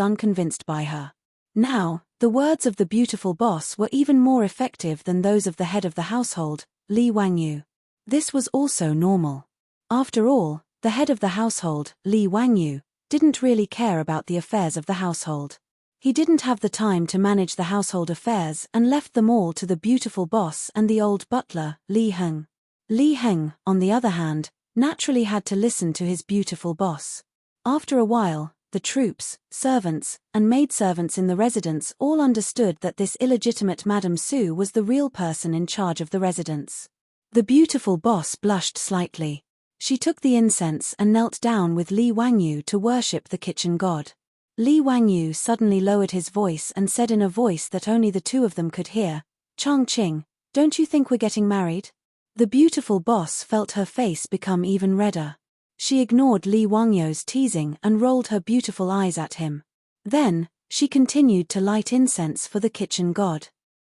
unconvinced by her. Now, the words of the beautiful boss were even more effective than those of the head of the household, Li Wangyu. This was also normal. After all, the head of the household, Li Wangyu, didn't really care about the affairs of the household. He didn't have the time to manage the household affairs and left them all to the beautiful boss and the old butler, Li Heng. Li Heng, on the other hand, naturally had to listen to his beautiful boss. After a while, the troops, servants, and maidservants in the residence all understood that this illegitimate Madame Su was the real person in charge of the residence. The beautiful boss blushed slightly. She took the incense and knelt down with Li Wangyu to worship the kitchen god. Li Wangyu suddenly lowered his voice and said in a voice that only the two of them could hear, "Chongqing, don't you think we're getting married?" The beautiful boss felt her face become even redder. She ignored Li Wangyu's teasing and rolled her beautiful eyes at him. Then, she continued to light incense for the kitchen god.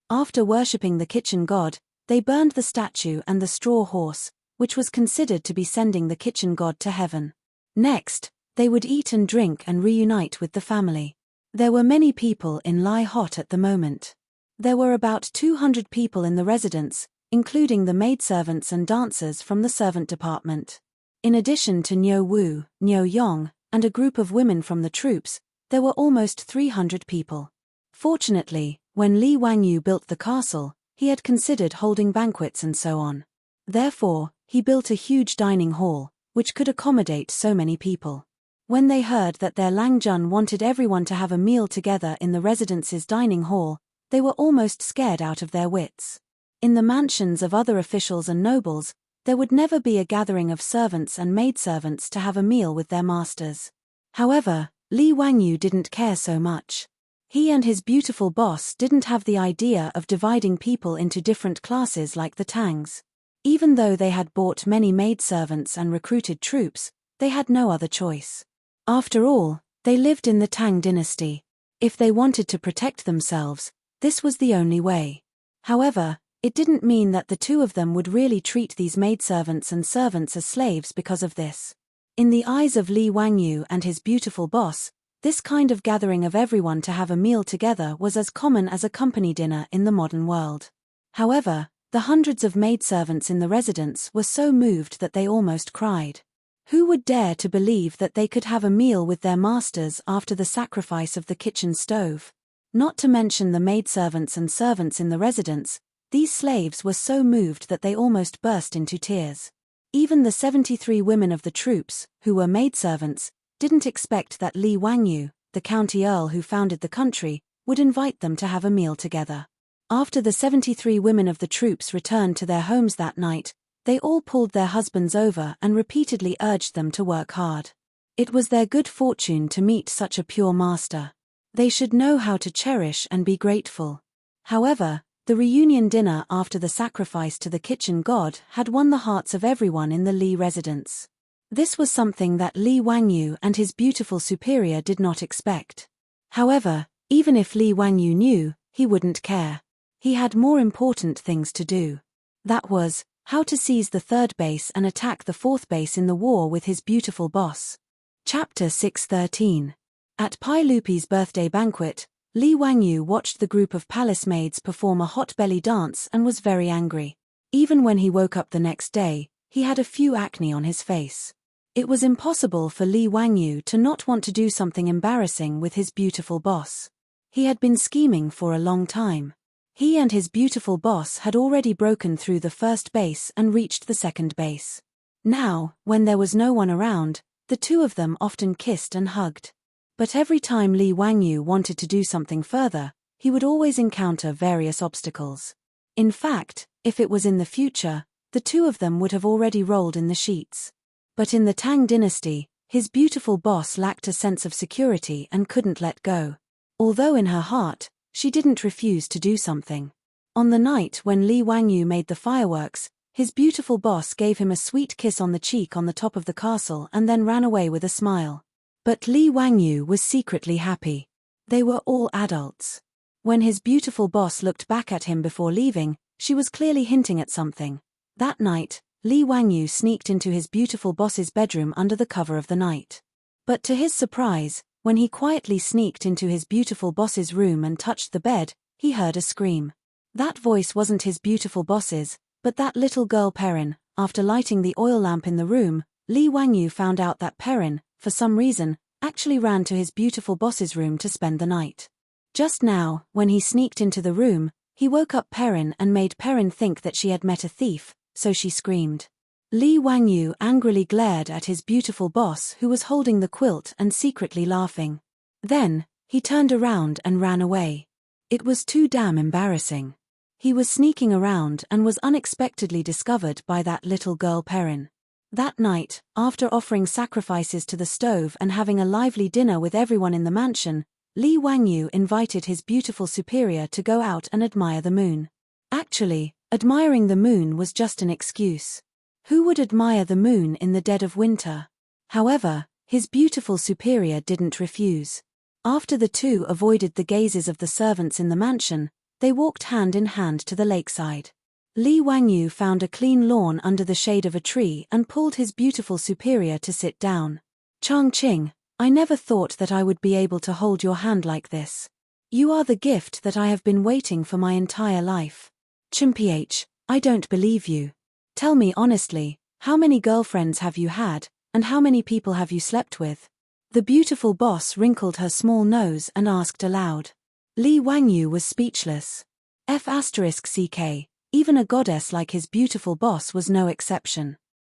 After worshipping the kitchen god, they burned the statue and the straw horse, which was considered to be sending the kitchen god to heaven. Next, they would eat and drink and reunite with the family. There were many people in Lai Hot at the moment. There were about 200 people in the residence, including the maidservants and dancers from the servant department. In addition to Niu Wu, Niu Yong, and a group of women from the troops, there were almost 300 people. Fortunately, when Li Wangyu built the castle, he had considered holding banquets and so on. Therefore, he built a huge dining hall, which could accommodate so many people. When they heard that their Langjun wanted everyone to have a meal together in the residence's dining hall, they were almost scared out of their wits. In the mansions of other officials and nobles, there would never be a gathering of servants and maidservants to have a meal with their masters. However, Li Wangyu didn't care so much. He and his beautiful boss didn't have the idea of dividing people into different classes like the Tangs. Even though they had bought many maidservants and recruited troops, they had no other choice. After all, they lived in the Tang dynasty. If they wanted to protect themselves, this was the only way. However, it didn't mean that the two of them would really treat these maidservants and servants as slaves because of this. In the eyes of Li Wangyu and his beautiful boss, this kind of gathering of everyone to have a meal together was as common as a company dinner in the modern world. However, the hundreds of maidservants in the residence were so moved that they almost cried. Who would dare to believe that they could have a meal with their masters after the sacrifice of the kitchen stove? Not to mention the maidservants and servants in the residence, these slaves were so moved that they almost burst into tears. Even the 73 women of the troops, who were maidservants, didn't expect that Li Wangyu, the county earl who founded the country, would invite them to have a meal together. After the 73 women of the troops returned to their homes that night, they all pulled their husbands over and repeatedly urged them to work hard. It was their good fortune to meet such a pure master. They should know how to cherish and be grateful. However, the reunion dinner after the sacrifice to the kitchen god had won the hearts of everyone in the Li residence. This was something that Li Wangyu and his beautiful superior did not expect. However, even if Li Wangyu knew, he wouldn't care. He had more important things to do. That was, how to seize the third base and attack the fourth base in the war with his beautiful boss. Chapter 613. At Pai Lupi's birthday banquet, Li Wangyu watched the group of palace maids perform a hot belly dance and was very angry. Even when he woke up the next day, he had a few acne on his face. It was impossible for Li Wangyu to not want to do something embarrassing with his beautiful boss. He had been scheming for a long time. He and his beautiful boss had already broken through the first base and reached the second base. Now, when there was no one around, the two of them often kissed and hugged. But every time Li Wangyu wanted to do something further, he would always encounter various obstacles. In fact, if it was in the future, the two of them would have already rolled in the sheets. But in the Tang dynasty, his beautiful boss lacked a sense of security and couldn't let go. Although in her heart, she didn't refuse to do something. On the night when Li Wangyu made the fireworks, his beautiful boss gave him a sweet kiss on the cheek on the top of the castle and then ran away with a smile. But Li Wangyu was secretly happy. They were all adults. When his beautiful boss looked back at him before leaving, she was clearly hinting at something. That night, Li Wangyu sneaked into his beautiful boss's bedroom under the cover of the night. But to his surprise, when he quietly sneaked into his beautiful boss's room and touched the bed, he heard a scream. That voice wasn't his beautiful boss's, but that little girl Perrin. After lighting the oil lamp in the room, Li Wangyu found out that Perrin, for some reason, actually ran to his beautiful boss's room to spend the night. Just now, when he sneaked into the room, he woke up Perrin and made Perrin think that she had met a thief, so she screamed. Li Wangyu angrily glared at his beautiful boss who was holding the quilt and secretly laughing. Then, he turned around and ran away. It was too damn embarrassing. He was sneaking around and was unexpectedly discovered by that little girl Perrin. That night, after offering sacrifices to the stove and having a lively dinner with everyone in the mansion, Li Wangyu invited his beautiful superior to go out and admire the moon. Actually, admiring the moon was just an excuse. Who would admire the moon in the dead of winter? However, his beautiful superior didn't refuse. After the two avoided the gazes of the servants in the mansion, they walked hand in hand to the lakeside. Li Wangyu found a clean lawn under the shade of a tree and pulled his beautiful superior to sit down. Changqing, I never thought that I would be able to hold your hand like this. You are the gift that I have been waiting for my entire life. Chimph, I don't believe you. Tell me honestly, how many girlfriends have you had, and how many people have you slept with? The beautiful boss wrinkled her small nose and asked aloud. Li Wangyu was speechless. F*ck, even a goddess like his beautiful boss was no exception.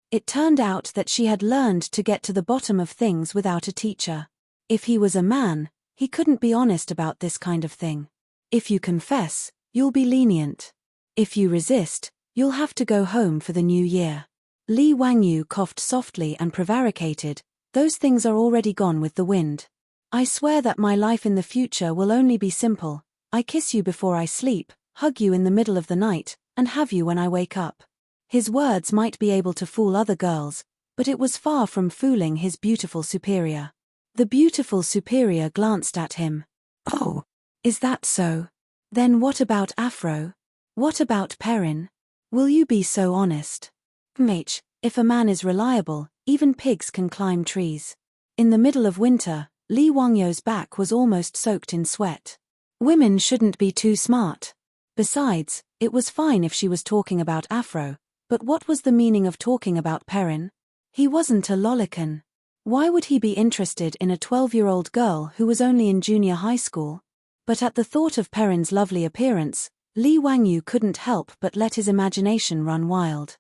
It turned out that she had learned to get to the bottom of things without a teacher. If he was a man, he couldn't be honest about this kind of thing. If you confess, you'll be lenient. If you resist, you'll have to go home for the new year. Li Wangyu coughed softly and prevaricated, those things are already gone with the wind. I swear that my life in the future will only be simple. I kiss you before I sleep, hug you in the middle of the night, and have you when I wake up. His words might be able to fool other girls, but it was far from fooling his beautiful superior. The beautiful superior glanced at him. Oh, is that so? Then what about Afro? What about Perrin? Will you be so honest? Mh, if a man is reliable, even pigs can climb trees. In the middle of winter, Li Wangyu's back was almost soaked in sweat. Women shouldn't be too smart. Besides, it was fine if she was talking about Afro, but what was the meaning of talking about Perrin? He wasn't a lolicon. Why would he be interested in a 12-year-old girl who was only in junior high school? But at the thought of Perrin's lovely appearance, Li Wangyu couldn't help but let his imagination run wild.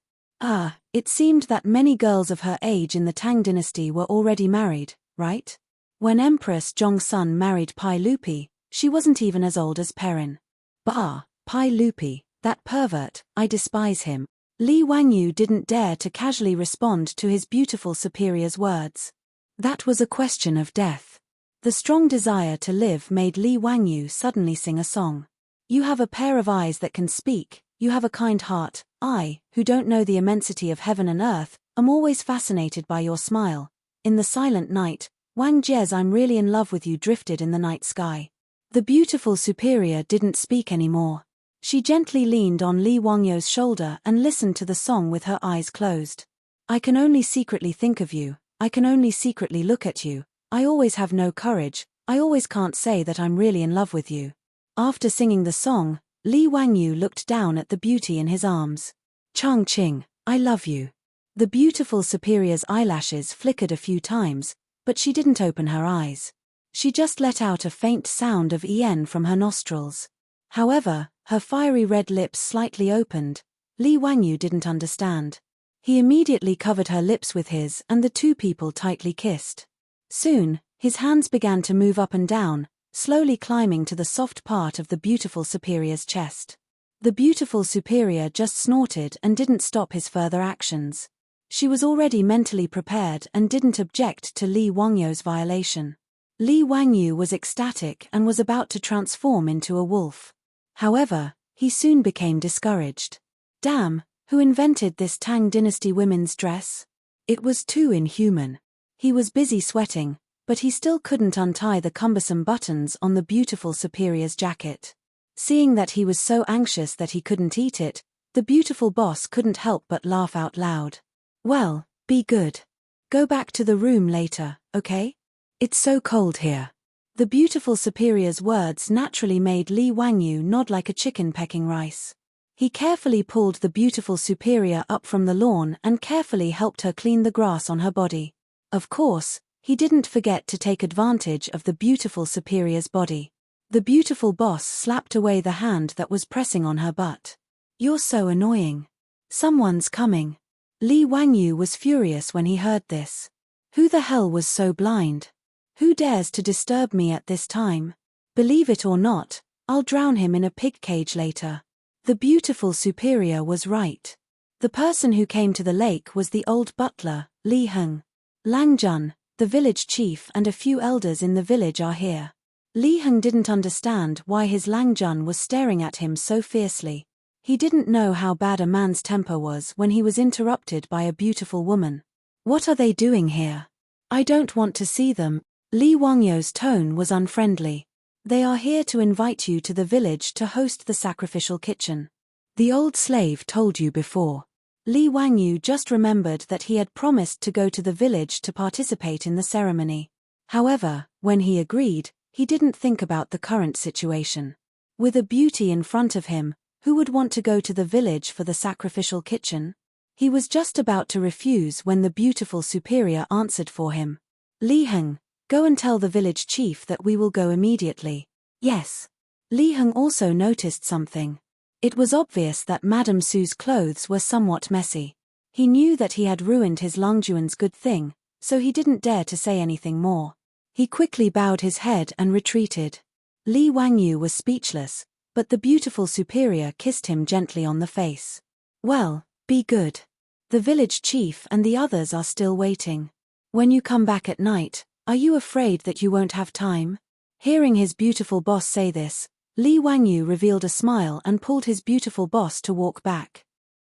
It seemed that many girls of her age in the Tang dynasty were already married, right? When Empress Zhongsun married Pai Lupi, she wasn't even as old as Perrin. Bah, Pai Lupi, that pervert, I despise him. Li Wangyu didn't dare to casually respond to his beautiful superior's words. That was a question of death. The strong desire to live made Li Wangyu suddenly sing a song. You have a pair of eyes that can speak, you have a kind heart, I, who don't know the immensity of heaven and earth, am always fascinated by your smile. In the silent night, Wang Jie's I'm really in love with you drifted in the night sky. The beautiful superior didn't speak anymore. She gently leaned on Li Wangyu's shoulder and listened to the song with her eyes closed. I can only secretly think of you, I can only secretly look at you, I always have no courage, I always can't say that I'm really in love with you. After singing the song, Li Wangyu looked down at the beauty in his arms. Changqing, I love you. The beautiful superior's eyelashes flickered a few times, but she didn't open her eyes. She just let out a faint sound of en from her nostrils. However, her fiery red lips slightly opened. Li Wangyu didn't understand. He immediately covered her lips with his, and the two people tightly kissed. Soon, his hands began to move up and down, slowly climbing to the soft part of the beautiful superior's chest. The beautiful superior just snorted and didn't stop his further actions. She was already mentally prepared and didn't object to Li Wangyu's violation. Li Wangyu was ecstatic and was about to transform into a wolf. However, he soon became discouraged. Damn, who invented this Tang dynasty women's dress? It was too inhuman. He was busy sweating, but he still couldn't untie the cumbersome buttons on the beautiful superior's jacket. Seeing that he was so anxious that he couldn't eat it, the beautiful boss couldn't help but laugh out loud. Well, be good. Go back to the room later, okay? It's so cold here. The beautiful superior's words naturally made Li Wangyu nod like a chicken pecking rice. He carefully pulled the beautiful superior up from the lawn and carefully helped her clean the grass on her body. Of course, he didn't forget to take advantage of the beautiful superior's body. The beautiful boss slapped away the hand that was pressing on her butt. You're so annoying. Someone's coming. Li Wangyu was furious when he heard this. Who the hell was so blind? Who dares to disturb me at this time? Believe it or not, I'll drown him in a pig cage later. The beautiful superior was right. The person who came to the lake was the old butler, Li Heng. Lang Jun, the village chief, and a few elders in the village are here. Li Heng didn't understand why his Lang Jun was staring at him so fiercely. He didn't know how bad a man's temper was when he was interrupted by a beautiful woman. What are they doing here? I don't want to see them. Li Wangyu's tone was unfriendly. They are here to invite you to the village to host the sacrificial kitchen. The old slave told you before. Li Wangyu just remembered that he had promised to go to the village to participate in the ceremony. However, when he agreed, he didn't think about the current situation. With a beauty in front of him, who would want to go to the village for the sacrificial kitchen? He was just about to refuse when the beautiful superior answered for him. Li Heng, go and tell the village chief that we will go immediately. Yes. Li Heng also noticed something. It was obvious that Madame Su's clothes were somewhat messy. He knew that he had ruined his Langjuan's good thing, so he didn't dare to say anything more. He quickly bowed his head and retreated. Li Wangyu was speechless, but the beautiful superior kissed him gently on the face. Well, be good. The village chief and the others are still waiting. When you come back at night, are you afraid that you won't have time? Hearing his beautiful boss say this, Li Wangyu revealed a smile and pulled his beautiful boss to walk back.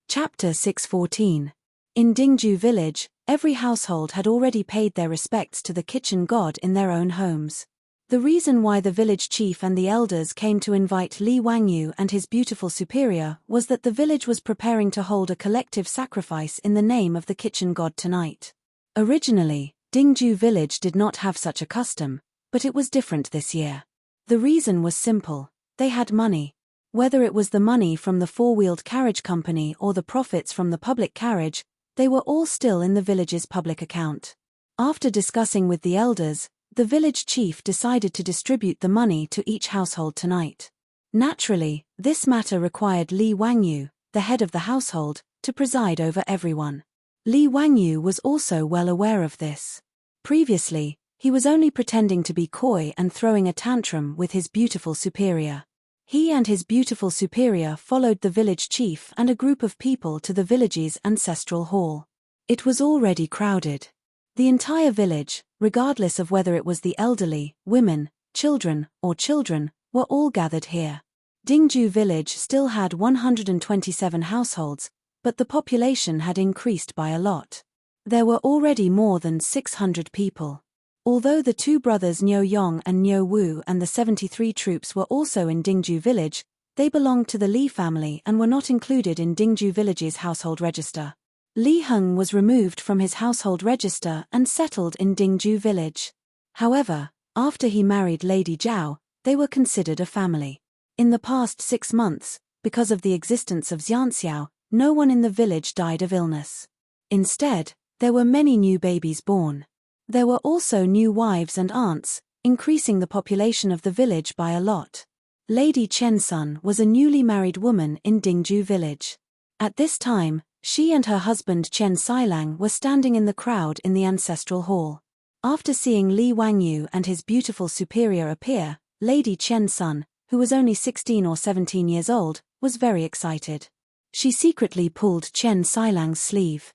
Chapter 614. In Dingju village, every household had already paid their respects to the kitchen god in their own homes. The reason why the village chief and the elders came to invite Li Wangyu and his beautiful superior was that the village was preparing to hold a collective sacrifice in the name of the kitchen god tonight. Originally, Dingju village did not have such a custom, but it was different this year. The reason was simple. They had money. Whether it was the money from the four-wheeled carriage company or the profits from the public carriage, they were all still in the village's public account. After discussing with the elders, the village chief decided to distribute the money to each household tonight. Naturally, this matter required Li Wangyu, the head of the household, to preside over everyone. Li Wangyu was also well aware of this. Previously, he was only pretending to be coy and throwing a tantrum with his beautiful superior. He and his beautiful superior followed the village chief and a group of people to the village's ancestral hall. It was already crowded. The entire village, regardless of whether it was the elderly, women, children, were all gathered here. Dingju village still had 127 households, but the population had increased by a lot. There were already more than 600 people. Although the two brothers Niu Yong and Niu Wu and the 73 troops were also in Dingju village, they belonged to the Li family and were not included in Dingju village's household register. Li Heng was removed from his household register and settled in Dingju village. However, after he married Lady Zhao, they were considered a family. In the past 6 months, because of the existence of Xianxiao, no one in the village died of illness. Instead, there were many new babies born. There were also new wives and aunts, increasing the population of the village by a lot. Lady Chen Sun was a newly married woman in Dingju village. At this time, she and her husband Chen Xilang were standing in the crowd in the ancestral hall. After seeing Li Wangyu and his beautiful superior appear, Lady Chen Sun, who was only 16 or 17 years old, was very excited. She secretly pulled Chen Xilang's sleeve.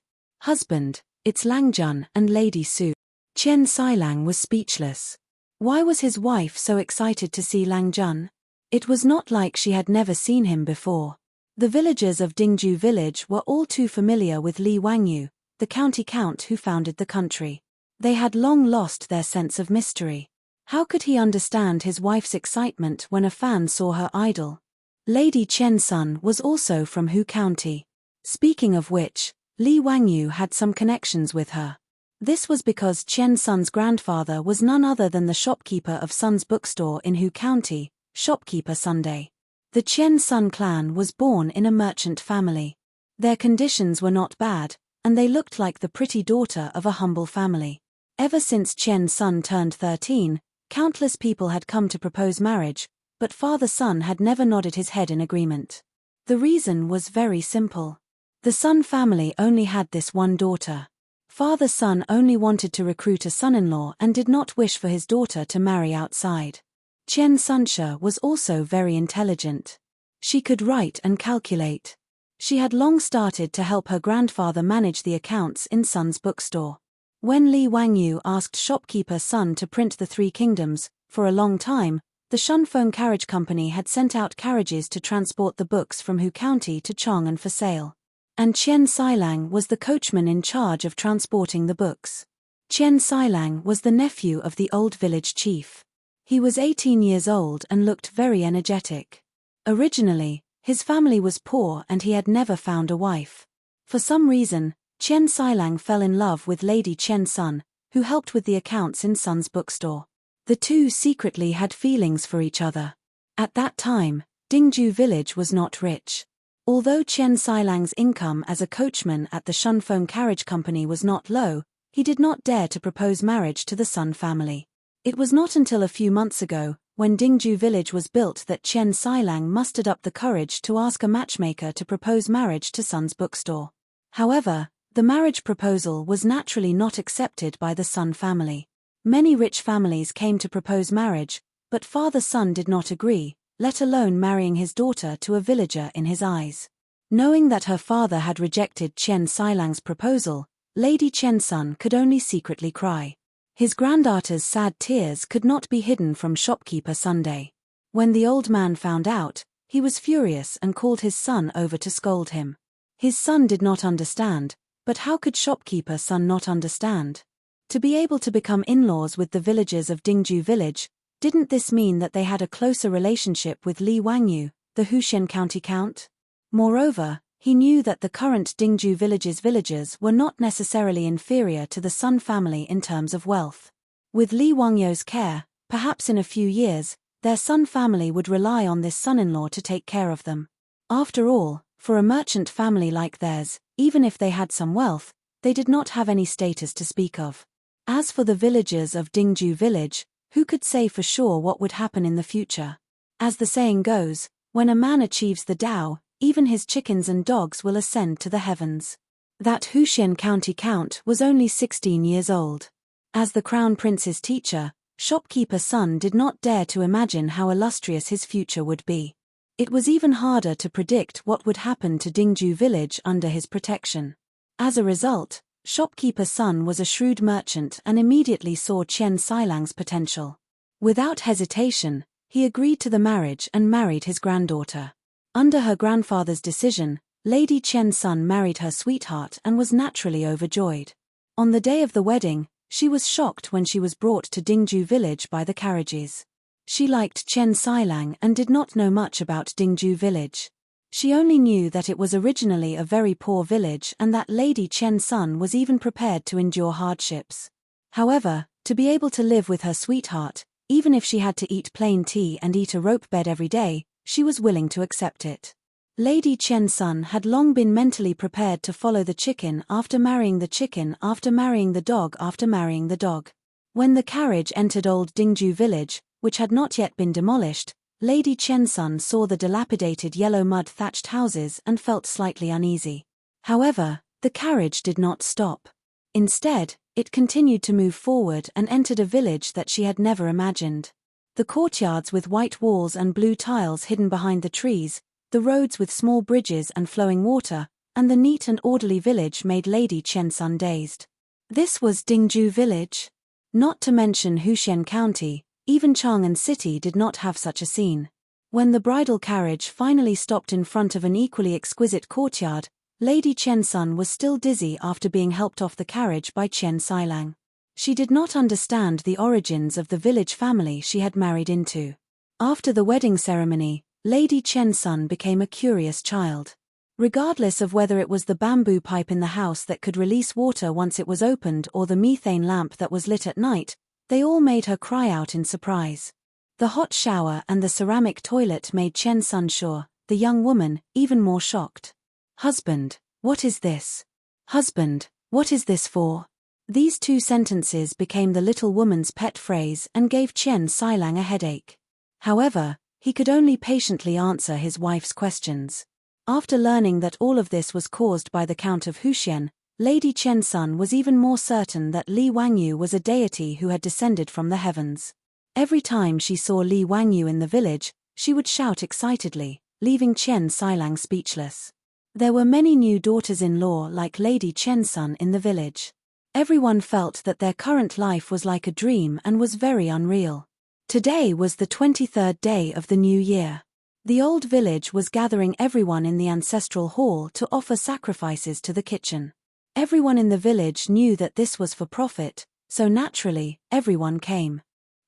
"Husband, it's Lang Jun and Lady Su." Chen Xilang was speechless. Why was his wife so excited to see Lang Jun? It was not like she had never seen him before. The villagers of Dingju village were all too familiar with Li Wangyu, the county count who founded the country. They had long lost their sense of mystery. How could he understand his wife's excitement when a fan saw her idol? Lady Chen Sun was also from Hu County. Speaking of which, Li Wangyu had some connections with her. This was because Chen Sun's grandfather was none other than the shopkeeper of Sun's bookstore in Hu County, Shopkeeper Sunday. The Chen Sun clan was born in a merchant family. Their conditions were not bad, and they looked like the pretty daughter of a humble family. Ever since Chen Sun turned 13, countless people had come to propose marriage, but Father Sun had never nodded his head in agreement. The reason was very simple. The Sun family only had this one daughter. Father Sun only wanted to recruit a son-in-law and did not wish for his daughter to marry outside. Chen Sunsha was also very intelligent. She could write and calculate. She had long started to help her grandfather manage the accounts in Sun's bookstore. When Li Wangyu asked shopkeeper Sun to print the Three Kingdoms, for a long time, the Shunfeng Carriage Company had sent out carriages to transport the books from Hu County to Chang'an for sale. And Chen Xilang was the coachman in charge of transporting the books. Chen Xilang was the nephew of the old village chief. He was 18 years old and looked very energetic. Originally, his family was poor and he had never found a wife. For some reason, Chen Xilang fell in love with Lady Chen Sun, who helped with the accounts in Sun's bookstore. The two secretly had feelings for each other. At that time, Dingju village was not rich. Although Chen Xilang's income as a coachman at the Shunfeng Carriage Company was not low, he did not dare to propose marriage to the Sun family. It was not until a few months ago, when Dingju village was built, that Chen Xilang mustered up the courage to ask a matchmaker to propose marriage to Sun's bookstore. However, the marriage proposal was naturally not accepted by the Sun family. Many rich families came to propose marriage, but Father Sun did not agree, let alone marrying his daughter to a villager in his eyes. Knowing that her father had rejected Chen Xilang's proposal, Lady Chen Sun could only secretly cry. His granddaughter's sad tears could not be hidden from shopkeeper Sunday. When the old man found out, he was furious and called his son over to scold him. His son did not understand, but how could shopkeeper Sun not understand? To be able to become in-laws with the villagers of Dingju village, didn't this mean that they had a closer relationship with Li Wangyu, the Huxian county count? Moreover, he knew that the current Dingju village's villagers were not necessarily inferior to the Sun family in terms of wealth. With Li Wangyu's care, perhaps in a few years, their Sun family would rely on this son-in-law to take care of them. After all, for a merchant family like theirs, even if they had some wealth, they did not have any status to speak of. As for the villagers of Dingju village, who could say for sure what would happen in the future? As the saying goes, when a man achieves the Tao, even his chickens and dogs will ascend to the heavens. That Huxian county count was only 16 years old. As the crown prince's teacher, shopkeeper Sun did not dare to imagine how illustrious his future would be. It was even harder to predict what would happen to Dingju village under his protection. As a result, shopkeeper Sun was a shrewd merchant and immediately saw Chen Xilang's potential. Without hesitation, he agreed to the marriage and married his granddaughter. Under her grandfather's decision, Lady Chen Sun married her sweetheart and was naturally overjoyed. On the day of the wedding, she was shocked when she was brought to Dingju village by the carriages. She liked Chen Xilang and did not know much about Dingju village. She only knew that it was originally a very poor village and that Lady Chen Sun was even prepared to endure hardships. However, to be able to live with her sweetheart, even if she had to eat plain tea and eat a rope bed every day, she was willing to accept it. Lady Qian's son had long been mentally prepared to follow the chicken after marrying the chicken after marrying the dog after marrying the dog. When the carriage entered Old Dingju village, which had not yet been demolished, Lady Qian's son saw the dilapidated yellow mud-thatched houses and felt slightly uneasy. However, the carriage did not stop. Instead, it continued to move forward and entered a village that she had never imagined. The courtyards with white walls and blue tiles hidden behind the trees, the roads with small bridges and flowing water, and the neat and orderly village made Lady Qian's son dazed. This was Dingju village? Not to mention Huxian County, even Chang'an City did not have such a scene. When the bridal carriage finally stopped in front of an equally exquisite courtyard, Lady Qian's son was still dizzy after being helped off the carriage by Qian Sailang. She did not understand the origins of the village family she had married into. After the wedding ceremony, Lady Qian's son became a curious child. Regardless of whether it was the bamboo pipe in the house that could release water once it was opened or the methane lamp that was lit at night, they all made her cry out in surprise. The hot shower and the ceramic toilet made Qian's son sure, the young woman, even more shocked. "Husband, what is this? Husband, what is this for?" These two sentences became the little woman's pet phrase and gave Qian Sailang a headache. However, he could only patiently answer his wife's questions. After learning that all of this was caused by the Count of Huxian, Lady Qian's son was even more certain that Li Wangyu was a deity who had descended from the heavens. Every time she saw Li Wangyu in the village, she would shout excitedly, leaving Qian Sailang speechless. There were many new daughters-in-law like Lady Qian's son in the village. Everyone felt that their current life was like a dream and was very unreal. Today was the 23rd day of the new year. The old village was gathering everyone in the ancestral hall to offer sacrifices to the kitchen. Everyone in the village knew that this was for profit, so naturally, everyone came.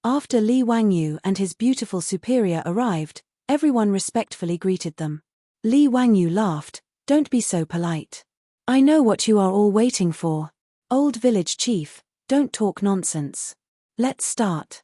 After Li Wangyu and his beautiful superior arrived, everyone respectfully greeted them. Li Wangyu laughed, "Don't be so polite. I know what you are all waiting for. Old village chief, don't talk nonsense. Let's start."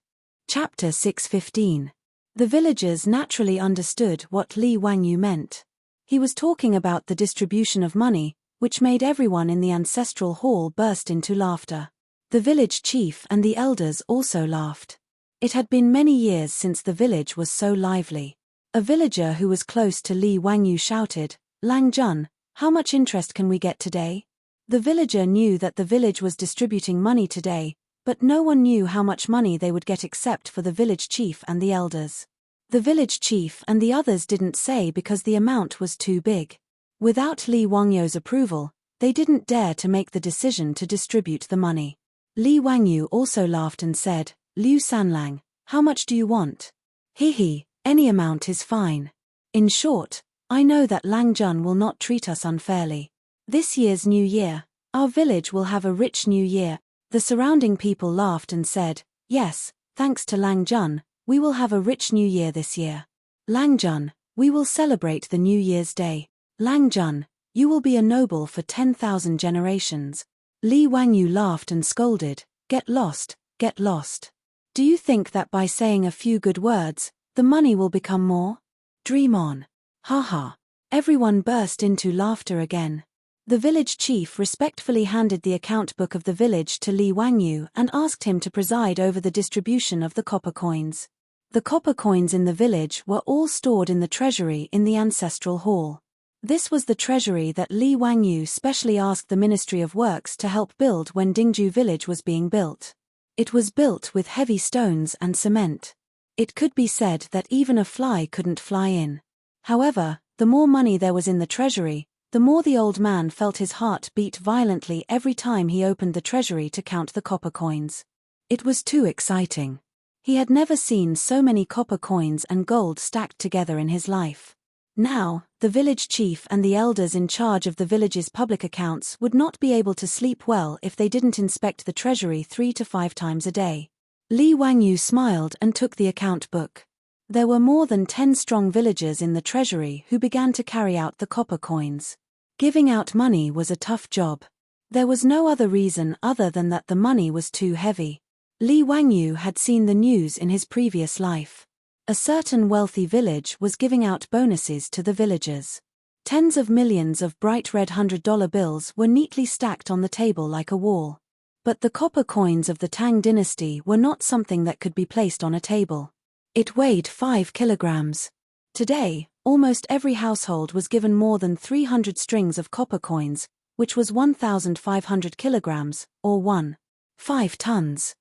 Chapter 6:15. The villagers naturally understood what Li Wangyu meant. He was talking about the distribution of money, which made everyone in the ancestral hall burst into laughter. The village chief and the elders also laughed. It had been many years since the village was so lively. A villager who was close to Li Wangyu shouted, "Lang Jun, how much interest can we get today?" The villager knew that the village was distributing money today, but no one knew how much money they would get except for the village chief and the elders. The village chief and the others didn't say because the amount was too big. Without Li Wangyu's approval, they didn't dare to make the decision to distribute the money. Li Wangyu also laughed and said, "Liu Sanlang, how much do you want?" "He, any amount is fine. In short, I know that Lang Jun will not treat us unfairly. This year's New Year, our village will have a rich New Year." The surrounding people laughed and said, "Yes, thanks to Lang Jun, we will have a rich New Year this year. Lang Jun, we will celebrate the New Year's Day. Lang Jun, you will be a noble for 10,000 generations." Li Wangyu laughed and scolded, "Get lost, get lost. Do you think that by saying a few good words, the money will become more? Dream on. Ha ha." Everyone burst into laughter again. The village chief respectfully handed the account book of the village to Li Wangyu and asked him to preside over the distribution of the copper coins. The copper coins in the village were all stored in the treasury in the ancestral hall. This was the treasury that Li Wangyu specially asked the Ministry of Works to help build when Dingju village was being built. It was built with heavy stones and cement. It could be said that even a fly couldn't fly in. However, the more money there was in the treasury, the more the old man felt his heart beat violently every time he opened the treasury to count the copper coins. It was too exciting. He had never seen so many copper coins and gold stacked together in his life. Now, the village chief and the elders in charge of the village's public accounts would not be able to sleep well if they didn't inspect the treasury 3 to 5 times a day. Li Wangyu smiled and took the account book. There were more than 10 strong villagers in the treasury who began to carry out the copper coins. Giving out money was a tough job. There was no other reason other than that the money was too heavy. Li Wangyu had seen the news in his previous life. A certain wealthy village was giving out bonuses to the villagers. Tens of millions of bright red $100 bills were neatly stacked on the table like a wall. But the copper coins of the Tang dynasty were not something that could be placed on a table. It weighed 5 kilograms. Today, almost every household was given more than 300 strings of copper coins, which was 1,500 kilograms, or 1.5 tons.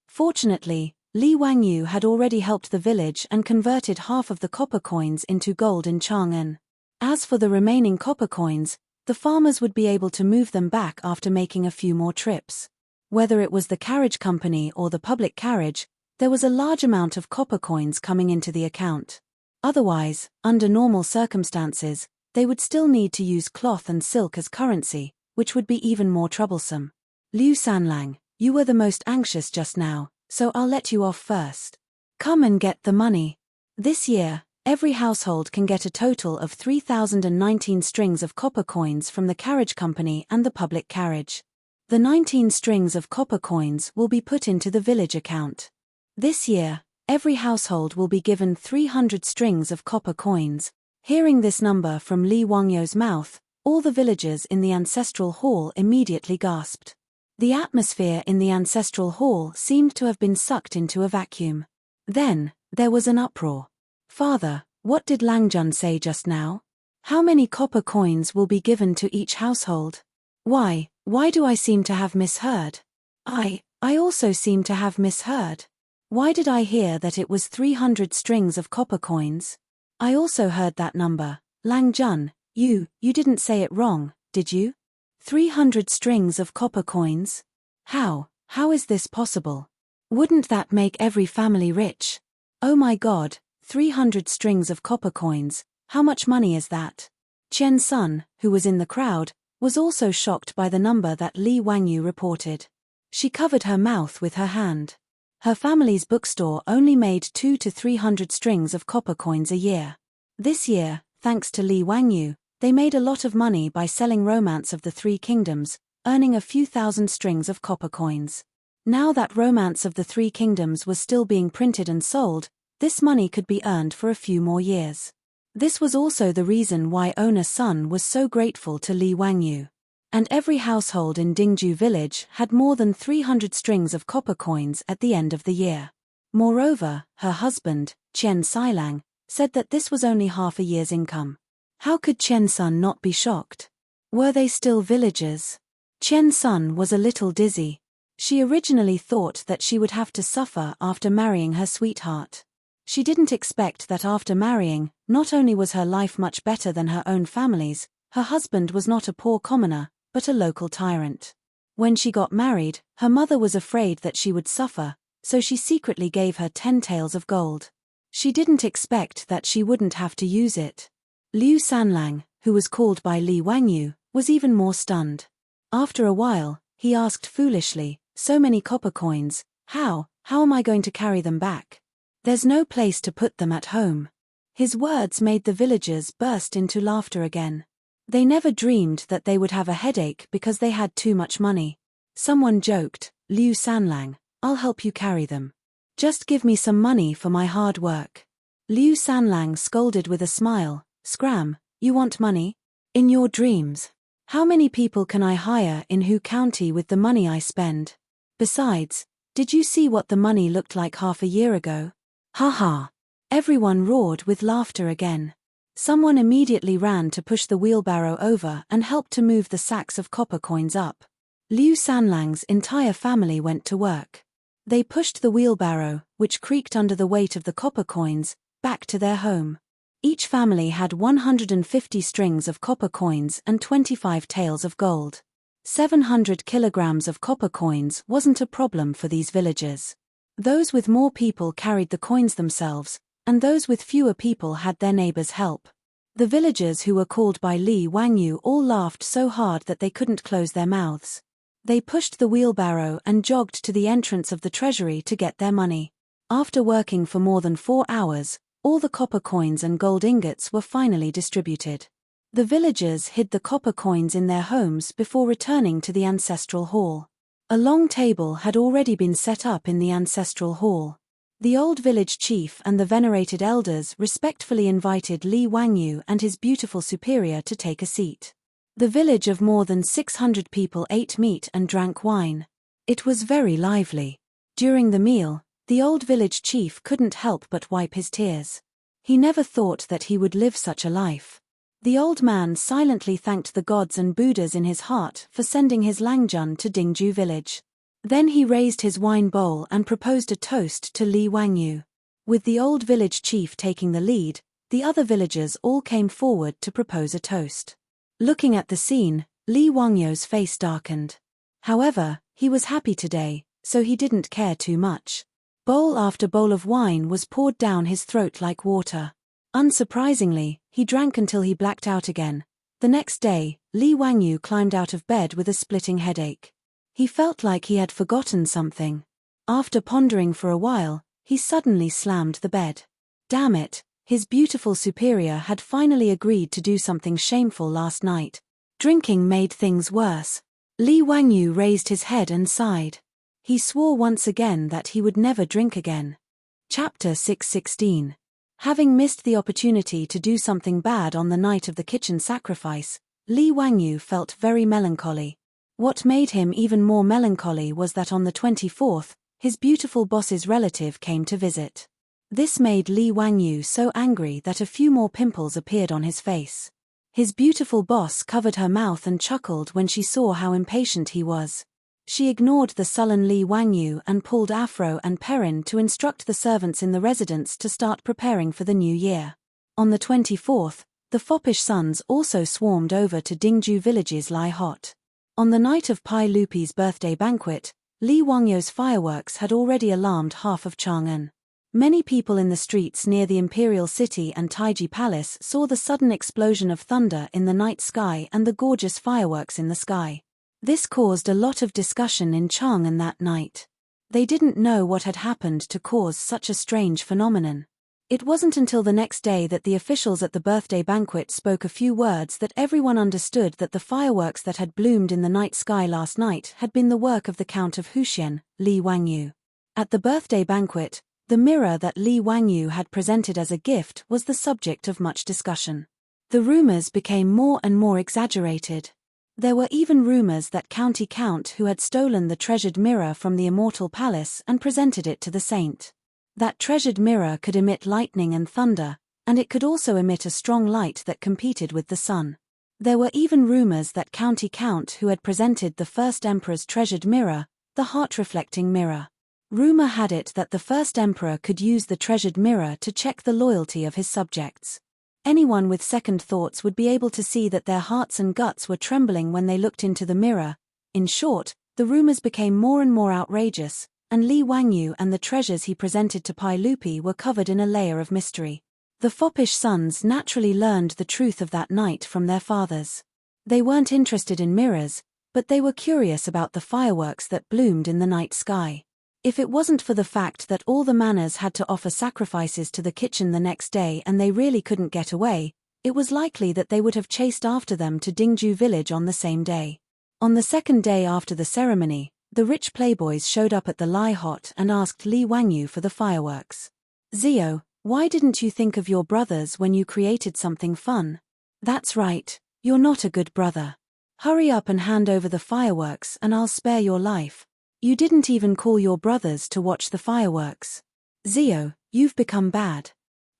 Fortunately, Li Wangyu had already helped the village and converted half of the copper coins into gold in Chang'an. As for the remaining copper coins, the farmers would be able to move them back after making a few more trips. Whether it was the carriage company or the public carriage, there was a large amount of copper coins coming into the account. Otherwise, under normal circumstances, they would still need to use cloth and silk as currency, which would be even more troublesome. Liu Sanlang, you were the most anxious just now, so I'll let you off first. Come and get the money. This year, every household can get a total of 3,019 strings of copper coins from the carriage company and the public carriage. The 19 strings of copper coins will be put into the village account. This year, every household will be given 300 strings of copper coins. Hearing this number from Li Wangyu's mouth, all the villagers in the ancestral hall immediately gasped. The atmosphere in the ancestral hall seemed to have been sucked into a vacuum. Then, there was an uproar. Father, what did Langjun say just now? How many copper coins will be given to each household? Why do I seem to have misheard? I also seem to have misheard. Why did I hear that it was 300 strings of copper coins? I also heard that number. Langjun, you didn't say it wrong, did you? 300 strings of copper coins? How is this possible? Wouldn't that make every family rich? Oh my God, 300 strings of copper coins, how much money is that? Chen Sun, who was in the crowd, was also shocked by the number that Li Wangyu reported. She covered her mouth with her hand. Her family's bookstore only made 200 to 300 strings of copper coins a year. This year, thanks to Li Wangyu, they made a lot of money by selling Romance of the Three Kingdoms, earning a few thousand strings of copper coins. Now that Romance of the Three Kingdoms was still being printed and sold, this money could be earned for a few more years. This was also the reason why owner Sun was so grateful to Li Wangyu. And every household in Dingju village had more than 300 strings of copper coins at the end of the year. Moreover, her husband, Chen Sailang, said that this was only half a year's income. How could Chen Sun not be shocked? Were they still villagers? Chen Sun was a little dizzy. She originally thought that she would have to suffer after marrying her sweetheart. She didn't expect that after marrying, not only was her life much better than her own family's, her husband was not a poor commoner, but a local tyrant. When she got married, her mother was afraid that she would suffer, so she secretly gave her 10 taels of gold. She didn't expect that she wouldn't have to use it. Liu Sanlang, who was called by Li Wangyu, was even more stunned. After a while, he asked foolishly, so many copper coins, how am I going to carry them back? There's no place to put them at home. His words made the villagers burst into laughter again. They never dreamed that they would have a headache because they had too much money. Someone joked, Liu Sanlang, I'll help you carry them. Just give me some money for my hard work. Liu Sanlang scolded with a smile, Scram, you want money? In your dreams. How many people can I hire in Hu County with the money I spend? Besides, did you see what the money looked like half a year ago? Ha ha. Everyone roared with laughter again. Someone immediately ran to push the wheelbarrow over and helped to move the sacks of copper coins up. Liu Sanlang's entire family went to work. They pushed the wheelbarrow, which creaked under the weight of the copper coins, back to their home. Each family had 150 strings of copper coins and 25 taels of gold. 700 kilograms of copper coins wasn't a problem for these villagers. Those with more people carried the coins themselves, and those with fewer people had their neighbors help. The villagers who were called by Li Wangyu all laughed so hard that they couldn't close their mouths. They pushed the wheelbarrow and jogged to the entrance of the treasury to get their money. After working for more than 4 hours, all the copper coins and gold ingots were finally distributed. The villagers hid the copper coins in their homes before returning to the ancestral hall. A long table had already been set up in the ancestral hall. The old village chief and the venerated elders respectfully invited Li Wangyu and his beautiful superior to take a seat. The village of more than 600 people ate meat and drank wine. It was very lively. During the meal, the old village chief couldn't help but wipe his tears. He never thought that he would live such a life. The old man silently thanked the gods and Buddhas in his heart for sending his Langjun to Dingju village. Then he raised his wine bowl and proposed a toast to Li Wangyu. With the old village chief taking the lead, the other villagers all came forward to propose a toast. Looking at the scene, Li Wangyu's face darkened. However, he was happy today, so he didn't care too much. Bowl after bowl of wine was poured down his throat like water. Unsurprisingly, he drank until he blacked out again. The next day, Li Wangyu climbed out of bed with a splitting headache. He felt like he had forgotten something. After pondering for a while, he suddenly slammed the bed. Damn it, his beautiful superior had finally agreed to do something shameful last night. Drinking made things worse. Li Wangyu raised his head and sighed. He swore once again that he would never drink again. Chapter 616. Having missed the opportunity to do something bad on the night of the kitchen sacrifice, Li Wangyu felt very melancholy. What made him even more melancholy was that on the 24th, his beautiful boss's relative came to visit. This made Li Wangyu so angry that a few more pimples appeared on his face. His beautiful boss covered her mouth and chuckled when she saw how impatient he was. She ignored the sullen Li Wangyu and pulled Afro and Perrin to instruct the servants in the residence to start preparing for the new year. On the 24th, the foppish sons also swarmed over to Dingju village's Lai Hot. On the night of Pai Lupi's birthday banquet, Li Wangyu's fireworks had already alarmed half of Chang'an. Many people in the streets near the Imperial City and Taiji Palace saw the sudden explosion of thunder in the night sky and the gorgeous fireworks in the sky. This caused a lot of discussion in Chang'an that night. They didn't know what had happened to cause such a strange phenomenon. It wasn't until the next day that the officials at the birthday banquet spoke a few words that everyone understood that the fireworks that had bloomed in the night sky last night had been the work of the Count of Huxian, Li Wangyu. At the birthday banquet, the mirror that Li Wangyu had presented as a gift was the subject of much discussion. The rumors became more and more exaggerated. There were even rumors that County Count who had stolen the treasured mirror from the Immortal Palace and presented it to the saint. That treasured mirror could emit lightning and thunder, and it could also emit a strong light that competed with the sun. There were even rumors that County Count who had presented the first emperor's treasured mirror, the heart-reflecting mirror. Rumor had it that the first emperor could use the treasured mirror to check the loyalty of his subjects. Anyone with second thoughts would be able to see that their hearts and guts were trembling when they looked into the mirror. In short, the rumors became more and more outrageous, and Li Wangyu and the treasures he presented to Pai Lupi were covered in a layer of mystery. The foppish sons naturally learned the truth of that night from their fathers. They weren't interested in mirrors, but they were curious about the fireworks that bloomed in the night sky. If it wasn't for the fact that all the manors had to offer sacrifices to the kitchen the next day and they really couldn't get away, it was likely that they would have chased after them to Dingju village on the same day. On the second day after the ceremony, the rich playboys showed up at the Lai Hot and asked Li Wangyu for the fireworks. "Zio, why didn't you think of your brothers when you created something fun?" "That's right, you're not a good brother. Hurry up and hand over the fireworks and I'll spare your life. You didn't even call your brothers to watch the fireworks. Zio, you've become bad."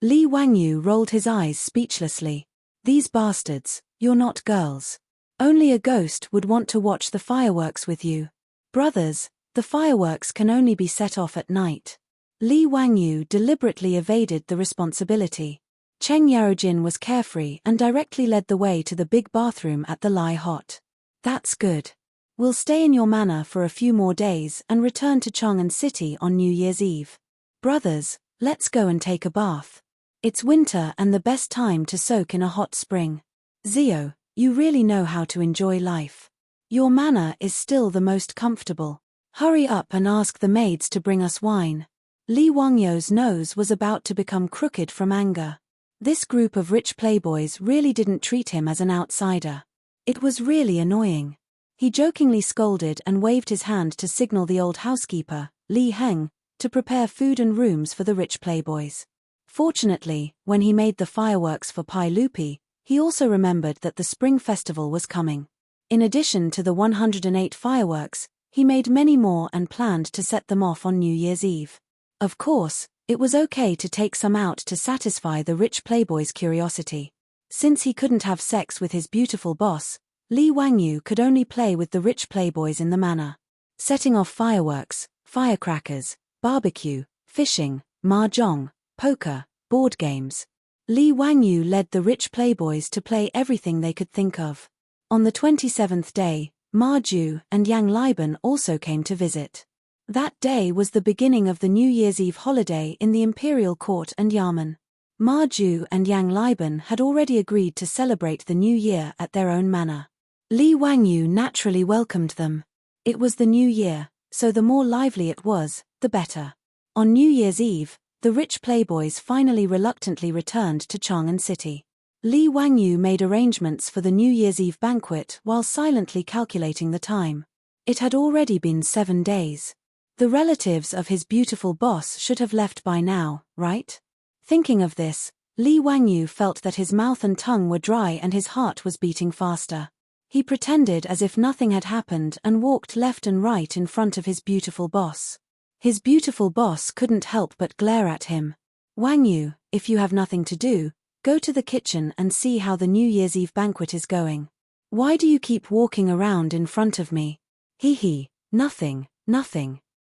Li Wangyu rolled his eyes speechlessly. "These bastards, you're not girls. Only a ghost would want to watch the fireworks with you. Brothers, the fireworks can only be set off at night." Li Wangyu deliberately evaded the responsibility. Cheng Yarojin was carefree and directly led the way to the big bathroom at the Lai Hot. "That's good. We'll stay in your manor for a few more days and return to Chang'an City on New Year's Eve. Brothers, let's go and take a bath. It's winter and the best time to soak in a hot spring. Zio, you really know how to enjoy life. Your manor is still the most comfortable. Hurry up and ask the maids to bring us wine." Li Wangyu's nose was about to become crooked from anger. This group of rich playboys really didn't treat him as an outsider. It was really annoying. He jokingly scolded and waved his hand to signal the old housekeeper, Li Heng, to prepare food and rooms for the rich playboys. Fortunately, when he made the fireworks for Pai Lupi, he also remembered that the spring festival was coming. In addition to the 108 fireworks, he made many more and planned to set them off on New Year's Eve. Of course, it was okay to take some out to satisfy the rich playboy's curiosity. Since he couldn't have sex with his beautiful boss, Li Wangyu could only play with the rich playboys in the manor. Setting off fireworks, firecrackers, barbecue, fishing, mahjong, poker, board games. Li Wangyu led the rich playboys to play everything they could think of. On the 27th day, Ma Ju and Yang Liban also came to visit. That day was the beginning of the New Year's Eve holiday in the imperial court and yamen. Ma Ju and Yang Liban had already agreed to celebrate the new year at their own manor. Li Wangyu naturally welcomed them. It was the new year, so the more lively it was, the better. On New Year's Eve, the rich playboys finally reluctantly returned to Chang'an City. Li Wangyu made arrangements for the New Year's Eve banquet while silently calculating the time. It had already been 7 days. The relatives of his beautiful boss should have left by now, right? Thinking of this, Li Wangyu felt that his mouth and tongue were dry and his heart was beating faster. He pretended as if nothing had happened and walked left and right in front of his beautiful boss. His beautiful boss couldn't help but glare at him. "Wangyu, if you have nothing to do, go to the kitchen and see how the New Year's Eve banquet is going. Why do you keep walking around in front of me?" "Hee, nothing.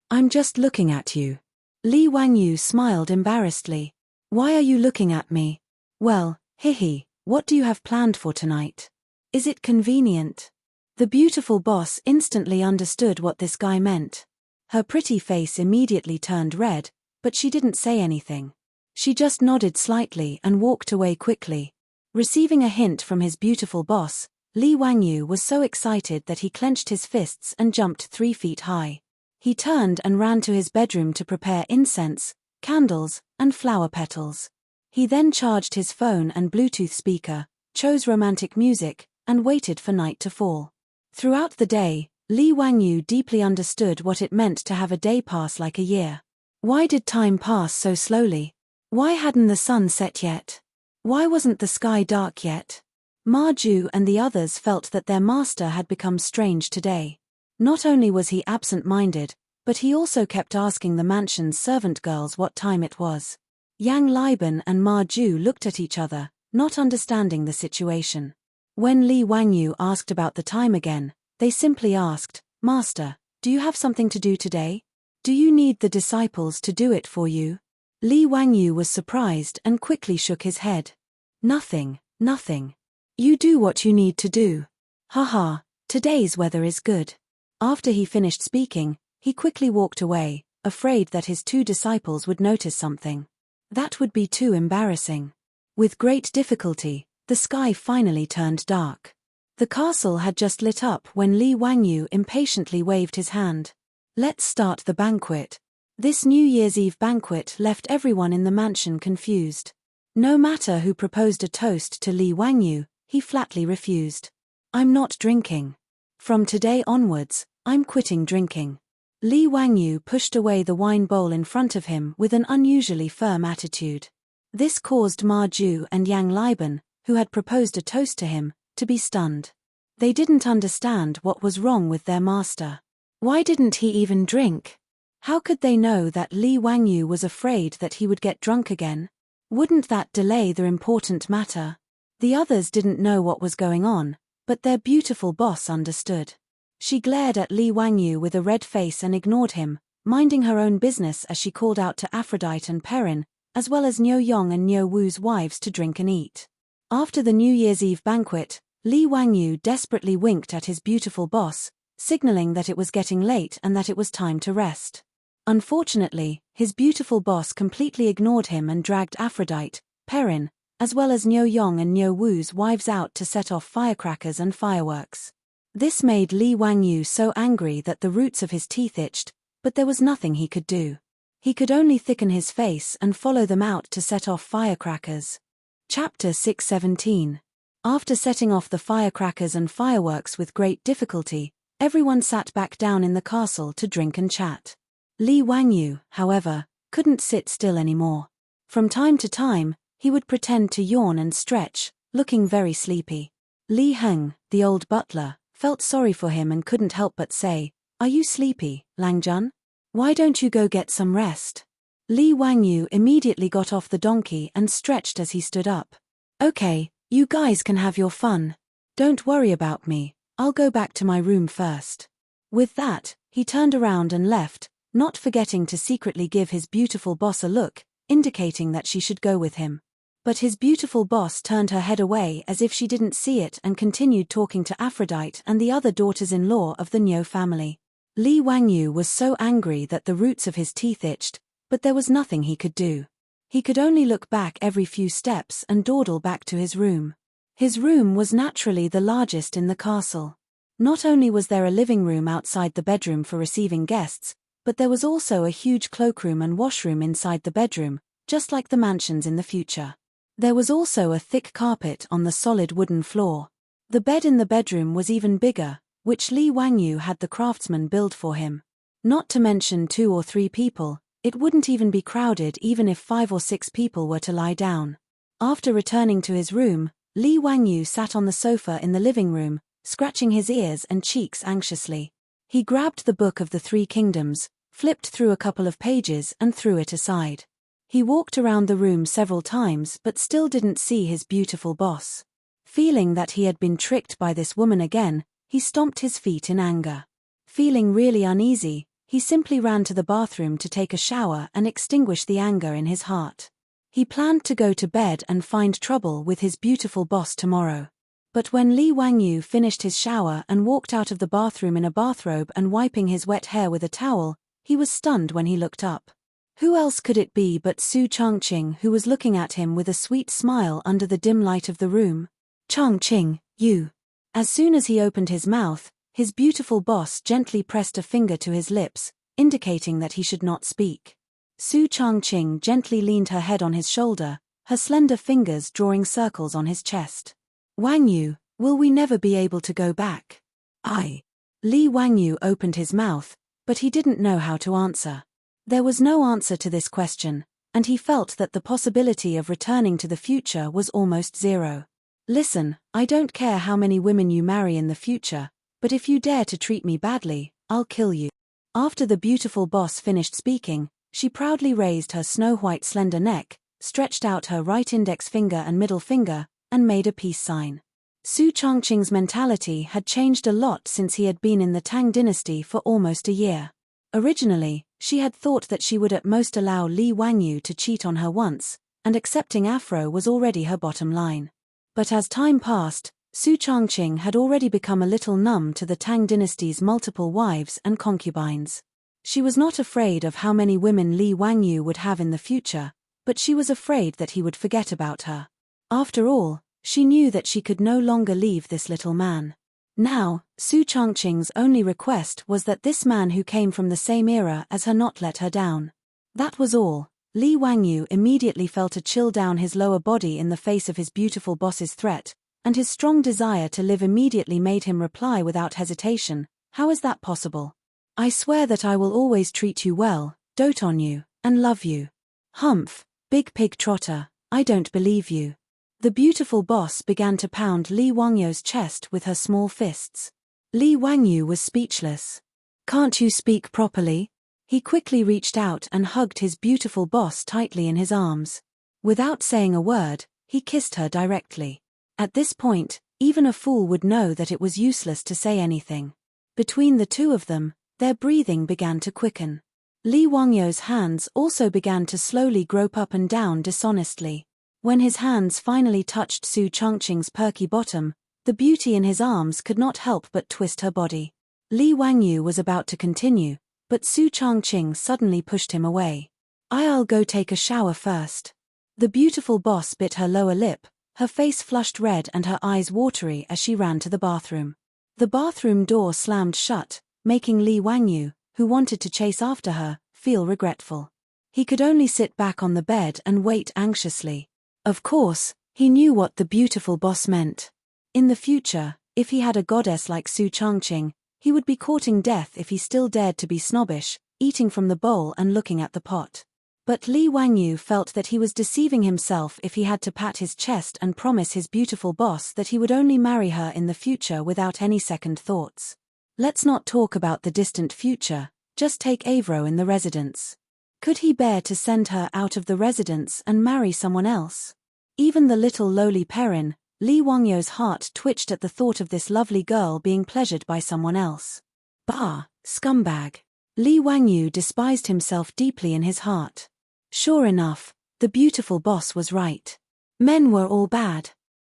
I'm just looking at you." Li Wangyu smiled embarrassedly. "Why are you looking at me?" "Well, what do you have planned for tonight? Is it convenient?" The beautiful boss instantly understood what this guy meant. Her pretty face immediately turned red, but she didn't say anything. She just nodded slightly and walked away quickly. Receiving a hint from his beautiful boss, Li Wangyu was so excited that he clenched his fists and jumped 3 feet high. He turned and ran to his bedroom to prepare incense, candles, and flower petals. He then charged his phone and Bluetooth speaker, chose romantic music, and waited for night to fall. Throughout the day, Li Wangyu deeply understood what it meant to have a day pass like a year. Why did time pass so slowly? Why hadn't the sun set yet? Why wasn't the sky dark yet? Ma Ju and the others felt that their master had become strange today. Not only was he absent-minded, but he also kept asking the mansion's servant girls what time it was. Yang Liban and Ma Ju looked at each other, not understanding the situation. When Li Wangyu asked about the time again, they simply asked, "Master, do you have something to do today? Do you need the disciples to do it for you?" Li Wangyu was surprised and quickly shook his head. Nothing. You do what you need to do. Haha, today's weather is good." After he finished speaking, he quickly walked away, afraid that his 2 disciples would notice something. That would be too embarrassing. With great difficulty, the sky finally turned dark. The castle had just lit up when Li Wangyu impatiently waved his hand. "Let's start the banquet." This New Year's Eve banquet left everyone in the mansion confused. No matter who proposed a toast to Li Wangyu, he flatly refused. "I'm not drinking. From today onwards, I'm quitting drinking." Li Wangyu pushed away the wine bowl in front of him with an unusually firm attitude. This caused Ma Ju and Yang Liban, who had proposed a toast to him, to be stunned. They didn't understand what was wrong with their master. Why didn't he even drink? How could they know that Li Wangyu was afraid that he would get drunk again? Wouldn't that delay the important matter? The others didn't know what was going on, but their beautiful boss understood. She glared at Li Wangyu with a red face and ignored him, minding her own business as she called out to Aphrodite and Perrin, as well as Niu Yong and Niu Wu's wives to drink and eat. After the New Year's Eve banquet, Li Wangyu desperately winked at his beautiful boss, signaling that it was getting late and that it was time to rest. Unfortunately, his beautiful boss completely ignored him and dragged Aphrodite, Perrin, as well as Niu Yong and Niu Wu's wives out to set off firecrackers and fireworks. This made Li Wangyu so angry that the roots of his teeth itched, but there was nothing he could do. He could only thicken his face and follow them out to set off firecrackers. Chapter 617. After setting off the firecrackers and fireworks with great difficulty, everyone sat back down in the castle to drink and chat. Li Wangyu, however, couldn't sit still anymore. From time to time, he would pretend to yawn and stretch, looking very sleepy. Li Heng, the old butler, felt sorry for him and couldn't help but say, "Are you sleepy, Langjun? Why don't you go get some rest?" Li Wangyu immediately got off the donkey and stretched as he stood up. "Okay, you guys can have your fun. Don't worry about me, I'll go back to my room first." With that, he turned around and left, not forgetting to secretly give his beautiful boss a look, indicating that she should go with him. But his beautiful boss turned her head away as if she didn't see it and continued talking to Aphrodite and the other daughters-in-law of the Niu family. Li Wangyu was so angry that the roots of his teeth itched, but there was nothing he could do. He could only look back every few steps and dawdle back to his room. His room was naturally the largest in the castle. Not only was there a living room outside the bedroom for receiving guests, but there was also a huge cloakroom and washroom inside the bedroom, just like the mansions in the future. There was also a thick carpet on the solid wooden floor. The bed in the bedroom was even bigger, which Li Wangyu had the craftsman build for him. Not to mention 2 or 3 people, it wouldn't even be crowded even if 5 or 6 people were to lie down. After returning to his room, Li Wangyu sat on the sofa in the living room, scratching his ears and cheeks anxiously. He grabbed the Book of the 3 Kingdoms, flipped through a couple of pages and threw it aside. He walked around the room several times but still didn't see his beautiful boss. Feeling that he had been tricked by this woman again, he stomped his feet in anger. Feeling really uneasy, he simply ran to the bathroom to take a shower and extinguish the anger in his heart. He planned to go to bed and find trouble with his beautiful boss tomorrow. But when Li Wangyu finished his shower and walked out of the bathroom in a bathrobe and wiping his wet hair with a towel, he was stunned when he looked up. Who else could it be but Su Changqing, who was looking at him with a sweet smile under the dim light of the room? "Changqing, you." As soon as he opened his mouth, his beautiful boss gently pressed a finger to his lips, indicating that he should not speak. Su Changqing gently leaned her head on his shoulder, her slender fingers drawing circles on his chest. "Wangyu, will we never be able to go back?" Li Wangyu opened his mouth, but he didn't know how to answer. There was no answer to this question, and he felt that the possibility of returning to the future was almost zero. "Listen, I don't care how many women you marry in the future, but if you dare to treat me badly, I'll kill you." After the beautiful boss finished speaking, she proudly raised her snow-white slender neck, stretched out her right index finger and middle finger, and made a peace sign. Su Changqing's mentality had changed a lot since he had been in the Tang dynasty for almost a year. Originally, she had thought that she would at most allow Li Wangyu to cheat on her once, and accepting Afro was already her bottom line. But as time passed, Su Changqing had already become a little numb to the Tang dynasty's multiple wives and concubines. She was not afraid of how many women Li Wangyu would have in the future, but she was afraid that he would forget about her. After all, she knew that she could no longer leave this little man. Now, Su Changqing's only request was that this man who came from the same era as her not let her down. That was all. Li Wangyu immediately felt a chill down his lower body in the face of his beautiful boss's threat, and his strong desire to live immediately made him reply without hesitation, "How is that possible? I swear that I will always treat you well, dote on you, and love you." "Humph, big pig trotter, I don't believe you." The beautiful boss began to pound Li Wangyu's chest with her small fists. Li Wangyu was speechless. "Can't you speak properly?" He quickly reached out and hugged his beautiful boss tightly in his arms. Without saying a word, he kissed her directly. At this point, even a fool would know that it was useless to say anything. Between the two of them, their breathing began to quicken. Li Wangyu's hands also began to slowly grope up and down dishonestly. When his hands finally touched Su Changqing's perky bottom, the beauty in his arms could not help but twist her body. Li Wangyu was about to continue, but Su Changqing suddenly pushed him away. "I'll go take a shower first." The beautiful boss bit her lower lip, her face flushed red and her eyes watery as she ran to the bathroom. The bathroom door slammed shut, making Li Wangyu, who wanted to chase after her, feel regretful. He could only sit back on the bed and wait anxiously. Of course, he knew what the beautiful boss meant. In the future, if he had a goddess like Su Changqing, he would be courting death if he still dared to be snobbish, eating from the bowl and looking at the pot. But Li Wangyu felt that he was deceiving himself if he had to pat his chest and promise his beautiful boss that he would only marry her in the future without any second thoughts. Let's not talk about the distant future, just take Avro in the residence. Could he bear to send her out of the residence and marry someone else? Even the little lowly Perrin, Li Wangyu's heart twitched at the thought of this lovely girl being pleasured by someone else. Bah, scumbag. Li Wangyu despised himself deeply in his heart. Sure enough, the beautiful boss was right. Men were all bad.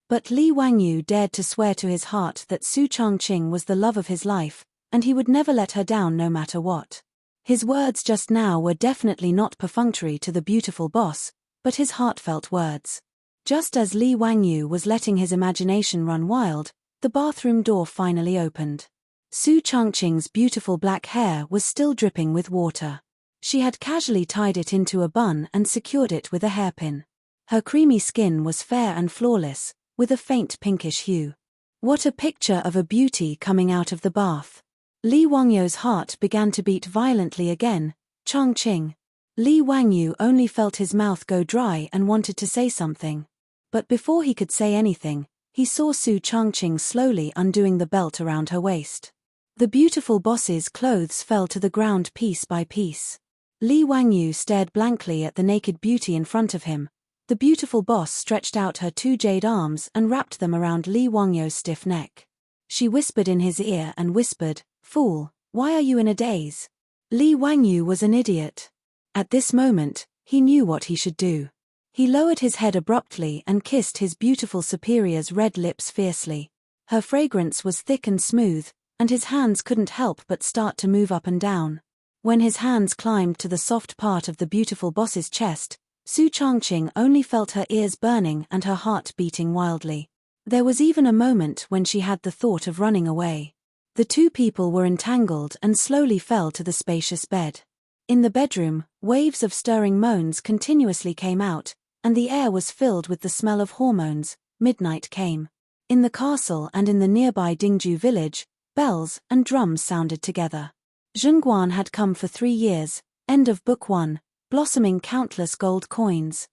But Li Wangyu dared to swear to his heart that Su Changqing was the love of his life, and he would never let her down no matter what. His words just now were definitely not perfunctory to the beautiful boss, but his heartfelt words. Just as Li Wangyu was letting his imagination run wild, the bathroom door finally opened. Su Changqing's beautiful black hair was still dripping with water. She had casually tied it into a bun and secured it with a hairpin. Her creamy skin was fair and flawless, with a faint pinkish hue. What a picture of a beauty coming out of the bath. Li Wangyu's heart began to beat violently again. Changqing. Li Wangyu only felt his mouth go dry and wanted to say something. But before he could say anything, he saw Su Changqing slowly undoing the belt around her waist. The beautiful boss's clothes fell to the ground piece by piece. Li Wangyu stared blankly at the naked beauty in front of him. The beautiful boss stretched out her two jade arms and wrapped them around Li Wangyu's stiff neck. She whispered in his ear and whispered, "Fool, why are you in a daze?" Li Wangyu was an idiot. At this moment, he knew what he should do. He lowered his head abruptly and kissed his beautiful superior's red lips fiercely. Her fragrance was thick and smooth, and his hands couldn't help but start to move up and down. When his hands climbed to the soft part of the beautiful boss's chest, Su Changqing only felt her ears burning and her heart beating wildly. There was even a moment when she had the thought of running away. The two people were entangled and slowly fell to the spacious bed. In the bedroom, waves of stirring moans continuously came out, and the air was filled with the smell of hormones. Midnight came. In the castle and in the nearby Dingju village, bells and drums sounded together. Zhengguan had come for 3 years. End of Book 1. Blossoming countless gold coins.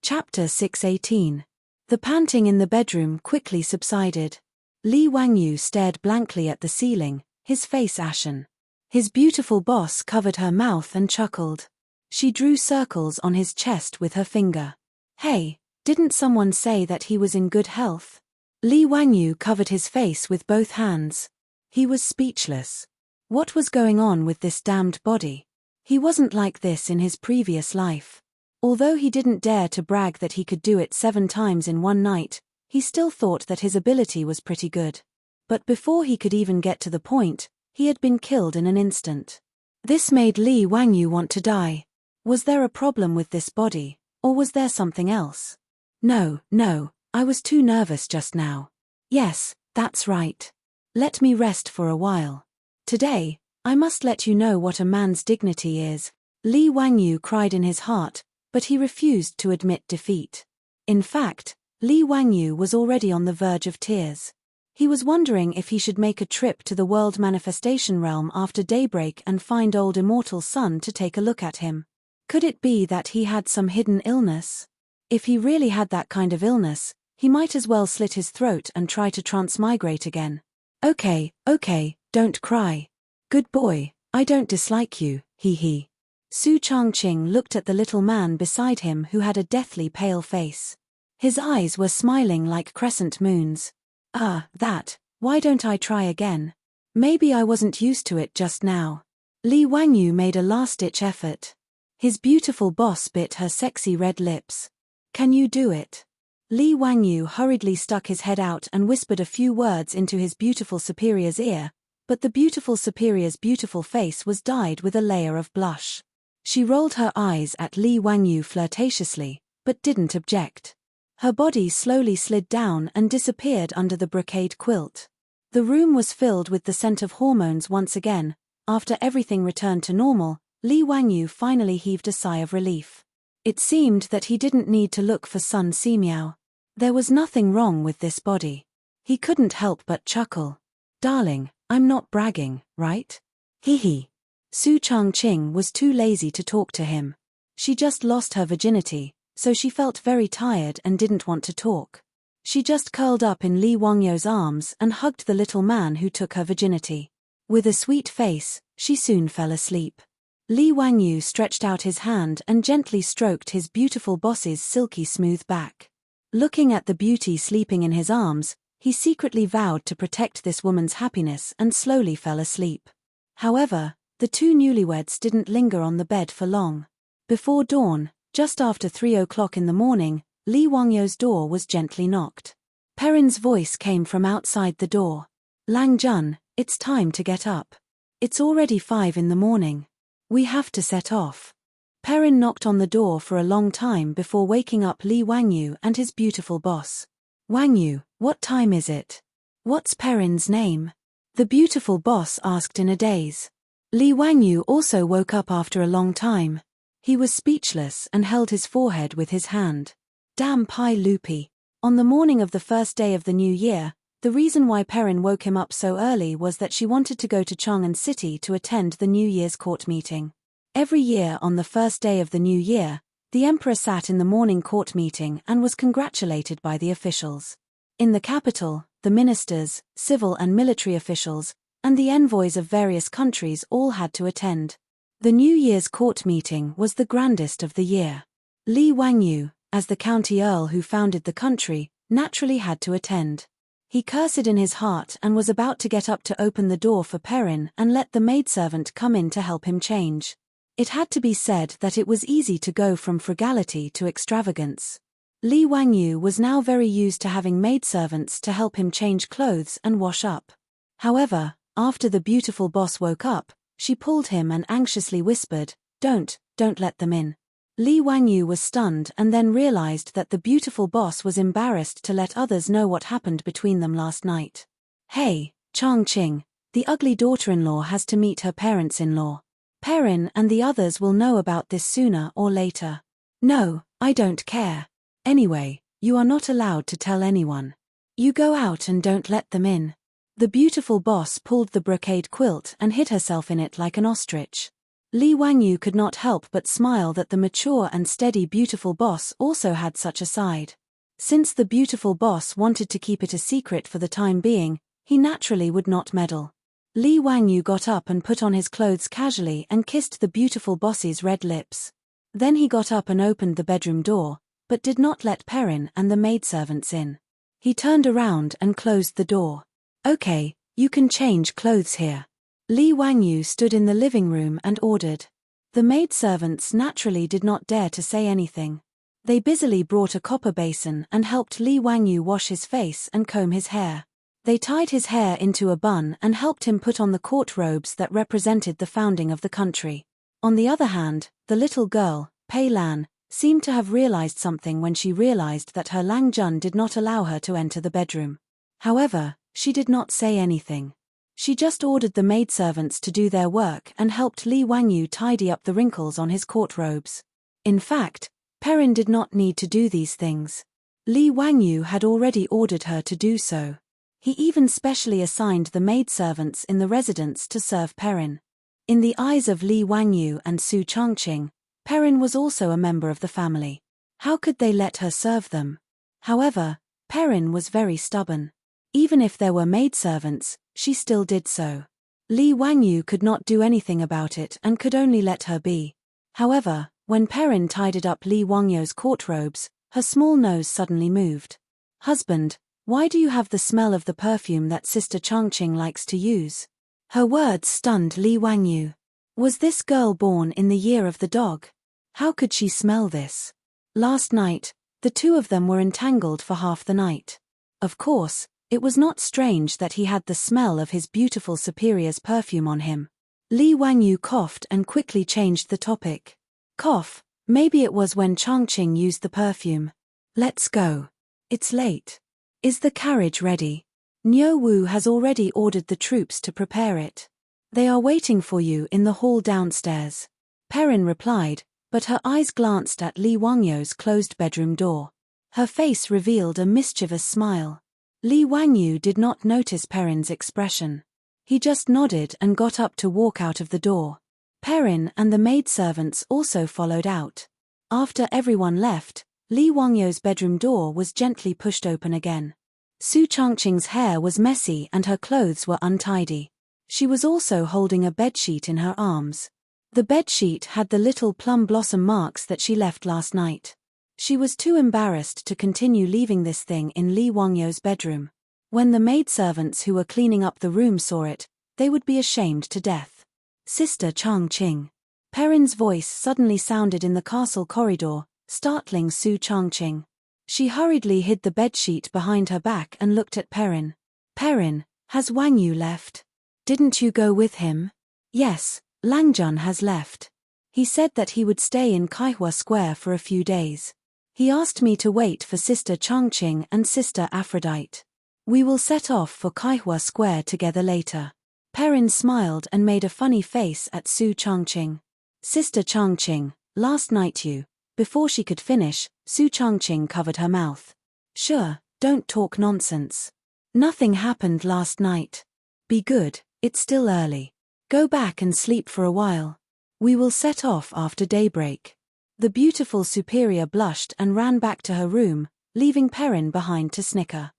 Chapter 618. The panting in the bedroom quickly subsided. Li Wangyu stared blankly at the ceiling, his face ashen. His beautiful boss covered her mouth and chuckled. She drew circles on his chest with her finger. Hey, didn't someone say that he was in good health? Li Wangyu covered his face with both hands. He was speechless. What was going on with this damned body? He wasn't like this in his previous life. Although he didn't dare to brag that he could do it 7 times in one night, he still thought that his ability was pretty good. But before he could even get to the point, he had been killed in an instant. This made Li Wangyu want to die. Was there a problem with this body, or was there something else? No, I was too nervous just now. Yes, that's right. Let me rest for a while. Today, I must let you know what a man's dignity is. Li Wangyu cried in his heart, but he refused to admit defeat. In fact, Li Wangyu was already on the verge of tears. He was wondering if he should make a trip to the world manifestation realm after daybreak and find old immortal Sun to take a look at him. Could it be that he had some hidden illness? If he really had that kind of illness, he might as well slit his throat and try to transmigrate again. Okay, don't cry. Good boy, I don't dislike you, he. Su Changqing looked at the little man beside him who had a deathly pale face. His eyes were smiling like crescent moons. Why don't I try again? Maybe I wasn't used to it just now. Li Wangyu made a last-ditch effort. His beautiful boss bit her sexy red lips. Can you do it? Li Wangyu hurriedly stuck his head out and whispered a few words into his beautiful superior's ear, but the beautiful superior's beautiful face was dyed with a layer of blush. She rolled her eyes at Li Wangyu flirtatiously, but didn't object. Her body slowly slid down and disappeared under the brocade quilt. The room was filled with the scent of hormones once again. After everything returned to normal, Li Wangyu finally heaved a sigh of relief. It seemed that he didn't need to look for Sun Simiao. There was nothing wrong with this body. He couldn't help but chuckle. Darling, I'm not bragging, right? Hee. Su Changqing was too lazy to talk to him. She just lost her virginity, so she felt very tired and didn't want to talk. She just curled up in Li Wangyu's arms and hugged the little man who took her virginity. With a sweet face, she soon fell asleep. Li Wangyu stretched out his hand and gently stroked his beautiful boss's silky smooth back. Looking at the beauty sleeping in his arms, he secretly vowed to protect this woman's happiness and slowly fell asleep. However, the two newlyweds didn't linger on the bed for long. Before dawn, just after 3 o'clock in the morning, Li Wangyu's door was gently knocked. Perrin's voice came from outside the door. Lang Jun, it's time to get up. It's already 5 in the morning. We have to set off. Perrin knocked on the door for a long time before waking up Li Wangyu and his beautiful boss. Wangyu, what time is it? What's Perrin's name? The beautiful boss asked in a daze. Li Wangyu also woke up after a long time. He was speechless and held his forehead with his hand. Damn Pai Lupi. On the morning of the first day of the new year, the reason why Perrin woke him up so early was that she wanted to go to Chang'an City to attend the New Year's court meeting. Every year on the first day of the new year, the emperor sat in the morning court meeting and was congratulated by the officials. In the capital, the ministers, civil and military officials, and the envoys of various countries all had to attend. The New Year's court meeting was the grandest of the year. Li Wangyu, as the county earl who founded the country, naturally had to attend. He cursed in his heart and was about to get up to open the door for Perrin and let the maidservant come in to help him change. It had to be said that it was easy to go from frugality to extravagance. Li Wangyu was now very used to having maidservants to help him change clothes and wash up. However, after the beautiful boss woke up, she pulled him and anxiously whispered, Don't let them in." Li Wangyu was stunned and then realized that the beautiful boss was embarrassed to let others know what happened between them last night. "Hey, Changqing, the ugly daughter-in-law has to meet her parents-in-law. Perrin and the others will know about this sooner or later." "No, I don't care. Anyway, you are not allowed to tell anyone. You go out and don't let them in." The beautiful boss pulled the brocade quilt and hid herself in it like an ostrich. Li Wangyu could not help but smile that the mature and steady beautiful boss also had such a side. Since the beautiful boss wanted to keep it a secret for the time being, he naturally would not meddle. Li Wangyu got up and put on his clothes casually and kissed the beautiful boss's red lips. Then he got up and opened the bedroom door, but did not let Perrin and the maidservants in. He turned around and closed the door. "Okay, you can change clothes here." Li Wangyu stood in the living room and ordered. The maidservants naturally did not dare to say anything. They busily brought a copper basin and helped Li Wangyu wash his face and comb his hair. They tied his hair into a bun and helped him put on the court robes that represented the founding of the country. On the other hand, the little girl, Pei Lan, seemed to have realized something when she realized that her Lang Jun did not allow her to enter the bedroom. However, she did not say anything. She just ordered the maidservants to do their work and helped Li Wangyu tidy up the wrinkles on his court robes. In fact, Perrin did not need to do these things. Li Wangyu had already ordered her to do so. He even specially assigned the maidservants in the residence to serve Perrin. In the eyes of Li Wangyu and Su Changqing, Perrin was also a member of the family. How could they let her serve them? However, Perrin was very stubborn. Even if there were maidservants, she still did so. Li Wangyu could not do anything about it and could only let her be. However, when Perrin tidied up Li Wangyu's court robes, her small nose suddenly moved. "Husband, why do you have the smell of the perfume that Sister Changqing likes to use?" Her words stunned Li Wangyu. Was this girl born in the year of the dog? How could she smell this? Last night, the two of them were entangled for half the night. Of course, it was not strange that he had the smell of his beautiful superior's perfume on him. Li Wangyu coughed and quickly changed the topic. "Cough, maybe it was when Changqing used the perfume. Let's go. It's late. Is the carriage ready? Niu Wu has already ordered the troops to prepare it. They are waiting for you in the hall downstairs." Perrin replied, but her eyes glanced at Li Wangyu's closed bedroom door. Her face revealed a mischievous smile. Li Wangyu did not notice Perrin's expression. He just nodded and got up to walk out of the door. Perrin and the maidservants also followed out. After everyone left, Li Wangyo's bedroom door was gently pushed open again. Su Changqing's hair was messy and her clothes were untidy. She was also holding a bedsheet in her arms. The bedsheet had the little plum blossom marks that she left last night. She was too embarrassed to continue leaving this thing in Li Wangyo's bedroom. When the maidservants who were cleaning up the room saw it, they would be ashamed to death. Sister Changqing. Perrin's voice suddenly sounded in the castle corridor, startling Su Changqing. She hurriedly hid the bedsheet behind her back and looked at Perrin. Perrin, has Wang Yu left? Didn't you go with him? Yes, Langjun has left. He said that he would stay in Kaihua Square for a few days. He asked me to wait for Sister Changqing and Sister Aphrodite. We will set off for Kaihua Square together later. Perrin smiled and made a funny face at Su Changqing. Sister Changqing, last night you. Before she could finish, Su Changqing covered her mouth. Sure, don't talk nonsense. Nothing happened last night. Be good, it's still early. Go back and sleep for a while. We will set off after daybreak. The beautiful superior blushed and ran back to her room, leaving Perrin behind to snicker.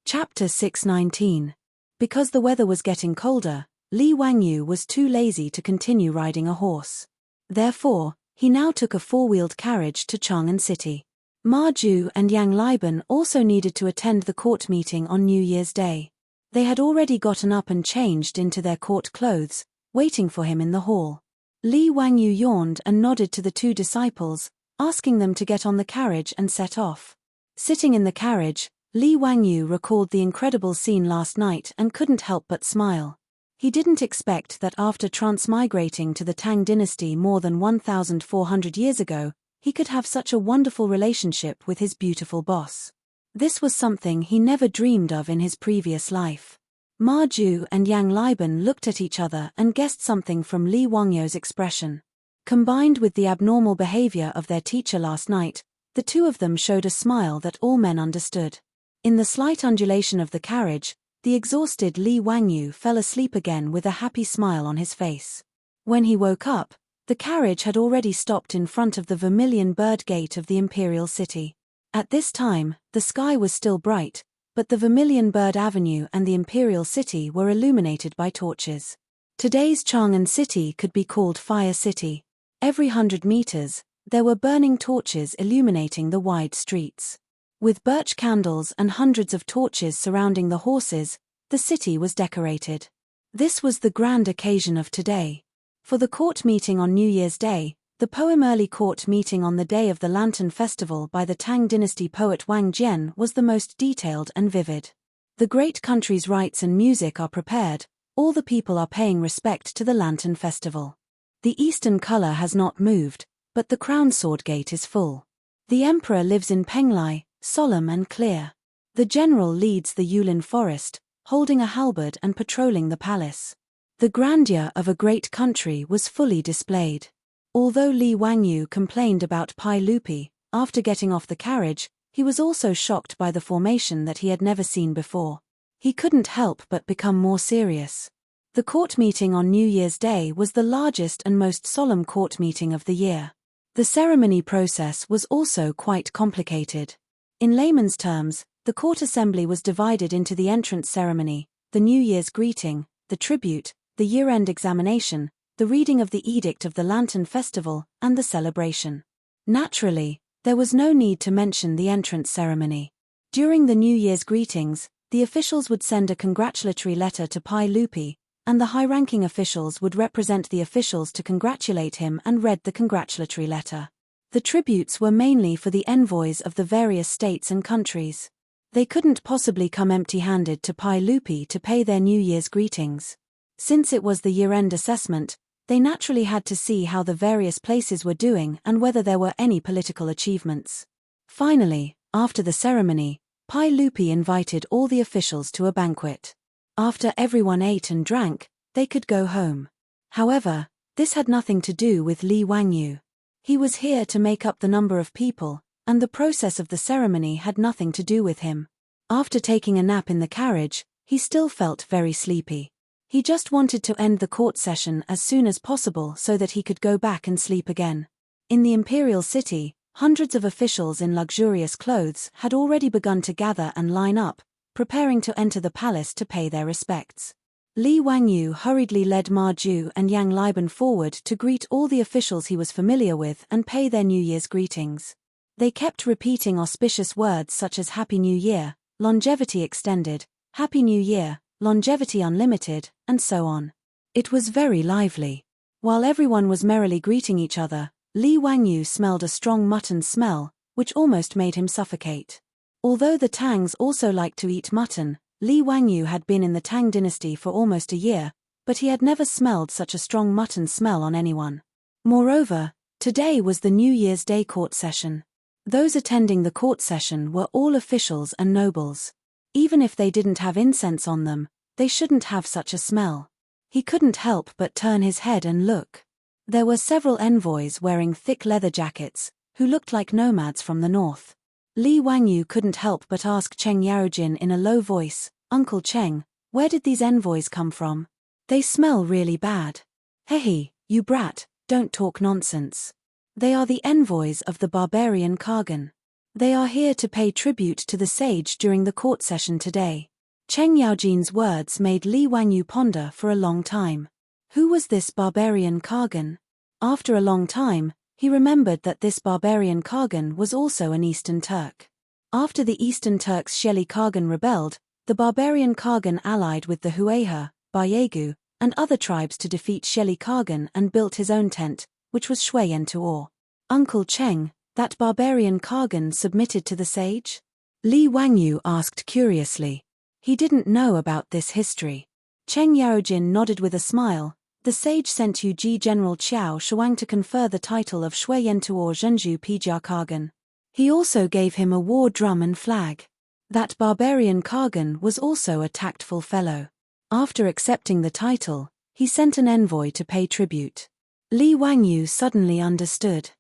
Chapter 619. Because the weather was getting colder, Li Wangyu was too lazy to continue riding a horse. Therefore, he now took a four-wheeled carriage to Chang'an City. Ma Ju and Yang Liban also needed to attend the court meeting on New Year's Day. They had already gotten up and changed into their court clothes, waiting for him in the hall. Li Wangyu yawned and nodded to the two disciples, asking them to get on the carriage and set off. Sitting in the carriage, Li Wangyu recalled the incredible scene last night and couldn't help but smile. He didn't expect that after transmigrating to the Tang dynasty more than 1,400 years ago, he could have such a wonderful relationship with his beautiful boss. This was something he never dreamed of in his previous life. Ma Ju and Yang Liban looked at each other and guessed something from Li Wangyo's expression. Combined with the abnormal behavior of their teacher last night, the two of them showed a smile that all men understood. In the slight undulation of the carriage, the exhausted Li Wangyu fell asleep again with a happy smile on his face. When he woke up, the carriage had already stopped in front of the vermilion bird gate of the imperial city. At this time, the sky was still bright, but the vermilion bird avenue and the imperial city were illuminated by torches. Today's Chang'an City could be called Fire City. Every 100 meters, there were burning torches illuminating the wide streets. With birch candles and hundreds of torches surrounding the horses, the city was decorated. This was the grand occasion of today. For the court meeting on New Year's Day, the poem early court meeting on the day of the Lantern Festival by the Tang dynasty poet Wang Jian was the most detailed and vivid. The great country's rites and music are prepared, all the people are paying respect to the Lantern Festival. The eastern color has not moved, but the crown sword gate is full. The emperor lives in Penglai, solemn and clear. The general leads the Yulin forest, holding a halberd and patrolling the palace. The grandeur of a great country was fully displayed. Although Li Wangyu complained about Pai Lupi, after getting off the carriage, he was also shocked by the formation that he had never seen before. He couldn't help but become more serious. The court meeting on New Year's Day was the largest and most solemn court meeting of the year. The ceremony process was also quite complicated. In layman's terms, the court assembly was divided into the entrance ceremony, the New Year's greeting, the tribute, the year-end examination, the reading of the edict of the Lantern Festival, and the celebration. Naturally, there was no need to mention the entrance ceremony. During the New Year's greetings, the officials would send a congratulatory letter to Pai Lupi, and the high-ranking officials would represent the officials to congratulate him and read the congratulatory letter. The tributes were mainly for the envoys of the various states and countries. They couldn't possibly come empty-handed to Pai Lupi to pay their New Year's greetings. Since it was the year-end assessment, they naturally had to see how the various places were doing and whether there were any political achievements. Finally, after the ceremony, Pai Lupi invited all the officials to a banquet. After everyone ate and drank, they could go home. However, this had nothing to do with Li Wangyu. He was here to make up the number of people, and the process of the ceremony had nothing to do with him. After taking a nap in the carriage, he still felt very sleepy. He just wanted to end the court session as soon as possible so that he could go back and sleep again. In the imperial city, hundreds of officials in luxurious clothes had already begun to gather and line up, preparing to enter the palace to pay their respects. Li Wangyu hurriedly led Ma Ju and Yang Liban forward to greet all the officials he was familiar with and pay their New Year's greetings. They kept repeating auspicious words such as Happy New Year, longevity extended, Happy New Year, longevity unlimited, and so on. It was very lively. While everyone was merrily greeting each other, Li Wangyu smelled a strong mutton smell, which almost made him suffocate. Although the Tangs also liked to eat mutton, Li Wangyu had been in the Tang dynasty for almost a year, but he had never smelled such a strong mutton smell on anyone. Moreover, today was the New Year's Day court session. Those attending the court session were all officials and nobles. Even if they didn't have incense on them, they shouldn't have such a smell. He couldn't help but turn his head and look. There were several envoys wearing thick leather jackets, who looked like nomads from the north. Li Wangyu couldn't help but ask Cheng Yaojin in a low voice, "Uncle Cheng, where did these envoys come from? They smell really bad." "Hehe, you brat, don't talk nonsense. They are the envoys of the barbarian Kargan. They are here to pay tribute to the sage during the court session today." Cheng Yaojin's words made Li Wangyu ponder for a long time. Who was this barbarian Kargan? After a long time, he remembered that this barbarian Kargan was also an Eastern Turk. After the Eastern Turks Sheli Kargan rebelled, the barbarian Kargan allied with the Hueha, Bayegu, and other tribes to defeat Sheli Kargan and built his own tent, which was Shui Entuor. "Uncle Cheng, that barbarian Kargan submitted to the sage?" Li Wangyu asked curiously. He didn't know about this history. Cheng Yaojin nodded with a smile. "The sage sent Yu Ji General Qiao Shuang to confer the title of Shui Entuor Zhenju Pijia Kargan. He also gave him a war drum and flag." That barbarian Kargan was also a tactful fellow. After accepting the title, he sent an envoy to pay tribute. Li Wangyu suddenly understood.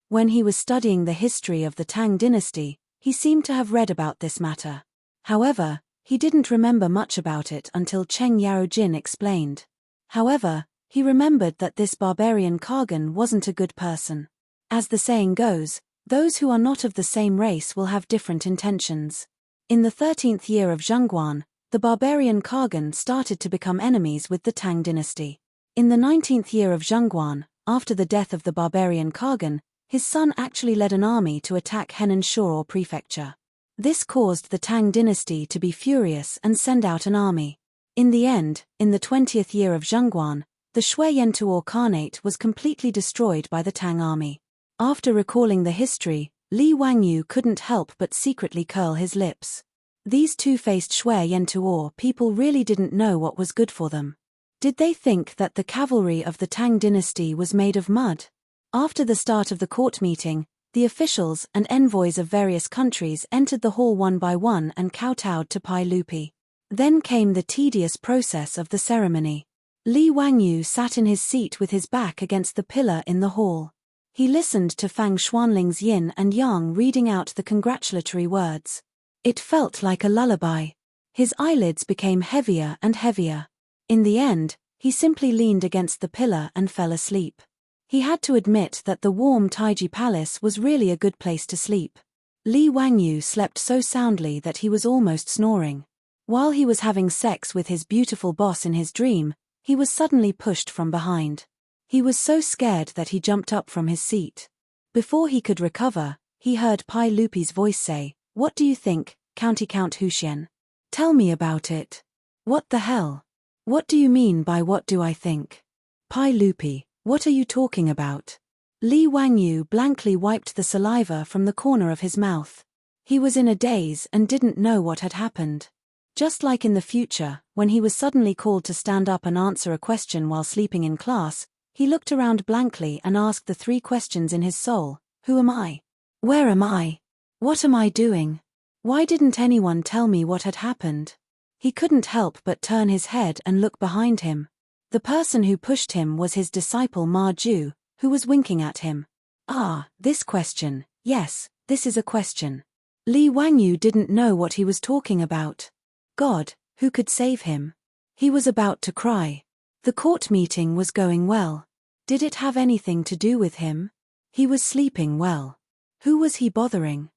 When he was studying the history of the Tang dynasty, he seemed to have read about this matter. However, he didn't remember much about it until Cheng Yaojin explained. However, he remembered that this barbarian Kargan wasn't a good person. As the saying goes, those who are not of the same race will have different intentions. In the 13th year of Zhengguan, the barbarian Kargan started to become enemies with the Tang dynasty. In the 19th year of Zhengguan, after the death of the barbarian Kargan, his son actually led an army to attack Henan Shore Prefecture. This caused the Tang dynasty to be furious and send out an army. In the end, in the 20th year of Zhengguan, the Shui Entuor Khanate was completely destroyed by the Tang army. After recalling the history, Li Wangyu couldn't help but secretly curl his lips. These two-faced Shui Entuor people really didn't know what was good for them. Did they think that the cavalry of the Tang dynasty was made of mud? After the start of the court meeting, the officials and envoys of various countries entered the hall one by one and kowtowed to Pai Lupi. Then came the tedious process of the ceremony. Li Wangyu sat in his seat with his back against the pillar in the hall. He listened to Fang Xuanling's yin and yang reading out the congratulatory words. It felt like a lullaby. His eyelids became heavier and heavier. In the end, he simply leaned against the pillar and fell asleep. He had to admit that the warm Taiji Palace was really a good place to sleep. Li Wangyu slept so soundly that he was almost snoring. While he was having sex with his beautiful boss in his dream, he was suddenly pushed from behind. He was so scared that he jumped up from his seat. Before he could recover, he heard Pai Lupi's voice say, "What do you think, County Count Huxian? Tell me about it." "What the hell? What do you mean by what do I think? Pai Lupi, what are you talking about?" Li Wangyu blankly wiped the saliva from the corner of his mouth. He was in a daze and didn't know what had happened. Just like in the future, when he was suddenly called to stand up and answer a question while sleeping in class, he looked around blankly and asked the three questions in his soul. Who am I? Where am I? What am I doing? Why didn't anyone tell me what had happened? He couldn't help but turn his head and look behind him. The person who pushed him was his disciple Ma Ju, who was winking at him. Ah, this question, yes, this is a question. Li Wangyu didn't know what he was talking about. God, who could save him? He was about to cry. The court meeting was going well. Did it have anything to do with him? He was sleeping well. Who was he bothering?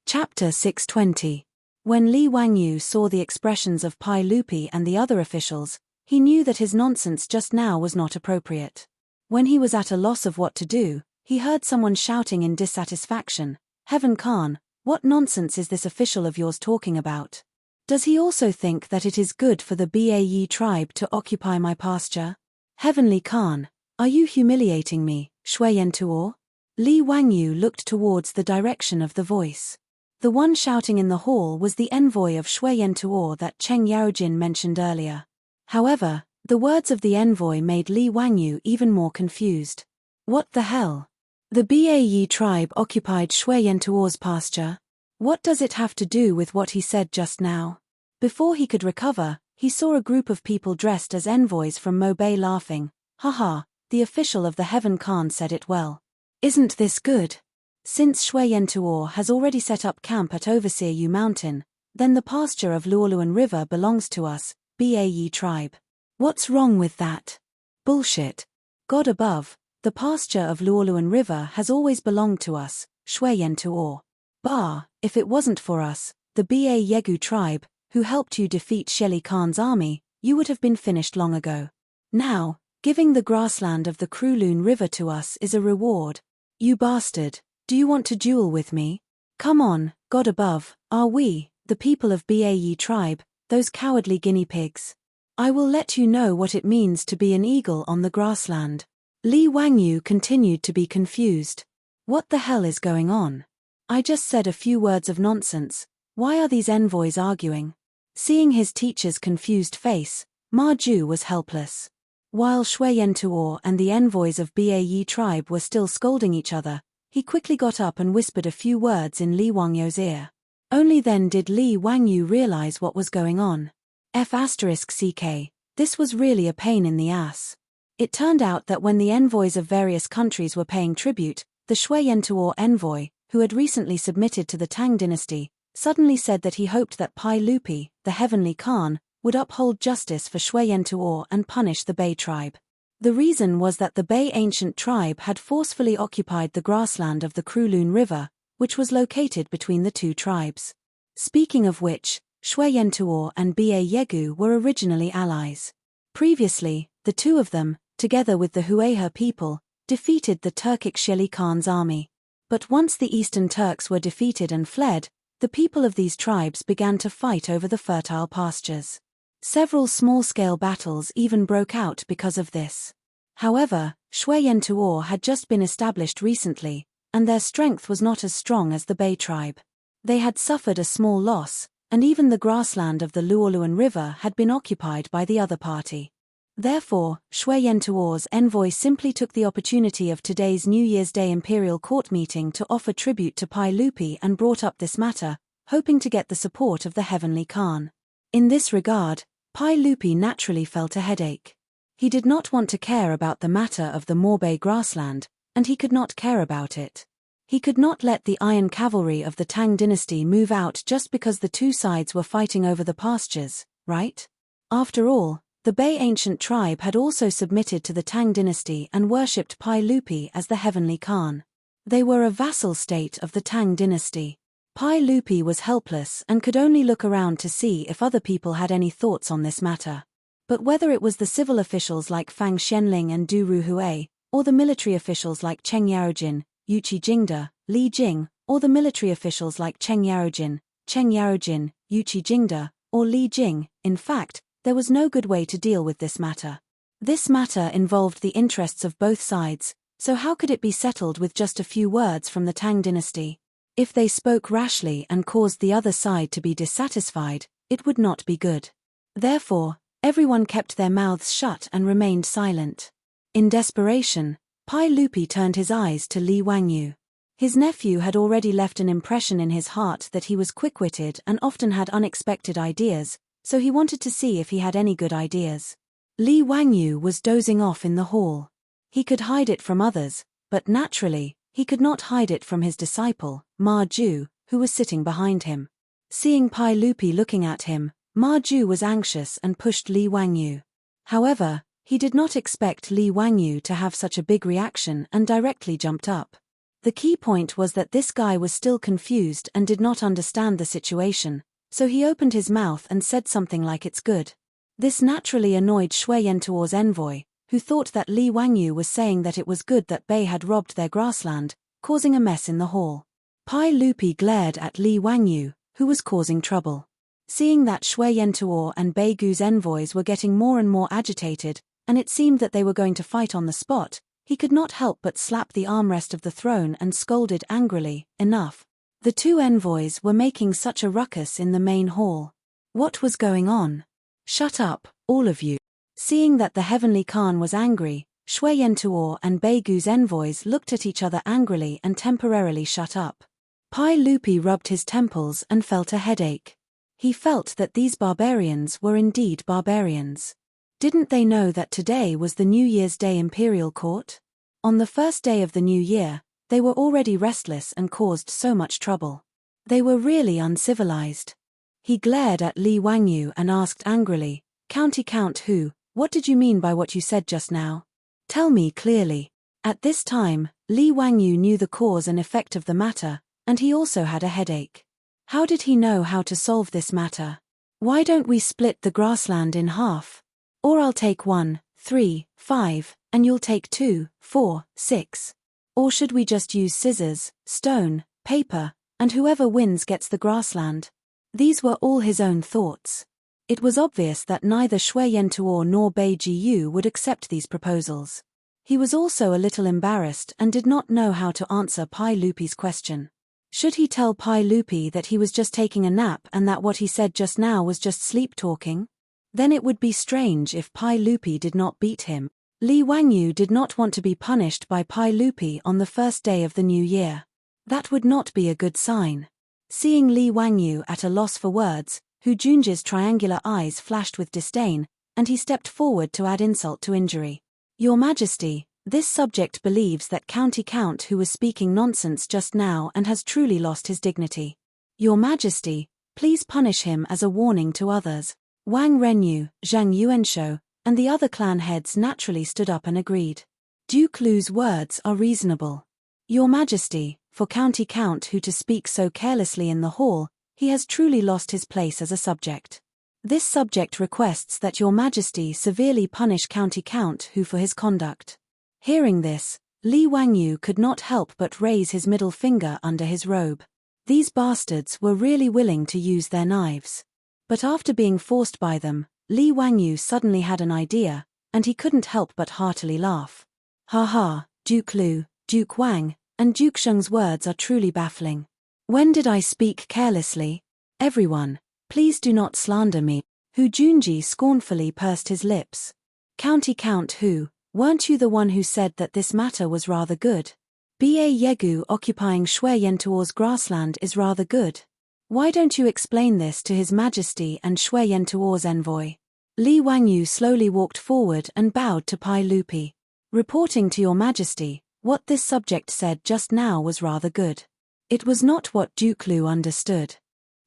Chapter 620. When Li Wangyu saw the expressions of Pai Lupi and the other officials, he knew that his nonsense just now was not appropriate. When he was at a loss of what to do, he heard someone shouting in dissatisfaction, "Heaven Khan, what nonsense is this official of yours talking about? Does he also think that it is good for the Bae tribe to occupy my pasture? Heavenly Khan, are you humiliating me, Shui Tuo?" Li Wangyu looked towards the direction of the voice. The one shouting in the hall was the envoy of Shui Tuo that Cheng Yaojin mentioned earlier. However, the words of the envoy made Li Wangyu even more confused. What the hell? The Bae tribe occupied Shui Tuo's pasture? What does it have to do with what he said just now? Before he could recover, he saw a group of people dressed as envoys from Mo Bay laughing. Haha, the official of the Heaven Khan said it well. Isn't this good? Since Shui Tuo has already set up camp at Overseer Yu Mountain, then the pasture of Luoluan River belongs to us, Bae tribe. What's wrong with that? Bullshit. God above, the pasture of Luoluan River has always belonged to us, Shui Tuo. Bah, if it wasn't for us, the Bae Yegu tribe, who helped you defeat Shelly Khan's army, you would have been finished long ago. Now, giving the grassland of the Krulun River to us is a reward. You bastard, do you want to duel with me? Come on, God above, are we, the people of Bae tribe, those cowardly guinea pigs? I will let you know what it means to be an eagle on the grassland. Li Wangyu continued to be confused. What the hell is going on? I just said a few words of nonsense. Why are these envoys arguing? Seeing his teacher's confused face, Ma Ju was helpless. While Shui Tuo and the envoys of Bae tribe were still scolding each other, he quickly got up and whispered a few words in Li Wangyu's ear. Only then did Li Wangyu realize what was going on. F***ck, this was really a pain in the ass. It turned out that when the envoys of various countries were paying tribute, the Shui Tuo envoy, who had recently submitted to the Tang dynasty, suddenly said that he hoped that Pai Lupi, the Heavenly Khan, would uphold justice for Shui Tuo and punish the Bae tribe. The reason was that the Bae ancient tribe had forcefully occupied the grassland of the Krulun River, which was located between the two tribes. Speaking of which, Shui Tuo and Bae Yegu were originally allies. Previously, the two of them, together with the Huehe people, defeated the Turkic Shelly Khan's army. But once the Eastern Turks were defeated and fled, the people of these tribes began to fight over the fertile pastures. Several small-scale battles even broke out because of this. However, Shui Tuo had just been established recently, and their strength was not as strong as the Bae tribe. They had suffered a small loss, and even the grassland of the Luoluan River had been occupied by the other party. Therefore, Shui Tuo's envoy simply took the opportunity of today's New Year's Day Imperial Court meeting to offer tribute to Pai Lupi and brought up this matter, hoping to get the support of the Heavenly Khan. In this regard, Pai Lupi naturally felt a headache. He did not want to care about the matter of the Morbay grassland, and he could not care about it. He could not let the Iron Cavalry of the Tang dynasty move out just because the two sides were fighting over the pastures, right? After all, the Bae ancient tribe had also submitted to the Tang dynasty and worshipped Pai Lupi as the Heavenly Khan. They were a vassal state of the Tang dynasty. Pai Lupi was helpless and could only look around to see if other people had any thoughts on this matter. But whether it was the civil officials like Fang Xianling and Du Ruhui, or the military officials like Cheng Yaojin, Yuqi Jingda, Li Jing, or the military officials like Cheng Yaojin, Yuqi Jingda, or Li Jing, in fact, there was no good way to deal with this matter. This matter involved the interests of both sides, so how could it be settled with just a few words from the Tang dynasty? If they spoke rashly and caused the other side to be dissatisfied, it would not be good. Therefore, everyone kept their mouths shut and remained silent. In desperation, Pai Lupi turned his eyes to Li Wangyu. His nephew had already left an impression in his heart that he was quick-witted and often had unexpected ideas, so he wanted to see if he had any good ideas. Li Wangyu was dozing off in the hall. He could hide it from others, but naturally, he could not hide it from his disciple, Ma Ju, who was sitting behind him. Seeing Pai Lupi looking at him, Ma Ju was anxious and pushed Li Wangyu. However, he did not expect Li Wangyu to have such a big reaction and directly jumped up. The key point was that this guy was still confused and did not understand the situation, so he opened his mouth and said something like it's good. This naturally annoyed Shui Yentuo's envoy, who thought that Li Wangyu was saying that it was good that Bei had robbed their grassland, causing a mess in the hall. Pai Lupi glared at Li Wangyu, who was causing trouble. Seeing that Shui Yentuo and Bei Gu's envoys were getting more and more agitated, and it seemed that they were going to fight on the spot, he could not help but slap the armrest of the throne and scolded angrily, "Enough." The two envoys were making such a ruckus in the main hall. What was going on? "Shut up, all of you." Seeing that the Heavenly Khan was angry, Shui Yentuo and Bei Gu's envoys looked at each other angrily and temporarily shut up. Pai Lupi rubbed his temples and felt a headache. He felt that these barbarians were indeed barbarians. Didn't they know that today was the New Year's Day Imperial Court? On the first day of the new year, they were already restless and caused so much trouble. They were really uncivilized. He glared at Li Wangyu and asked angrily, "County Count who, what did you mean by what you said just now? Tell me clearly." At this time, Li Wangyu knew the cause and effect of the matter, and he also had a headache. How did he know how to solve this matter? "Why don't we split the grassland in half? Or I'll take 1, 3, 5, and you'll take 2, 4, 6. Or should we just use scissors, stone, paper, and whoever wins gets the grassland?" These were all his own thoughts. It was obvious that neither Shui Yentuo nor Bei Jiyu would accept these proposals. He was also a little embarrassed and did not know how to answer Pai Lupi's question. Should he tell Pai Lupi that he was just taking a nap and that what he said just now was just sleep talking? Then it would be strange if Pai Lupi did not beat him. Li Wangyu did not want to be punished by Pai Lupi on the first day of the new year. That would not be a good sign. Seeing Li Wangyu at a loss for words, Hu Junji's triangular eyes flashed with disdain, and he stepped forward to add insult to injury. "Your Majesty, this subject believes that County Count who was speaking nonsense just now and has truly lost his dignity. Your Majesty, please punish him as a warning to others." Wang Renyu, Zhang Yuanshou, and the other clan heads naturally stood up and agreed. Duke Lu's words are reasonable. "Your Majesty, for County Count who to speak so carelessly in the hall, he has truly lost his place as a subject. This subject requests that Your Majesty severely punish County Count who for his conduct." Hearing this, Li Wangyu could not help but raise his middle finger under his robe. These bastards were really willing to use their knives. But after being forced by them, Li Wangyu suddenly had an idea, and he couldn't help but heartily laugh. "Ha ha, Duke Lu, Duke Wang, and Duke Sheng's words are truly baffling. When did I speak carelessly? Everyone, please do not slander me." Hu Junji scornfully pursed his lips. "County Count who, weren't you the one who said that this matter was rather good? Ba Yegu occupying Shui Yentuo's grassland is rather good. Why don't you explain this to His Majesty and Shui Yentuo's envoy?" Li Wangyu slowly walked forward and bowed to Pai Lupi. "Reporting to Your Majesty, what this subject said just now was rather good." It was not what Duke Lu understood.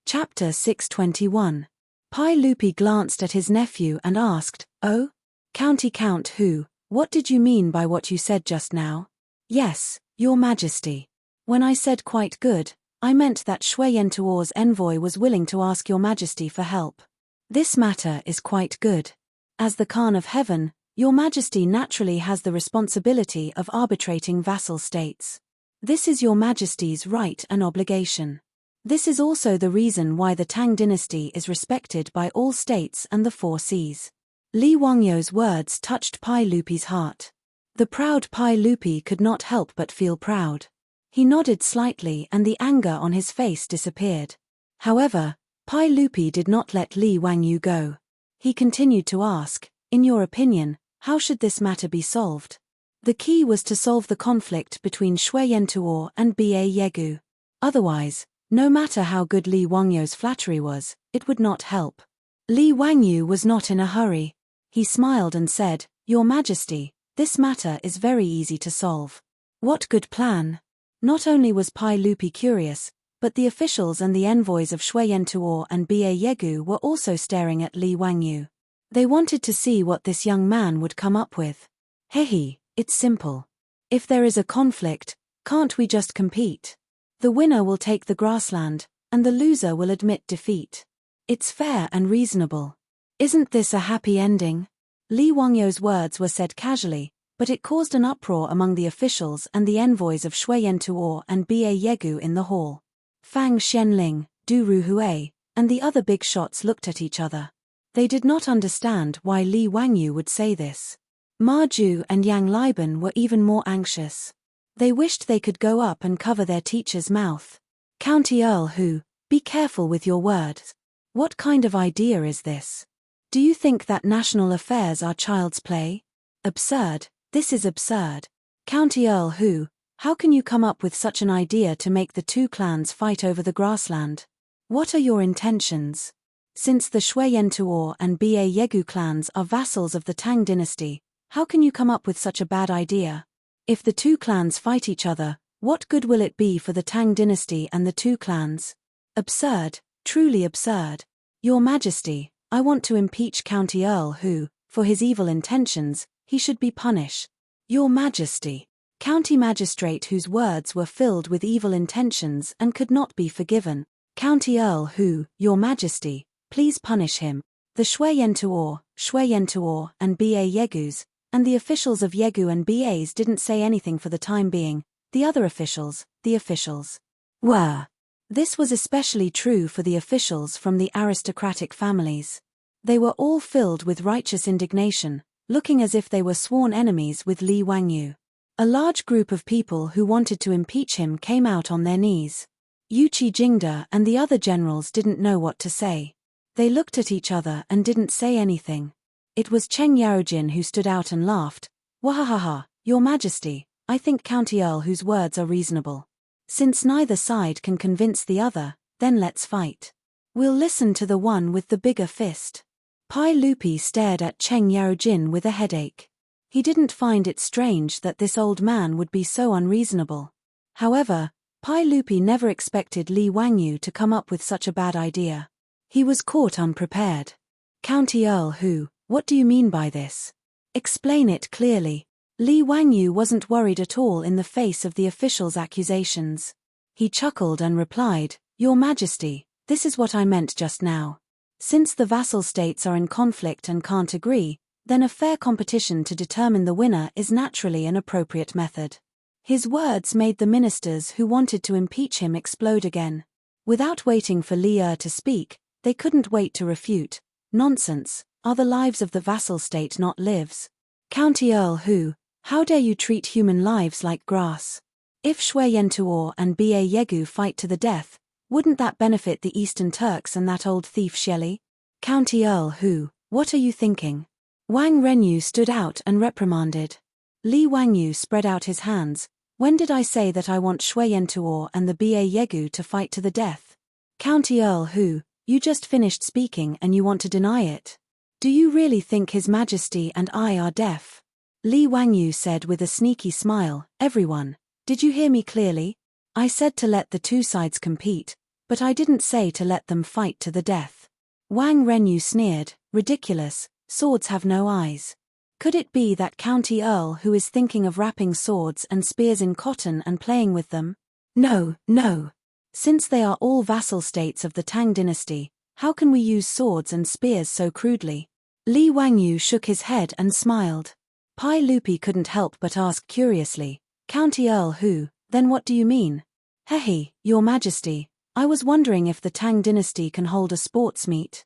Chapter 621. Pai Lupi glanced at his nephew and asked, "Oh? County Count who, what did you mean by what you said just now?" "Yes, Your Majesty. When I said quite good, I meant that Shui Yentuo's envoy was willing to ask Your Majesty for help. This matter is quite good. As the Khan of Heaven, Your Majesty naturally has the responsibility of arbitrating vassal states. This is Your Majesty's right and obligation. This is also the reason why the Tang dynasty is respected by all states and the 4 seas." Li Wangyu's words touched Pai Lupi's heart. The proud Pai Lupi could not help but feel proud. He nodded slightly and the anger on his face disappeared. However, Pai Lupi did not let Li Wangyu go. He continued to ask, "In your opinion, how should this matter be solved?" The key was to solve the conflict between Shui Yentuo and Ba Yegu. Otherwise, no matter how good Li Wangyu's flattery was, it would not help. Li Wangyu was not in a hurry. He smiled and said, "Your Majesty, this matter is very easy to solve." "What good plan?" Not only was Pai Lupi curious, But the officials and the envoys of Shui Yentuo and Ba Yegu were also staring at Li Wangyu. They wanted to see what this young man would come up with. Hehe, it's simple. If there is a conflict, can't we just compete? The winner will take the grassland, and the loser will admit defeat. It's fair and reasonable. Isn't this a happy ending? Li Wangyu's words were said casually, but it caused an uproar among the officials and the envoys of Shui Yentuo and Ba Yegu in the hall. Fang Xianling, Du Ruhui, and the other big shots looked at each other. They did not understand why Li Wangyu would say this. Ma Ju and Yang Liban were even more anxious. They wished they could go up and cover their teacher's mouth. County Earl Hu, be careful with your words. What kind of idea is this? Do you think that national affairs are child's play? Absurd, this is absurd. County Earl Hu, how can you come up with such an idea to make the two clans fight over the grassland? What are your intentions? Since the Shui Yentuo and Ba Yegu clans are vassals of the Tang dynasty, how can you come up with such a bad idea? If the two clans fight each other, what good will it be for the Tang dynasty and the two clans? Absurd, truly absurd. Your Majesty, I want to impeach County Earl Hu, for his evil intentions, he should be punished. Your Majesty. County Magistrate whose words were filled with evil intentions and could not be forgiven. County Earl Hu, Your Majesty, please punish him. The Shui Yentuo, and Ba Yegus, and the officials of Yegu and Bas didn't say anything for the time being. The other officials, were. This was especially true for the officials from the aristocratic families. They were all filled with righteous indignation, looking as if they were sworn enemies with Li Wangyu. A large group of people who wanted to impeach him came out on their knees. Yuqi Jingde and the other generals didn't know what to say. They looked at each other and didn't say anything. It was Cheng Yaojin who stood out and laughed. Wahahaha, Your Majesty, I think County Earl Hu's words are reasonable. Since neither side can convince the other, then let's fight. We'll listen to the one with the bigger fist. Pai Lupi stared at Cheng Yaojin with a headache. He didn't find it strange that this old man would be so unreasonable. However, Pai Lupi never expected Li Wangyu to come up with such a bad idea. He was caught unprepared. County Earl Hu, what do you mean by this? Explain it clearly. Li Wangyu wasn't worried at all in the face of the official's accusations. He chuckled and replied, Your Majesty, this is what I meant just now. Since the vassal states are in conflict and can't agree, then a fair competition to determine the winner is naturally an appropriate method. His words made the ministers who wanted to impeach him explode again. Without waiting for Li to speak, they couldn't wait to refute. Nonsense, are the lives of the vassal state not lives? County Earl Hu, how dare you treat human lives like grass? If Shui Yentuo and Ba Yegu fight to the death, wouldn't that benefit the Eastern Turks and that old thief Shelley? County Earl Hu, what are you thinking? Wang Renyu stood out and reprimanded. Li Wangyu spread out his hands. When did I say that I want Shui Yentuo and the Ba Yegu to fight to the death? County Earl Hu, you just finished speaking and you want to deny it. Do you really think His Majesty and I are deaf? Li Wangyu said with a sneaky smile, Everyone, did you hear me clearly? I said to let the two sides compete, but I didn't say to let them fight to the death. Wang Renyu sneered, ridiculous, swords have no eyes. Could it be that County Earl Hu is thinking of wrapping swords and spears in cotton and playing with them? No. Since they are all vassal states of the Tang dynasty, how can we use swords and spears so crudely? Li Wangyu shook his head and smiled. Pai Lupi couldn't help but ask curiously, County Earl Hu, then what do you mean? Hehe, Your Majesty, I was wondering if the Tang dynasty can hold a sports meet.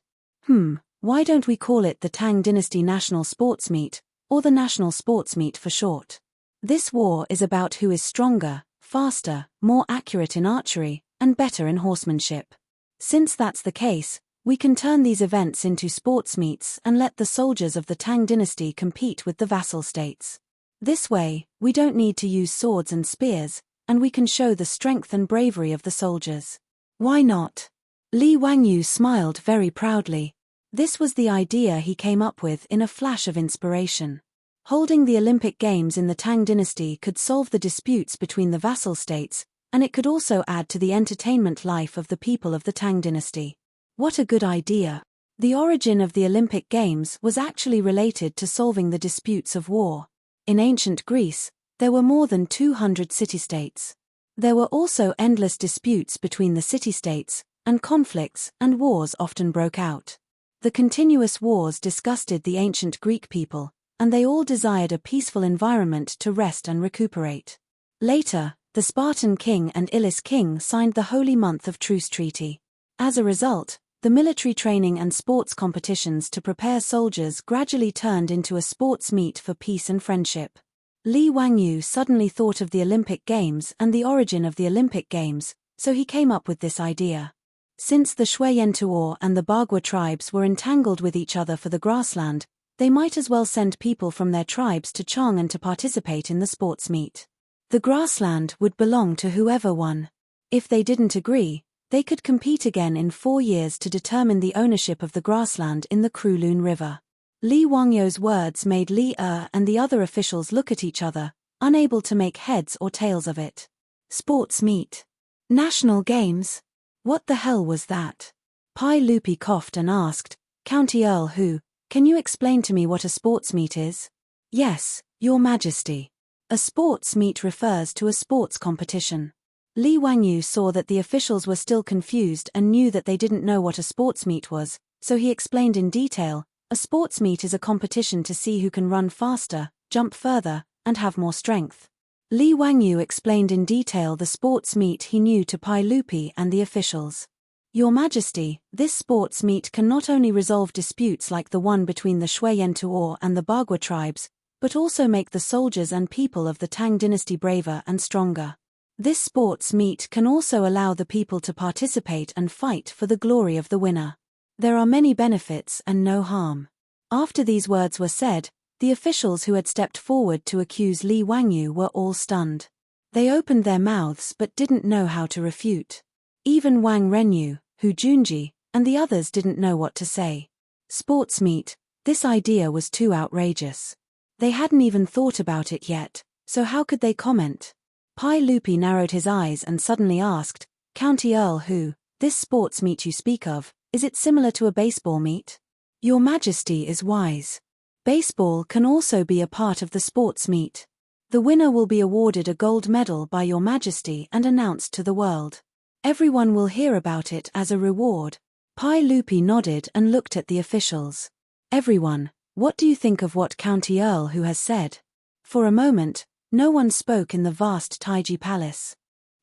Why don't we call it the Tang Dynasty National Sports Meet, or the National Sports Meet for short? This war is about who is stronger, faster, more accurate in archery, and better in horsemanship. Since that's the case, we can turn these events into sports meets and let the soldiers of the Tang Dynasty compete with the vassal states. This way, we don't need to use swords and spears, and we can show the strength and bravery of the soldiers. Why not? Li Wangyu smiled very proudly. This was the idea he came up with in a flash of inspiration. Holding the Olympic Games in the Tang dynasty could solve the disputes between the vassal states, and it could also add to the entertainment life of the people of the Tang dynasty. What a good idea! The origin of the Olympic Games was actually related to solving the disputes of war. In ancient Greece, there were more than 200 city-states. There were also endless disputes between the city-states, and conflicts and wars often broke out. The continuous wars disgusted the ancient Greek people, and they all desired a peaceful environment to rest and recuperate. Later, the Spartan king and Illis king signed the Holy Month of Truce Treaty. As a result, the military training and sports competitions to prepare soldiers gradually turned into a sports meet for peace and friendship. Li Wangyu suddenly thought of the Olympic Games and the origin of the Olympic Games, so he came up with this idea. Since the Shui-Yentuo and the Bagua tribes were entangled with each other for the grassland, they might as well send people from their tribes to Chang'an to participate in the sports meet. The grassland would belong to whoever won. If they didn't agree, they could compete again in 4 years to determine the ownership of the grassland in the Kowloon River. Li Wangyu's words made Li and the other officials look at each other, unable to make heads or tails of it. Sports meet. National Games? What the hell was that? Pai Lupi coughed and asked, County Earl Hu, can you explain to me what a sports meet is? Yes, Your Majesty. A sports meet refers to a sports competition. Li Wangyu saw that the officials were still confused and knew that they didn't know what a sports meet was, so he explained in detail, a sports meet is a competition to see who can run faster, jump further, and have more strength. Li Wangyu explained in detail the sports meet he knew to Pai Lupi and the officials. Your Majesty, this sports meet can not only resolve disputes like the one between the Shui-Yentuo and the Bagua tribes, but also make the soldiers and people of the Tang dynasty braver and stronger. This sports meet can also allow the people to participate and fight for the glory of the winner. There are many benefits and no harm. After these words were said, the officials who had stepped forward to accuse Li Wangyu were all stunned. They opened their mouths but didn't know how to refute. Even Wang Renyu, Hu Junji, and the others didn't know what to say. Sports meet, this idea was too outrageous. They hadn't even thought about it yet, so how could they comment? Pai Lupi narrowed his eyes and suddenly asked, County Earl Hu, this sports meet you speak of, is it similar to a baseball meet? Your Majesty is wise. Baseball can also be a part of the sports meet. The winner will be awarded a gold medal by Your Majesty and announced to the world. Everyone will hear about it as a reward. Pai Lupi nodded and looked at the officials. Everyone, what do you think of what County Earl Hu has said? For a moment, no one spoke in the vast Taiji Palace.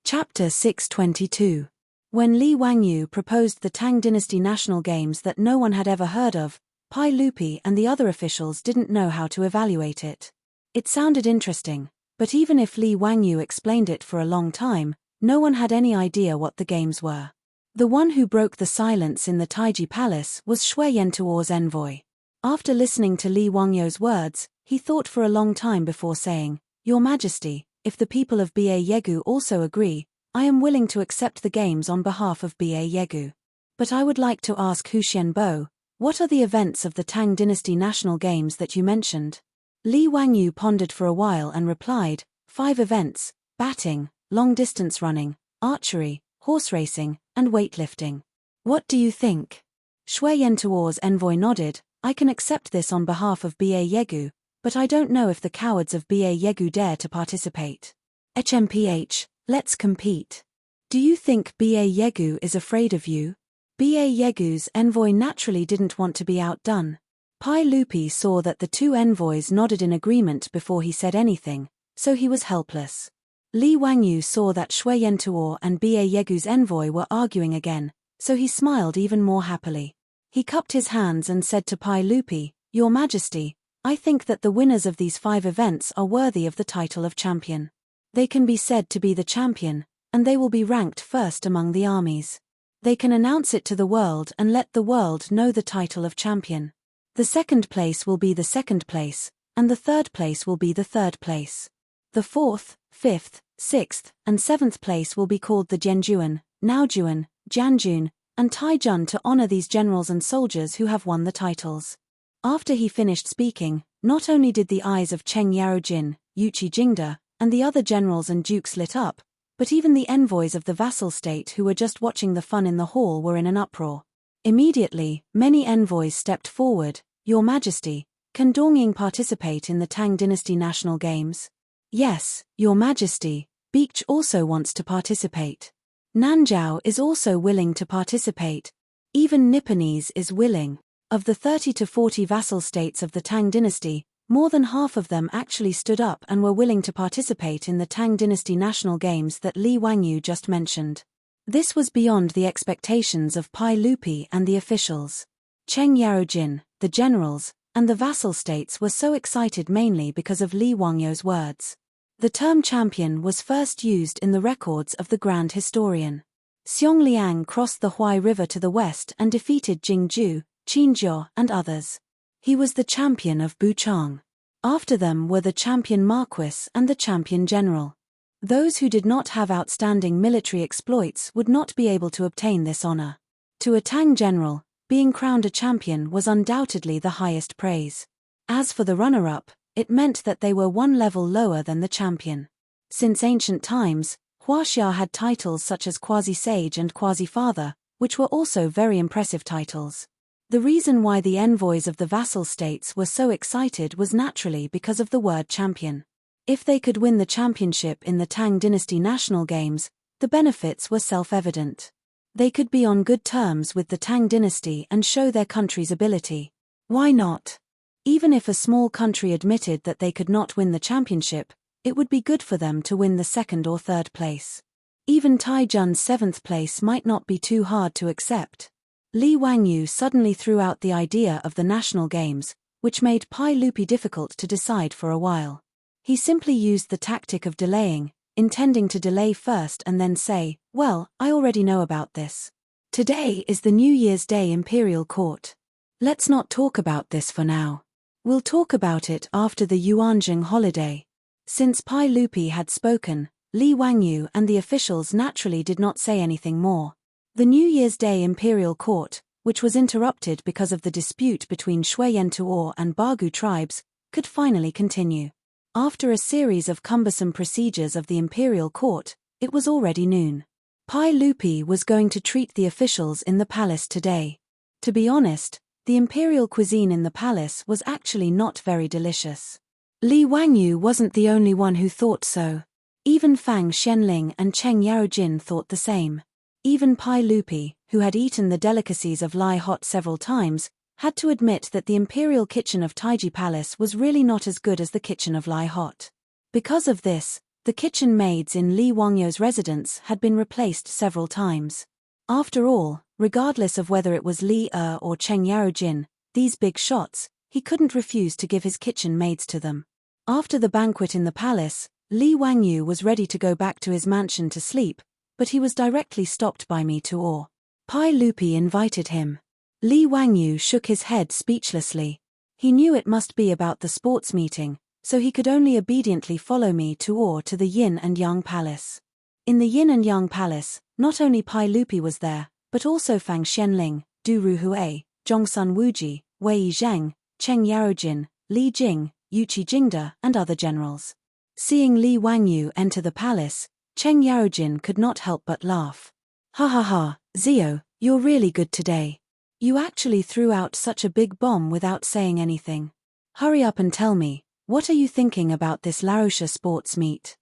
Chapter 622. When Li Wangyu proposed the Tang Dynasty National Games that no one had ever heard of, Pai Lupi and the other officials didn't know how to evaluate it. It sounded interesting, but even if Li Wangyu explained it for a long time, no one had any idea what the games were. The one who broke the silence in the Taiji Palace was Shui-Yentuo's envoy. After listening to Li Wangyu's words, he thought for a long time before saying, Your Majesty, if the people of Ba Yegu also agree, I am willing to accept the games on behalf of Ba Yegu. But I would like to ask Hu Xianbo, what are the events of the Tang Dynasty National Games that you mentioned? Li Wangyu pondered for a while and replied, 5 events, batting, long-distance running, archery, horse racing, and weightlifting. What do you think? Shui-Yentuo's envoy nodded, I can accept this on behalf of Ba Yegu, but I don't know if the cowards of Ba Yegu dare to participate. HMPH, let's compete. Do you think Ba Yegu is afraid of you? Ba Yegu's envoy naturally didn't want to be outdone. Pai Lupi saw that the 2 envoys nodded in agreement before he said anything, so he was helpless. Li Wangyu saw that Shui-Yentuo and Ba Yegu's envoy were arguing again, so he smiled even more happily. He cupped his hands and said to Pai Lupi, Your Majesty, I think that the winners of these 5 events are worthy of the title of champion. They can be said to be the champion, and they will be ranked first among the armies. They can announce it to the world and let the world know the title of champion. The second place will be the second place, and the third place will be the third place. The 4th, 5th, 6th, and 7th place will be called the Jianjuan, Naojuan, Jianjun, and Taijun to honor these generals and soldiers who have won the titles. After he finished speaking, not only did the eyes of Cheng Yarojin, Yuqi Jingda, and the other generals and dukes lit up, But even the envoys of the vassal state who were just watching the fun in the hall were in an uproar. Immediately, many envoys stepped forward. "Your Majesty, can Dongying participate in the Tang Dynasty National Games?" "Yes, Your Majesty, Beech also wants to participate. Nanzhao is also willing to participate. Even Nipponese is willing." Of the 30 to 40 vassal states of the Tang Dynasty, more than half of them actually stood up and were willing to participate in the Tang Dynasty National Games that Li Wangyu just mentioned. This was beyond the expectations of Pai Lupi and the officials. Cheng Yarojin, the generals, and the vassal states were so excited mainly because of Li Wangyu's words. The term champion was first used in the records of the Grand Historian. Xiong Liang crossed the Huai River to the west and defeated Jingzhu, Qinzhou, and others. He was the champion of Buchang. After them were the champion marquis and the champion general. Those who did not have outstanding military exploits would not be able to obtain this honor. To a Tang general, being crowned a champion was undoubtedly the highest praise. As for the runner-up, it meant that they were one level lower than the champion. Since ancient times, Huaxia had titles such as Quasi-Sage and Quasi-Father, which were also very impressive titles. The reason why the envoys of the vassal states were so excited was naturally because of the word champion. If they could win the championship in the Tang Dynasty National Games, the benefits were self-evident. They could be on good terms with the Tang Dynasty and show their country's ability. Why not? Even if a small country admitted that they could not win the championship, it would be good for them to win the second or third place. Even Taijun's 7th place might not be too hard to accept. Li Wangyu suddenly threw out the idea of the national games, which made Pai Lupi difficult to decide for a while. He simply used the tactic of delaying, intending to delay first and then say, "Well, I already know about this. Today is the New Year's Day Imperial Court. Let's not talk about this for now. We'll talk about it after the Yuanzheng holiday." Since Pai Lupi had spoken, Li Wangyu and the officials naturally did not say anything more. The New Year's Day Imperial Court, which was interrupted because of the dispute between Shui-Yen-Tuo and Bagu tribes, could finally continue. After a series of cumbersome procedures of the Imperial Court, it was already noon. Pai Lupi was going to treat the officials in the palace today. To be honest, the imperial cuisine in the palace was actually not very delicious. Li Wangyu wasn't the only one who thought so. Even Fang Xianling and Cheng Yarojin thought the same. Even Pai Lupi, who had eaten the delicacies of Lai Hot several times, had to admit that the imperial kitchen of Taiji Palace was really not as good as the kitchen of Lai Hot. Because of this, the kitchen maids in Li Wangyu's residence had been replaced several times. After all, regardless of whether it was Li or Cheng Yarojin, these big shots, he couldn't refuse to give his kitchen maids to them. After the banquet in the palace, Li Wangyu was ready to go back to his mansion to sleep, but he was directly stopped by Tuo. Pai Lupi invited him. Li Wangyu shook his head speechlessly. He knew it must be about the sports meeting, so he could only obediently follow Tuo to the Yin and Yang Palace. In the Yin and Yang Palace, not only Pai Lupi was there, but also Fang Xianling, Du Ruhui, Zhongsun Wuji, Wei Zheng, Cheng Yarojin, Li Jing, Yuqi Jingda, and other generals. Seeing Li Wangyu enter the palace, Cheng Yarojin could not help but laugh. "Ha ha ha, Zio, you're really good today. You actually threw out such a big bomb without saying anything. Hurry up and tell me, what are you thinking about this Laosha sports meet?"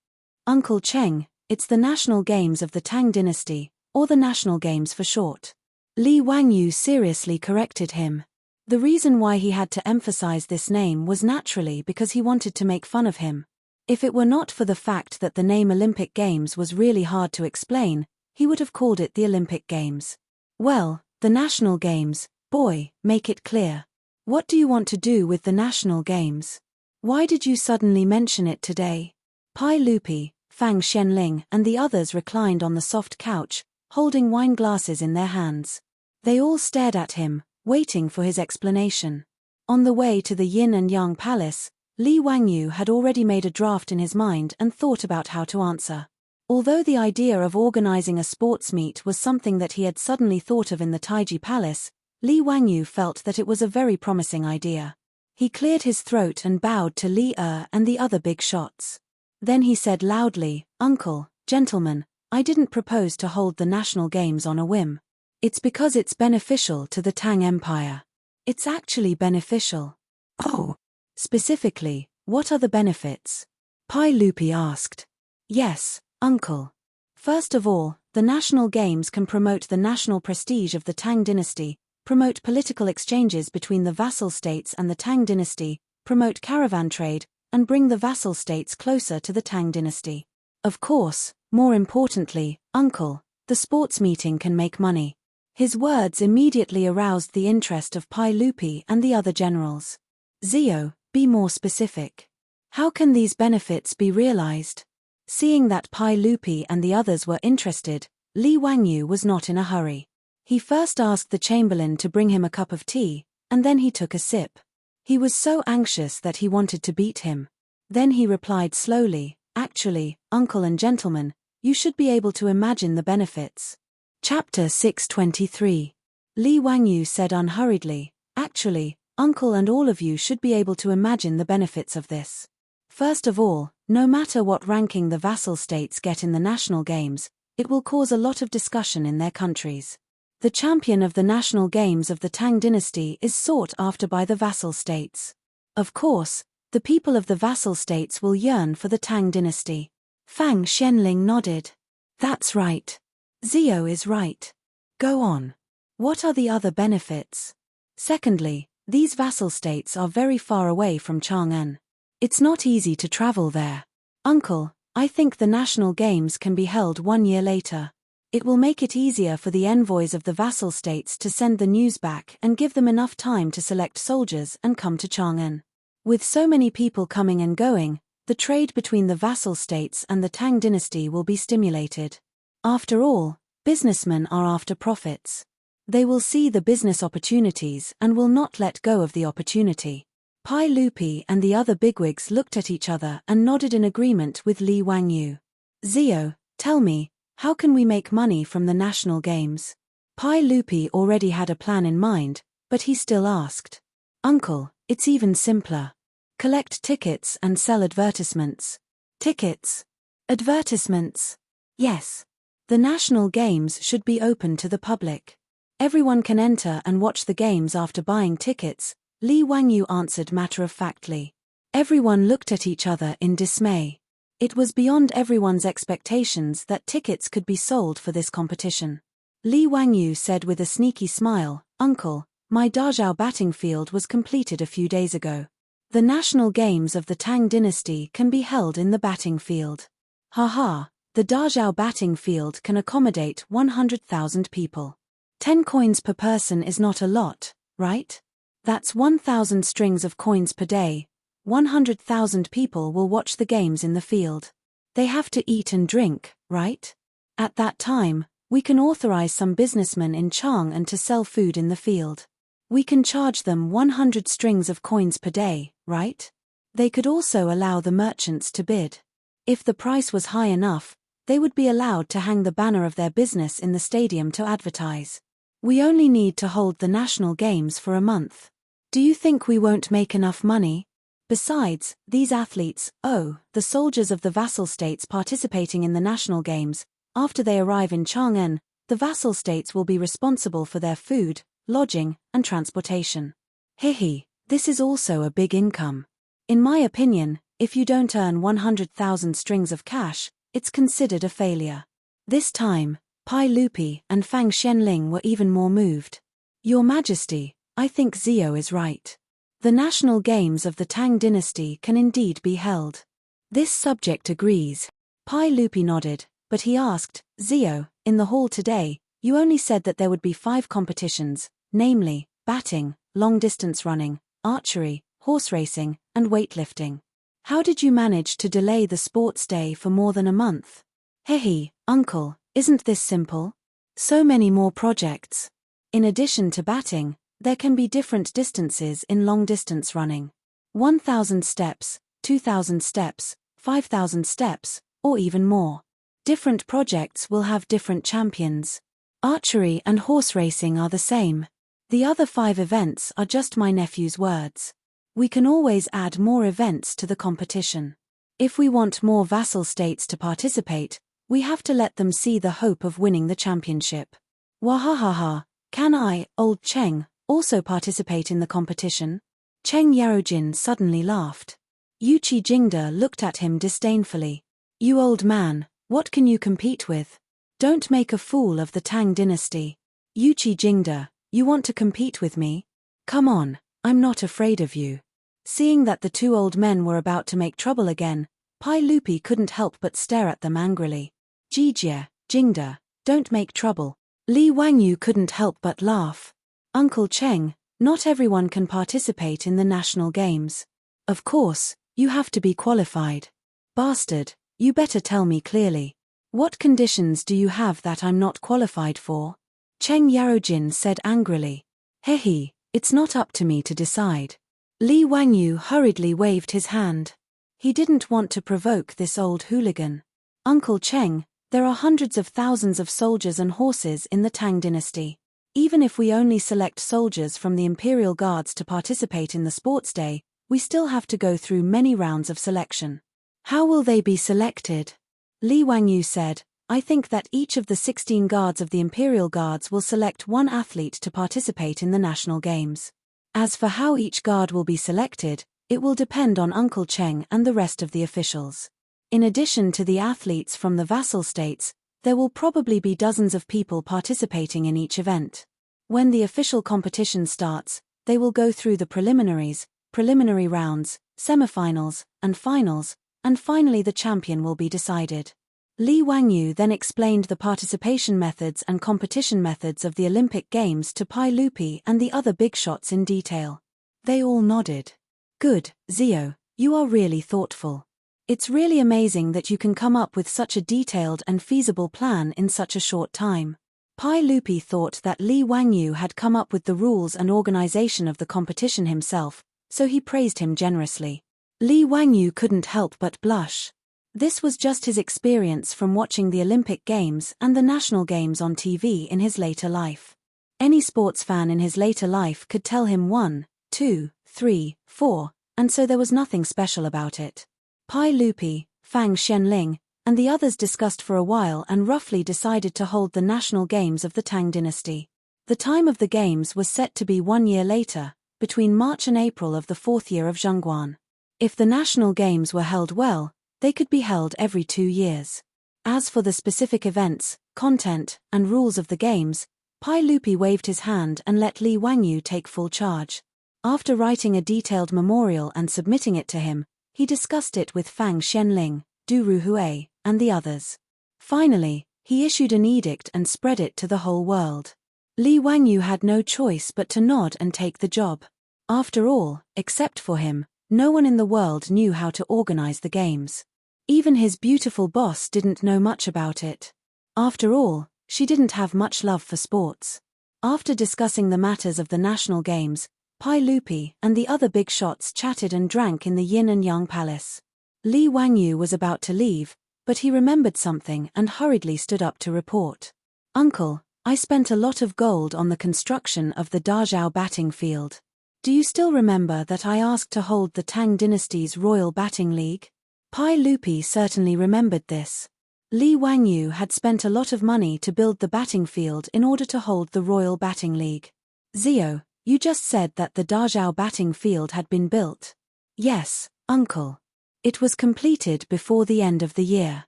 "Uncle Cheng, it's the national games of the Tang dynasty, or the national games for short." Li Wangyu seriously corrected him. The reason why he had to emphasize this name was naturally because he wanted to make fun of him. If it were not for the fact that the name Olympic Games was really hard to explain, he would have called it the Olympic Games. "Well, the national games, boy, make it clear. What do you want to do with the national games? Why did you suddenly mention it today?" Pai Lupi, Fang Xianling, and the others reclined on the soft couch, holding wine glasses in their hands. They all stared at him, waiting for his explanation. On the way to the Yin and Yang Palace, Li Wangyu had already made a draft in his mind and thought about how to answer. Although the idea of organizing a sports meet was something that he had suddenly thought of in the Taiji Palace, Li Wangyu felt that it was a very promising idea. He cleared his throat and bowed to Li and the other big shots. Then he said loudly, "Uncle, Gentlemen, I didn't propose to hold the national games on a whim. It's because it's beneficial to the Tang Empire. It's actually beneficial. Oh. Specifically, what are the benefits? Pai Lupi asked. Yes, uncle. First of all, the national games can promote the national prestige of the Tang dynasty, promote political exchanges between the vassal states and the Tang dynasty, promote caravan trade, and bring the vassal states closer to the Tang dynasty. Of course, more importantly, uncle, the sports meeting can make money. His words immediately aroused the interest of Pai Lupi and the other generals. Zio, be more specific. How can these benefits be realized? Seeing that Pai Lupi and the others were interested, Li Wangyu was not in a hurry. He first asked the chamberlain to bring him a cup of tea, and then he took a sip. He was so anxious that he wanted to beat him. Then he replied slowly, actually, uncle and gentlemen, you should be able to imagine the benefits. Chapter 623. Li Wangyu said unhurriedly, actually, uncle and all of you should be able to imagine the benefits of this. First of all, no matter what ranking the vassal states get in the national games, it will cause a lot of discussion in their countries. The champion of the national games of the Tang dynasty is sought after by the vassal states. Of course, the people of the vassal states will yearn for the Tang dynasty. Fang Xianling nodded. That's right. Zio is right. Go on. What are the other benefits? Secondly, these vassal states are very far away from Chang'an. It's not easy to travel there. Uncle, I think the national games can be held 1 year later. It will make it easier for the envoys of the vassal states to send the news back and give them enough time to select soldiers and come to Chang'an. With so many people coming and going, the trade between the vassal states and the Tang dynasty will be stimulated. After all, businessmen are after profits. They will see the business opportunities and will not let go of the opportunity. Pai Lupi and the other bigwigs looked at each other and nodded in agreement with Li Wangyu. Zio, tell me, how can we make money from the national games? Pai Lupi already had a plan in mind, but he still asked. Uncle, it's even simpler. Collect tickets and sell advertisements. Tickets? Advertisements? Yes. The national games should be open to the public. Everyone can enter and watch the games after buying tickets, Li Wangyu answered matter-of-factly. Everyone looked at each other in dismay. It was beyond everyone's expectations that tickets could be sold for this competition. Li Wangyu said with a sneaky smile, Uncle, my Dazhao batting field was completed a few days ago. The national games of the Tang dynasty can be held in the batting field. Haha, the Dazhao batting field can accommodate 100,000 people. 10 coins per person is not a lot, right? That's 1,000 strings of coins per day. 100,000 people will watch the games in the field. They have to eat and drink, right? At that time, we can authorize some businessmen in Chang'an to sell food in the field. We can charge them 100 strings of coins per day, right? They could also allow the merchants to bid. If the price was high enough, they would be allowed to hang the banner of their business in the stadium to advertise. We only need to hold the national games for a month. Do you think we won't make enough money? Besides, these athletes, the soldiers of the vassal states participating in the national games, after they arrive in Chang'an, the vassal states will be responsible for their food, lodging, and transportation. Hihi, this is also a big income. In my opinion, if you don't earn 100,000 strings of cash, it's considered a failure. This time, Pai Lupi and Fang Xianling were even more moved. Your Majesty, I think Zio is right. The national games of the Tang dynasty can indeed be held. This subject agrees. Pai Lupi nodded, but he asked, Zio, in the hall today, you only said that there would be 5 competitions, namely, batting, long-distance running, archery, horse racing, and weightlifting. How did you manage to delay the sports day for more than a month? Hehe, uncle, isn't this simple? So many more projects. In addition to batting, there can be different distances in long-distance running. 1,000 steps, 2,000 steps, 5,000 steps, or even more. Different projects will have different champions. Archery and horse racing are the same. The other 5 events are just my nephew's words. We can always add more events to the competition. If we want more vassal states to participate, We have to let them see the hope of winning the championship. Wahahaha, can I, old Cheng, also participate in the competition? Cheng Yarojin suddenly laughed. Yuchi Jingda looked at him disdainfully. You old man, what can you compete with? Don't make a fool of the Tang dynasty. Yuchi Jingda, you want to compete with me? Come on, I'm not afraid of you. Seeing that the two old men were about to make trouble again, Pai Lupi couldn't help but stare at them angrily. Jijie, Jingda, don't make trouble. Li Wangyu couldn't help but laugh. Uncle Cheng, not everyone can participate in the national games. Of course, you have to be qualified. Bastard, you better tell me clearly. What conditions do you have that I'm not qualified for? Cheng Yarojin said angrily. Hehe, it's not up to me to decide. Li Wangyu hurriedly waved his hand. He didn't want to provoke this old hooligan. Uncle Cheng, there are hundreds of thousands of soldiers and horses in the Tang dynasty. Even if we only select soldiers from the Imperial Guards to participate in the sports day, we still have to go through many rounds of selection. How will they be selected? Li Wangyu said, I think that each of the 16 guards of the Imperial Guards will select one athlete to participate in the national games. As for how each guard will be selected, it will depend on Uncle Cheng and the rest of the officials. In addition to the athletes from the vassal states, there will probably be dozens of people participating in each event. When the official competition starts, they will go through the preliminaries, preliminary rounds, semifinals, and finally the champion will be decided. Li Wangyu then explained the participation methods and competition methods of the Olympic Games to Pai Lupi and the other big shots in detail. They all nodded. Good, Zio, you are really thoughtful. It's really amazing that you can come up with such a detailed and feasible plan in such a short time. Pai Lupi thought that Li Wangyu had come up with the rules and organization of the competition himself, so he praised him generously. Li Wangyu couldn't help but blush. This was just his experience from watching the Olympic Games and the National Games on TV in his later life. Any sports fan in his later life could tell him 1, 2, 3, 4, and so there was nothing special about it. Pai Lupi, Fang Xianling, and the others discussed for a while and roughly decided to hold the national games of the Tang dynasty. The time of the games was set to be 1 year later, between March and April of the 4th year of Zhongguan. If the national games were held well, they could be held every 2 years. As for the specific events, content, and rules of the games, Pai Lupi waved his hand and let Li Wangyu take full charge. After writing a detailed memorial and submitting it to him, he discussed it with Fang Xianling, Du Ruhui, and the others. Finally, he issued an edict and spread it to the whole world. Li Wangyu had no choice but to nod and take the job. After all, except for him, no one in the world knew how to organize the games. Even his beautiful boss didn't know much about it. After all, she didn't have much love for sports. After discussing the matters of the national games, Pai Lupi and the other big shots chatted and drank in the Yin and Yang Palace. Li Wangyu was about to leave, but he remembered something and hurriedly stood up to report. Uncle, I spent a lot of gold on the construction of the Dazhao batting field. Do you still remember that I asked to hold the Tang dynasty's Royal Batting League? Pai Lupi certainly remembered this. Li Wangyu had spent a lot of money to build the batting field in order to hold the Royal Batting League. Zio, you just said that the Dazhao batting field had been built. Yes, uncle. It was completed before the end of the year.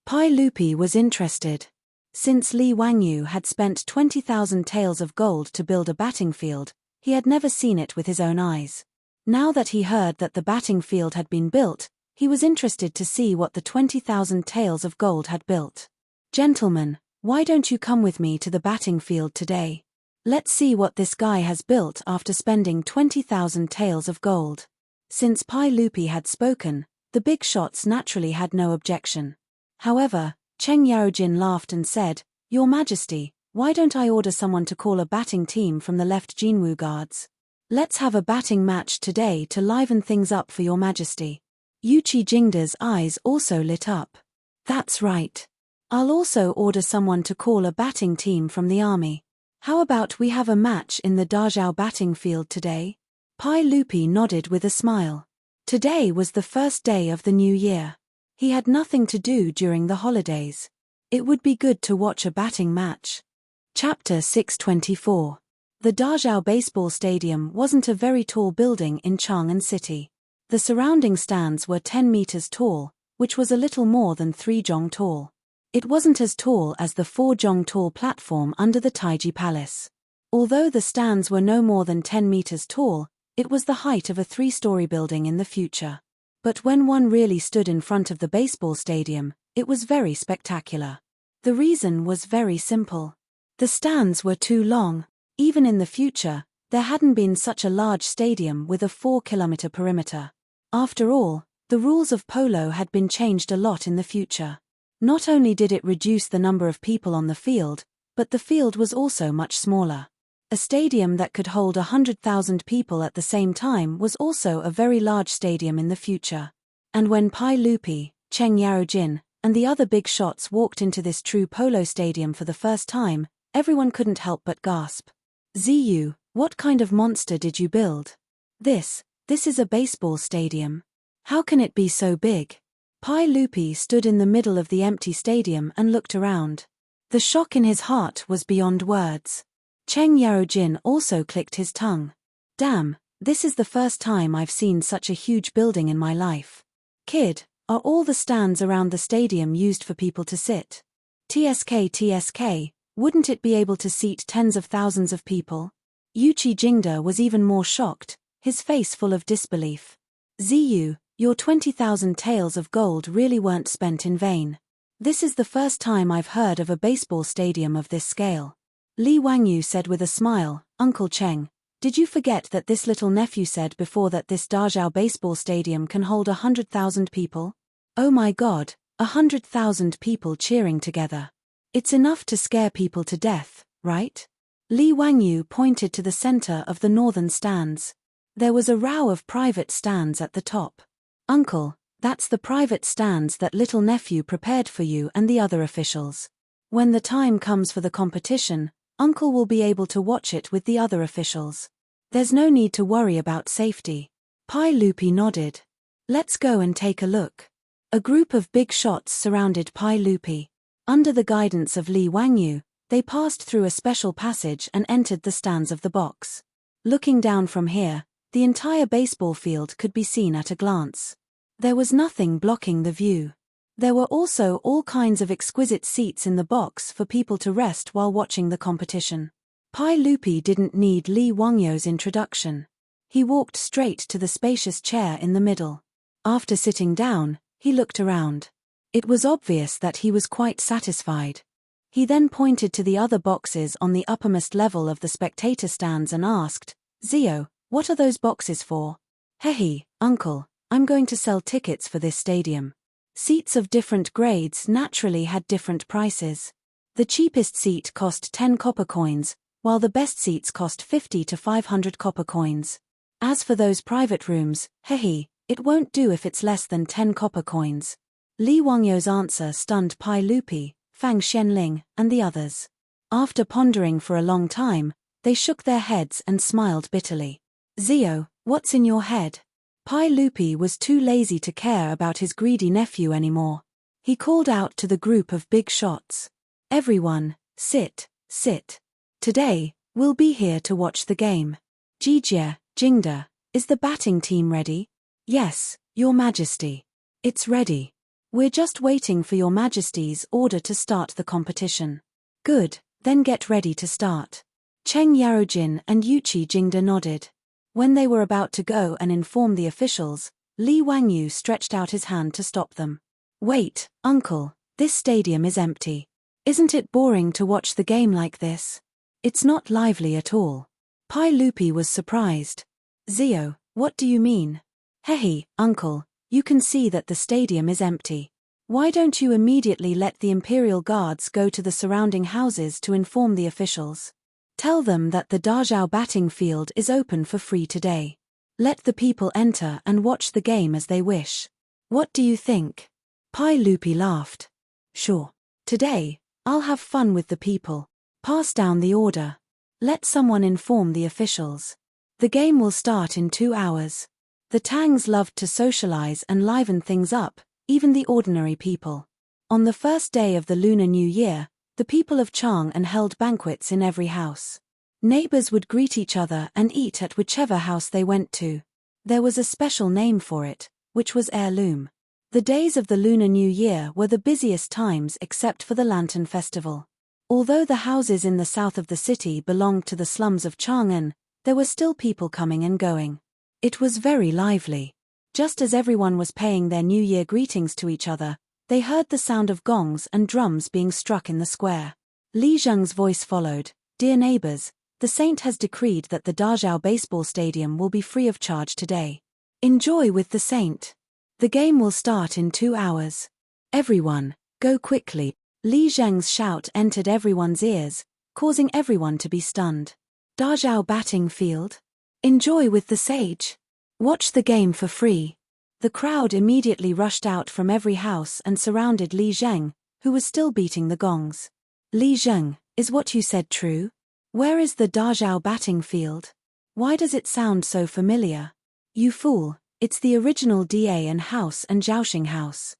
Pai Lupi was interested. Since Li Wangyu had spent 20,000 taels of gold to build a batting field, he had never seen it with his own eyes. Now that he heard that the batting field had been built, he was interested to see what the 20,000 taels of gold had built. Gentlemen, why don't you come with me to the batting field today? Let's see what this guy has built after spending 20,000 taels of gold. Since Pai Lupi had spoken, the big shots naturally had no objection. However, Cheng Yarojin laughed and said, Your Majesty, why don't I order someone to call a batting team from the left Jinwu Guards? Let's have a batting match today to liven things up for Your Majesty. Yuchi Jingda's eyes also lit up. That's right. I'll also order someone to call a batting team from the army. How about we have a match in the Dazhao batting field today? Pai Lupi nodded with a smile. Today was the first day of the new year. He had nothing to do during the holidays. It would be good to watch a batting match. Chapter 624. The Dazhao Baseball Stadium wasn't a very tall building in Chang'an City. The surrounding stands were 10 meters tall, which was a little more than 3 zhong tall. It wasn't as tall as the 4 zhong tall platform under the Taiji Palace. Although the stands were no more than 10 meters tall, it was the height of a 3-story building in the future. But when one really stood in front of the baseball stadium, it was very spectacular. The reason was very simple. The stands were too long. Even in the future, there hadn't been such a large stadium with a 4-kilometer perimeter. After all, the rules of polo had been changed a lot in the future. Not only did it reduce the number of people on the field, but the field was also much smaller. A stadium that could hold 100,000 people at the same time was also a very large stadium in the future. And when Pai Lupi, Cheng Yarojin, and the other big shots walked into this true polo stadium for the first time, everyone couldn't help but gasp. Ziyu, what kind of monster did you build? This is a baseball stadium. How can it be so big? Pai Lupi stood in the middle of the empty stadium and looked around. The shock in his heart was beyond words. Cheng Yarojin also clicked his tongue. Damn, this is the first time I've seen such a huge building in my life. Kid, are all the stands around the stadium used for people to sit? TSK, wouldn't it be able to seat tens of thousands of people? Yuchi Jingda was even more shocked, his face full of disbelief. Ziyu, your 20,000 taels of gold really weren't spent in vain. This is the first time I've heard of a baseball stadium of this scale. Li Wangyu said with a smile, Uncle Cheng, did you forget that this little nephew said before that this Dazhao baseball stadium can hold 100,000 people? Oh my god, 100,000 people cheering together. It's enough to scare people to death, right? Li Wangyu pointed to the center of the northern stands. There was a row of private stands at the top. Uncle, that's the private stands that little nephew prepared for you and the other officials. When the time comes for the competition, Uncle will be able to watch it with the other officials. There's no need to worry about safety. Pai Lupi nodded. Let's go and take a look. A group of big shots surrounded Pai Lupi. Under the guidance of Li Wangyu, they passed through a special passage and entered the stands of the box. Looking down from here, the entire baseball field could be seen at a glance. There was nothing blocking the view. There were also all kinds of exquisite seats in the box for people to rest while watching the competition. Pai Lupi didn't need Li Wangyu's introduction. He walked straight to the spacious chair in the middle. After sitting down, he looked around. It was obvious that he was quite satisfied. He then pointed to the other boxes on the uppermost level of the spectator stands and asked, Zio, what are those boxes for? Hehe, uncle, I'm going to sell tickets for this stadium. Seats of different grades naturally had different prices. The cheapest seat cost 10 copper coins, while the best seats cost 50 to 500 copper coins. As for those private rooms, hehe, it won't do if it's less than 10 copper coins. Li Wangyu's answer stunned Pai Lupi, Fang Xianling, and the others. After pondering for a long time, they shook their heads and smiled bitterly. Zio, what's in your head? Pai Lupi was too lazy to care about his greedy nephew anymore. He called out to the group of big shots. Everyone, sit. Today, we'll be here to watch the game. Jijie, Jingda, is the batting team ready? Yes, Your Majesty. It's ready. We're just waiting for Your Majesty's order to start the competition. Good, then get ready to start. Cheng Yarojin and Yuchi Jingda nodded. When they were about to go and inform the officials, Li Wangyu stretched out his hand to stop them. Wait, uncle, this stadium is empty. Isn't it boring to watch the game like this? It's not lively at all. Pai Lupi was surprised. Zio, what do you mean? Hehe, uncle, you can see that the stadium is empty. Why don't you immediately let the Imperial Guards go to the surrounding houses to inform the officials? Tell them that the Dazhao batting field is open for free today. Let the people enter and watch the game as they wish. What do you think? Pai Lupi laughed. Sure. Today, I'll have fun with the people. Pass down the order. Let someone inform the officials. The game will start in 2 hours. The Tangs loved to socialize and liven things up, even the ordinary people. On the first day of the Lunar New Year, the people of Chang'an held banquets in every house. Neighbors would greet each other and eat at whichever house they went to. There was a special name for it, which was heirloom. The days of the Lunar New Year were the busiest times except for the Lantern Festival. Although the houses in the south of the city belonged to the slums of Chang'an, there were still people coming and going. It was very lively. Just as everyone was paying their New Year greetings to each other, they heard the sound of gongs and drums being struck in the square. Li Zheng's voice followed. "Dear neighbors, the saint has decreed that the Dazhao baseball stadium will be free of charge today. Enjoy with the saint. The game will start in 2 hours. Everyone, go quickly." Li Zheng's shout entered everyone's ears, causing everyone to be stunned. Dazhao batting field? Enjoy with the sage. Watch the game for free. The crowd immediately rushed out from every house and surrounded Li Zheng, who was still beating the gongs. "Li Zheng, is what you said true? Where is the Dazhao batting field? Why does it sound so familiar?" "You fool, it's the original Da house and Zhaoxing house.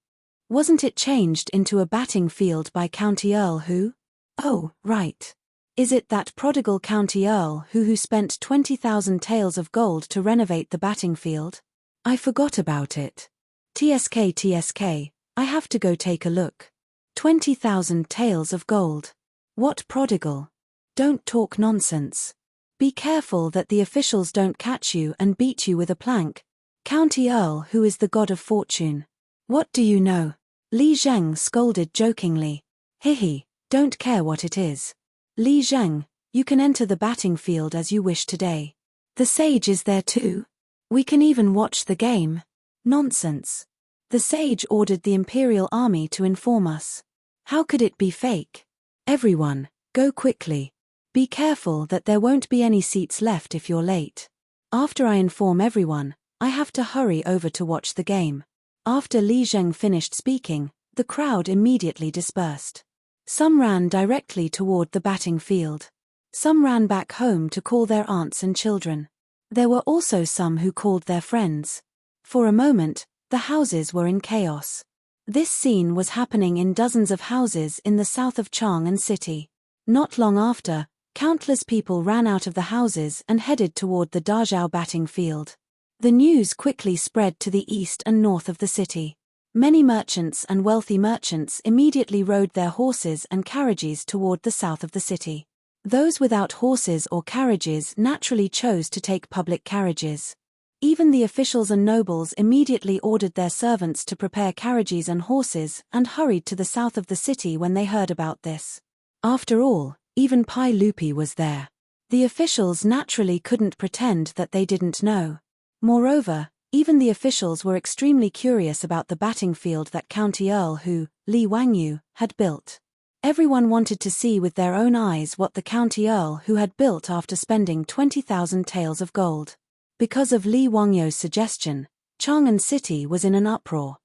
Wasn't it changed into a batting field by County Earl who?" "Oh, right. Is it that prodigal County Earl who spent 20,000 taels of gold to renovate the batting field? I forgot about it. TSK, I have to go take a look. 20,000 taels of gold. What prodigal? Don't talk nonsense. Be careful that the officials don't catch you and beat you with a plank. County Earl who is the god of fortune. What do you know?" Li Zheng scolded jokingly. "Hihi, don't care what it is. Li Zheng, you can enter the batting field as you wish today. The sage is there too. We can even watch the game." "Nonsense. The sage ordered the Imperial Army to inform us. How could it be fake? Everyone, go quickly. Be careful that there won't be any seats left if you're late. After I inform everyone, I have to hurry over to watch the game." After Li Zheng finished speaking, the crowd immediately dispersed. Some ran directly toward the batting field. Some ran back home to call their aunts and children. There were also some who called their friends. For a moment, the houses were in chaos. This scene was happening in dozens of houses in the south of Chang'an City. Not long after, countless people ran out of the houses and headed toward the Dazhao batting field. The news quickly spread to the east and north of the city. Many merchants and wealthy merchants immediately rode their horses and carriages toward the south of the city. Those without horses or carriages naturally chose to take public carriages. Even the officials and nobles immediately ordered their servants to prepare carriages and horses and hurried to the south of the city when they heard about this. After all, even Pai Lupi was there. The officials naturally couldn't pretend that they didn't know. Moreover, even the officials were extremely curious about the batting field that County Earl who, Li Wangyu, had built. Everyone wanted to see with their own eyes what the County Earl who had built after spending 20,000 taels of gold. Because of Li Wangyu's suggestion, Chang'an City was in an uproar.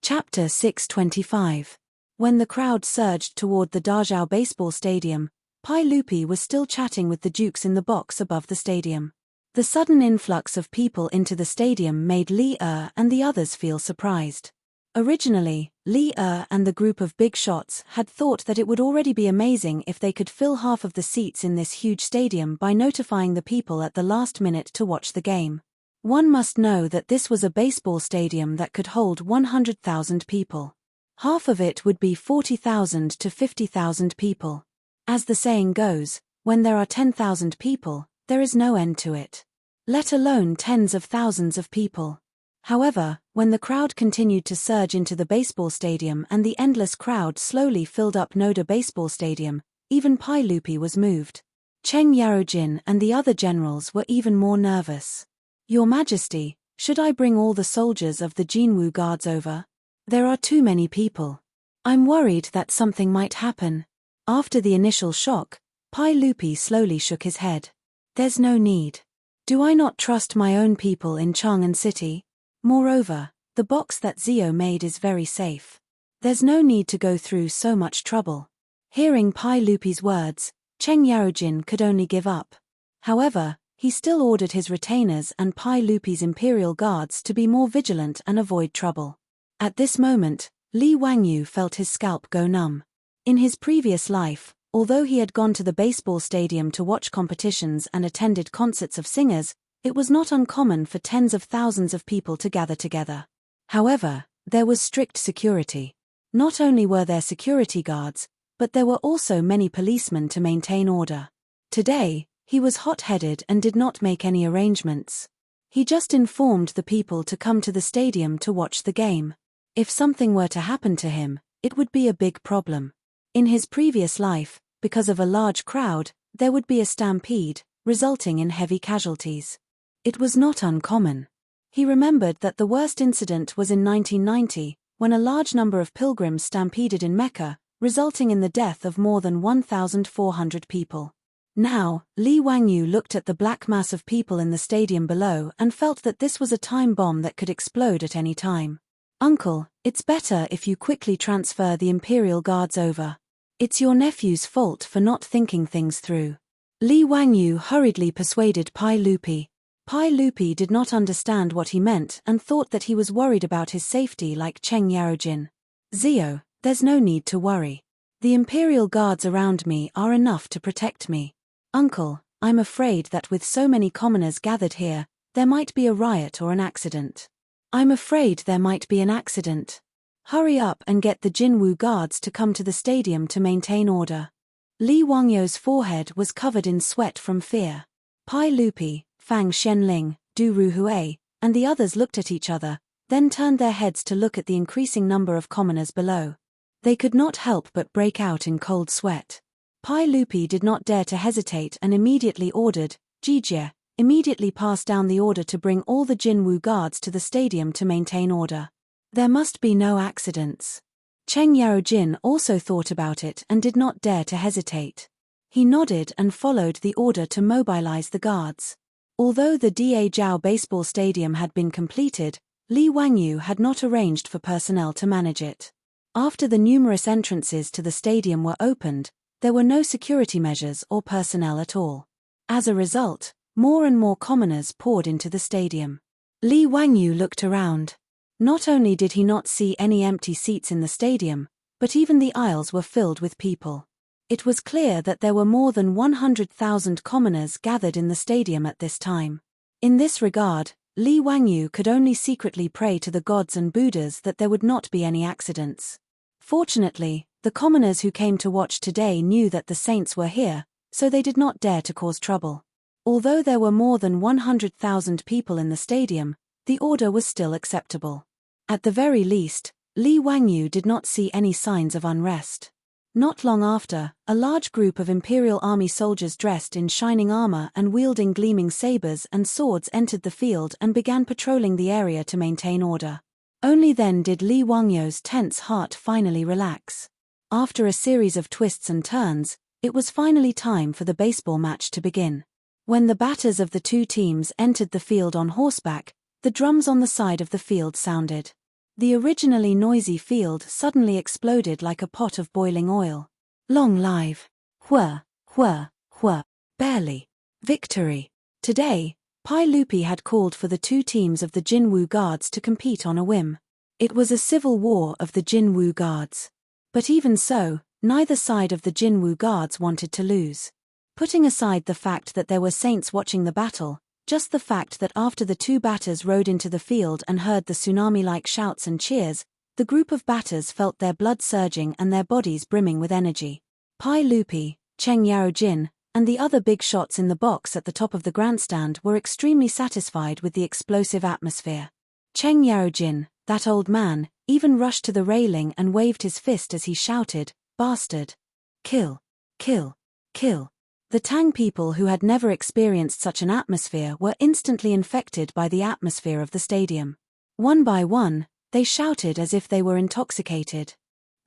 Chapter 625. When the crowd surged toward the Dazhao baseball stadium, Pai Lupi was still chatting with the dukes in the box above the stadium. The sudden influx of people into the stadium made Li and the others feel surprised. Originally, Li and the group of big shots had thought that it would already be amazing if they could fill half of the seats in this huge stadium by notifying the people at the last minute to watch the game. One must know that this was a baseball stadium that could hold 100,000 people. Half of it would be 40,000 to 50,000 people. As the saying goes, when there are 10,000 people, there is no end to it. Let alone tens of thousands of people. However, when the crowd continued to surge into the baseball stadium and the endless crowd slowly filled up Noda Baseball Stadium, even Pai Lupi was moved. Cheng Yarojin and the other generals were even more nervous. "Your Majesty, should I bring all the soldiers of the Jinwu Guards over? There are too many people. I'm worried that something might happen." After the initial shock, Pai Lupi slowly shook his head. "There's no need. Do I not trust my own people in Chang'an City? Moreover, the box that Zio made is very safe. There's no need to go through so much trouble." Hearing Pai Lupi's words, Cheng Yarojin could only give up. However, he still ordered his retainers and Pai Lupi's imperial guards to be more vigilant and avoid trouble. At this moment, Li Wangyu felt his scalp go numb. In his previous life, although he had gone to the baseball stadium to watch competitions and attended concerts of singers, it was not uncommon for tens of thousands of people to gather together. However, there was strict security. Not only were there security guards, but there were also many policemen to maintain order. Today, he was hot-headed and did not make any arrangements. He just informed the people to come to the stadium to watch the game. If something were to happen to him, it would be a big problem. In his previous life, because of a large crowd, there would be a stampede, resulting in heavy casualties. It was not uncommon. He remembered that the worst incident was in 1990, when a large number of pilgrims stampeded in Mecca, resulting in the death of more than 1,400 people. Now, Li Wangyu looked at the black mass of people in the stadium below and felt that this was a time bomb that could explode at any time. "Uncle, it's better if you quickly transfer the Imperial Guards over. It's your nephew's fault for not thinking things through." Li Wangyu hurriedly persuaded Pai Lupi. Pai Lupi did not understand what he meant and thought that he was worried about his safety like Cheng Yarojin. "Zio, there's no need to worry. The Imperial Guards around me are enough to protect me. Uncle, I'm afraid that with so many commoners gathered here, there might be a riot or an accident." "I'm afraid there might be an accident. Hurry up and get the Jinwu Guards to come to the stadium to maintain order." Li Wangyu's forehead was covered in sweat from fear. Pai Lupi, Fang Shenling, Du Ruhui, and the others looked at each other, then turned their heads to look at the increasing number of commoners below. They could not help but break out in cold sweat. Pai Lupi did not dare to hesitate and immediately ordered, "Jijie, immediately pass down the order to bring all the Jinwu Guards to the stadium to maintain order. There must be no accidents." Cheng Yarojin also thought about it and did not dare to hesitate. He nodded and followed the order to mobilize the guards. Although the Da Jiao baseball stadium had been completed, Li Wangyu had not arranged for personnel to manage it. After the numerous entrances to the stadium were opened, there were no security measures or personnel at all. As a result, more and more commoners poured into the stadium. Li Wangyu looked around. Not only did he not see any empty seats in the stadium, but even the aisles were filled with people. It was clear that there were more than 100,000 commoners gathered in the stadium at this time. In this regard, Li Wangyu could only secretly pray to the gods and Buddhas that there would not be any accidents. Fortunately, the commoners who came to watch today knew that the saints were here, so they did not dare to cause trouble. Although there were more than 100,000 people in the stadium, the order was still acceptable. At the very least, Li Wangyu did not see any signs of unrest. Not long after, a large group of Imperial Army soldiers dressed in shining armor and wielding gleaming sabers and swords entered the field and began patrolling the area to maintain order. Only then did Li Wangyu's tense heart finally relax. After a series of twists and turns, it was finally time for the baseball match to begin. When the batters of the two teams entered the field on horseback, the drums on the side of the field sounded. The originally noisy field suddenly exploded like a pot of boiling oil. Long live. Hua, hua, hua. Barely. Victory. Today, Pai Lupi had called for the two teams of the Jinwu Guards to compete on a whim. It was a civil war of the Jinwu Guards. But even so, neither side of the Jinwu Guards wanted to lose. Putting aside the fact that there were saints watching the battle, just the fact that after the two batters rode into the field and heard the tsunami-like shouts and cheers, the group of batters felt their blood surging and their bodies brimming with energy. Pai Lupi, Cheng Yarojin, and the other big shots in the box at the top of the grandstand were extremely satisfied with the explosive atmosphere. Cheng Yarojin, that old man, even rushed to the railing and waved his fist as he shouted, "Bastard! Kill! Kill! Kill!" The Tang people who had never experienced such an atmosphere were instantly infected by the atmosphere of the stadium. One by one, they shouted as if they were intoxicated.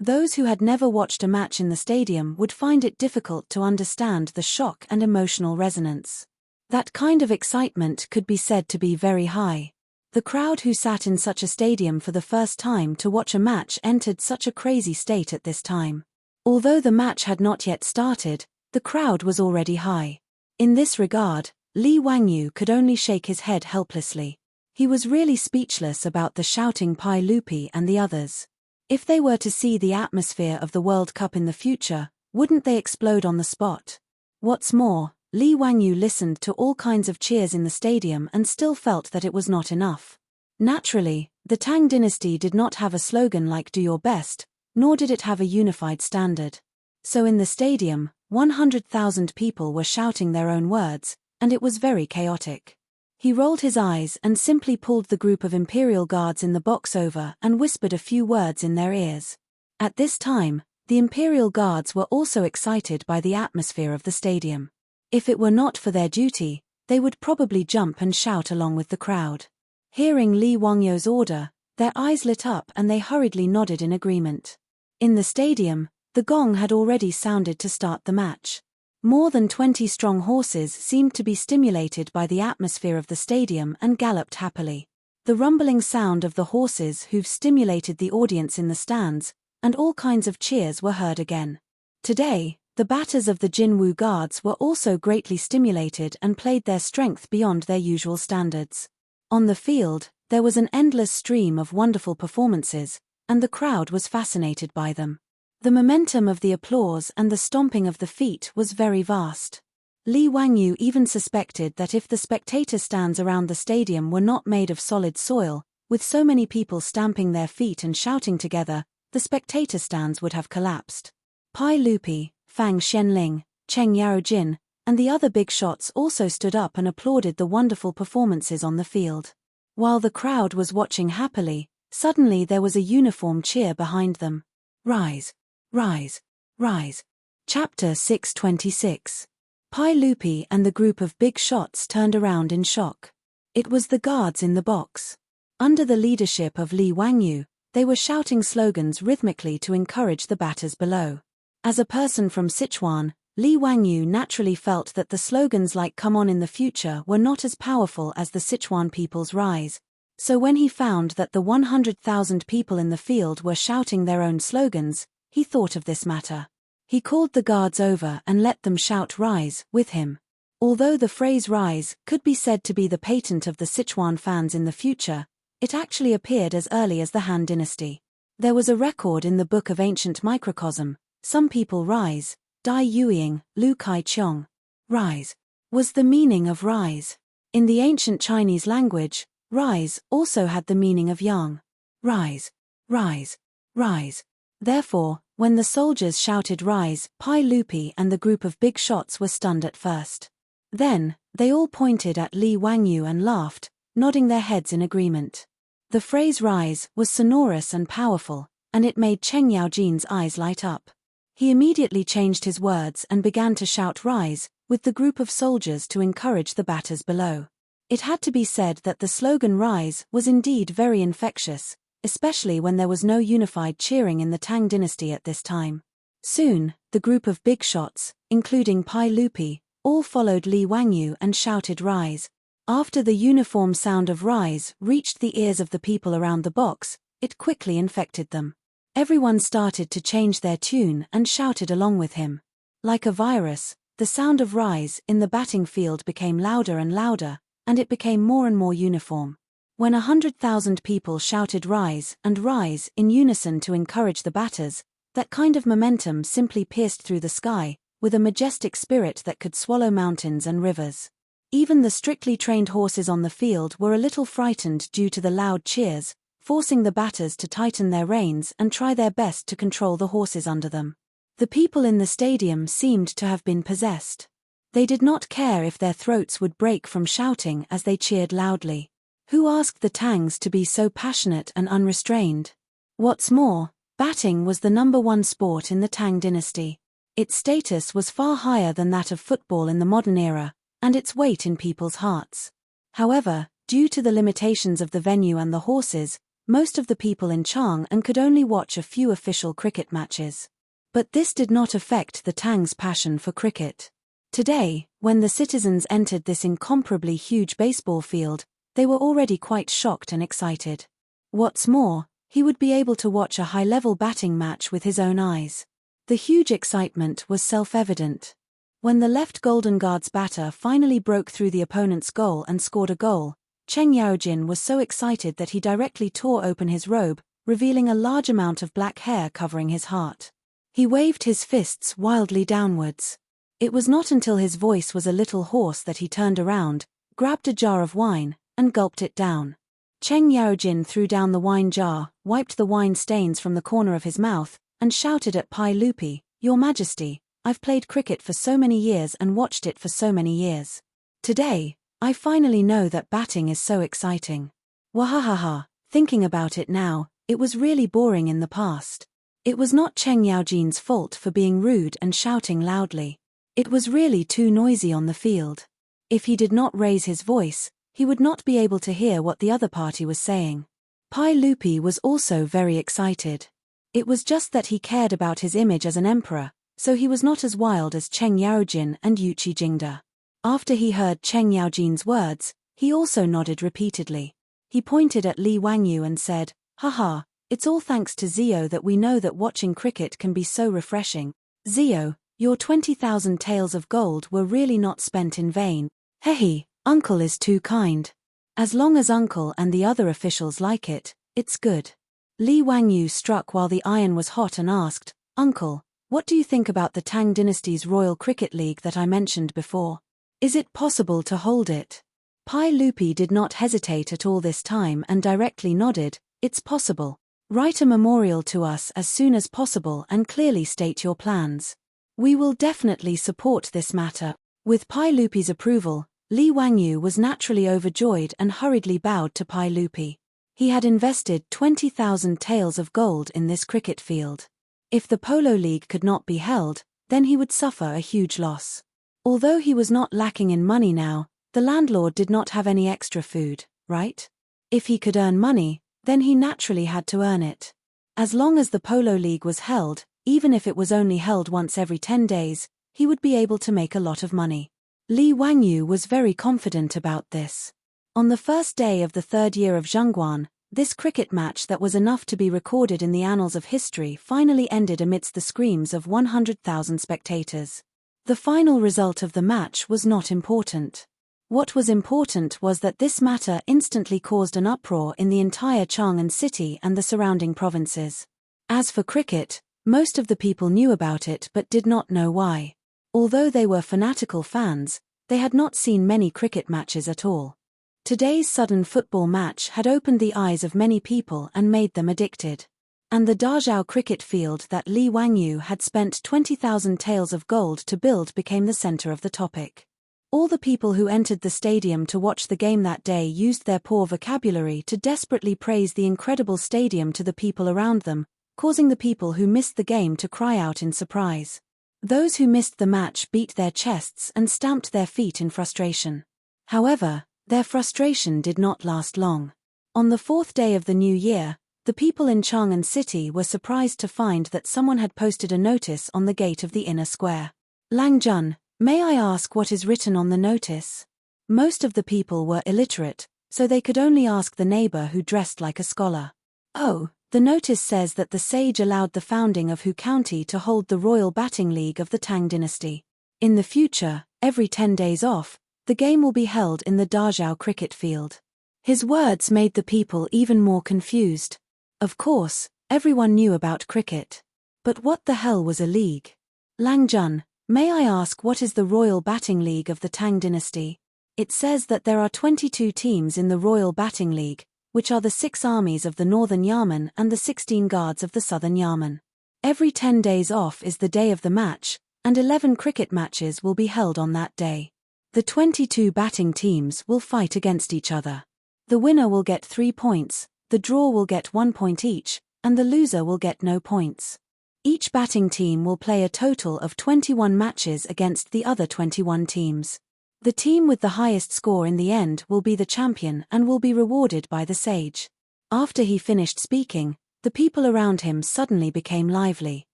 Those who had never watched a match in the stadium would find it difficult to understand the shock and emotional resonance. That kind of excitement could be said to be very high. The crowd who sat in such a stadium for the first time to watch a match entered such a crazy state at this time. Although the match had not yet started, the crowd was already high. In this regard, Li Wangyu could only shake his head helplessly. He was really speechless about the shouting Pai Lupi and the others. If they were to see the atmosphere of the World Cup in the future, wouldn't they explode on the spot? What's more, Li Wangyu listened to all kinds of cheers in the stadium and still felt that it was not enough. Naturally, the Tang dynasty did not have a slogan like "Do Your Best," nor did it have a unified standard. So in the stadium, 100,000 people were shouting their own words, and it was very chaotic. He rolled his eyes and simply pulled the group of imperial guards in the box over and whispered a few words in their ears. At this time, the imperial guards were also excited by the atmosphere of the stadium. If it were not for their duty, they would probably jump and shout along with the crowd. Hearing Li Wangyu's order, their eyes lit up and they hurriedly nodded in agreement. In the stadium, the gong had already sounded to start the match. More than 20 strong horses seemed to be stimulated by the atmosphere of the stadium and galloped happily. The rumbling sound of the horses' hooves stimulated the audience in the stands, and all kinds of cheers were heard again. Today, the batters of the Jinwu guards were also greatly stimulated and played their strength beyond their usual standards. On the field, there was an endless stream of wonderful performances, and the crowd was fascinated by them. The momentum of the applause and the stomping of the feet was very vast. Li Wangyu even suspected that if the spectator stands around the stadium were not made of solid soil, with so many people stamping their feet and shouting together, the spectator stands would have collapsed. Pai Lupi, Fang Xianling, Cheng Yaojin, and the other big shots also stood up and applauded the wonderful performances on the field. While the crowd was watching happily, suddenly there was a uniform cheer behind them. Rise! Rise! Rise! Chapter 626. Pai Lupi and the group of big shots turned around in shock. It was the guards in the box. Under the leadership of Li Wangyu, they were shouting slogans rhythmically to encourage the batters below. As a person from Sichuan, Li Wangyu naturally felt that the slogans like "Come on" in the future were not as powerful as the Sichuan people's rise. So when he found that the 100,000 people in the field were shouting their own slogans, he thought of this matter. He called the guards over and let them shout "Rise" with him. Although the phrase "Rise" could be said to be the patent of the Sichuan fans in the future, it actually appeared as early as the Han Dynasty. There was a record in the Book of Ancient Microcosm, "Some people rise," Dai Yueying, Lu Kai Chong. Rise was the meaning of rise. In the ancient Chinese language, rise also had the meaning of young. Rise, rise, rise. Therefore, when the soldiers shouted "Rise," Pai Lupi and the group of big shots were stunned at first. Then, they all pointed at Li Wangyu and laughed, nodding their heads in agreement. The phrase "Rise" was sonorous and powerful, and it made Cheng Yaojin's eyes light up. He immediately changed his words and began to shout "Rise" with the group of soldiers to encourage the batters below. It had to be said that the slogan "Rise" was indeed very infectious, especially when there was no unified cheering in the Tang dynasty at this time. Soon, the group of big shots, including Pai Lupi, all followed Li Wangyu and shouted "Rise." After the uniform sound of "Rise" reached the ears of the people around the box, it quickly infected them. Everyone started to change their tune and shouted along with him. Like a virus, the sound of "Rise" in the batting field became louder and louder, and it became more and more uniform. When 100,000 people shouted "Rise" and "Rise" in unison to encourage the batters, that kind of momentum simply pierced through the sky, with a majestic spirit that could swallow mountains and rivers. Even the strictly trained horses on the field were a little frightened due to the loud cheers, forcing the batters to tighten their reins and try their best to control the horses under them. The people in the stadium seemed to have been possessed. They did not care if their throats would break from shouting as they cheered loudly. Who asked the Tangs to be so passionate and unrestrained? What's more, batting was the #1 sport in the Tang dynasty. Its status was far higher than that of football in the modern era, and its weight in people's hearts. However, due to the limitations of the venue and the horses, most of the people in Chang'an could only watch a few official cricket matches. But this did not affect the Tang's passion for cricket. Today, when the citizens entered this incomparably huge baseball field, they were already quite shocked and excited. What's more, he would be able to watch a high-level batting match with his own eyes. The huge excitement was self-evident. When the left Golden Guard's batter finally broke through the opponent's goal and scored a goal, Cheng Yaojin was so excited that he directly tore open his robe, revealing a large amount of black hair covering his heart. He waved his fists wildly downwards. It was not until his voice was a little hoarse that he turned around, grabbed a jar of wine, and gulped it down. Cheng Yaojin threw down the wine jar, wiped the wine stains from the corner of his mouth, and shouted at Pai Lupi, "Your Majesty, I've played cricket for so many years and watched it for so many years. Today, I finally know that batting is so exciting. Wahahaha, thinking about it now, it was really boring in the past. It was not Cheng Yaojin's fault for being rude and shouting loudly. It was really too noisy on the field. If he did not raise his voice, he would not be able to hear what the other party was saying." Pai Lupi was also very excited. It was just that he cared about his image as an emperor, so he was not as wild as Cheng Yaojin and Yuqi Jingda. After he heard Cheng Yaojin's words, he also nodded repeatedly. He pointed at Li Wangyu and said, "Haha, it's all thanks to Zio that we know that watching cricket can be so refreshing. Zio, your 20,000 taels of gold were really not spent in vain. Hehe, Uncle is too kind. As long as Uncle and the other officials like it, it's good." Li Wangyu struck while the iron was hot and asked, "Uncle, what do you think about the Tang dynasty's Royal Cricket League that I mentioned before? Is it possible to hold it?" Pai Lupi did not hesitate at all this time and directly nodded, "It's possible. Write a memorial to us as soon as possible and clearly state your plans. We will definitely support this matter." With Pai Lupi's approval, Li Wangyu was naturally overjoyed and hurriedly bowed to Pai Lupi. He had invested 20,000 taels of gold in this cricket field. If the Polo League could not be held, then he would suffer a huge loss. Although he was not lacking in money now, the landlord did not have any extra food, right? If he could earn money, then he naturally had to earn it. As long as the Polo League was held, even if it was only held once every 10 days, he would be able to make a lot of money. Li Wangyu was very confident about this. On the first day of the third year of Zhongguan, this cricket match that was enough to be recorded in the annals of history finally ended amidst the screams of 100,000 spectators. The final result of the match was not important. What was important was that this matter instantly caused an uproar in the entire Chang'an city and the surrounding provinces. As for cricket, most of the people knew about it but did not know why. Although they were fanatical fans, they had not seen many cricket matches at all. Today's sudden football match had opened the eyes of many people and made them addicted. And the Dazhao cricket field that Li Wangyu had spent 20,000 taels of gold to build became the center of the topic. All the people who entered the stadium to watch the game that day used their poor vocabulary to desperately praise the incredible stadium to the people around them, causing the people who missed the game to cry out in surprise. Those who missed the match beat their chests and stamped their feet in frustration. However, their frustration did not last long. On the fourth day of the new year, the people in Chang'an City were surprised to find that someone had posted a notice on the gate of the inner square. "Lang Jun, may I ask what is written on the notice?" Most of the people were illiterate, so they could only ask the neighbor who dressed like a scholar. "Oh, the notice says that the sage allowed the founding of Hu County to hold the Royal Batting League of the Tang dynasty. In the future, every 10 days off, the game will be held in the Dazhao cricket field." His words made the people even more confused. Of course, everyone knew about cricket. But what the hell was a league? "Lang Jun, may I ask what is the Royal Batting League of the Tang dynasty?" It says that there are 22 teams in the Royal Batting League, which are the 6 armies of the Northern Yamen and the 16 guards of the Southern Yamen. Every 10 days off is the day of the match, and 11 cricket matches will be held on that day. The 22 batting teams will fight against each other. The winner will get 3 points, the draw will get 1 point each, and the loser will get no points. Each batting team will play a total of 21 matches against the other 21 teams. The team with the highest score in the end will be the champion and will be rewarded by the sage. After he finished speaking, the people around him suddenly became lively.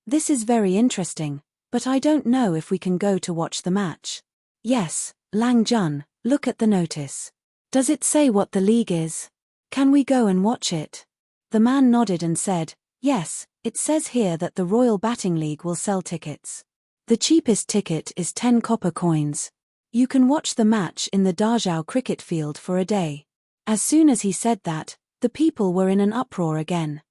"This is very interesting, but I don't know if we can go to watch the match." "Yes, Lang Jun, look at the notice. Does it say what the league is? Can we go and watch it?" The man nodded and said, "Yes, it says here that the Royal Batting League will sell tickets. The cheapest ticket is 10 copper coins. You can watch the match in the Dazhao cricket field for a day." As soon as he said that, the people were in an uproar again.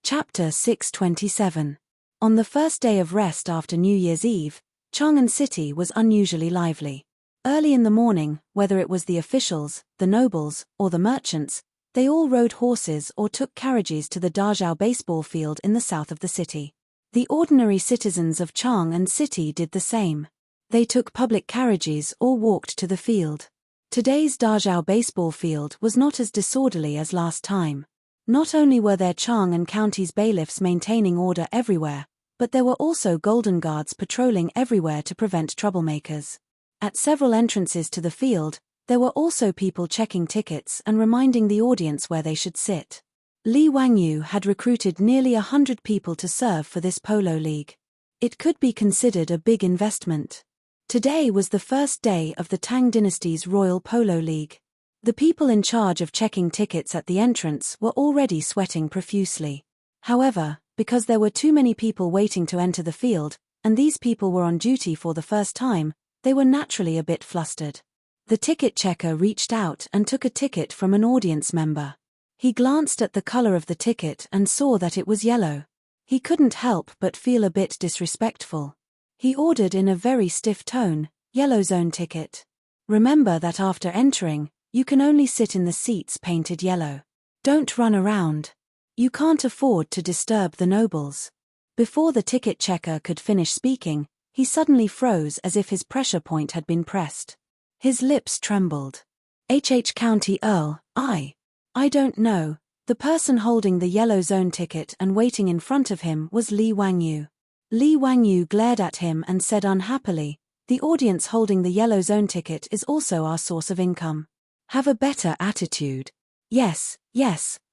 Chapter 627. On the first day of rest after New Year's Eve, Chang'an City was unusually lively. Early in the morning, whether it was the officials, the nobles, or the merchants, they all rode horses or took carriages to the Dazhao baseball field in the south of the city. The ordinary citizens of Chang'an City did the same. They took public carriages or walked to the field. Today's Dazhao baseball field was not as disorderly as last time. Not only were there Chang'an County's bailiffs maintaining order everywhere, but there were also Golden Guards patrolling everywhere to prevent troublemakers. At several entrances to the field, there were also people checking tickets and reminding the audience where they should sit. Li Wangyu had recruited nearly 100 people to serve for this polo league. It could be considered a big investment. Today was the first day of the Tang dynasty's Royal Polo League. The people in charge of checking tickets at the entrance were already sweating profusely. However, because there were too many people waiting to enter the field, and these people were on duty for the first time, they were naturally a bit flustered. The ticket checker reached out and took a ticket from an audience member. He glanced at the color of the ticket and saw that it was yellow. He couldn't help but feel a bit disrespectful. He ordered in a very stiff tone, "Yellow zone ticket. Remember that after entering, you can only sit in the seats painted yellow. Don't run around. You can't afford to disturb the nobles." Before the ticket checker could finish speaking, he suddenly froze as if his pressure point had been pressed. His lips trembled. County Earl, I don't know." The person holding the yellow zone ticket and waiting in front of him was Li Wangyu. Li Wangyu glared at him and said unhappily, "The audience holding the yellow zone ticket is also our source of income. Have a better attitude." Yes,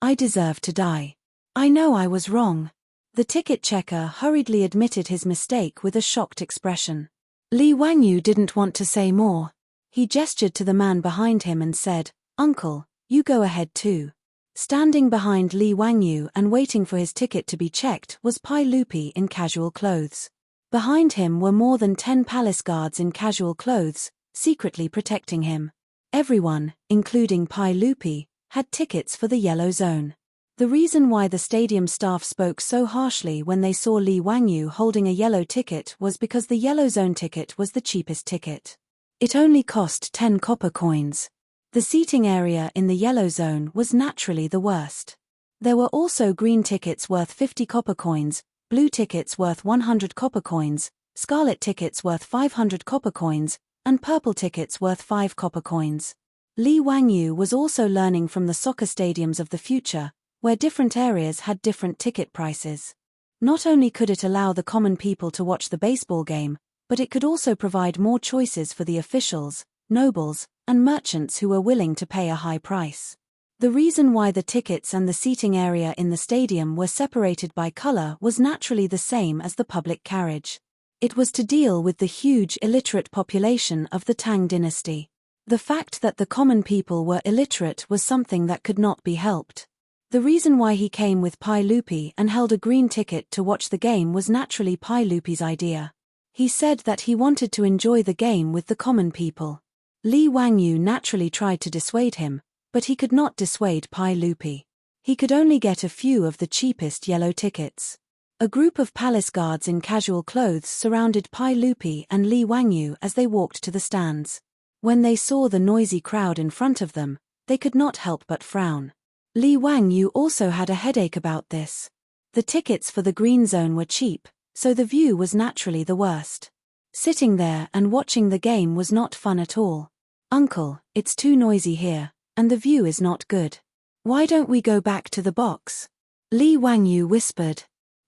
I deserve to die. I know I was wrong." The ticket checker hurriedly admitted his mistake with a shocked expression. Li Wangyu didn't want to say more. He gestured to the man behind him and said, "Uncle, you go ahead too." Standing behind Li Wangyu and waiting for his ticket to be checked was Pai Lupi in casual clothes. Behind him were more than 10 palace guards in casual clothes, secretly protecting him. Everyone, including Pai Lupi, had tickets for the yellow zone. The reason why the stadium staff spoke so harshly when they saw Li Wangyu holding a yellow ticket was because the yellow zone ticket was the cheapest ticket. It only cost 10 copper coins. The seating area in the yellow zone was naturally the worst. There were also green tickets worth 50 copper coins, blue tickets worth 100 copper coins, scarlet tickets worth 500 copper coins, and purple tickets worth 5 copper coins. Li Wangyu was also learning from the soccer stadiums of the future, where different areas had different ticket prices. Not only could it allow the common people to watch the baseball game, but it could also provide more choices for the officials, nobles, and merchants who were willing to pay a high price. The reason why the tickets and the seating area in the stadium were separated by color was naturally the same as the public carriage. It was to deal with the huge illiterate population of the Tang dynasty. The fact that the common people were illiterate was something that could not be helped. The reason why he came with Pai Lupi and held a green ticket to watch the game was naturally Pai Lupi's idea. He said that he wanted to enjoy the game with the common people. Li Wangyu naturally tried to dissuade him, but he could not dissuade Pai Lupi. He could only get a few of the cheapest yellow tickets. A group of palace guards in casual clothes surrounded Pai Lupi and Li Wangyu as they walked to the stands. When they saw the noisy crowd in front of them, they could not help but frown. Li Wangyu also had a headache about this. The tickets for the green zone were cheap, so the view was naturally the worst. Sitting there and watching the game was not fun at all. "Uncle, it's too noisy here, and the view is not good. Why don't we go back to the box?" Li Wangyu whispered.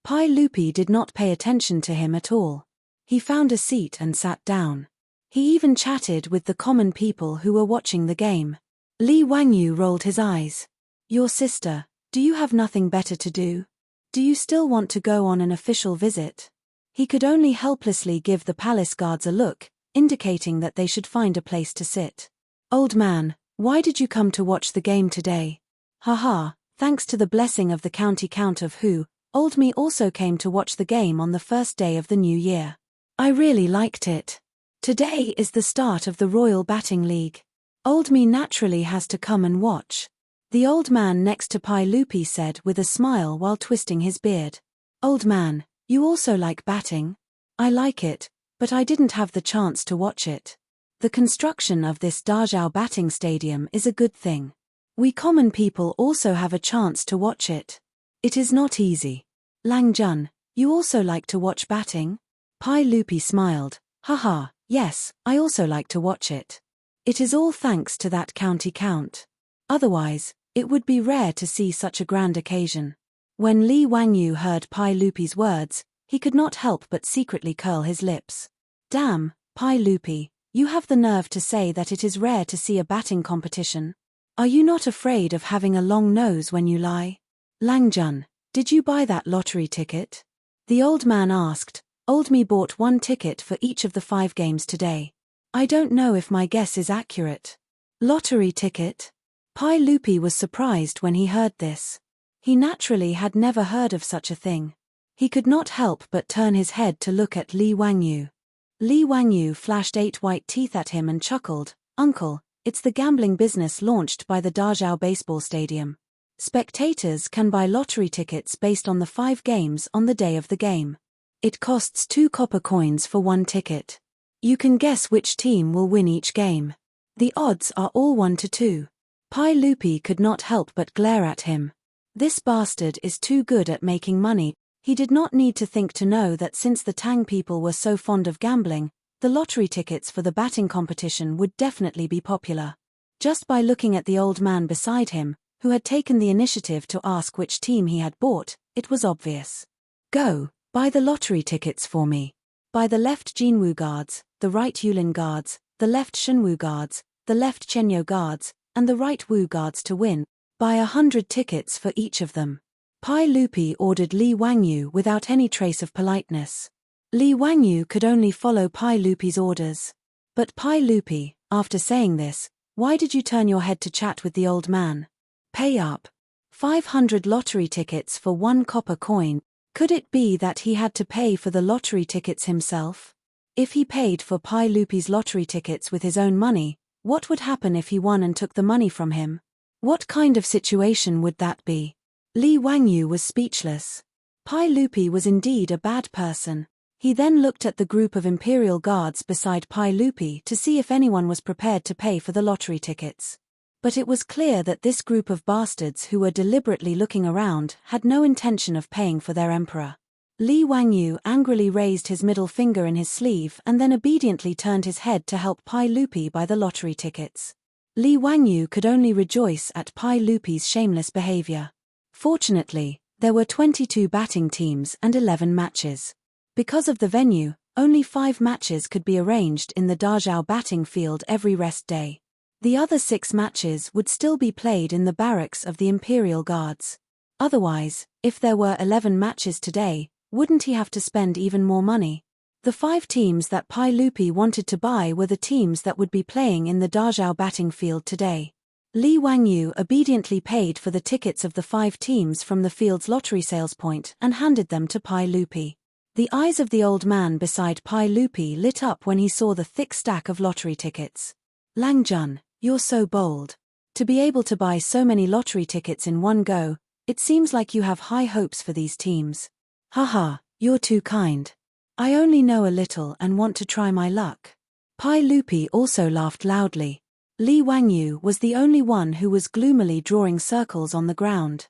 Pai Lupi did not pay attention to him at all. He found a seat and sat down. He even chatted with the common people who were watching the game. Li Wangyu rolled his eyes. "Your sister, do you have nothing better to do? Do you still want to go on an official visit?" He could only helplessly give the palace guards a look, indicating that they should find a place to sit. "Old man, why did you come to watch the game today?" "Haha, thanks to the blessing of the county count of who, old me also came to watch the game on the first day of the new year. I really liked it. Today is the start of the Royal Batting League. Old me naturally has to come and watch." The old man next to Pai Lupi said with a smile while twisting his beard. Old man, you also like batting? I like it, but I didn't have the chance to watch it. The construction of this Dazhao batting stadium is a good thing. We common people also have a chance to watch it. It is not easy. Lang Jun, you also like to watch batting? Pai Lupi smiled. Haha, yes, I also like to watch it. It is all thanks to that county count. Otherwise, it would be rare to see such a grand occasion. When Li Wangyu heard Pai Lupi's words, he could not help but secretly curl his lips. Damn, Pai Lupi, you have the nerve to say that it is rare to see a batting competition. Are you not afraid of having a long nose when you lie? Lang Jun, did you buy that lottery ticket? The old man asked. Old me bought 1 ticket for each of the 5 games today. I don't know if my guess is accurate. Lottery ticket? Pai Lupi was surprised when he heard this. He naturally had never heard of such a thing. He could not help but turn his head to look at Li Wangyu. Li Wangyu flashed 8 white teeth at him and chuckled. Uncle, it's the gambling business launched by the Dazhao baseball stadium. Spectators can buy lottery tickets based on the 5 games on the day of the game. It costs 2 copper coins for 1 ticket. You can guess which team will win each game. The odds are all 1 to 2. Pai Lupi could not help but glare at him. This bastard is too good at making money. He did not need to think to know that since the Tang people were so fond of gambling, the lottery tickets for the batting competition would definitely be popular. Just by looking at the old man beside him, who had taken the initiative to ask which team he had bought, it was obvious. Go, buy the lottery tickets for me. By the left Jinwu guards, the right Yulin guards, the left Shenwu guards, the left Chenyo guards, and the right Wu guards to win. Buy 100 tickets for each of them. Pai Lupi ordered Li Wangyu without any trace of politeness. Li Wangyu could only follow Pai Lupi's orders. But Pai Lupi, after saying this, why did you turn your head to chat with the old man? Pay up. 500 lottery tickets for 1 copper coin. Could it be that he had to pay for the lottery tickets himself? If he paid for Pai Lupi's lottery tickets with his own money, what would happen if he won and took the money from him? What kind of situation would that be? Li Wangyu was speechless. Pai Lupi was indeed a bad person. He then looked at the group of imperial guards beside Pai Lupi to see if anyone was prepared to pay for the lottery tickets. But it was clear that this group of bastards who were deliberately looking around had no intention of paying for their emperor. Li Wangyu angrily raised his middle finger in his sleeve and then obediently turned his head to help Pai Lupi buy the lottery tickets. Li Wangyu could only rejoice at Pai Lupi's shameless behavior. Fortunately, there were 22 batting teams and 11 matches. Because of the venue, only 5 matches could be arranged in the Dazhao batting field every rest day. The other 6 matches would still be played in the barracks of the Imperial Guards. Otherwise, if there were 11 matches today, wouldn't he have to spend even more money? The 5 teams that Pai Lupi wanted to buy were the teams that would be playing in the Dazhao batting field today. Li Wangyu obediently paid for the tickets of the 5 teams from the field's lottery sales point and handed them to Pai Lupi. The eyes of the old man beside Pai Lupi lit up when he saw the thick stack of lottery tickets. Lang Jun, you're so bold. To be able to buy so many lottery tickets in one go, it seems like you have high hopes for these teams. Haha, you're too kind. I only know a little and want to try my luck. Pai Lupi also laughed loudly. Li Wangyu was the only one who was gloomily drawing circles on the ground.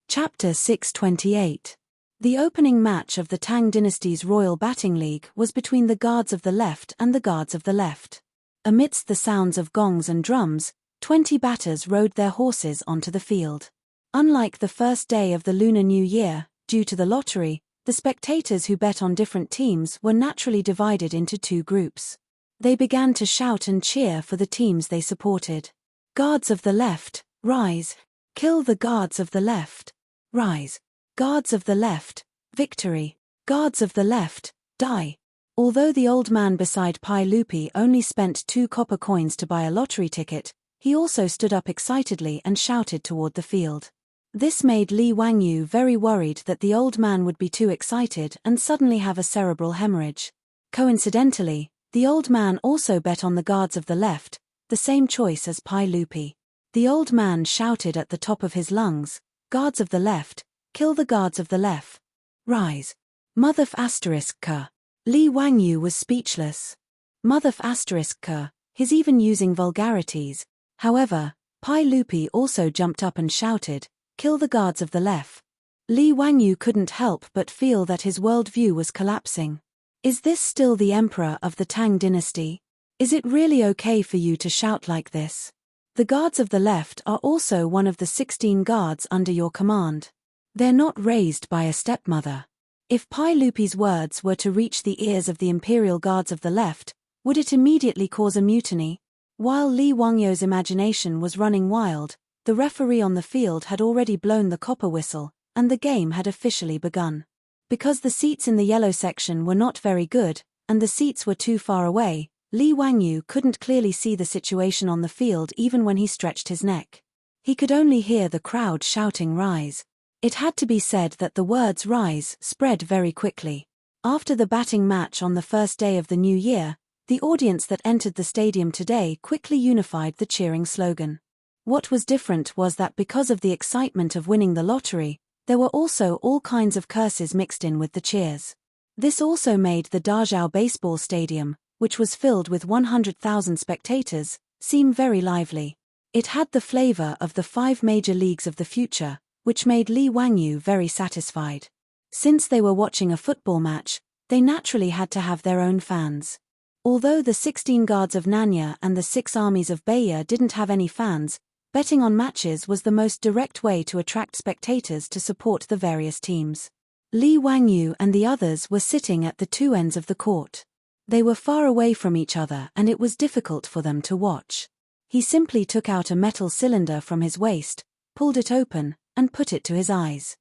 Chapter 628. The opening match of the Tang dynasty's Royal Batting League was between the guards of the left and the guards of the left. Amidst the sounds of gongs and drums, 20 batters rode their horses onto the field. Unlike the first day of the Lunar New Year, due to the lottery, the spectators who bet on different teams were naturally divided into 2 groups. They began to shout and cheer for the teams they supported. Guards of the left, rise. Kill the guards of the left. Rise. Guards of the left, victory. Guards of the left, die. Although the old man beside Pai Lupi only spent 2 copper coins to buy a lottery ticket, he also stood up excitedly and shouted toward the field. This made Li Wangyu very worried that the old man would be too excited and suddenly have a cerebral hemorrhage. Coincidentally, the old man also bet on the guards of the left, the same choice as Pai Lupi. The old man shouted at the top of his lungs, "Guards of the left, kill the guards of the left. Rise. Motherf asterisk ka. Li Wangyu was speechless. Motherf asterisk ka, he's even using vulgarities. However, Pai Lupi also jumped up and shouted, "Kill the guards of the left." Li Wangyu couldn't help but feel that his worldview was collapsing. Is this still the emperor of the Tang dynasty? Is it really okay for you to shout like this? The guards of the left are also one of the 16 guards under your command. They're not raised by a stepmother. If Pai Lupi's words were to reach the ears of the imperial guards of the left, would it immediately cause a mutiny? While Li Wangyu's imagination was running wild, the referee on the field had already blown the copper whistle, and the game had officially begun. Because the seats in the yellow section were not very good, and the seats were too far away, Li Wangyu couldn't clearly see the situation on the field even when he stretched his neck. He could only hear the crowd shouting "Rise." It had to be said that the words "Rise" spread very quickly. After the batting match on the first day of the new year, the audience that entered the stadium today quickly unified the cheering slogan. What was different was that because of the excitement of winning the lottery, there were also all kinds of curses mixed in with the cheers. This also made the Dazhao baseball stadium, which was filled with 100,000 spectators, seem very lively. It had the flavor of the 5 major leagues of the future, which made Li Wangyu very satisfied. Since they were watching a football match, they naturally had to have their own fans. Although the 16 guards of Nanya and the 6 armies of Beia didn't have any fans, betting on matches was the most direct way to attract spectators to support the various teams. Li Wangyu and the others were sitting at the two ends of the court. They were far away from each other and it was difficult for them to watch. He simply took out a metal cylinder from his waist, pulled it open, and put it to his eyes.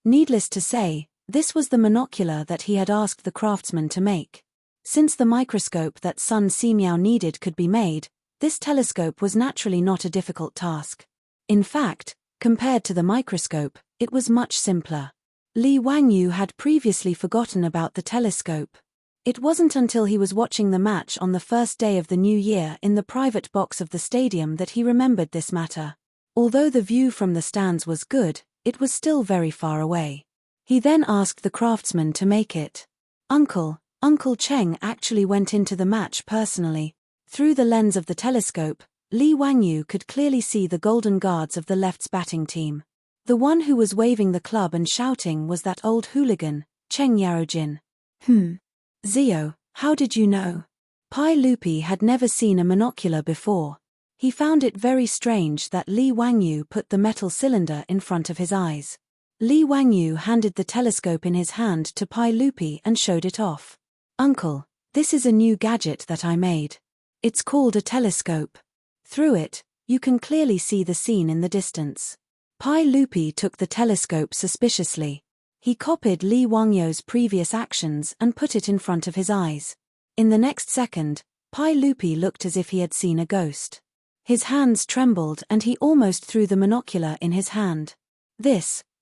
Needless to say, this was the monocular that he had asked the craftsman to make. Since the microscope that Sun Simiao needed could be made, this telescope was naturally not a difficult task. In fact, compared to the microscope, it was much simpler. Li Wangyu had previously forgotten about the telescope. It wasn't until he was watching the match on the first day of the new year in the private box of the stadium that he remembered this matter. Although the view from the stands was good, it was still very far away. He then asked the craftsman to make it. Uncle Cheng actually went into the match personally. Through the lens of the telescope, Li Wangyu could clearly see the golden guards of the left's batting team. The one who was waving the club and shouting was that old hooligan, Cheng Yarojin. Zio, how did you know? Pai Lupi had never seen a monocular before. He found it very strange that Li Wangyu put the metal cylinder in front of his eyes. Li Wangyu handed the telescope in his hand to Pai Lupi and showed it off. Uncle, this is a new gadget that I made. It's called a telescope. Through it, you can clearly see the scene in the distance. Pai Lupi took the telescope suspiciously. He copied Li Wangyu's previous actions and put it in front of his eyes. In the next second, Pai Lupi looked as if he had seen a ghost. His hands trembled and he almost threw the monocular in his hand.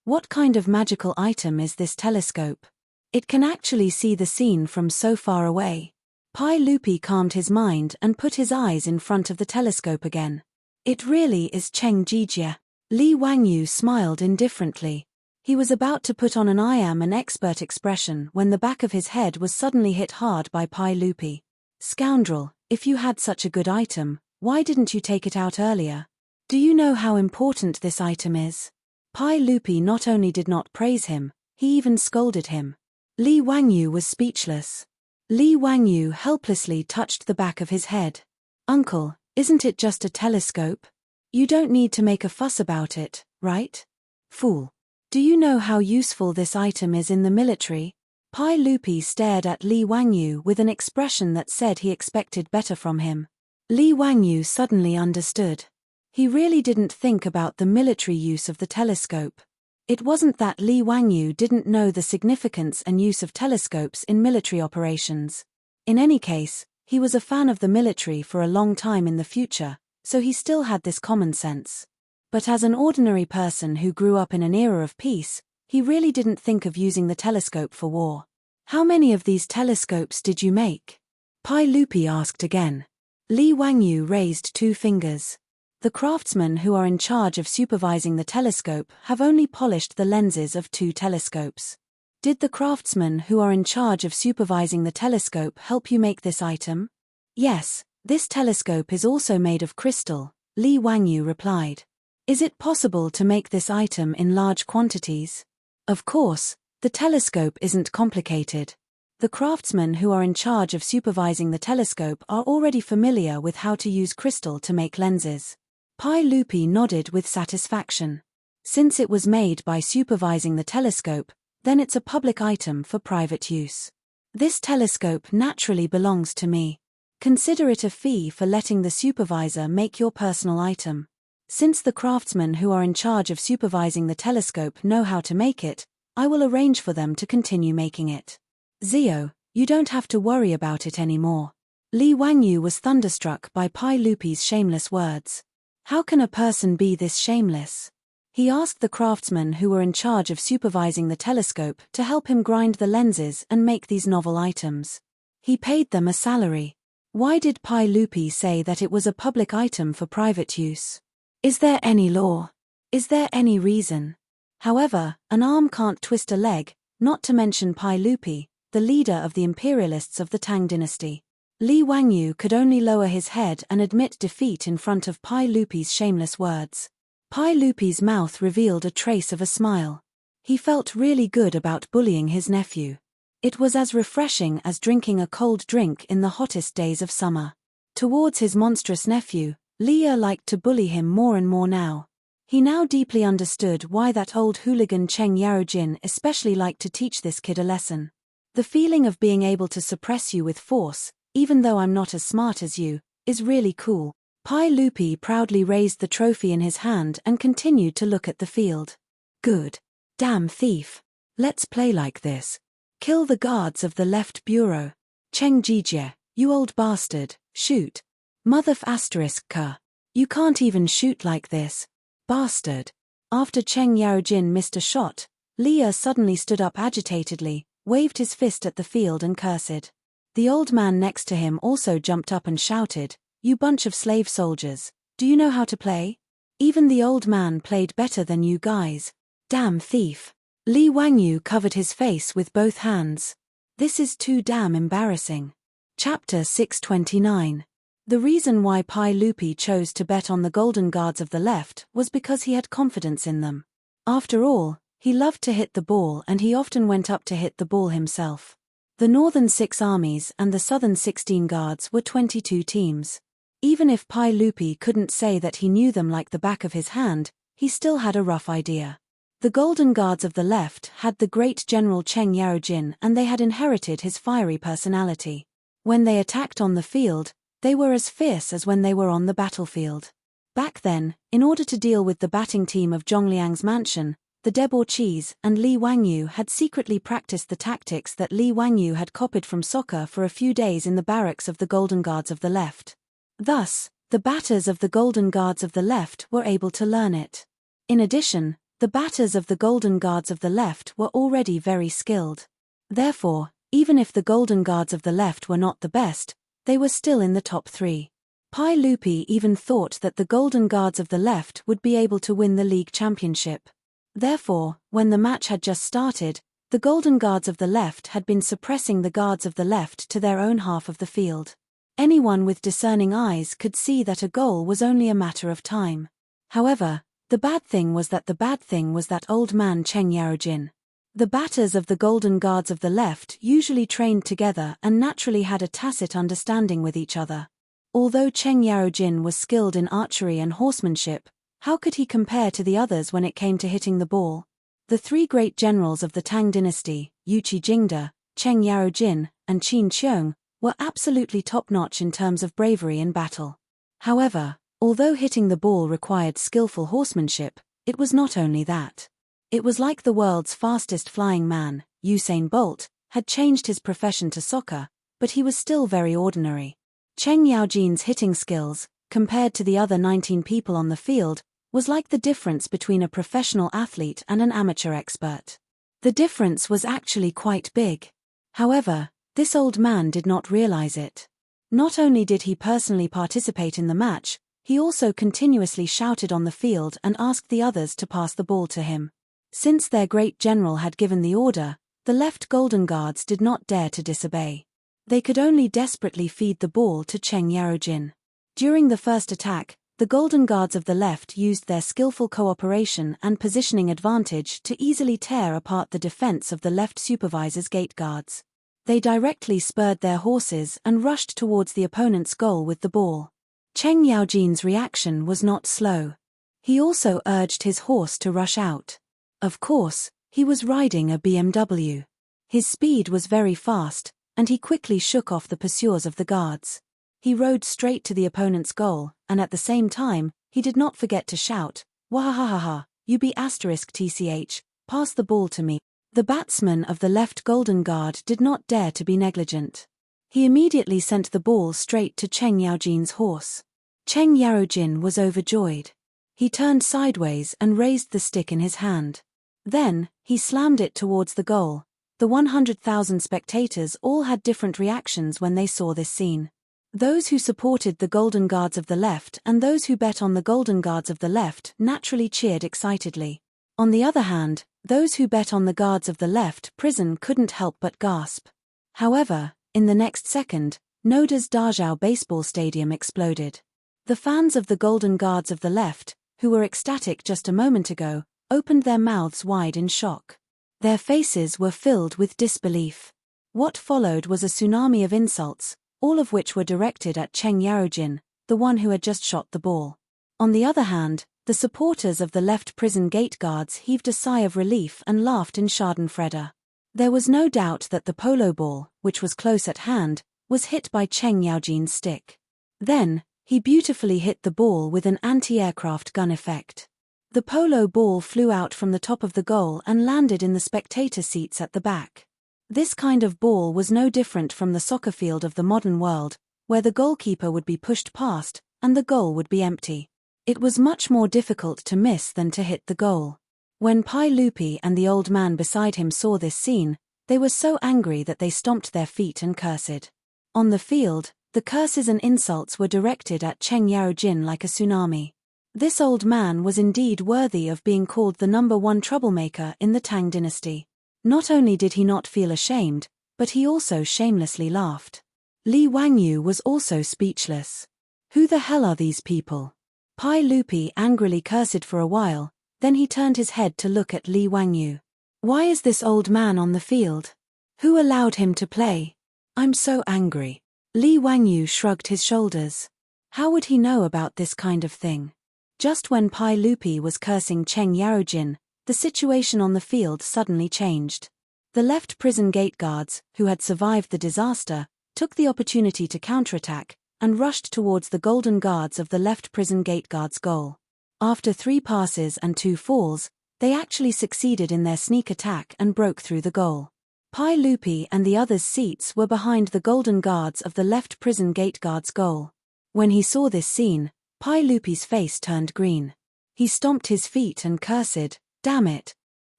What kind of magical item is this telescope? It can actually see the scene from so far away. Pai Lupi calmed his mind and put his eyes in front of the telescope again. It really is Cheng Jijia. Li Wangyu smiled indifferently. He was about to put on an "I am an expert" expression when the back of his head was suddenly hit hard by Pai Lupi. Scoundrel, if you had such a good item, why didn't you take it out earlier? Do you know how important this item is? Pai Lupi not only did not praise him, he even scolded him. Li Wangyu was speechless. Li Wangyu helplessly touched the back of his head. Uncle, isn't it just a telescope? You don't need to make a fuss about it, right? Fool. Do you know how useful this item is in the military? Pai Lupi stared at Li Wangyu with an expression that said he expected better from him. Li Wangyu suddenly understood. He really didn't think about the military use of the telescope. It wasn't that Li Wangyu didn't know the significance and use of telescopes in military operations. In any case, he was a fan of the military for a long time in the future, so he still had this common sense. But as an ordinary person who grew up in an era of peace, he really didn't think of using the telescope for war. How many of these telescopes did you make? Pai Lupi asked again. Li Wangyu raised 2 fingers. The craftsmen who are in charge of supervising the telescope have only polished the lenses of 2 telescopes. Did the craftsmen who are in charge of supervising the telescope help you make this item? Yes, this telescope is also made of crystal, Li Wangyu replied. Is it possible to make this item in large quantities? Of course, the telescope isn't complicated. The craftsmen who are in charge of supervising the telescope are already familiar with how to use crystal to make lenses. Pai Lupi nodded with satisfaction. Since it was made by supervising the telescope, then it's a public item for private use. This telescope naturally belongs to me. Consider it a fee for letting the supervisor make your personal item. Since the craftsmen who are in charge of supervising the telescope know how to make it, I will arrange for them to continue making it. Zio, you don't have to worry about it anymore. Li Wangyu was thunderstruck by Pai Lupi's shameless words. How can a person be this shameless? He asked the craftsmen who were in charge of supervising the telescope to help him grind the lenses and make these novel items. He paid them a salary. Why did Pai Lupi say that it was a public item for private use? Is there any law? Is there any reason? However, an arm can't twist a leg, not to mention Pai Lupi, the leader of the imperialists of the Tang dynasty. Li Wangyu could only lower his head and admit defeat in front of Pai Lupi's shameless words. Pai Lupi's mouth revealed a trace of a smile. He felt really good about bullying his nephew. It was as refreshing as drinking a cold drink in the hottest days of summer. Towards his monstrous nephew, Li liked to bully him more and more now. He now deeply understood why that old hooligan Cheng Yarojin especially liked to teach this kid a lesson. The feeling of being able to suppress you with force, even though I'm not as smart as you, is really cool. Pai Lupi proudly raised the trophy in his hand and continued to look at the field. Good. Damn thief. Let's play like this. Kill the guards of the left bureau. Cheng Jijie, you old bastard, shoot. Motherf asterisk ka. You can't even shoot like this. Bastard. After Cheng Yarojin missed a shot, Li suddenly stood up agitatedly, waved his fist at the field and cursed. The old man next to him also jumped up and shouted, You bunch of slave soldiers, do you know how to play? Even the old man played better than you guys. Damn thief. Li Wangyu covered his face with both hands. This is too damn embarrassing. Chapter 629. The reason why Pai Lupi chose to bet on the golden guards of the left was because he had confidence in them. After all, he loved to hit the ball and he often went up to hit the ball himself. The northern 6 armies and the southern 16 guards were 22 teams. Even if Pai Lupi couldn't say that he knew them like the back of his hand, he still had a rough idea. The golden guards of the left had the great General Cheng Yarojin and they had inherited his fiery personality. When they attacked on the field, they were as fierce as when they were on the battlefield. Back then, in order to deal with the batting team of Zhongliang's mansion, the debauchees and Li Wangyu had secretly practiced the tactics that Li Wangyu had copied from soccer for a few days in the barracks of the Golden Guards of the left. Thus, the batters of the Golden Guards of the left were able to learn it. In addition, the batters of the Golden Guards of the left were already very skilled. Therefore, even if the Golden Guards of the left were not the best, they were still in the top 3. Pai Lupi even thought that the Golden Guards of the left would be able to win the league championship. Therefore, when the match had just started, the Golden Guards of the left had been suppressing the guards of the left to their own half of the field. Anyone with discerning eyes could see that a goal was only a matter of time. However, the bad thing was that old man Cheng Yarojin. The batters of the Golden Guards of the left usually trained together and naturally had a tacit understanding with each other. Although Cheng Yarojin was skilled in archery and horsemanship, how could he compare to the others when it came to hitting the ball? The 3 great generals of the Tang dynasty, Yuqi Jingde, Cheng Yarojin, and Qin Qiong, were absolutely top-notch in terms of bravery in battle. However, although hitting the ball required skillful horsemanship, it was not only that. It was like the world's fastest flying man, Usain Bolt, had changed his profession to soccer, but he was still very ordinary. Cheng Yaojin's hitting skills, compared to the other 19 people on the field, was like the difference between a professional athlete and an amateur expert. The difference was actually quite big. However, this old man did not realize it. Not only did he personally participate in the match, He also continuously shouted on the field and asked the others to pass the ball to him. Since their great general had given the order, the left Golden Guards did not dare to disobey. They could only desperately feed the ball to Cheng Yarojin. During the first attack, the Golden Guards of the left used their skillful cooperation and positioning advantage to easily tear apart the defense of the left supervisor's gate guards. They directly spurred their horses and rushed towards the opponent's goal with the ball. Cheng Yaojin's reaction was not slow. He also urged his horse to rush out. Of course, he was riding a BMW. His speed was very fast, and he quickly shook off the pursuers of the guards. He rode straight to the opponent's goal, and at the same time, he did not forget to shout, "Wahahaha, you be *tch, pass the ball to me." The batsman of the left Golden Guard did not dare to be negligent. He immediately sent the ball straight to Cheng Yaojin's horse. Cheng Yarojin was overjoyed. He turned sideways and raised the stick in his hand. Then, he slammed it towards the goal. The 100,000 spectators all had different reactions when they saw this scene. Those who supported the Golden Guards of the left and those who bet on the Golden Guards of the left naturally cheered excitedly. On the other hand, those who bet on the Guards of the left prison couldn't help but gasp. However, in the next second, Noda's Dazhao baseball stadium exploded. The fans of the Golden Guards of the left, who were ecstatic just a moment ago, opened their mouths wide in shock. Their faces were filled with disbelief. What followed was a tsunami of insults, all of which were directed at Cheng Yarojin, the one who had just shot the ball. On the other hand, the supporters of the left prison gate guards heaved a sigh of relief and laughed in schadenfreude. There was no doubt that the polo ball, which was close at hand, was hit by Cheng Yaojin's stick. Then, he beautifully hit the ball with an anti-aircraft gun effect. The polo ball flew out from the top of the goal and landed in the spectator seats at the back. This kind of ball was no different from the soccer field of the modern world, where the goalkeeper would be pushed past, and the goal would be empty. It was much more difficult to miss than to hit the goal. When Pai Lupi and the old man beside him saw this scene, they were so angry that they stomped their feet and cursed. On the field, the curses and insults were directed at Cheng Yarojin like a tsunami. This old man was indeed worthy of being called the #1 troublemaker in the Tang dynasty. Not only did he not feel ashamed, but he also shamelessly laughed. Li Wangyu was also speechless. Who the hell are these people? Pai Lupi angrily cursed for a while, then he turned his head to look at Li Wangyu. Why is this old man on the field? Who allowed him to play? I'm so angry. Li Wangyu shrugged his shoulders. How would he know about this kind of thing? Just when Pai Lupi was cursing Cheng Yarojin, the situation on the field suddenly changed. The left prison gate guards, who had survived the disaster, took the opportunity to counterattack, and rushed towards the Golden Guards of the left prison gate guards' goal. After 3 passes and 2 falls, they actually succeeded in their sneak attack and broke through the goal. Pai Lupi and the others' seats were behind the Golden Guards of the left prison gate guards' goal. When he saw this scene, Pai Lupi's face turned green. He stomped his feet and cursed, "Damn it!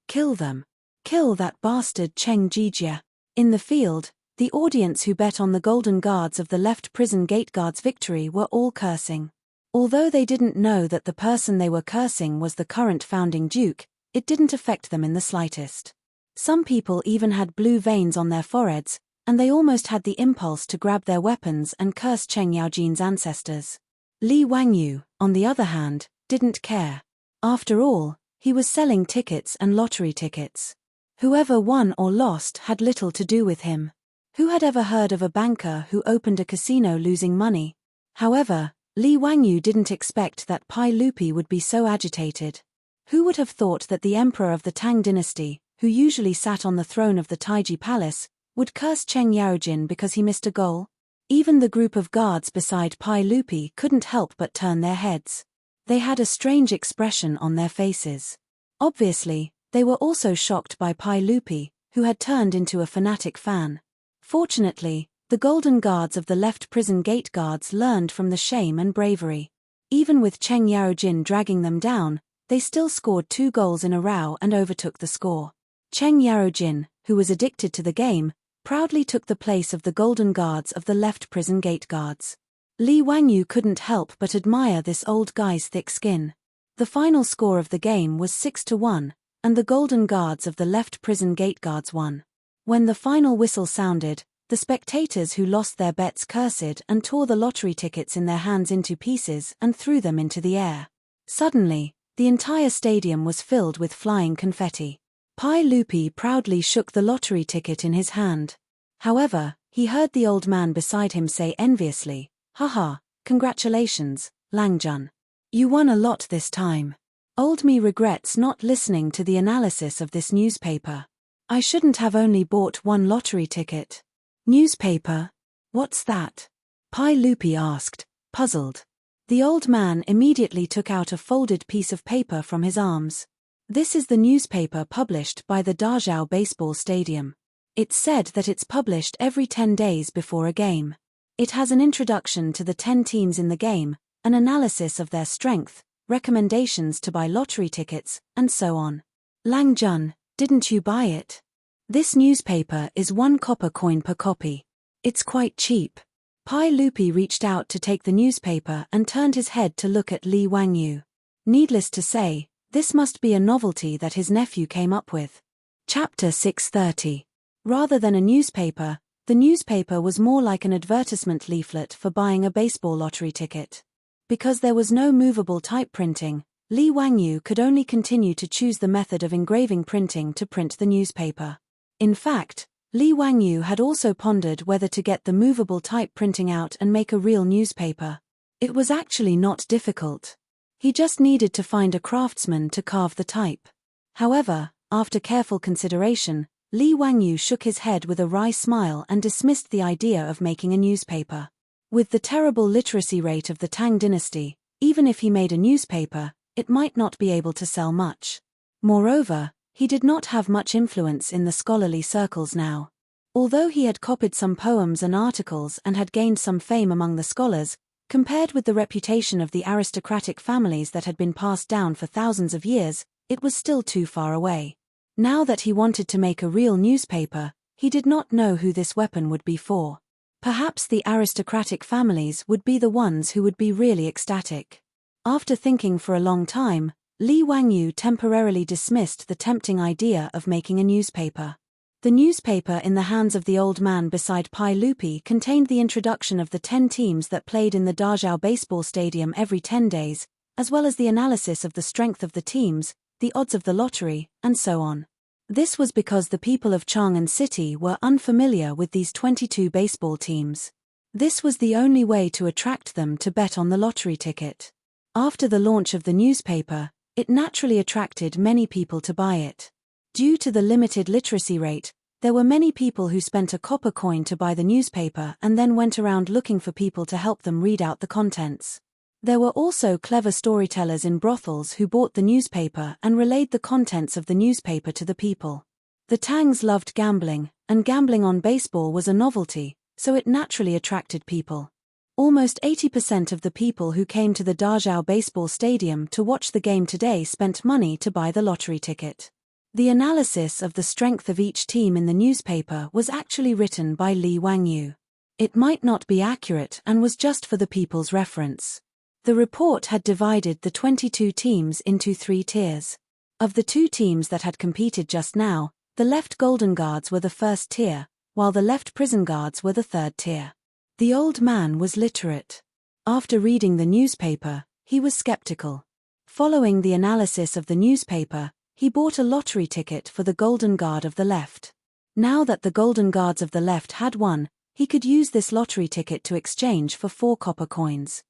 Kill them! Kill that bastard Cheng Jijia!" In the field, the audience who bet on the Golden Guards of the left prison gate guards' victory were all cursing. Although they didn't know that the person they were cursing was the current founding duke, it didn't affect them in the slightest. Some people even had blue veins on their foreheads, and they almost had the impulse to grab their weapons and curse Cheng Yaojin's ancestors. Li Wangyu, on the other hand, didn't care. After all, he was selling tickets and lottery tickets. Whoever won or lost had little to do with him. Who had ever heard of a banker who opened a casino losing money? However, Li Wangyu didn't expect that Pai Lupi would be so agitated. Who would have thought that the emperor of the Tang dynasty, who usually sat on the throne of the Taiji Palace, would curse Cheng Yarojin because he missed a goal? Even the group of guards beside Pai Lupi couldn't help but turn their heads. They had a strange expression on their faces. Obviously, they were also shocked by Pai Lupi, who had turned into a fanatic fan. Fortunately, the Golden Guards of the left prison gate guards learned from the shame and bravery. Even with Cheng Yarojin dragging them down, they still scored 2 goals in a row and overtook the score. Cheng Yarojin, who was addicted to the game, proudly took the place of the Golden Guards of the left prison gate guards. Li Wangyu couldn't help but admire this old guy's thick skin. The final score of the game was 6-1, and the golden guards of the left prison gate guards won. When the final whistle sounded, the spectators who lost their bets cursed and tore the lottery tickets in their hands into pieces and threw them into the air. Suddenly, the entire stadium was filled with flying confetti. Pai Lupi proudly shook the lottery ticket in his hand. However, he heard the old man beside him say enviously, "Haha, congratulations, Langjun. You won a lot this time. Old me regrets not listening to the analysis of this newspaper. I shouldn't have only bought one lottery ticket." "Newspaper? What's that?" Pai Lupi asked, puzzled. The old man immediately took out a folded piece of paper from his arms. "This is the newspaper published by the Dazhao Baseball Stadium. It's said that it's published every 10 days before a game. It has an introduction to the 10 teams in the game, an analysis of their strength, recommendations to buy lottery tickets, and so on." "Langjun, didn't you buy it? This newspaper is 1 copper coin per copy. It's quite cheap." Pai Lupi reached out to take the newspaper and turned his head to look at Li Wangyu. Needless to say, this must be a novelty that his nephew came up with. Chapter 630. Rather than a newspaper, the newspaper was more like an advertisement leaflet for buying a baseball lottery ticket. Because there was no movable type printing, Li Wangyu could only continue to choose the method of engraving printing to print the newspaper. In fact, Li Wangyu had also pondered whether to get the movable type printing out and make a real newspaper. It was actually not difficult. He just needed to find a craftsman to carve the type. However, after careful consideration, Li Wangyu shook his head with a wry smile and dismissed the idea of making a newspaper. With the terrible literacy rate of the Tang dynasty, even if he made a newspaper, it might not be able to sell much. Moreover, he did not have much influence in the scholarly circles now. Although he had copied some poems and articles and had gained some fame among the scholars, compared with the reputation of the aristocratic families that had been passed down for thousands of years, it was still too far away. Now that he wanted to make a real newspaper, he did not know who this weapon would be for. Perhaps the aristocratic families would be the ones who would be really ecstatic. After thinking for a long time, Li Wangyu temporarily dismissed the tempting idea of making a newspaper. The newspaper in the hands of the old man beside Pai Lupi contained the introduction of the 10 teams that played in the Dazhao Baseball Stadium every 10 days, as well as the analysis of the strength of the teams, the odds of the lottery, and so on. This was because the people of Chang'an City were unfamiliar with these 22 baseball teams. This was the only way to attract them to bet on the lottery ticket. After the launch of the newspaper, it naturally attracted many people to buy it. Due to the limited literacy rate, there were many people who spent a copper coin to buy the newspaper and then went around looking for people to help them read out the contents. There were also clever storytellers in brothels who bought the newspaper and relayed the contents of the newspaper to the people. The Tangs loved gambling, and gambling on baseball was a novelty, so it naturally attracted people. Almost 80% of the people who came to the Dazhao Baseball Stadium to watch the game today spent money to buy the lottery ticket. The analysis of the strength of each team in the newspaper was actually written by Li Wangyu. It might not be accurate and was just for the people's reference. The report had divided the 22 teams into 3 tiers. Of the 2 teams that had competed just now, the left Golden Guards were the first tier, while the left Prison Guards were the third tier. The old man was literate. After reading the newspaper, he was skeptical. Following the analysis of the newspaper, he bought a lottery ticket for the Golden Guard of the left. Now that the Golden Guards of the left had won, he could use this lottery ticket to exchange for 4 copper coins.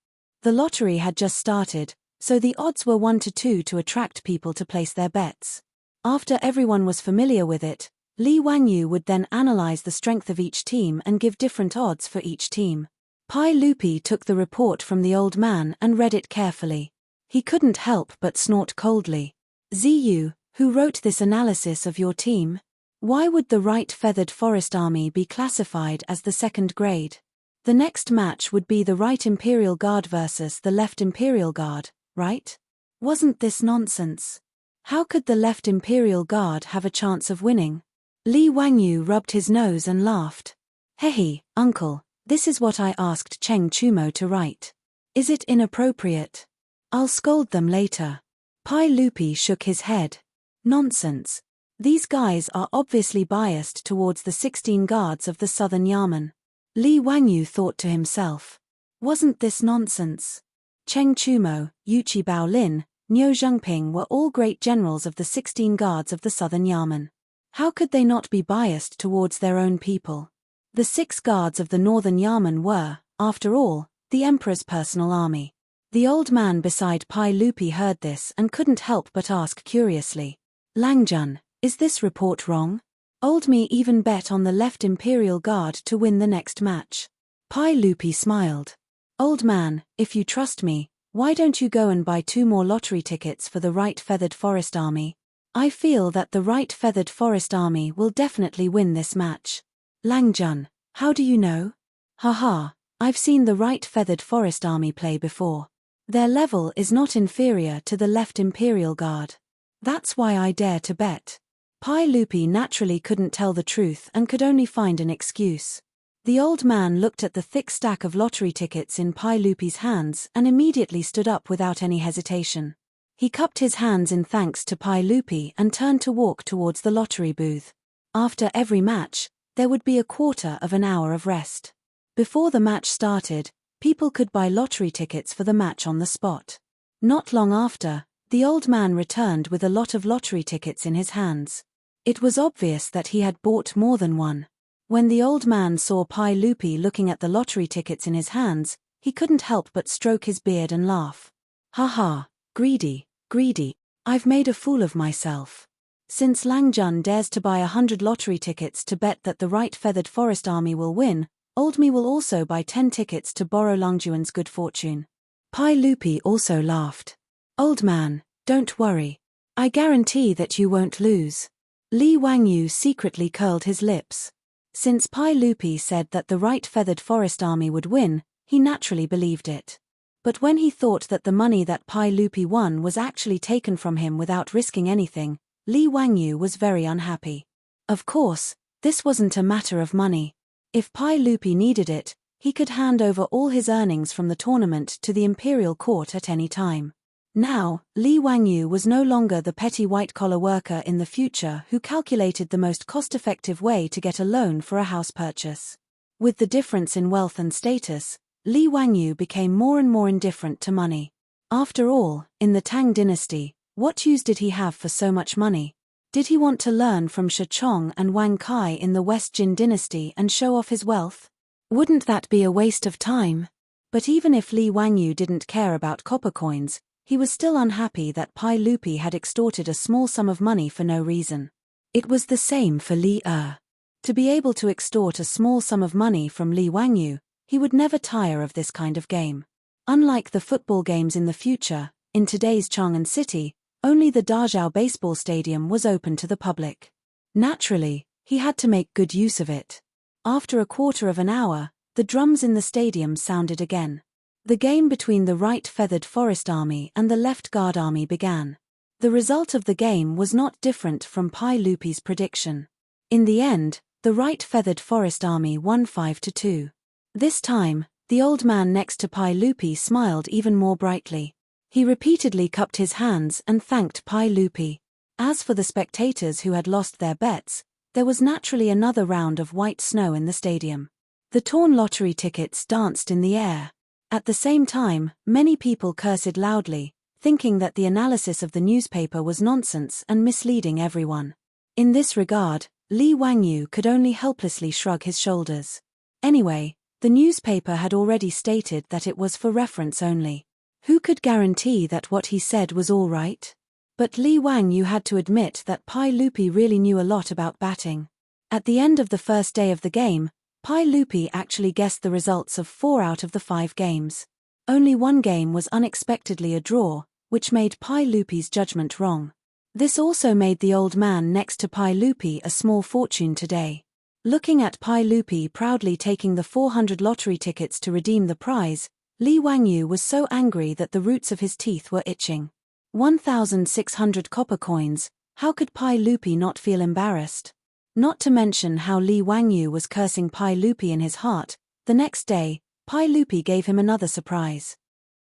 The lottery had just started, so the odds were 1-2 to attract people to place their bets. After everyone was familiar with it, Li Wangyu would then analyze the strength of each team and give different odds for each team. Pai Lupi took the report from the old man and read it carefully. He couldn't help but snort coldly. "Ziyu, who wrote this analysis of your team? Why would the right Feathered Forest Army be classified as the 2nd grade? The next match would be the right Imperial Guard versus the left Imperial Guard, right? Wasn't this nonsense? How could the left Imperial Guard have a chance of winning?" Li Wangyu rubbed his nose and laughed. "Hehe, uncle, This is what I asked Cheng Chumo to write. Is it inappropriate? I'll scold them later. Pai Lupi shook his head. Nonsense. These guys are obviously biased towards the 16 guards of the Southern Yamen. Li Wangyu thought to himself. Wasn't this nonsense? Cheng Chumo, Yuchi Baolin, Niu Zhengping were all great generals of the 16 guards of the Southern Yamen. How could they not be biased towards their own people? The 6 guards of the Northern Yamen were, after all, the Emperor's personal army. The old man beside Pai Lupi heard this and couldn't help but ask curiously. Langjun, is this report wrong? Old me even bet on the left Imperial Guard to win the next match. Pai Lupi smiled. Old man, if you trust me, why don't you go and buy 2 more lottery tickets for the Right Feathered Forest Army? I feel that the Right Feathered Forest Army will definitely win this match. Langjun, how do you know? Haha, I've seen the Right Feathered Forest Army play before. Their level is not inferior to the left Imperial Guard. That's why I dare to bet. Pai Lupi naturally couldn't tell the truth and could only find an excuse. The old man looked at the thick stack of lottery tickets in Pai Lupi's hands and immediately stood up without any hesitation. He cupped his hands in thanks to Pai Lupi and turned to walk towards the lottery booth. After every match, there would be a quarter of an hour of rest. Before the match started, people could buy lottery tickets for the match on the spot. Not long after, the old man returned with a lot of lottery tickets in his hands. It was obvious that he had bought more than one. When the old man saw Pai Lupi looking at the lottery tickets in his hands, he couldn't help but stroke his beard and laugh. Ha ha, greedy, greedy, I've made a fool of myself. Since Langjun dares to buy 100 lottery tickets to bet that the Right Feathered Forest Army will win, old me will also buy 10 tickets to borrow Langjuan's good fortune. Pai Lupi also laughed. Old man, don't worry. I guarantee that you won't lose. Li Wangyu secretly curled his lips. Since Pai Lupi said that the Right Feathered Forest Army would win, he naturally believed it. But when he thought that the money that Pai Lupi won was actually taken from him without risking anything, Li Wangyu was very unhappy. Of course, this wasn't a matter of money. If Pai Lupi needed it, he could hand over all his earnings from the tournament to the imperial court at any time. Now, Li Wangyu was no longer the petty white-collar worker in the future who calculated the most cost-effective way to get a loan for a house purchase. With the difference in wealth and status, Li Wangyu became more and more indifferent to money. After all, in the Tang dynasty, what use did he have for so much money? Did he want to learn from Shi Chong and Wang Kai in the West Jin dynasty and show off his wealth? Wouldn't that be a waste of time? But even if Li Wangyu didn't care about copper coins, he was still unhappy that Pai Lupi had extorted a small sum of money for no reason. It was the same for Li Er. To be able to extort a small sum of money from Li Wangyu, he would never tire of this kind of game. Unlike the football games in the future, in today's Chang'an City, only the Dazhao baseball stadium was open to the public. Naturally, he had to make good use of it. After a quarter of an hour, the drums in the stadium sounded again. The game between the Right Feathered Forest Army and the Left Guard Army began. The result of the game was not different from Pai Lupi's prediction. In the end, the Right Feathered Forest Army won 5-2. This time, the old man next to Pai Lupi smiled even more brightly. He repeatedly cupped his hands and thanked Pai Lupi. As for the spectators who had lost their bets, there was naturally another round of white snow in the stadium. The torn lottery tickets danced in the air. At the same time, many people cursed loudly, thinking that the analysis of the newspaper was nonsense and misleading everyone. In this regard, Li Wangyu could only helplessly shrug his shoulders. Anyway, the newspaper had already stated that it was for reference only. Who could guarantee that what he said was all right? But Li Wangyu had to admit that Pai Lupi really knew a lot about batting. At the end of the first day of the game, Pai Lupi actually guessed the results of 4 out of the 5 games. Only one game was unexpectedly a draw, which made Pai Lupi's judgment wrong. This also made the old man next to Pai Lupi a small fortune today. Looking at Pai Lupi proudly taking the 400 lottery tickets to redeem the prize, Li Wangyu was so angry that the roots of his teeth were itching. 1,600 copper coins, how could Pai Lupi not feel embarrassed? Not to mention how Li Wangyu was cursing Pai Lupi in his heart, The next day, Pai Lupi gave him another surprise.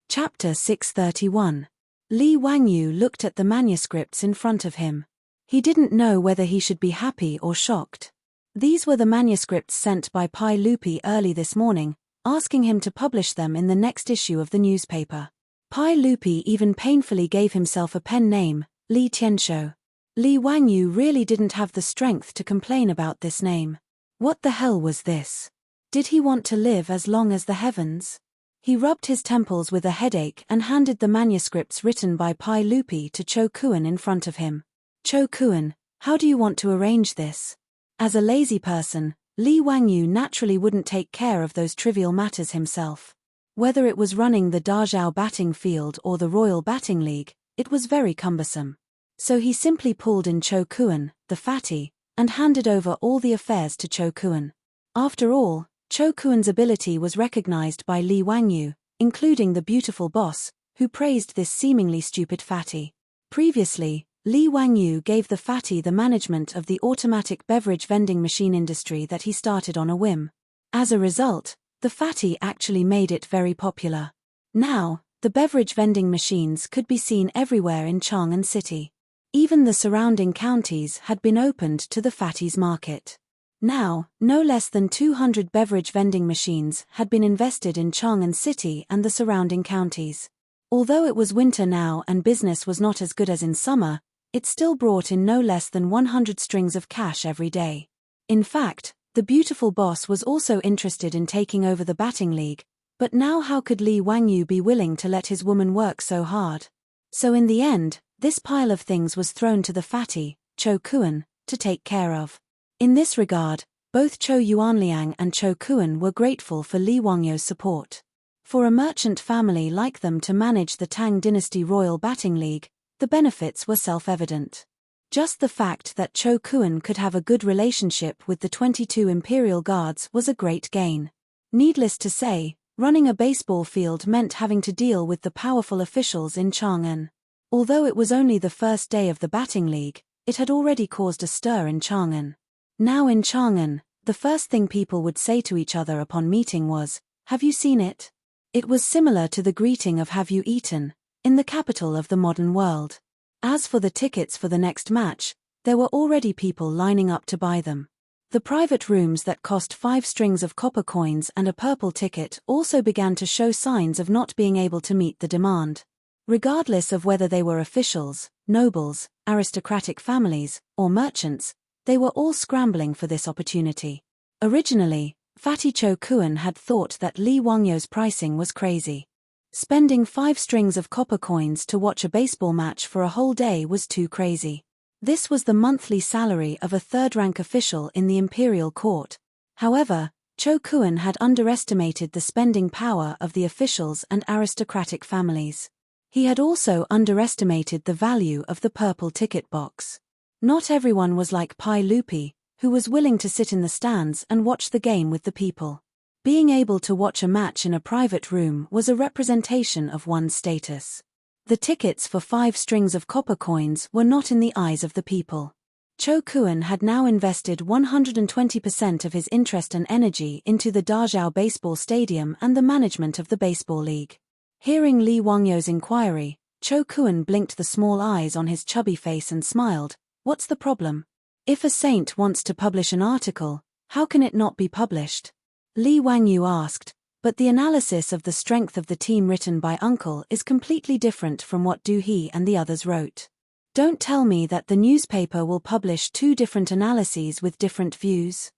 Chapter 631. Li Wangyu looked at the manuscripts in front of him. He didn't know whether he should be happy or shocked. These were the manuscripts sent by Pai Lupi early this morning, asking him to publish them in the next issue of the newspaper. Pai Lupi even painfully gave himself a pen name, Li Tianshou. Li Wangyu really didn't have the strength to complain about this name. What the hell was this? Did he want to live as long as the heavens? He rubbed his temples with a headache and handed the manuscripts written by Pai Lupi to Cho Kuan in front of him. Cho Kuan, how do you want to arrange this? As a lazy person, Li Wangyu naturally wouldn't take care of those trivial matters himself. Whether it was running the Dazhao batting field or the Royal Batting League, it was very cumbersome. So he simply pulled in Cho Kuan, the fatty, and handed over all the affairs to Cho Kuan. After all, Cho Kuan's ability was recognized by Li Wangyu, including the beautiful boss, who praised this seemingly stupid fatty. Previously, Li Wangyu gave the fatty the management of the automatic beverage vending machine industry that he started on a whim. As a result, the fatty actually made it very popular. Now, the beverage vending machines could be seen everywhere in Chang'an City. Even the surrounding counties had been opened to the fatty's market. Now, no less than 200 beverage vending machines had been invested in Chang'an City and the surrounding counties. Although it was winter now and business was not as good as in summer, it still brought in no less than 100 strings of cash every day. In fact, the beautiful boss was also interested in taking over the batting league, but now how could Li Wangyu be willing to let his woman work so hard? So in the end, this pile of things was thrown to the fatty, Cho Kuan, to take care of. In this regard, both Cho Yuanliang and Cho Kuan were grateful for Li Wangyu's support. For a merchant family like them to manage the Tang dynasty Royal Batting League, the benefits were self-evident. Just the fact that Cho Kuan could have a good relationship with the 22 Imperial Guards was a great gain. Needless to say, running a baseball field meant having to deal with the powerful officials in Chang'an. Although it was only the first day of the batting league, it had already caused a stir in Chang'an. Now in Chang'an, the first thing people would say to each other upon meeting was, "Have you seen it?" It was similar to the greeting of "Have you eaten?" in the capital of the modern world. As for the tickets for the next match, there were already people lining up to buy them. The private rooms that cost 5 strings of copper coins and a purple ticket also began to show signs of not being able to meet the demand. Regardless of whether they were officials, nobles, aristocratic families, or merchants, they were all scrambling for this opportunity. Originally, Fatty Cho Kuan had thought that Li Wangyu's pricing was crazy. Spending 5 strings of copper coins to watch a baseball match for a whole day was too crazy. This was the monthly salary of a third-rank official in the imperial court. However, Cho Kuan had underestimated the spending power of the officials and aristocratic families. He had also underestimated the value of the purple ticket box. Not everyone was like Pai Lupi, who was willing to sit in the stands and watch the game with the people. Being able to watch a match in a private room was a representation of one's status. The tickets for 5 strings of copper coins were not in the eyes of the people. Cho Kuan had now invested 120% of his interest and energy into the Dazhao baseball stadium and the management of the baseball league. Hearing Li Wangyu's inquiry, Cho Kuan blinked the small eyes on his chubby face and smiled. "What's the problem? If a saint wants to publish an article, how can it not be published?" Li Wangyu asked, but the analysis of the strength of the team written by Uncle is completely different from what Du He and the others wrote. Don't tell me that the newspaper will publish 2 different analyses with different views.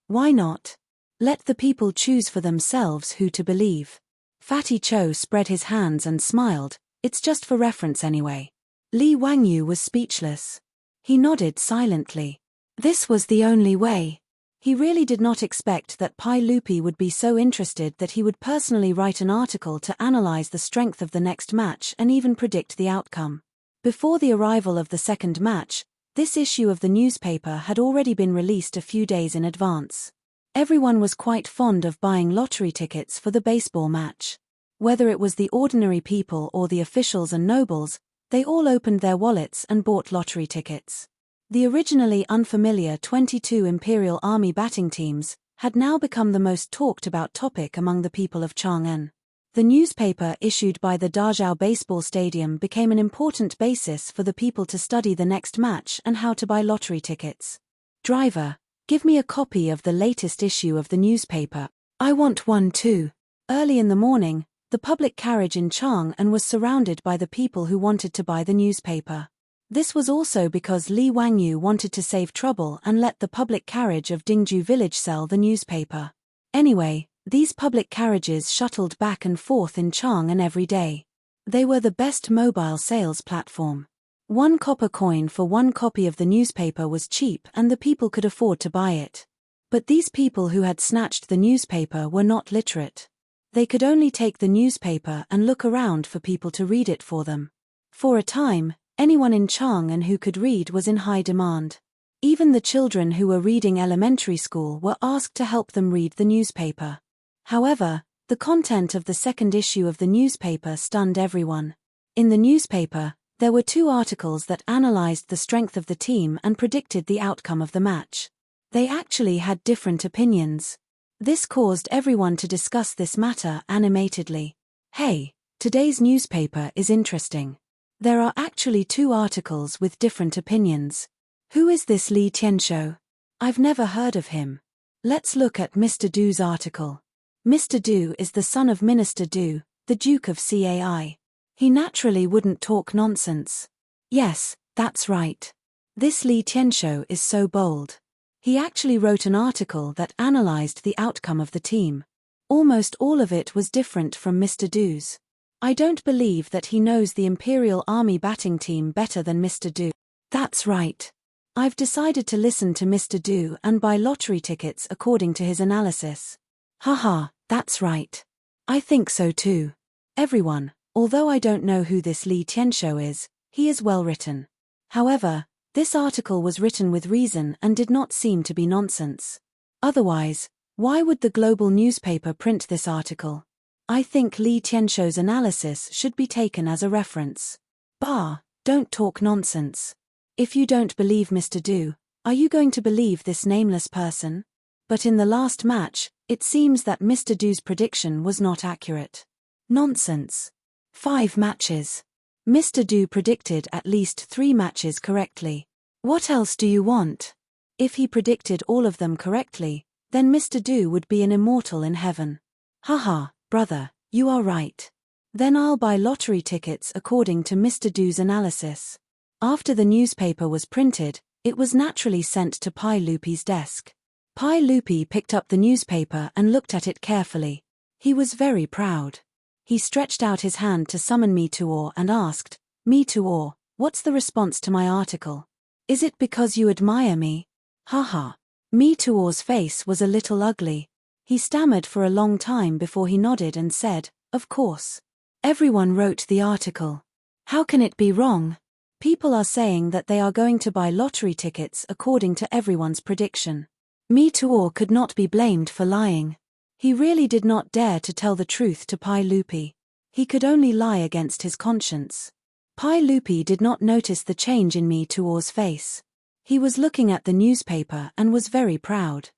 Why not? Let the people choose for themselves who to believe. Fatty Cho spread his hands and smiled. "It's just for reference anyway." Li Wangyu was speechless. He nodded silently. This was the only way. He really did not expect that Pai Lupi would be so interested that he would personally write an article to analyze the strength of the next match and even predict the outcome. Before the arrival of the second match, this issue of the newspaper had already been released a few days in advance. Everyone was quite fond of buying lottery tickets for the baseball match. Whether it was the ordinary people or the officials and nobles, they all opened their wallets and bought lottery tickets. The originally unfamiliar 22 Imperial Army batting teams had now become the most talked about topic among the people of Chang'an. The newspaper issued by the Dazhao Baseball Stadium became an important basis for the people to study the next match and how to buy lottery tickets. Driver, give me a copy of the latest issue of the newspaper. I want one too. Early in the morning, the public carriage in Chang'an was surrounded by the people who wanted to buy the newspaper. This was also because Li Wangyu wanted to save trouble and let the public carriage of Dingju village sell the newspaper. Anyway, these public carriages shuttled back and forth in Chang'an every day. They were the best mobile sales platform. 1 copper coin for 1 copy of the newspaper was cheap and the people could afford to buy it. But these people who had snatched the newspaper were not literate. They could only take the newspaper and look around for people to read it for them. For a time, anyone in Chang'an who could read was in high demand. Even the children who were reading elementary school were asked to help them read the newspaper. However, the content of the second issue of the newspaper stunned everyone. In the newspaper, there were 2 articles that analyzed the strength of the team and predicted the outcome of the match. They actually had different opinions. This caused everyone to discuss this matter animatedly. Hey, today's newspaper is interesting. There are actually 2 articles with different opinions. Who is this Li Tianshou? I've never heard of him. Let's look at Mr. Du's article. Mr. Du is the son of Minister Du, the Duke of Cai. He naturally wouldn't talk nonsense. Yes, that's right. This Li Tianshou is so bold. He actually wrote an article that analyzed the outcome of the team. Almost all of it was different from Mr. Du's. I don't believe that he knows the Imperial Army batting team better than Mr. Du. That's right. I've decided to listen to Mr. Du and buy lottery tickets according to his analysis. Haha, that's right. I think so too. Everyone, although I don't know who this Li Tianshou is, he is well written. However, this article was written with reason and did not seem to be nonsense. Otherwise, why would the global newspaper print this article? I think Li Tianshou's analysis should be taken as a reference. Bah, don't talk nonsense. If you don't believe Mr. Du, are you going to believe this nameless person? But in the last match, it seems that Mr. Du's prediction was not accurate. Nonsense. 5 matches. Mr. Du predicted at least 3 matches correctly. What else do you want? If he predicted all of them correctly, then Mr. Du would be an immortal in heaven. Haha, brother, you are right. Then I'll buy lottery tickets according to Mr. Du's analysis. After the newspaper was printed, it was naturally sent to Pai Lupi's desk. Pai Lupi picked up the newspaper and looked at it carefully. He was very proud. He stretched out his hand to summon Meteor and asked, Meteor, what's the response to my article? Is it because you admire me? Haha. Meteor's face was a little ugly. He stammered for a long time before he nodded and said, of course. Everyone wrote the article. How can it be wrong? People are saying that they are going to buy lottery tickets according to everyone's prediction. Meteor could not be blamed for lying. He really did not dare to tell the truth to Pai Lupi. He could only lie against his conscience. Pai Lupi did not notice the change in Meteor's face. He was looking at the newspaper and was very proud.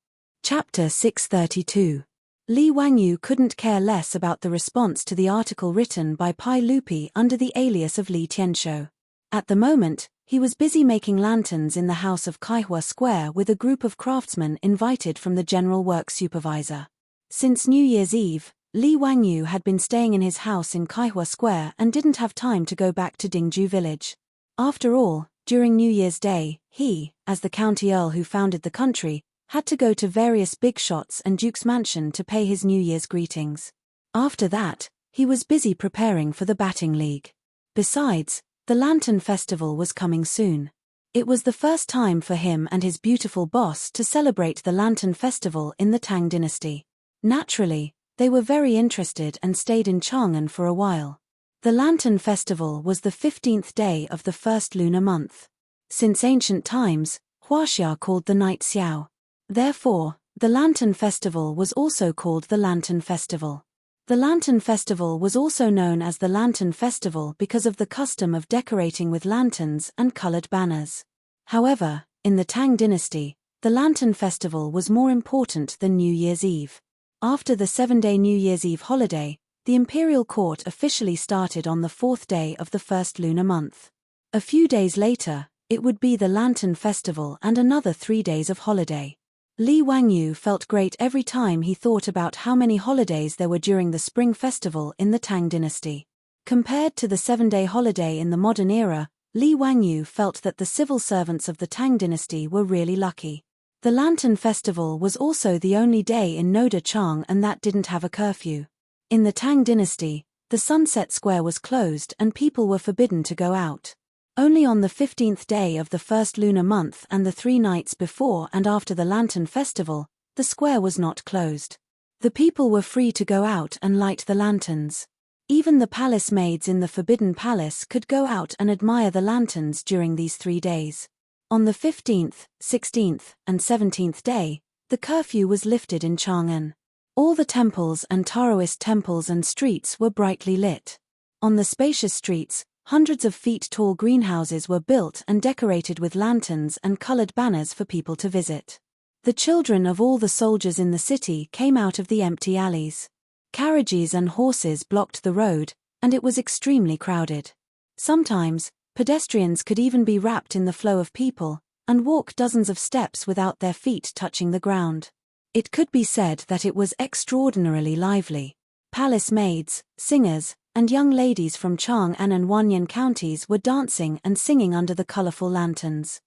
Chapter 632. Li Wangyu couldn't care less about the response to the article written by Pai Lupi under the alias of Li Tianshou. At the moment, he was busy making lanterns in the house of Kaihua Square with a group of craftsmen invited from the general work supervisor. Since New Year's Eve, Li Wangyu had been staying in his house in Kaihua Square and didn't have time to go back to Dingju village. After all, during New Year's Day, he, as the county earl who founded the country, had to go to various big shots and Duke's mansion to pay his New Year's greetings. After that, he was busy preparing for the batting league. Besides, the Lantern Festival was coming soon. It was the first time for him and his beautiful boss to celebrate the Lantern Festival in the Tang dynasty. Naturally, they were very interested and stayed in Chang'an for a while. The Lantern Festival was the 15th day of the first lunar month. Since ancient times, Huaxia called the night Xiao. Therefore, the Lantern Festival was also called the Lantern Festival. The Lantern Festival was also known as the Lantern Festival because of the custom of decorating with lanterns and colored banners. However, in the Tang dynasty, the Lantern Festival was more important than New Year's Eve. After the 7-day New Year's Eve holiday, the imperial court officially started on the 4th day of the first lunar month. A few days later, it would be the Lantern Festival and another 3 days of holiday. Li Wangyu felt great every time he thought about how many holidays there were during the Spring Festival in the Tang dynasty. Compared to the 7-day holiday in the modern era, Li Wangyu felt that the civil servants of the Tang dynasty were really lucky. The Lantern Festival was also the only day in Noda Chang and that didn't have a curfew. In the Tang dynasty, the Sunset Square was closed and people were forbidden to go out. Only on the 15th day of the first lunar month and the 3 nights before and after the Lantern Festival, the square was not closed. The people were free to go out and light the lanterns. Even the palace maids in the Forbidden Palace could go out and admire the lanterns during these 3 days. On the 15th, 16th, and 17th day, the curfew was lifted in Chang'an. All the temples and Taoist temples and streets were brightly lit. On the spacious streets, hundreds of feet tall greenhouses were built and decorated with lanterns and colored banners for people to visit. The children of all the soldiers in the city came out of the empty alleys. Carriages and horses blocked the road, and it was extremely crowded. Sometimes, pedestrians could even be wrapped in the flow of people, and walk dozens of steps without their feet touching the ground. It could be said that it was extraordinarily lively. Palace maids, singers, and young ladies from Chang'an and Wanyan counties were dancing and singing under the colorful lanterns.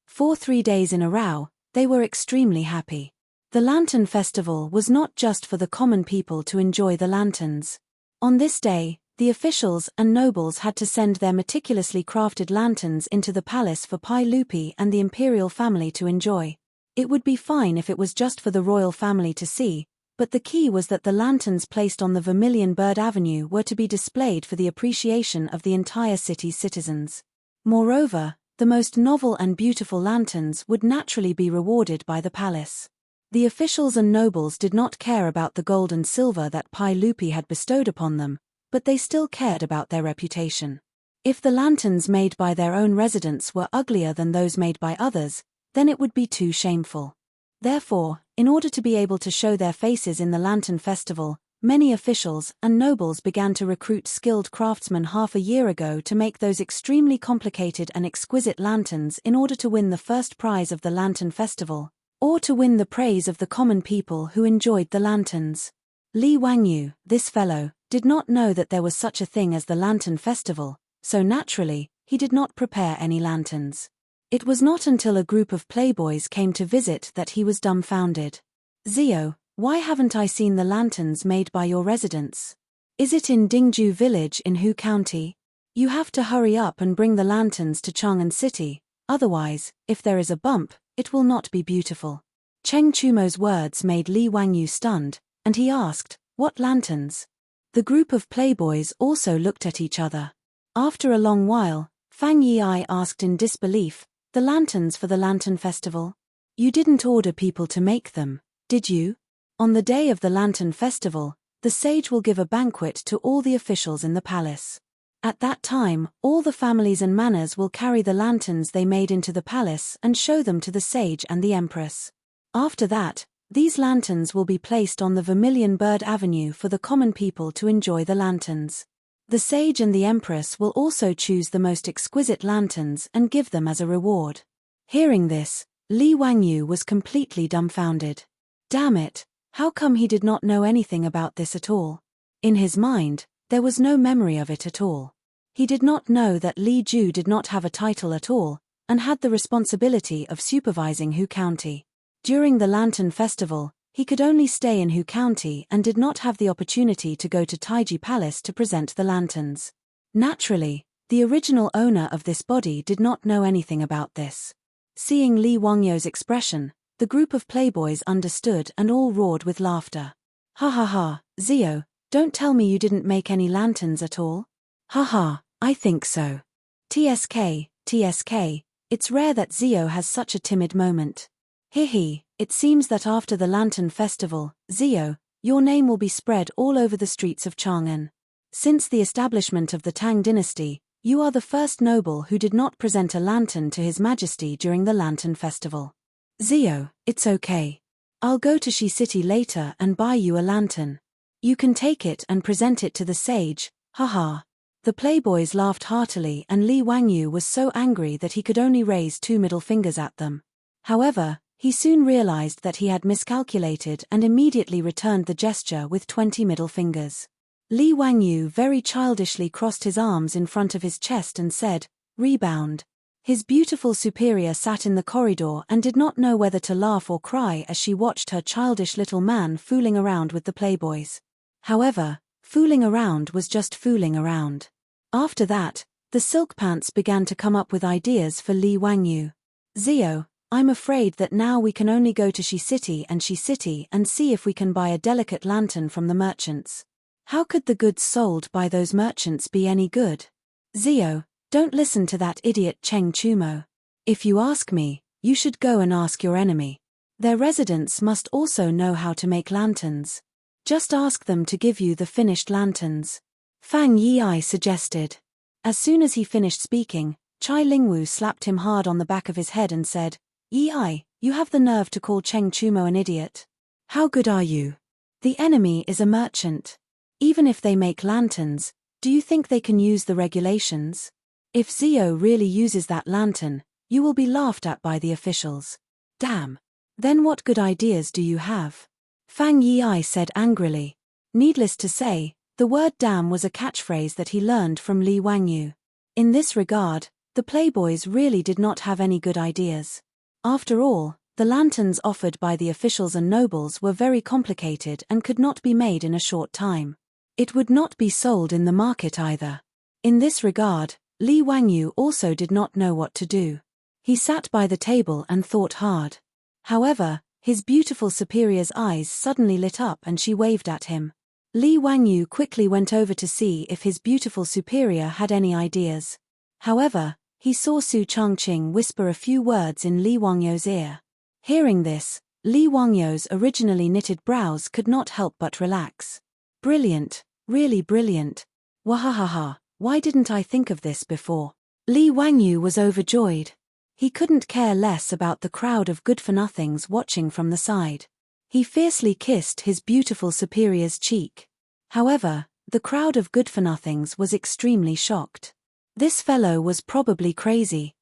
For 3 days in a row, they were extremely happy. The Lantern Festival was not just for the common people to enjoy the lanterns. On this day, the officials and nobles had to send their meticulously crafted lanterns into the palace for Pai Lupi and the imperial family to enjoy. It would be fine if it was just for the royal family to see, but the key was that the lanterns placed on the Vermilion Bird Avenue were to be displayed for the appreciation of the entire city's citizens. Moreover, the most novel and beautiful lanterns would naturally be rewarded by the palace. The officials and nobles did not care about the gold and silver that Pai Lupi had bestowed upon them, but they still cared about their reputation. If the lanterns made by their own residents were uglier than those made by others, then it would be too shameful. Therefore, in order to be able to show their faces in the Lantern Festival, many officials and nobles began to recruit skilled craftsmen half a year ago to make those extremely complicated and exquisite lanterns in order to win the first prize of the Lantern Festival, or to win the praise of the common people who enjoyed the lanterns. Li Wangyu, this fellow, did not know that there was such a thing as the Lantern Festival, so naturally, he did not prepare any lanterns. It was not until a group of playboys came to visit that he was dumbfounded. "Zio, why haven't I seen the lanterns made by your residents? Is it in Dingju village in Hu County? You have to hurry up and bring the lanterns to Chang'an City, otherwise, if there is a bump, it will not be beautiful." Cheng Chumo's words made Li Wangyu stunned, and he asked, "What lanterns?" The group of playboys also looked at each other. After a long while, Fang Yi asked in disbelief, "The lanterns for the Lantern Festival? You didn't order people to make them, did you? On the day of the Lantern Festival, the sage will give a banquet to all the officials in the palace. At that time, all the families and manors will carry the lanterns they made into the palace and show them to the sage and the empress. After that, these lanterns will be placed on the Vermilion Bird Avenue for the common people to enjoy the lanterns. The sage and the empress will also choose the most exquisite lanterns and give them as a reward." Hearing this, Li Wangyu was completely dumbfounded. Damn it, how come he did not know anything about this at all? In his mind, there was no memory of it at all. He did not know that Li Ju did not have a title at all, and had the responsibility of supervising Hu County. During the Lantern Festival, he could only stay in Hu County and did not have the opportunity to go to Taiji Palace to present the lanterns. Naturally, the original owner of this body did not know anything about this. Seeing Li Wangyu's expression, the group of playboys understood and all roared with laughter. "Ha ha ha, Zio, don't tell me you didn't make any lanterns at all?" "Ha ha, I think so. TSK, it's rare that Zio has such a timid moment. Hihi, it seems that after the Lantern Festival, Zio, your name will be spread all over the streets of Chang'an. Since the establishment of the Tang dynasty, you are the first noble who did not present a lantern to His Majesty during the Lantern Festival. Zio, it's okay. I'll go to Shi City later and buy you a lantern. You can take it and present it to the sage, haha. The playboys laughed heartily and Li Wangyu was so angry that he could only raise 2 middle fingers at them. However, he soon realized that he had miscalculated and immediately returned the gesture with 20 middle fingers. Li Wangyu very childishly crossed his arms in front of his chest and said, "Rebound." His beautiful superior sat in the corridor and did not know whether to laugh or cry as she watched her childish little man fooling around with the playboys. However, fooling around was just fooling around. After that, the silk pants began to come up with ideas for Li Wangyu. "Zio, I'm afraid that now we can only go to Shi City and see if we can buy a delicate lantern from the merchants. How could the goods sold by those merchants be any good? Zio, don't listen to that idiot Cheng Chumo. If you ask me, you should go and ask your enemy. Their residents must also know how to make lanterns. Just ask them to give you the finished lanterns," Fang Yi suggested. As soon as he finished speaking, Chai Lingwu slapped him hard on the back of his head and said, "Yi, you have the nerve to call Cheng Chumo an idiot. How good are you? The enemy is a merchant. Even if they make lanterns, do you think they can use the regulations? If Zio really uses that lantern, you will be laughed at by the officials. Damn. Then what good ideas do you have?" Fang Yi said angrily. Needless to say, the word damn was a catchphrase that he learned from Li Wangyu. In this regard, the playboys really did not have any good ideas. After all, the lanterns offered by the officials and nobles were very complicated and could not be made in a short time. It would not be sold in the market either. In this regard, Li Wangyu also did not know what to do. He sat by the table and thought hard. However, his beautiful superior's eyes suddenly lit up and she waved at him. Li Wangyu quickly went over to see if his beautiful superior had any ideas. However, he saw Su Changqing whisper a few words in Li Wangyu's ear. Hearing this, Li Wangyu's originally knitted brows could not help but relax. "Brilliant, really brilliant. Wahahaha, why didn't I think of this before?" Li Wangyu was overjoyed. He couldn't care less about the crowd of good-for-nothings watching from the side. He fiercely kissed his beautiful superior's cheek. However, the crowd of good-for-nothings was extremely shocked. This fellow was probably crazy.